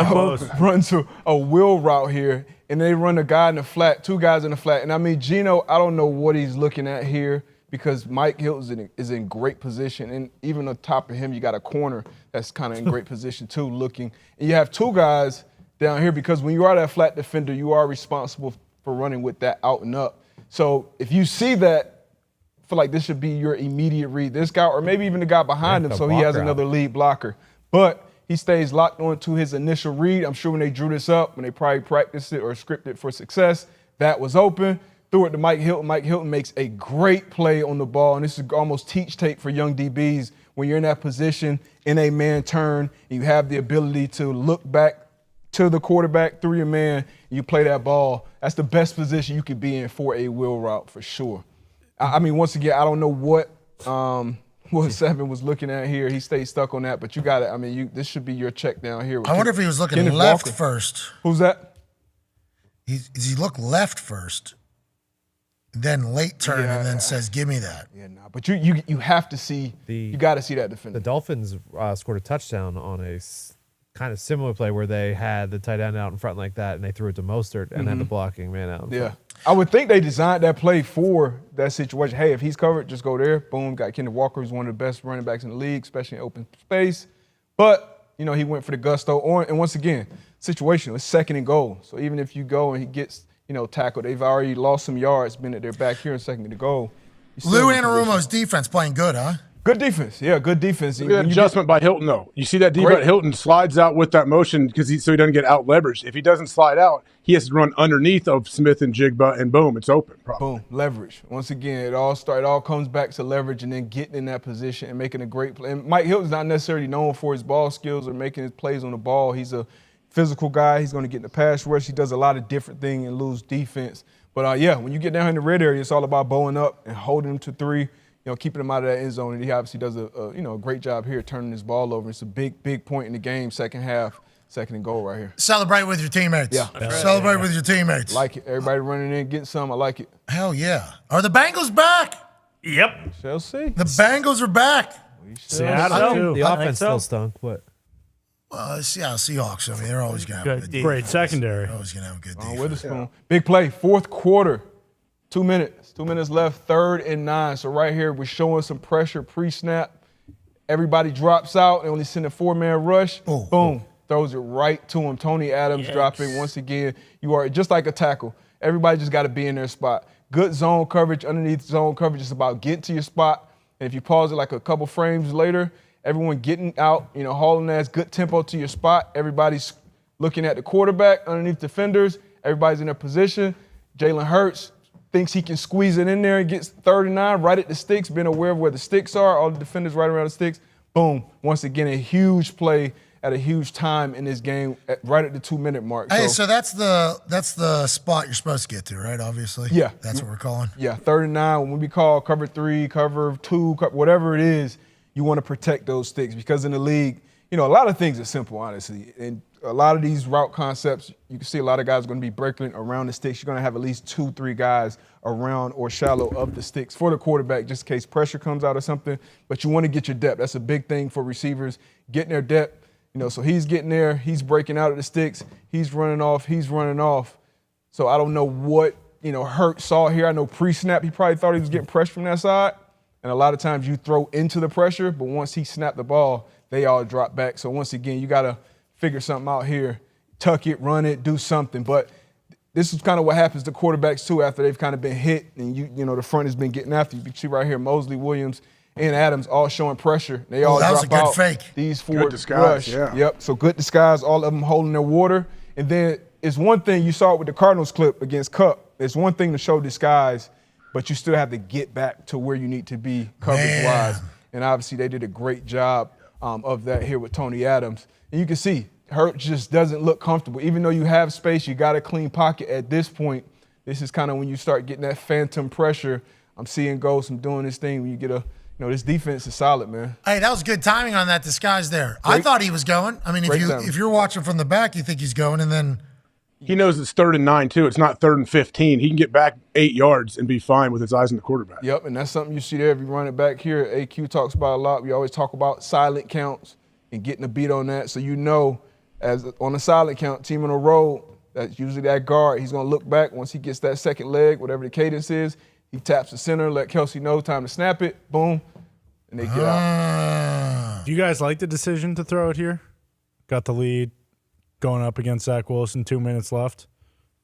Runs a wheel route here, and they run a guy in the flat, two guys in the flat. And I mean, Geno, I don't know what he's looking at here because Mike Hilton is in great position, and even on top of him, you got a corner that's kind of in great position too, looking. And you have two guys down here because when you are that flat defender, you are responsible for running with that out and up. So if you see that, I feel like this should be your immediate read. This guy, or maybe even the guy behind him, so he has another lead blocker. But he stays locked on to his initial read. I'm sure when they drew this up, when they probably practiced it or scripted for success, that was open. Threw it to Mike Hilton. Mike Hilton makes a great play on the ball, and this is almost teach tape for young DBs. When you're in that position in a man turn, and you have the ability to look back to the quarterback through your man, you play that ball. That's the best position you could be in for a wheel route for sure. I mean, once again, I don't know what Seven was looking at here. He stayed stuck on that, but you got it. I mean, this should be your check down here. I wonder if he was looking left first. Who's that? Does he look left first, then late turn, and then says, "Give me that." Yeah, no. But you have to see. You got to see that defender. The Dolphins scored a touchdown on a kind of similar play where they had the tight end out in front like that, and they threw it to Mostert and had the blocking man out. Yeah. I would think they designed that play for that situation. Hey, if he's covered, just go there. Boom, got Kenneth Walker, who's one of the best running backs in the league, especially in open space. But, he went for the gusto. And once again, situational. It's second and goal. So even if you go and he gets, tackled, they've already lost some yards, been at their back here in second and goal. Lou Anarumo's defense playing good, huh? Good defense. Yeah, good defense. Look at that adjustment by Hilton, though. You see that deep by Hilton slides out with that motion so he doesn't get out leveraged. If he doesn't slide out, he has to run underneath of Smith and Jigba, and boom, it's open. Boom, leverage. Once again, it all comes back to leverage and then getting in that position and making a great play. And Mike Hilton's not necessarily known for his ball skills or making his plays on the ball. He's a physical guy. He's going to get in the pass rush. He does a lot of different things and lose defense. But, when you get down in the red area, it's all about bowing up and holding him to three. Keeping him out of that end zone, and he obviously does a great job here turning his ball over. It's a big point in the game, second half, second and goal right here. Celebrate with your teammates. Yeah. Celebrate with your teammates. Like it. Everybody running in, getting some. I like it. Hell yeah. Are the Bengals back? Yep. We shall see. The Bengals are back. The offense still stunk. What? Well, Seahawks. I mean, they're always going to have a good Great secondary. They're always going to have a good defense. Witherspoon. Big play, fourth quarter. 2 minutes. 2 minutes left, 3rd and 9. So right here, we're showing some pressure pre-snap. Everybody drops out. They only send a 4-man rush. Boom. Throws it right to him. Tony Adams dropping. Once again, you are just like a tackle. Everybody just got to be in their spot. Good zone coverage. Underneath zone coverage is about getting to your spot. And if you pause it like a couple frames later, everyone getting out, hauling ass, good tempo to your spot. Everybody's looking at the quarterback underneath defenders. Everybody's in their position. Jalen Hurts thinks he can squeeze it in there and gets 39 right at the sticks, being aware of where the sticks are, all the defenders right around the sticks. Boom. Once again, a huge play at a huge time in this game, right at the 2-minute mark. Hey, so that's the spot you're supposed to get to, right? Obviously. Yeah. That's what we're calling. Yeah, 39. When we call cover 3, cover 2, whatever it is, you want to protect those sticks because in the league, a lot of things are simple, honestly. And a lot of these route concepts, you can see a lot of guys are going to be breaking around the sticks. You're going to have at least 2-3 guys around or shallow of the sticks for the quarterback, just in case pressure comes out or something. But you want to get your depth. That's a big thing for receivers, getting their depth. So he's getting there. He's breaking out of the sticks. He's running off. So I don't know what, Hurt saw here. I know pre-snap, he probably thought he was getting pressure from that side. And a lot of times you throw into the pressure, but once he snapped the ball, they all drop back. So once again, you got to figure something out here. Tuck it, run it, do something. But this is kind of what happens to quarterbacks, too, after they've kind of been hit and, the front has been getting after you. You can see right here, Mosley, Williams, and Adams all showing pressure. They all that drop was a good out. fake. These four Good disguise, rush. yeah. Yep, so good disguise, all of them holding their water. And then it's one thing, you saw it with the Cardinals clip against Kupp. It's one thing to show disguise, but you still have to get back to where you need to be coverage-wise. And obviously they did a great job of that here with Tony Adams. And you can see, Hurt just doesn't look comfortable. Even though you have space, you got a clean pocket at this point. This is kind of when you start getting that phantom pressure. I'm seeing Ghost, I'm doing this thing when you get this defense is solid, man. Hey, that was good timing on that disguise there. I thought he was going. I mean, if you're watching from the back, you think he's going, and then he knows it's 3rd and 9 too. It's not 3rd and 15. He can get back 8 yards and be fine with his eyes on the quarterback. Yep, and that's something you see there if you run it back here. AQ talks about a lot. We always talk about silent counts and getting a beat on that. So as on a silent count, team on the road, that's usually that guard. He's going to look back once he gets that second leg, whatever the cadence is. He taps the center, let Kelsey know time to snap it. Boom, and they get out. Do you guys like the decision to throw it here? Got the lead, going up against Zach Wilson, 2 minutes left.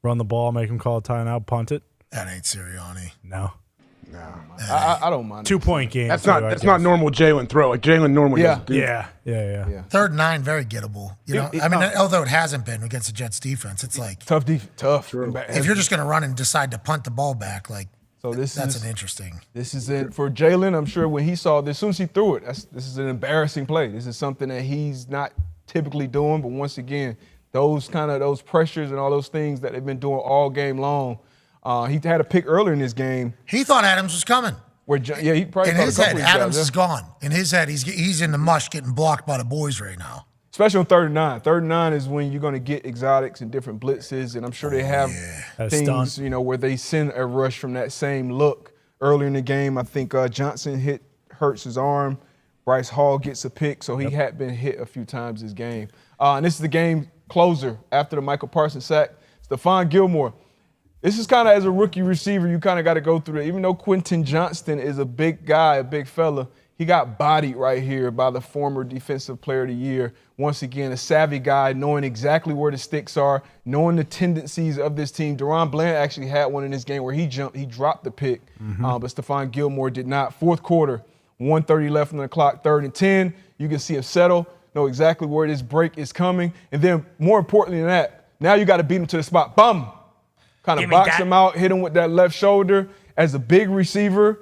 Run the ball, make him call a timeout, punt it. That ain't Sirianni. No. I don't mind. 2-point game. That's not normal Jalen throw. Like Jalen normally does. Yeah. 3rd and 9, very gettable. Although it hasn't been against the Jets defense, it's like tough defense. Tough. True. If you're just going to run and decide to punt the ball back, that's an interesting. This is it for Jalen. I'm sure when he saw this, as soon as he threw it, this is an embarrassing play. This is something that he's not typically doing. But once again, those pressures and all those things that they've been doing all game long. He had a pick earlier in this game. He thought Adams was coming. He probably in his head, Adams is gone. In his head, he's in the mush getting blocked by the boys right now. Especially on 3rd and 9. 3rd and 9 is when you're going to get exotics and different blitzes, and I'm sure they have things, where they send a rush from that same look. Earlier in the game, I think Johnson hurts his arm. Bryce Hall gets a pick, so he had been hit a few times this game. And this is the game closer after the Micah Parsons sack. Stephon Gilmore. This is kind of, as a rookie receiver, you kind of got to go through it. Even though Quentin Johnston is a big guy, a big fella, he got bodied right here by the former Defensive Player of the Year. Once again, a savvy guy, knowing exactly where the sticks are, knowing the tendencies of this team. Deron Bland actually had one in this game where he dropped the pick, but Stephon Gilmore did not. 4th quarter, 1:30 left on the clock, 3rd and 10. You can see him settle, know exactly where this break is coming. And then, more importantly than that, now you got to beat him to the spot. Bum! Kind of box him out, hit him with that left shoulder. As a big receiver,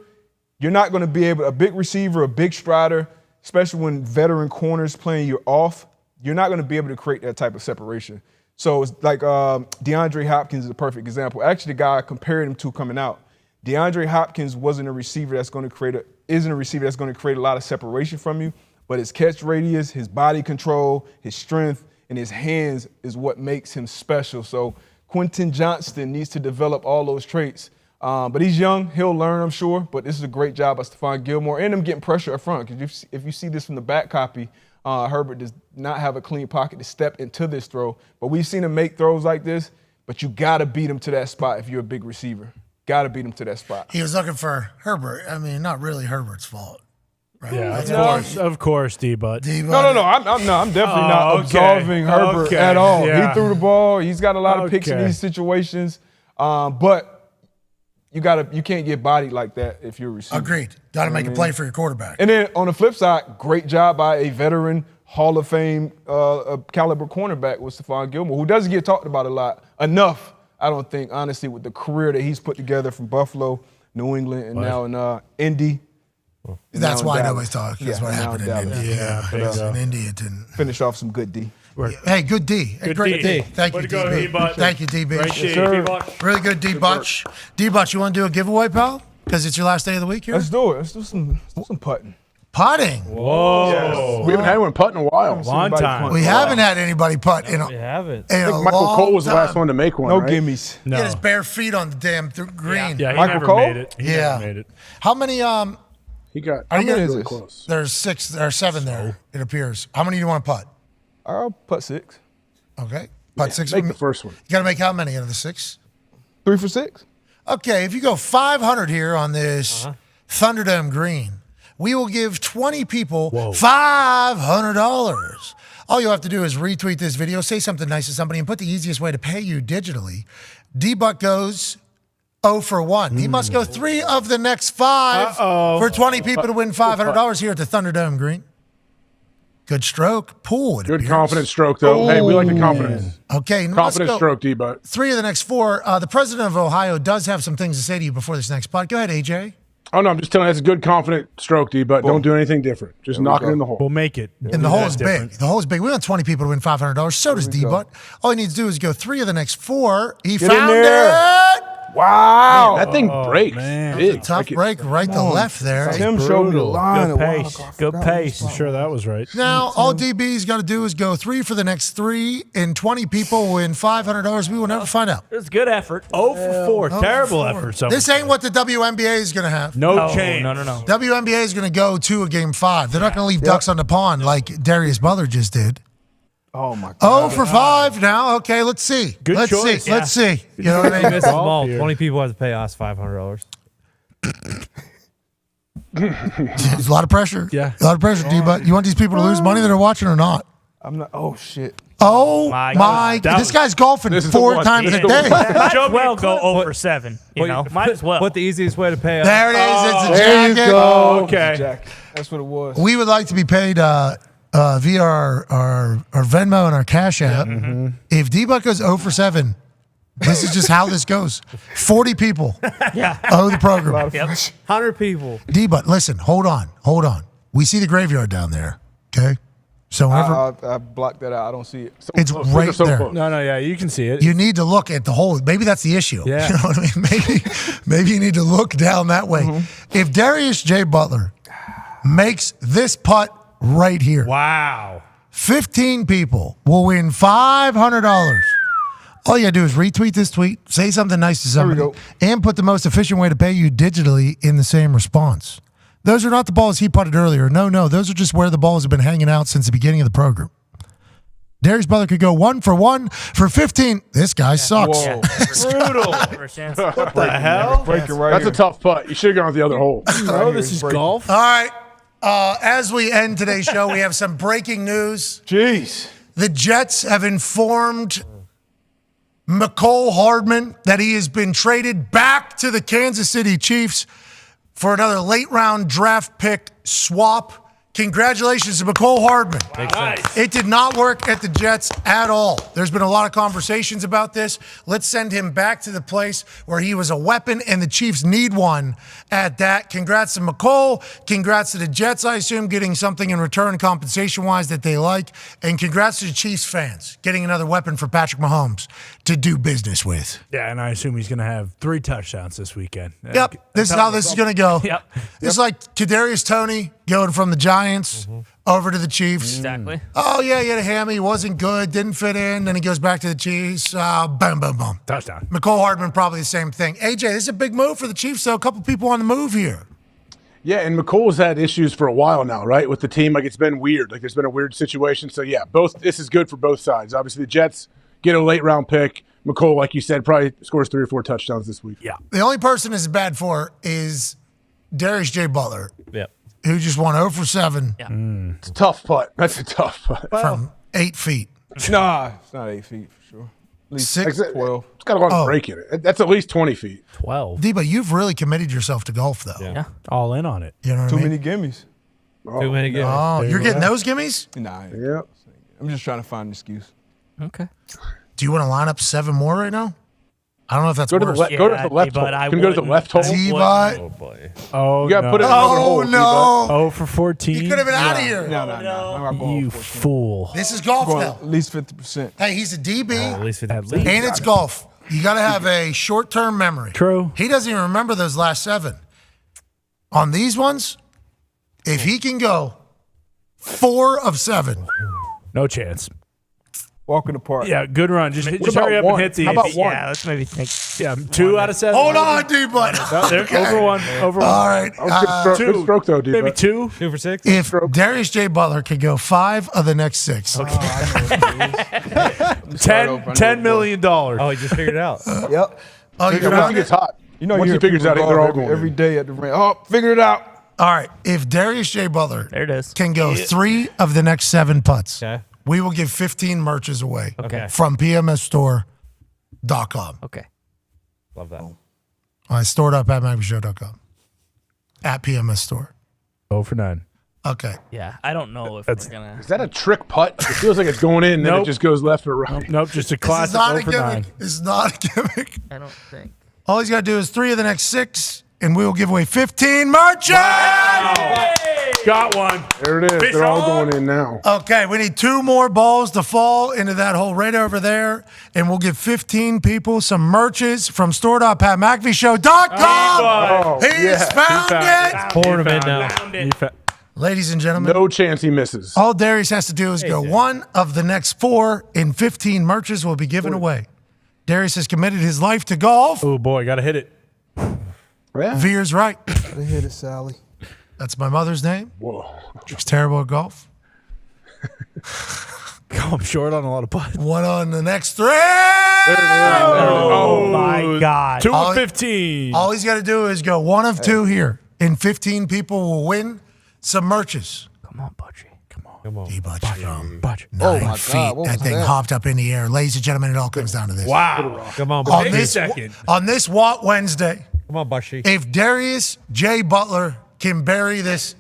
you're not going to be able – a big receiver, a big strider, especially when veteran corners playing you off, you're not going to be able to create that type of separation. So it's like DeAndre Hopkins is a perfect example. Actually, the guy I compared him to coming out, DeAndre Hopkins isn't a receiver that's going to create a lot of separation from you, but his catch radius, his body control, his strength, and his hands is what makes him special. So Quentin Johnston needs to develop all those traits. But he's young. He'll learn, I'm sure. But this is a great job by Stephon Gilmore and him getting pressure up front. Because if you see this from the back copy, Herbert does not have a clean pocket to step into this throw. But we've seen him make throws like this, but you got to beat him to that spot if you're a big receiver. Got to beat him to that spot. He was looking for Herbert. I mean, not really Herbert's fault. Right? Yeah, of course, D-Butt. No. I'm definitely not absolving Herbert at all. Yeah. He threw the ball. He's got a lot of picks in these situations. But you can't get bodied like that if you're a receiver. Agreed. Got to make a play for your quarterback. And then on the flip side, great job by a veteran Hall of Fame caliber cornerback with Stephon Gilmore, who doesn't get talked about enough, I don't think, honestly, with the career that he's put together from Buffalo, New England, and now in Indy. That's why nobody's talking. That's what happened in Indy. In Indy, it didn't. Finish off some good D. Hey, good D. Good Great D. Thank you, DB. Thank you, DB. Great shit, D-Butch. Really good, D-Butch. D-Butch, you want to do a giveaway, pal? Because it's your last day of the week here? Let's do it. Let's do some putting. Putting? Whoa. Yes. We haven't had one putt in a while. Long time. We haven't had anybody putt in a We haven't. in I a think Michael long Cole was the last time. one to make one, No right? gimmies. He had his bare feet on the damn green. Yeah, he Michael never Cole? made it. He Yeah. never made it. How many He got. Are you many gonna- is this? Close. there's 6 or 7 there, it appears. How many do you want to putt? I'll putt 6. Okay. Putt 6. Make the first one. You got to make how many out of the 6? 3 for 6. Okay, if you go 500 here on this Thunderdome green, we will give 20 people $500. All you'll have to do is retweet this video, say something nice to somebody, and put the easiest way to pay you digitally. D-Buck goes 0 for 1. He must go 3 of the next 5 for 20 people to win $500 here at the Thunderdome green. Good stroke. Pool. Good confident stroke, though. Hey, we like the confidence. Okay. Confident stroke, D-Buck. 3 of the next 4. The president of Ohio does have some things to say to you before this next pod. Go ahead, AJ. Oh, no, I'm just telling you, that's a good confident stroke, D-Buck. Don't do anything different. Just knock it in the hole. We'll make it. And the hole is big. The hole is big. We want 20 people to win $500. So does D-Butt. All he needs to do is go 3 of the next 4. He found it. Wow. Man, that thing breaks. Big. Tough break right to left there. Tim showed me the line. Good pace. Good pace. I'm sure that was right. Now, all DB's got to do is go 3 for the next 3, and 20 people win $500. We will never find out. It was good effort. 0 for 4. Terrible effort. This ain't what the WNBA is going to have. No change. No. WNBA is going to go to a game 5. They're not going to leave ducks on the pond like Darius Butler just did. Oh, my God. 0 for 5 now. Okay, let's see. Let's choice. see. Let's see. You know what I They mean? missed the ball. 20 people have to pay us $500. There's a lot of pressure. Yeah. A lot of pressure, D-Butt. You want these people to lose money that are watching or not? I'm not. Oh, shit. Oh, my. This guy's golfing 4 times a day. Might as well go 0 for 7. You know, might as well. What the easiest way to pay us? There it is. It's a There you jacket. go. Okay. That's what it was. We would like to be paid via our Venmo and our Cash App. If D-Buck goes 0 for 7, this is just how this goes. 40 people owe the program. 100 people. D-Buck, listen, hold on. We see the graveyard down there, okay? So whenever I blocked that out. I don't see it. it's right there. No, yeah, you can see it. You need to look at the hole. Maybe that's the issue. Yeah. You know what I mean? Maybe you need to look down that way. If Darius J. Butler makes this putt right here, Wow. 15 people will win $500. All you gotta do is retweet this tweet, say something nice to somebody, and put the most efficient way to pay you digitally in the same response. Those are not the balls he putted earlier. No, those are just where the balls have been hanging out since the beginning of the program. Darius Butler could go 1 for 1 for 15. This guy sucks. Whoa. Brutal. What the hell? That's a tough putt. You should have gone with the other hole. Oh, this is golf. All right. As we end today's show, we have some breaking news. Jeez. The Jets have informed Mecole Hardman that he has been traded back to the Kansas City Chiefs for another late-round draft pick swap. Congratulations to Mecole Hardman. Nice. It did not work at the Jets at all. There's been a lot of conversations about this. Let's send him back to the place where he was a weapon, and the Chiefs need one at that. Congrats to Mecole. Congrats to the Jets, I assume, getting something in return compensation-wise that they like. And congrats to the Chiefs fans getting another weapon for Patrick Mahomes to do business with. Yeah, and I assume he's going to have 3 touchdowns this weekend. Yep, this is how this is going to go. Yep. It's like Kadarius Toney going from the Giants over to the Chiefs. Exactly. Oh, yeah, he had a hammy. Wasn't good. Didn't fit in. Then he goes back to the Chiefs. Boom, boom, boom. Touchdown. Mecole Hardman, probably the same thing. AJ, this is a big move for the Chiefs, though. A couple people on the move here. Yeah, and McColl's had issues for a while now, right, with the team. Like, it's been weird. Like, there's been a weird situation. So, yeah, this is good for both sides. Obviously, the Jets get a late-round pick. McCole, like you said, probably scores 3 or 4 touchdowns this week. Yeah. The only person this is bad for is Darius J. Butler, who just won 0 for 7 It's a tough putt. That's a tough putt. from 8 feet. Nah, it's not 8 feet for sure. Six- 12. It's got a lot of break in it. That's at least 20 feet. 12. Debo, you've really committed yourself to golf, though. Yeah. All in on it. You know what Too I mean? many gimmies. Too many gimmies. Oh, you're getting those gimmies? Nah. Yep. I'm just trying to find an excuse. Okay. Do you want to line up 7 more right now? I don't know if that's Go to the worse. left. Go to the left hole. Can you go to the left hole? D-Bot. Oh, boy. Oh, You got to no. put it in another hole. no. Oh, for 14. He could have been out of here. No. You fool. This is golf now. At least 50%. Hey, he's a DB, At least and it's golf. You got to have a short-term memory. True. He doesn't even remember those last 7. On these ones, if he can go 4 of 7. No chance. Walk in the park. Yeah, good run. Just What hurry up about and hit the. one? How about one? Yeah, let's maybe think. Yeah, 2 out of 7. Hold on, D-Bot. No, there, over one. Over one. All right. Good stroke, though, dude. Maybe 2. 2 for 6. If Darius J. Butler could go 5 of the next 6. Okay. $10 million. Oh, he just figured it out. Yep. Oh, you Once he found gets it? hot. You know, Once you he figures out it, they're all going every in. day at the range. Oh, figured it out. All right. If Darius J. Butler There it is. can go 3 of the next 7 putts, Okay. we will give 15 merches away Okay. from pmsstore.com. Okay. Love that. Stored up at McAfeeShow.com. At PMS Store. 0 for 9. Okay. Yeah, I don't know if we're going Is that a trick putt? It feels like it's going in, then Nope. it just goes left or right. Nope, just a This is classic not 0 a for 9. gimmick. It's not a gimmick. I don't think. All he's got to do is 3 of the next 6, and we will give away 15 merches. Got one. There it is. Fish They're all on. going in now. Okay, we need 2 more balls to fall into that hole right over there, and we'll give 15 people some merches from store.patmcafeeshow.com. Oh, He's yeah. found it. Pouring them in now. Ladies and gentlemen, No chance he misses. all Darius has to do is go 1 of the next 4, and 15 merches will be given away. Darius has committed his life to golf. Oh, boy, got to hit it. Yeah. Veer's right. Gotta hit it, Sally. That's my mother's name. Whoa. She's terrible at golf. I'm short on a lot of putts. 1 on the next 3. Oh, my God. 2 All- of 15. All he's got to do is go 1 of 2 here, and 15 people will win some merches. Come on, Budgie. Come on. Come on. D-Butch from Budgie. 9 my feet. God, what That was thing that? hopped up in the air. Ladies and gentlemen, it all comes down to this. Wow. Come on, On Bushy. this, second. on this Watt Wednesday, Come on, Bushy. if Darius J. Butler can bury this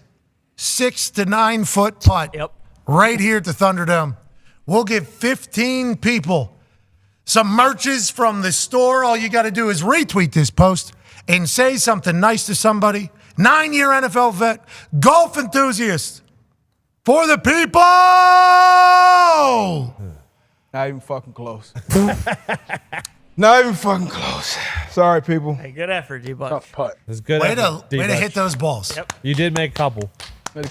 6 to 9 foot putt right here at the Thunderdome, we'll give 15 people some merches from the store. All you got to do is retweet this post and say something nice to somebody. 9-year NFL vet, golf enthusiast, for the people. Not even fucking close. Not even fucking close. Sorry, people. Hey, good effort, D-Butch. Tough putt. It's good. Way effort, to D-Butch. hit those balls. You did make a couple.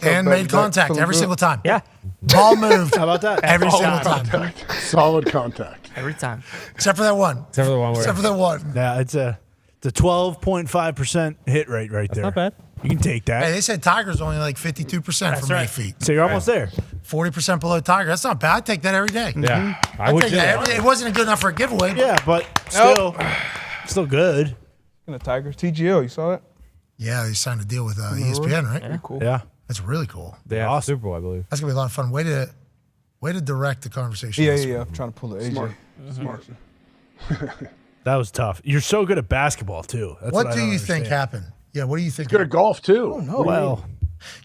And made contact every single time. Yeah. Ball moved. How about that? Every Oh, single God. time. Solid contact. Every time. Except for that one. Except for the one where Except for that one. Yeah, it's a 12.5% hit rate right there. not bad. You can take that. Hey, they said Tiger's only like 52% from 8 feet. So you're almost there. 40% below Tiger. That's not bad. I'd take that every day. Yeah, I I'd would take too. that every day. It wasn't good enough for a giveaway. Yeah, but still good. And the Tigers. TGL, you saw that? Yeah, they signed a deal with ESPN, right? Pretty cool. Yeah. That's really cool. They have Super Bowl, I believe. That's gonna be a lot of fun. Way to direct the conversation. Yeah. I'm trying to pull the AJ. Smart. That was tough. You're so good at basketball, too. That's What I do don't you think understand. happened? Yeah, what do you think? Good at golf, too. No. Well,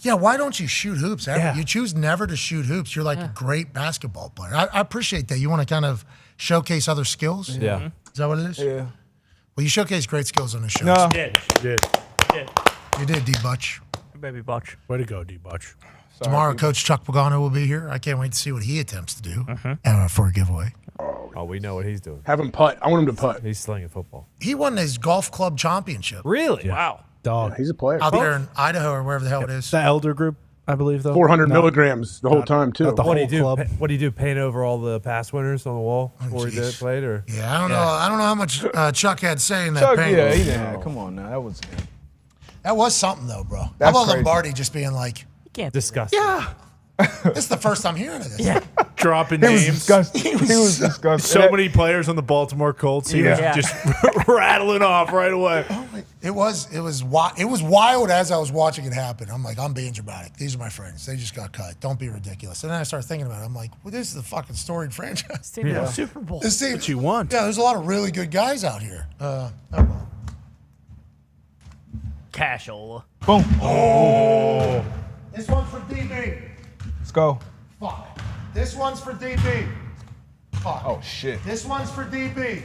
Yeah, why don't you shoot hoops? Yeah. You choose never to shoot hoops. You're like a great basketball player. I appreciate that. You want to kind of showcase other skills? Yeah. Is that what it is? Yeah. Well, you showcase great skills on this show. No. did. You did, D-Butch. Baby Butch. Way to go, D-Butch. Tomorrow, Coach Chuck Pagano will be here. I can't wait to see what he attempts to do for a giveaway. Oh, we know what he's doing. Have him putt. I want him to putt. He's slinging football. He won his golf club championship Really? Wow. Dog. He's a player. out there in Idaho or wherever the hell it is. The elder group, I believe, though. 400 milligrams the whole time, too. not the What do you whole do? club. What do you do? Paint over all the past winners on the wall before he jeez. played, or Yeah, I don't know. I don't know how much Chuck had to say in that Chuck, paint. yeah, he didn't. Come on now. That was him. That was something though, bro. That's how about crazy. Lombardi just being like, disgusting? yeah. This is the first time hearing of this. Yeah. Dropping He was names. disgusting. He was disgusting. So many players on the Baltimore Colts. He was Yeah. just rattling off right away. It was wild as I was watching it happen. I'm like, I'm being dramatic. These are my friends. They just got cut. Don't be ridiculous. And then I started thinking about it. I'm like, well, this is the fucking storied franchise. This team won Super Bowl. This team, what you want. Yeah, there's a lot of really good guys out here. Cashola. Boom. Oh. This one's for DB. Let's go. Fuck. This one's for DB. Fuck. Oh, shit. This one's for DB.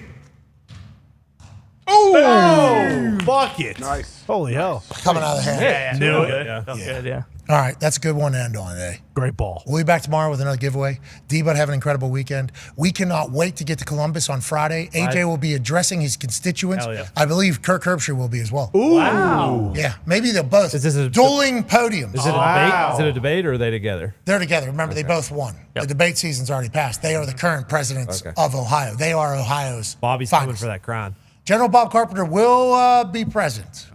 Oh, bucket. Nice. Holy hell. Coming out of the hand. Yeah, Knew it. Good. Felt good, yeah. All right, that's a good one to end on today. Great ball. We'll be back tomorrow with another giveaway. D-Bud, have an incredible weekend. We cannot wait to get to Columbus on Friday. AJ will be addressing his constituents. Hell yeah. I believe Kirk Herbstreit will be as well. Ooh. Wow. Yeah, maybe they'll both. Is this a dueling podiums. Is it a debate? Is it a debate or are they together? They're together. Remember, they both won. Yep. The debate season's already passed. They are the current presidents Okay. of Ohio. They are Ohio's Bobby's coming finest. for that crown. General Bob Carpenter will be present.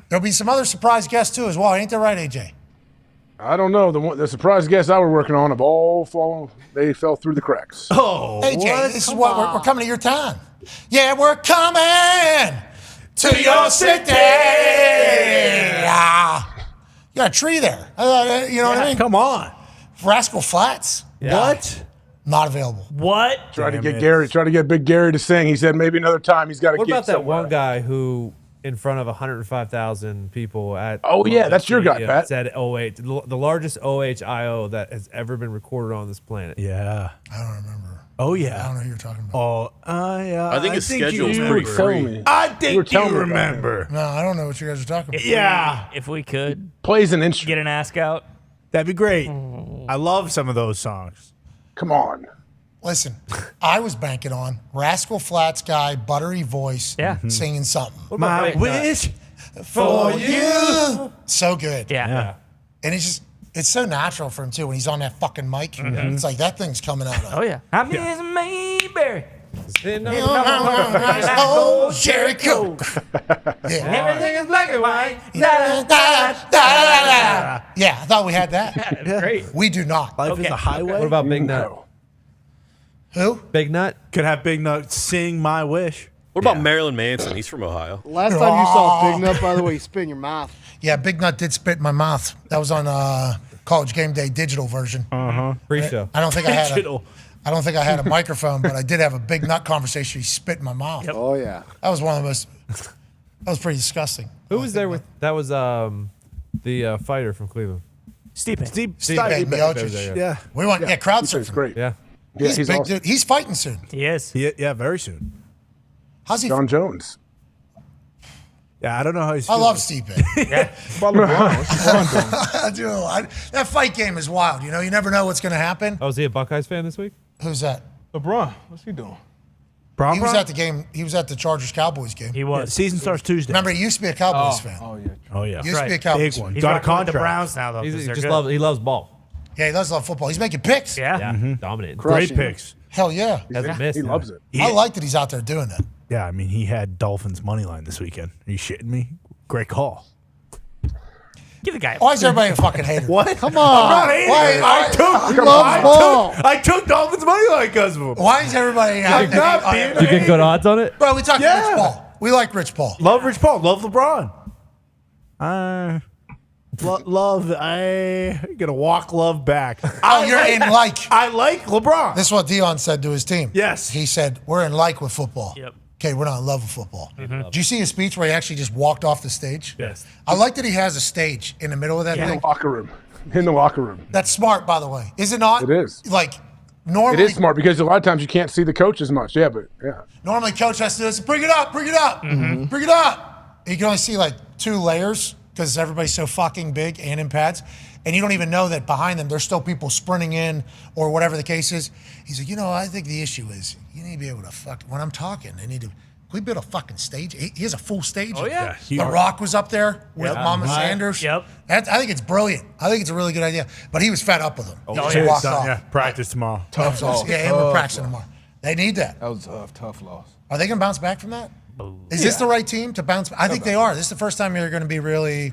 There'll be some other surprise guests, too, as well. Ain't that right, AJ? I don't know. The surprise guests I were working on have all fallen. They fell through the cracks. Oh, AJ, this is what we're coming to your town. Yeah, we're coming to your city. Ah. You got a tree there. You know what I mean? Come on. Rascal Flats. What? Not available. What? Tried to get Big Gary to sing. He said maybe another time he's got to What get about that somewhere. one guy who, in front of 105,000 people at Oh, yeah, that's your guy, Pat. said 08, the largest OHIO that has ever been recorded on this planet. Yeah. I don't remember. Oh, I yeah. don't know who you're talking about. Oh, I think his schedule is You pretty were telling free. me. I You were think you telling me about remember. No, I don't know what you guys are talking about. Yeah. If we could Plays an instrument. get an ask out. That'd be great. I love some of those songs. Come on. Listen, I was banking on Rascal Flats guy, buttery voice, singing something. My wish For you. So good. Yeah. And it's so natural for him, too, when he's on that fucking mic. It's like that thing's coming out of Oh, yeah. I miss Mayberry. Oh, Jericho. Everything is black and white. Yeah, I thought we had that. Great. We do not. Life is a highway. What about Big Nut? Who? Big Nut? Could have Big Nut sing My Wish. What about Marilyn Manson? He's from Ohio. Last time you saw Big Nut, by the way, you spit in your mouth. Yeah, Big Nut did spit in my mouth. That was on College Game Day digital version. Pre-show. I don't think I had a microphone, but I did have a Big Nut conversation. He spit in my mouth. Oh, yeah. That was one of the most. That was pretty disgusting. Who was there with? That was the fighter from Cleveland. Steve Stipe Miocic. yeah. We want crowd surfing. He's great. Yeah. He's he's big awesome. dude. He's fighting soon. He is. Yeah, very soon. How's he? John Jones. Yeah, I don't know how he's I feeling. love Stipe. About LeBron. What's LeBron doing? I do. That fight game is wild. You know, you never know what's going to happen. Oh, is he a Buckeyes fan this week? Who's that? LeBron. What's he doing? He was at the game. He was at the Chargers-Cowboys game. He was. Season starts Tuesday. Remember, he used to be a Cowboys fan. Oh, yeah. Oh, yeah. Used to be a Cowboys Big one. fan. He's Got a rocking with the contract. Browns now, though. He 'cause they're just good. he loves ball. Yeah, he does love football. He's making picks. Yeah. Dominating. Great Crushing. picks. Hell yeah. Hasn't missed. He loves it. I like that he's out there doing that. Yeah, I mean, he had Dolphins money line this weekend. Are you shitting me? Great call. Give the guy. Why is everybody a fucking hater? What? Come on. I'm not hating. Why- He loves ball. I took Dolphins money line because of him. Why is everybody out there? not being You get good odds on it? Bro, we talking Yeah. Rich Paul. We like Rich Paul. Love Rich Paul. Love LeBron. Love. I gonna walk love back. Oh, you're in like. I like LeBron. This is what Dion said to his team. Yes. He said, we're in like with football. Yep. Okay, we're not in love with football. Did you see his speech where he actually just walked off the stage? Yes. I like that he has a stage in the middle of that In thing. the locker room. In the locker room. That's smart, by the way. Is it not? It is. Like, It normally, is smart because a lot of times you can't see the coach as much. Yeah, but yeah. normally coach has to do this. Bring it up, bring it up, bring it up. You can only see like 2 layers because everybody's so fucking big and in pads. And you don't even know that behind them, there's still people sprinting in or whatever the case is. He's like, I think the issue is you need to be able to when I'm talking, they need to. Can we build a fucking stage? He has a full stage. Oh, yeah. The Rock was up there with Mama Sanders. Yep. I think it's brilliant. I think it's a really good idea. But he was fed up with him. Oh, He walked done, off. yeah. Practice tomorrow. Tough loss. Yeah, and we're practicing tomorrow. They need that. That was a tough loss. Are they going to bounce back from that? Is this the right team to bounce back? I think they are. This is the first time you're going to be really,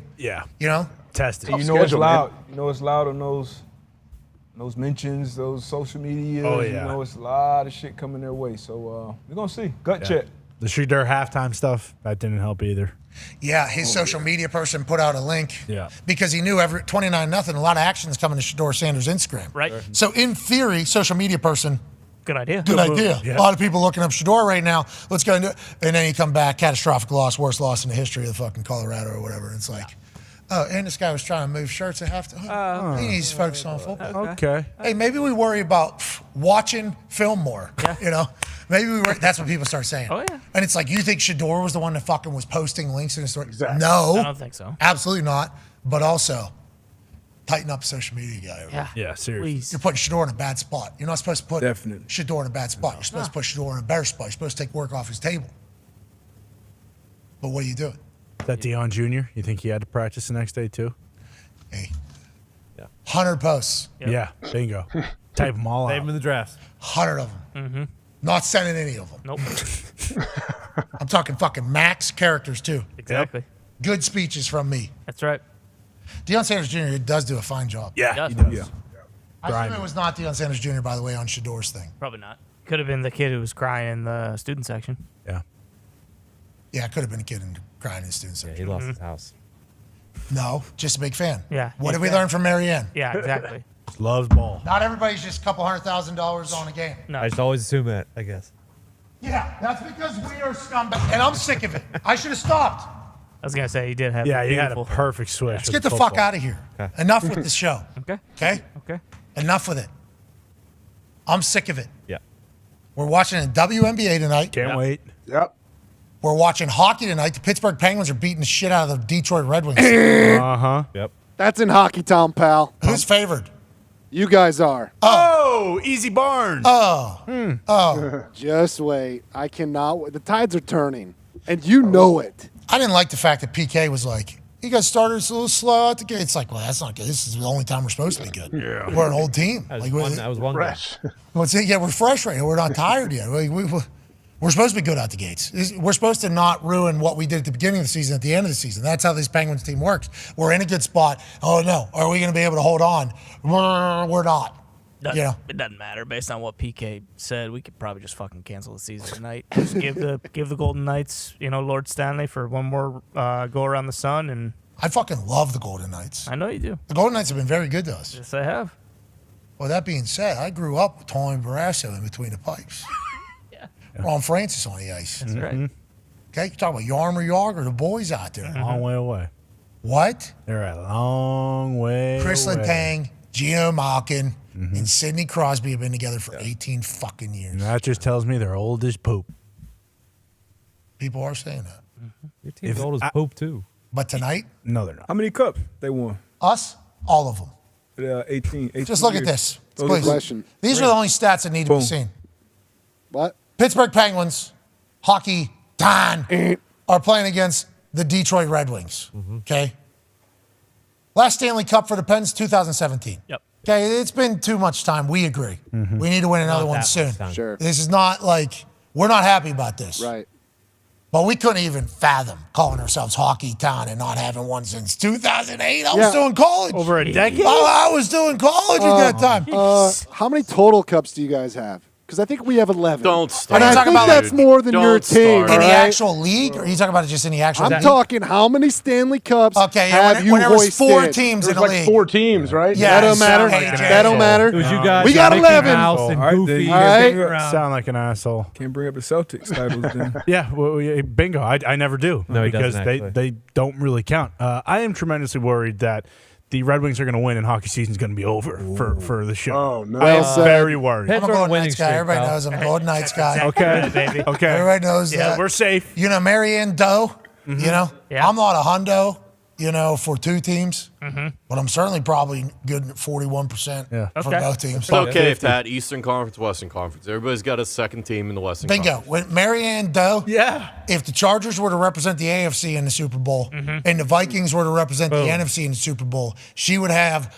tested. You know it's loud. You know it's loud on those mentions, those social media. Oh, You yeah. know it's a lot of shit coming their way. So we're gonna see. Gut check. The Shedeur halftime stuff, that didn't help either. Yeah, his social media person put out a link. Yeah. Because he knew 29-0, a lot of actions coming to Shedeur Sanders' Instagram. Right. So in theory, social media person. Good idea. Good idea. Yeah. A lot of people looking up Shedeur right now. Let's go and do it. And then he come back, catastrophic loss, worst loss in the history of the fucking Colorado or whatever. It's like, oh, and this guy was trying to move shirts at halftime. He needs to focus on football. Okay. Hey, maybe we worry about watching film more. You know, maybe we worry. That's what people start saying. Oh yeah. And it's like, you think Shedeur was the one that fucking was posting links in his story? Exactly. No, I don't think so. absolutely not. But also, tighten up social media guy. Yeah, seriously. Please. You're putting Shedeur in a bad spot. You're not supposed to put Definitely. Shedeur in a bad spot. You're supposed to put Shedeur in a better spot. You're supposed to take work off his table. But what are you doing? Is that Deion Jr.? You think he had to practice the next day too? Hey, 100 posts. Yeah, bingo. Type them all Save out. him in the drafts. 100 of them. Mm-hmm. Not sending any of them. Nope. I'm talking fucking max characters too. Exactly. Good speeches from me. That's right. Deion Sanders Jr. does do a fine job. Yeah, He he does. does. I assume it was not Deion Sanders Jr., by the way, on Shedeur's thing. Probably not. Could have been the kid who was crying in the student section. Yeah. Yeah, it could have been a kid crying in the student Yeah, section. he lost his house. No, just a big fan. Yeah. What did we learn from Maryann? Yeah, exactly. Loves ball. Not everybody's just a couple $100,000 on a game. No. I just always assume that, I guess. Yeah, that's because we are scumbags. And I'm sick of it. I should have stopped. I was gonna say he did have. Yeah, a he had a beautiful. perfect switch. Let's get the fuck out of here. Okay. Enough with the show. Okay. Okay? Okay. Enough with it. I'm sick of it. Yeah. We're watching the WNBA tonight. Can't wait. Yep. We're watching hockey tonight. The Pittsburgh Penguins are beating the shit out of the Detroit Red Wings. Uh-huh. Yep. That's in Hockey Town, pal. Who's favored? You guys are. Oh, Easy Barnes. Oh. Just wait. I cannot wait. The tides are turning, and you know it. I didn't like the fact that PK was like, you guys started a little slow out the gate. It's like, well, that's not good. This is the only time we're supposed to be good. Yeah. We're an old team. That Like, was one guy. Fresh. we're fresh right now. We're not tired yet. We're supposed to be good out the gates. We're supposed to not ruin what we did at the beginning of the season at the end of the season. That's how this Penguins team works. We're in a good spot. Oh, no. Are we going to be able to hold on? We're not. You know? It doesn't matter. Based on what PK said, we could probably just fucking cancel the season tonight. Just give the Golden Knights, Lord Stanley for one more go around the sun, and I fucking love the Golden Knights. I know you do. The Golden Knights have been very good to us. Yes, I have. Well, that being said, I grew up with Tony Barrasso in between the pipes. Ron Francis on the ice. That's right. Okay, you talk about Yarmer Yarg or the boys out there. A long way away. What? They're a long way Chris away. Letang, Gino Malkin, and Sidney Crosby have been together for 18 fucking years. And that just tells me they're old as poop. People are saying that. Your team's old as Pope, too. But tonight, No, they're not. How many cups they won? us, all of them. 18. Just look at years. this. Those Please. are- Question. These are the only stats that need to be Boom. seen. What? Pittsburgh Penguins, hockey, Dahn, are playing against the Detroit Red Wings. Okay? Last Stanley Cup for the Pens, 2017. Yep. Okay, it's been too much time. We agree. We need to win another Not one that soon. much time. Sure. This is not like, we're not happy about this. Right. But we couldn't even fathom calling ourselves Hockey Town and not having one since 2008. I was Yeah. still in college. Over a decade. I was still in college at that time. How many total cups do you guys have? Because I think we have 11. Don't start. And I talking think about, that's more than your Don't team. start. In the all right? actual league? Or are you talking about it just in the actual I'm league? talking how many Stanley Cups Okay, yeah, have you when it was hoisted? 4 teams There's in a like league. 4 teams, right? Yeah, That don't matter. Hey, Jay. That don't matter. It was you guys. We got Mickey 11. Mouse and All right, then Goofy. you All right. bring up- Sound like an asshole. Can't bring up the Celtics titles then. Yeah, well, bingo. I never do. No, he because doesn't, actually. they don't really count. I am tremendously worried that the Red Wings are going to win and hockey season's going to be over for the show. Oh, no. I am Well said. very worried. Pens I'm a are on a Golden winning Knights guy. streak, Everybody pal. knows I'm a Golden Knights guy. Okay. baby. Okay. Everybody knows Yeah, that. we're safe. You know, Maryann Doe, you know? Yeah. I'm not a hundo, for 2 teams. But I'm certainly probably good at 41% Yeah. for Okay. both teams. It's okay, Pat. Eastern Conference, Western Conference. Everybody's got a second team in the Western Bingo. Conference. When Maryann Doe, Yeah. if the Chargers were to represent the AFC in the Super Bowl and the Vikings were to represent the NFC in the Super Bowl, she would have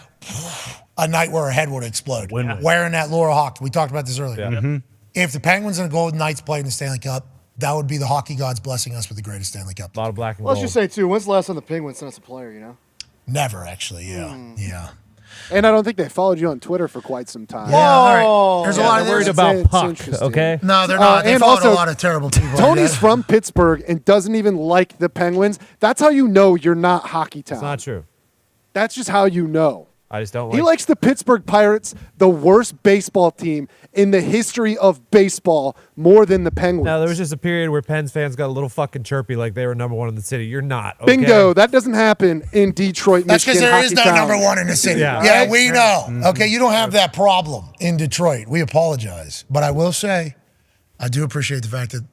a night where her head would explode. Win-win. Wearing that Laura Hawk. We talked about this earlier. Yeah. If the Penguins and the Golden Knights played in the Stanley Cup, that would be the hockey gods blessing us with the greatest Stanley Cup. A lot of black and Let's gold. just say, too, when's the last time the Penguins sent us a player, Never, actually. Yeah. Yeah. And I don't think they followed you on Twitter for quite some time. Yeah, all right. There's a lot of worried this. about It's Puck, interesting. okay? No, they're not. They and followed also, a lot of terrible people. Tony's from Pittsburgh and doesn't even like the Penguins. That's how you know you're not hockey town. It's not true. That's just how you know. I just don't He likes the Pittsburgh Pirates, the worst baseball team in the history of baseball, more than the Penguins. No, there was just a period where Pens fans got a little fucking chirpy like they were number one in the city. You're not. Okay? Bingo. That doesn't happen in Detroit, That's because Michigan. there is no hockey town. number one in the city. Yeah. Yeah, Right? we know. Okay, you don't have that problem in Detroit. We apologize. But I will say, I do appreciate the fact that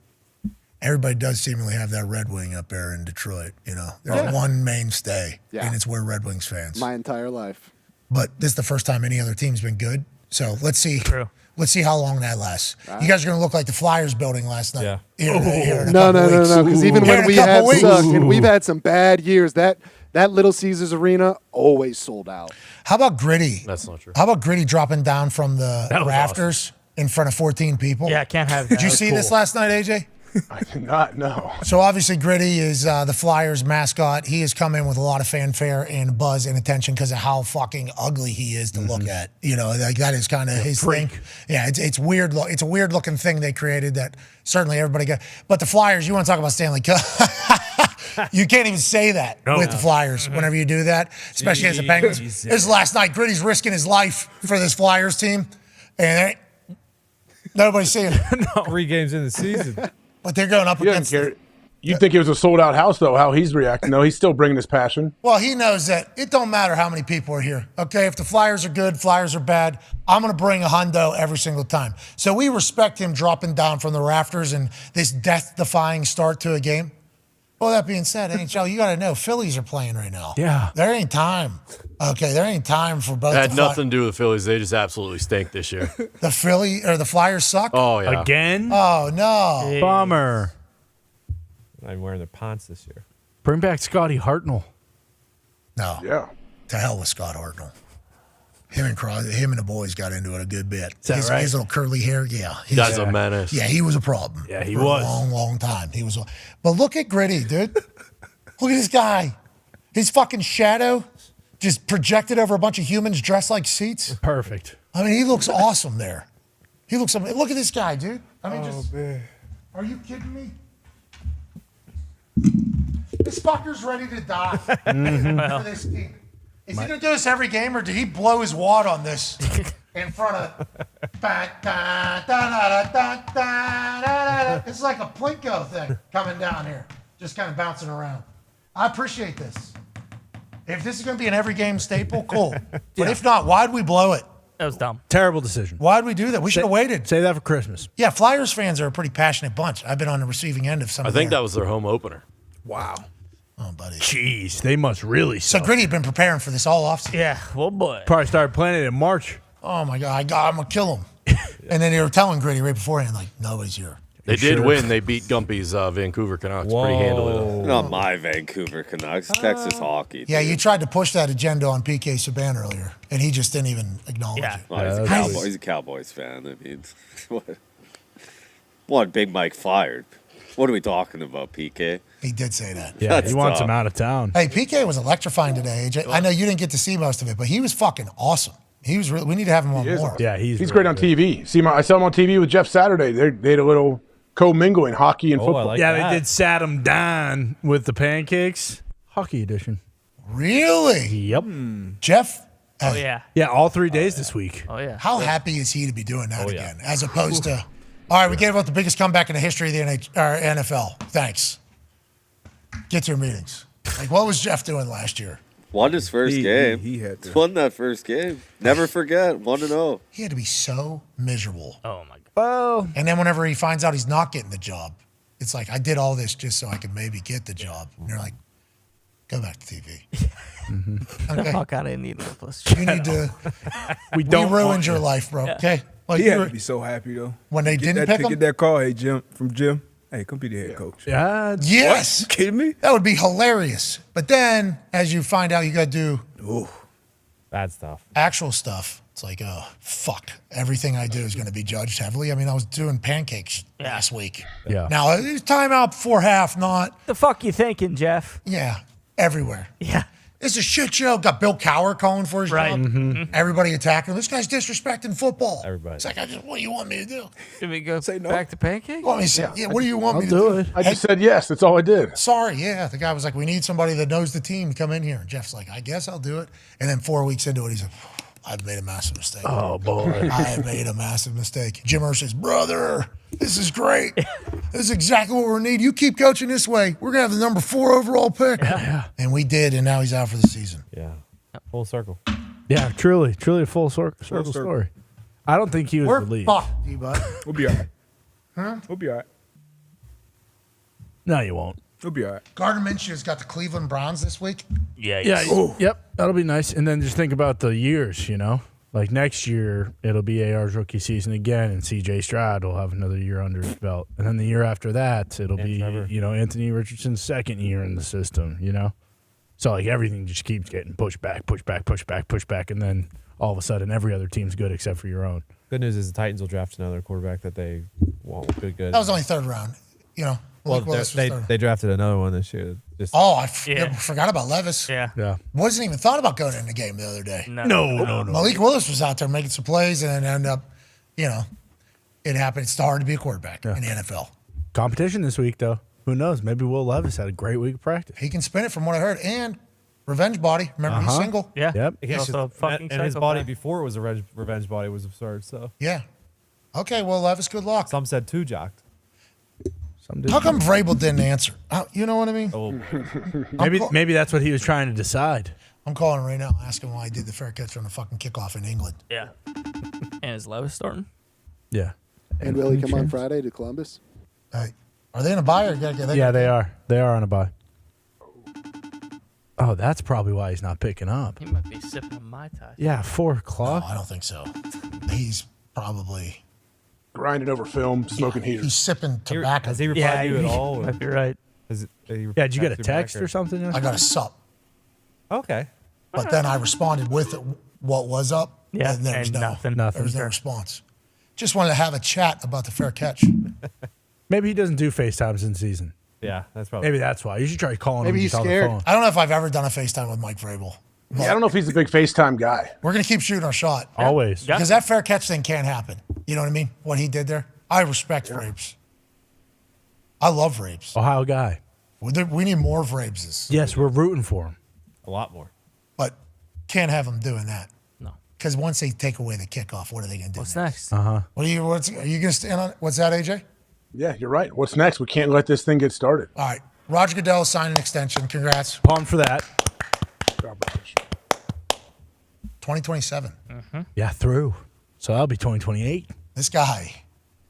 everybody does seemingly have that Red Wing up there in Detroit. You know, there's one mainstay, and it's we're Red Wings fans. My entire life. But this is the first time any other team's been good. So let's see. True. Let's see how long that lasts. You guys are going to look like the Flyers building last night. Yeah. Here in a No, couple weeks. because even Here when in a we couple have weeks. sucked and we've had some bad years, that Little Caesars Arena always sold out. How about Gritty? That's not true. How about Gritty dropping down from the That was rafters in front of 14 people? Yeah, I can't have that. Did you see this last night, AJ? I did not know. So obviously Gritty is the Flyers mascot. He has come in with a lot of fanfare and buzz and attention because of how fucking ugly he is to look at. You know, like that is kind of his thing. Yeah, it's weird. It's a weird looking thing they created that certainly everybody got. But the Flyers, you want to talk about Stanley Cup? You can't even say that with the Flyers whenever you do that, especially as a Penguins. This is last night. Gritty's risking his life for this Flyers team, and nobody's seeing it. 3 games in the season. But they're going up against. You think it was a sold out house, though, how he's reacting. No, he's still bringing his passion. Well, he knows that it don't matter how many people are here. Okay, if the Flyers are good, Flyers are bad, I'm going to bring a hundo every single time. So we respect him dropping down from the rafters and this death-defying start to a game. Well, that being said, NHL, you got to know, Phillies are playing right now. Yeah. There ain't time. Okay, there ain't time for both. It had nothing to do with the Phillies. They just absolutely stink this year. The Flyers suck? Oh, yeah. Again? Oh, no. Bummer. Not even wearing their pants this year. Bring back Scotty Hartnell. No. Yeah. To hell with Scott Hartnell. Him and the boys got into it a good bit. Is that right? His little curly hair, yeah. That's a menace. Yeah, he was a problem. Yeah, he for was. a long, long time. But look at Gritty, dude. Look at this guy. His fucking shadow just projected over a bunch of humans dressed like seats. Perfect. I mean, he looks awesome there. He looks amazing. Look at this guy, dude. I mean, man. Are you kidding me? This fucker's ready to die for this team. Is he going to do this every game, or did he blow his wad on this in front of... It's like a Plinko thing coming down here, just kind of bouncing around. I appreciate this. If this is going to be an every game staple, cool. But if not, why'd we blow it? That was dumb. Terrible decision. Why'd we do that? We should have waited. Say that for Christmas. Yeah, Flyers fans are a pretty passionate bunch. I've been on the receiving end of some I of think their- that was their home opener. Wow. Oh, buddy. Jeez, they must really So suck. Gritty had been preparing for this all offseason. Yeah, well, boy. Probably started planning it in March. Oh, my God. I'm going to kill him. And then they were telling Gritty right beforehand, like, nobody's here. They did win. They beat Gumpy's Vancouver Canucks pretty handily, though. Not my Vancouver Canucks. Texas hockey. Yeah, you tried to push that agenda on PK Subban earlier, and he just didn't even acknowledge it. Well, he's a Cowboys fan. I mean, what? Big Mike fired. What are we talking about, PK? He did say that. Yeah, That's he wants tough. him out of town. Hey, PK was electrifying today, AJ. I know you didn't get to see most of it, but he was fucking awesome. He was really. We need to have him on more. Yeah, he's great on TV. I saw him on TV with Jeff Saturday. They had a little co-mingling hockey and football. They did Saddam Dahn with the pancakes. Hockey edition. Really? Yep. Jeff? Oh, yeah. Yeah, all 3 days this week. Oh, yeah. How happy is he to be doing that again, as opposed to, all right, we gave up the biggest comeback in the history of the NFL. Thanks. Get to your meetings. Like, what was Jeff doing last year? Won his first game. He had to. Won that first game. Never forget. 1-0. He had to be so miserable. Oh, my God. Well, And then whenever he finds out he's not getting the job, it's like, I did all this just so I could maybe get the job. And you're like, go back to TV. Okay. Fuck out of Indianapolis. You need to. we We don't ruined want your you. life, bro. Yeah. Okay. Like, He you had were- to be so happy though. when they Get didn't that, pick him. get that call, hey Jim, from Jim. Hey, come be the head coach. Yeah. Yes. You kidding me? That would be hilarious. But then, as you find out, you got to do Bad stuff. actual stuff. It's like, oh, fuck. Everything I do is going to be judged heavily. I mean, I was doing pancakes last week. Yeah. Now, it's timeout before half, not, The fuck you thinking, Jeff? yeah, everywhere. Yeah. It's a shit show. Got Bill Cowher calling for his job. Everybody attacking him. This guy's disrespecting football. Everybody. It's like, what do you want me to do? Should we go back to pancake? Want me to say, what do you want me to do it. I just said yes. That's all I did. Sorry, yeah. The guy was like, we need somebody that knows the team to come in here. And Jeff's like, I guess I'll do it. And then 4 weeks into it, he's like, I've made a massive mistake. Oh, boy. I have made a massive mistake. Jim Hurst says, brother, this is great. This is exactly what we need. You keep coaching this way, we're going to have the number 4 overall pick. And we did, and now he's out for the season. Yeah. Full circle. Yeah, truly a full circle story. I don't think he was We're relieved. fucked, D-Bud. We'll be all right. Huh? We'll be all right. No, you won't. We'll be all right. Gardner Minshew's got the Cleveland Browns this week. Yeah. Yep. That'll be nice. And then just think about the years, Like next year, it'll be AR's rookie season again, and CJ Stroud will have another year under his belt. And then the year after that, it'll be, Anthony Richardson's second year in the system, So, like, everything just keeps getting pushed back. And then all of a sudden, every other team's good except for your own. Good news is the Titans will draft another quarterback that they want good. That was only third round. Well, Malik Willis was third. they drafted another one this year. I forgot about Levis. Yeah. Wasn't even thought about going in the game the other day. No. Malik Willis was out there making some plays and then ended up, it happened. It's hard to be a quarterback in the NFL. Competition this week, though. Who knows? Maybe Will Levis had a great week of practice. He can spin it from what I heard. And revenge body. Remember, he's single. Yeah. Yep. And his body before it was a revenge body was absurd. So yeah. Okay, well, Levis, good luck. Some said 2 jocked. How come Vrabel didn't answer? You know what I mean? Oh. Maybe that's what he was trying to decide. I'm calling right now, asking why he did the fair catch on the fucking kickoff in England. Yeah. And is Levis starting? Yeah. And will he come on Friday to Columbus? Are they in a bye or Yeah, they are. They are on a bye. Oh, that's probably why he's not picking up. He might be sipping a Mai Tai. Yeah, 4 o'clock. No, I don't think so. He's probably grinding over film, smoking heaters. He's sipping tobacco. Has he replied to you at all? Might be right. Did you get a text or something? I got a sup. Okay. But then I responded with what was up. Yeah, and there was nothing. There was no response. Just wanted to have a chat about the fair catch. Maybe he doesn't do FaceTimes in season. Yeah, that's probably. Maybe that's why. You should try calling him. Maybe when he's on the scared. phone. I don't know if I've ever done a FaceTime with Mike Vrabel. Yeah, I don't know if he's a big FaceTime guy. We're going to keep shooting our shot. Always. Because that fair catch thing can't happen. You know what I mean? What he did there. I respect Vrabes. I love Vrabes. Ohio guy. We need more Vrabeses. Yes, we're rooting for him. A lot more. But can't have them doing that. No. Because once they take away the kickoff, what are they going to do? What's next? Uh-huh. Are you going to stand on it? What's that, AJ? Yeah, you're right. What's next? We can't let this thing get started. All right. Roger Goodell signed an extension. Congrats. Pumped for that. 2027. Yeah, through. So that'll be 2028. This guy,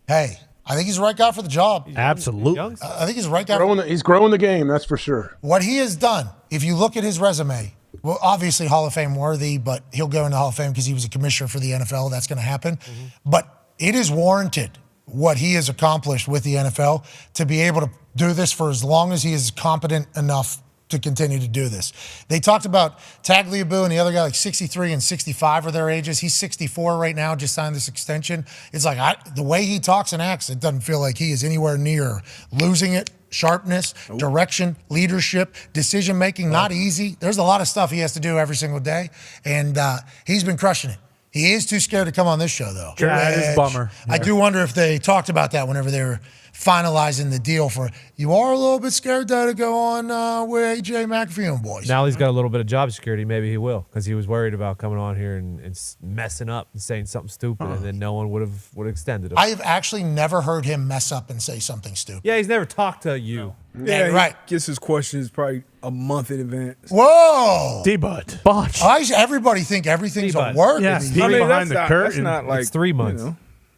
hey, I think he's the right guy for the job. Absolutely. I think he's the right guy. He's growing the game, that's for sure. What he has done, if you look at his resume, well, obviously Hall of Fame worthy, but he'll go into Hall of Fame because he was a commissioner for the NFL. That's going to happen. But it is warranted what he has accomplished with the NFL to be able to do this for as long as he is competent enough to continue to do this. They talked about Tagliabue and the other guy, like 63 and 65 are their ages. He's 64 right now, just signed this extension. It's like the way he talks and acts, it doesn't feel like he is anywhere near losing it. Sharpness, direction, leadership, decision-making, not easy. There's a lot of stuff he has to do every single day, and he's been crushing it. He is too scared to come on this show, though. That is a bummer. I do wonder if they talked about that whenever they were finalizing the deal for, you are a little bit scared, though, to go on with AJ McAfee and boys. Now he's got a little bit of job security. Maybe he will, because he was worried about coming on here and messing up and saying something stupid, and then no one would have extended him. I have actually never heard him mess up and say something stupid. Yeah, he's never talked to you. Yeah, right. He gets his questions probably a month in advance. Whoa! D-Butt. Botch. Why does everybody think everything's a work? Yeah, behind the That's curtain. not like It's 3 months.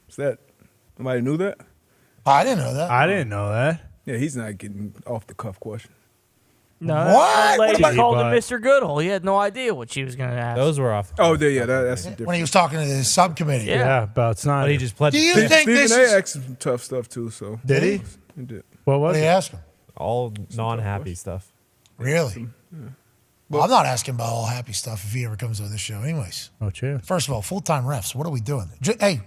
Is that somebody knew that? I didn't know that. I didn't know that. Yeah, he's not getting off the cuff questions. No, What? that lady What about- called him Mr. Goodell. He had no idea what she was going to ask. Those were off. Oh, yeah, that's different. When he was talking to the subcommittee. Yeah, about Snyder. But he just pledged. Do you think Stephen this A. is... asked some tough stuff too. So Did he? He did. What What was did he it? ask him? all non-happy stuff. Really? Well, I'm not asking about all happy stuff if he ever comes on this show anyways. Oh, cheers. First of all, full-time refs, what are we doing? Hey,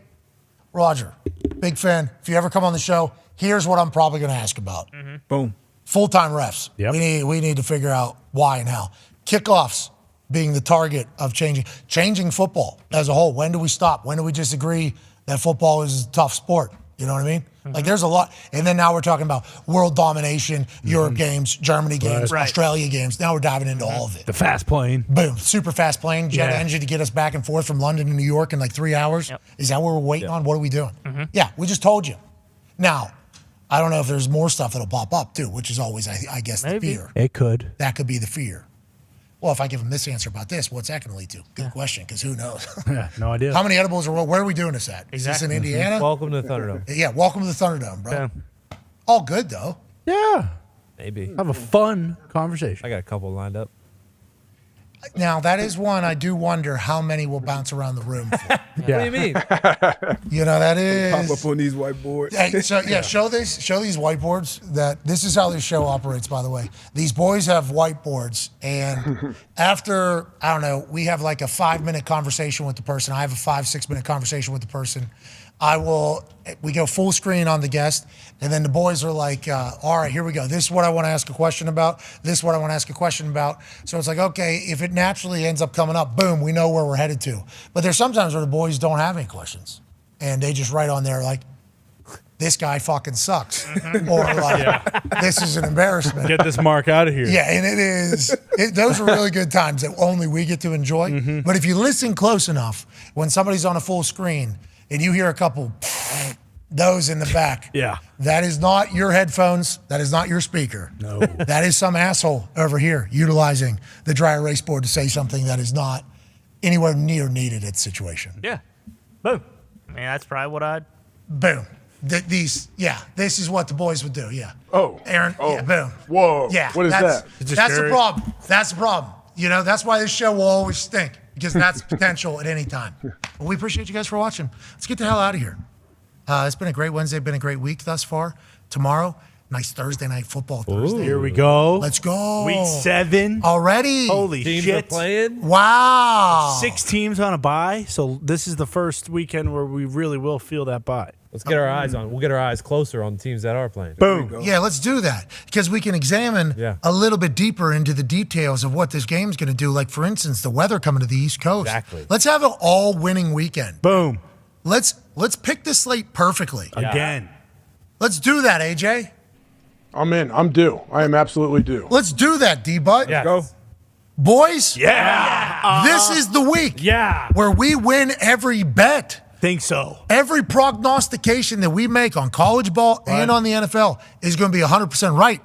Roger, big fan. If you ever come on the show, here's what I'm probably going to ask about. Boom. Full-time refs. Yep. We need to figure out why and how. kickoffs being the target of changing football as a whole. When do we stop? When do we just agree that football is a tough sport? You know what I mean? Like there's a lot. And then now we're talking about world domination, Europe games, Germany games, Australia games. Now we're diving into all of it. The fast plane. Boom. Super fast plane, jet engine to get us back and forth from London to New York in like 3 hours. Is that what we're waiting on? What are we doing? Yeah, we just told you. Now, I don't know if there's more stuff that'll pop up too, which is always, I guess, the fear. It could. That could be the fear. Well, if I give them this answer about this, what's that going to lead to? Good question, because who knows? Yeah, no idea. How many edibles are where are we doing this at? Is this in Indiana? Welcome to the Thunderdome. Yeah, welcome to the Thunderdome, bro. Yeah. All good, though. Yeah. Maybe. Have a fun conversation. I got a couple lined up. Now, that is one I do wonder how many will bounce around the room for. What do you mean? You know, that is... Pop up on these whiteboards. Hey, so, yeah, show these whiteboards. This is how this show operates, by the way. These boys have whiteboards, and after, I don't know, we have like a 5-minute conversation with the person. I have a 5-6-minute conversation with the person. We go full screen on the guest, and then the boys are like, all right, here we go. This is what I want to ask a question about. This is what I want to ask a question about. So it's like, okay, if it naturally ends up coming up, boom, we know where we're headed to. But there's sometimes where the boys don't have any questions, and they just write on there like, this guy fucking sucks. Or like, this is an embarrassment. Get this mark out of here. Yeah, and it is. Those are really good times that only we get to enjoy. But if you listen close enough, when somebody's on a full screen, and you hear a couple those in the back. Yeah. That is not your headphones. That is not your speaker. No. That is some asshole over here utilizing the dry erase board to say something that is not anywhere near needed at the situation. Yeah. Boom. I mean, that's probably what I'd... Boom. This is what the boys would do, yeah. Oh. Aaron, yeah, boom. Whoa. Yeah. What is that? That's the problem. That's the problem. You know, that's why this show will always stink, because that's potential at any time. But we appreciate you guys for watching. Let's get the hell out of here. It's been a great Wednesday, been a great week thus far. Tomorrow, nice Thursday night football Thursday. Here we go. Let's go. Week 7. Already. Holy Teams shit. are playing. Wow. 6 teams on a bye. So this is the first weekend where we really will feel that bye. Let's get our eyes on. We'll get our eyes closer on the teams that are playing. Boom. Yeah, let's do that, because we can examine a little bit deeper into the details of what this game's going to do. Like, for instance, the weather coming to the East Coast. Exactly. Let's have an all-winning weekend. Boom. Let's pick the slate perfectly. Again. Let's do that, AJ. I'm in. I'm due. I am absolutely due. Let's do that, D-Butt. Yeah. Go. Boys, Yeah. this is the week Yeah. where we win every bet. Think so. Every prognostication that we make on college ball and on the NFL is going to be 100% right.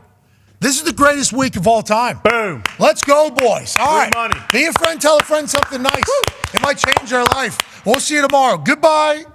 This is the greatest week of all time. Boom. Let's go, boys. All right. money. Be a friend. Tell a friend something nice. It might change their life. We'll see you tomorrow. Goodbye.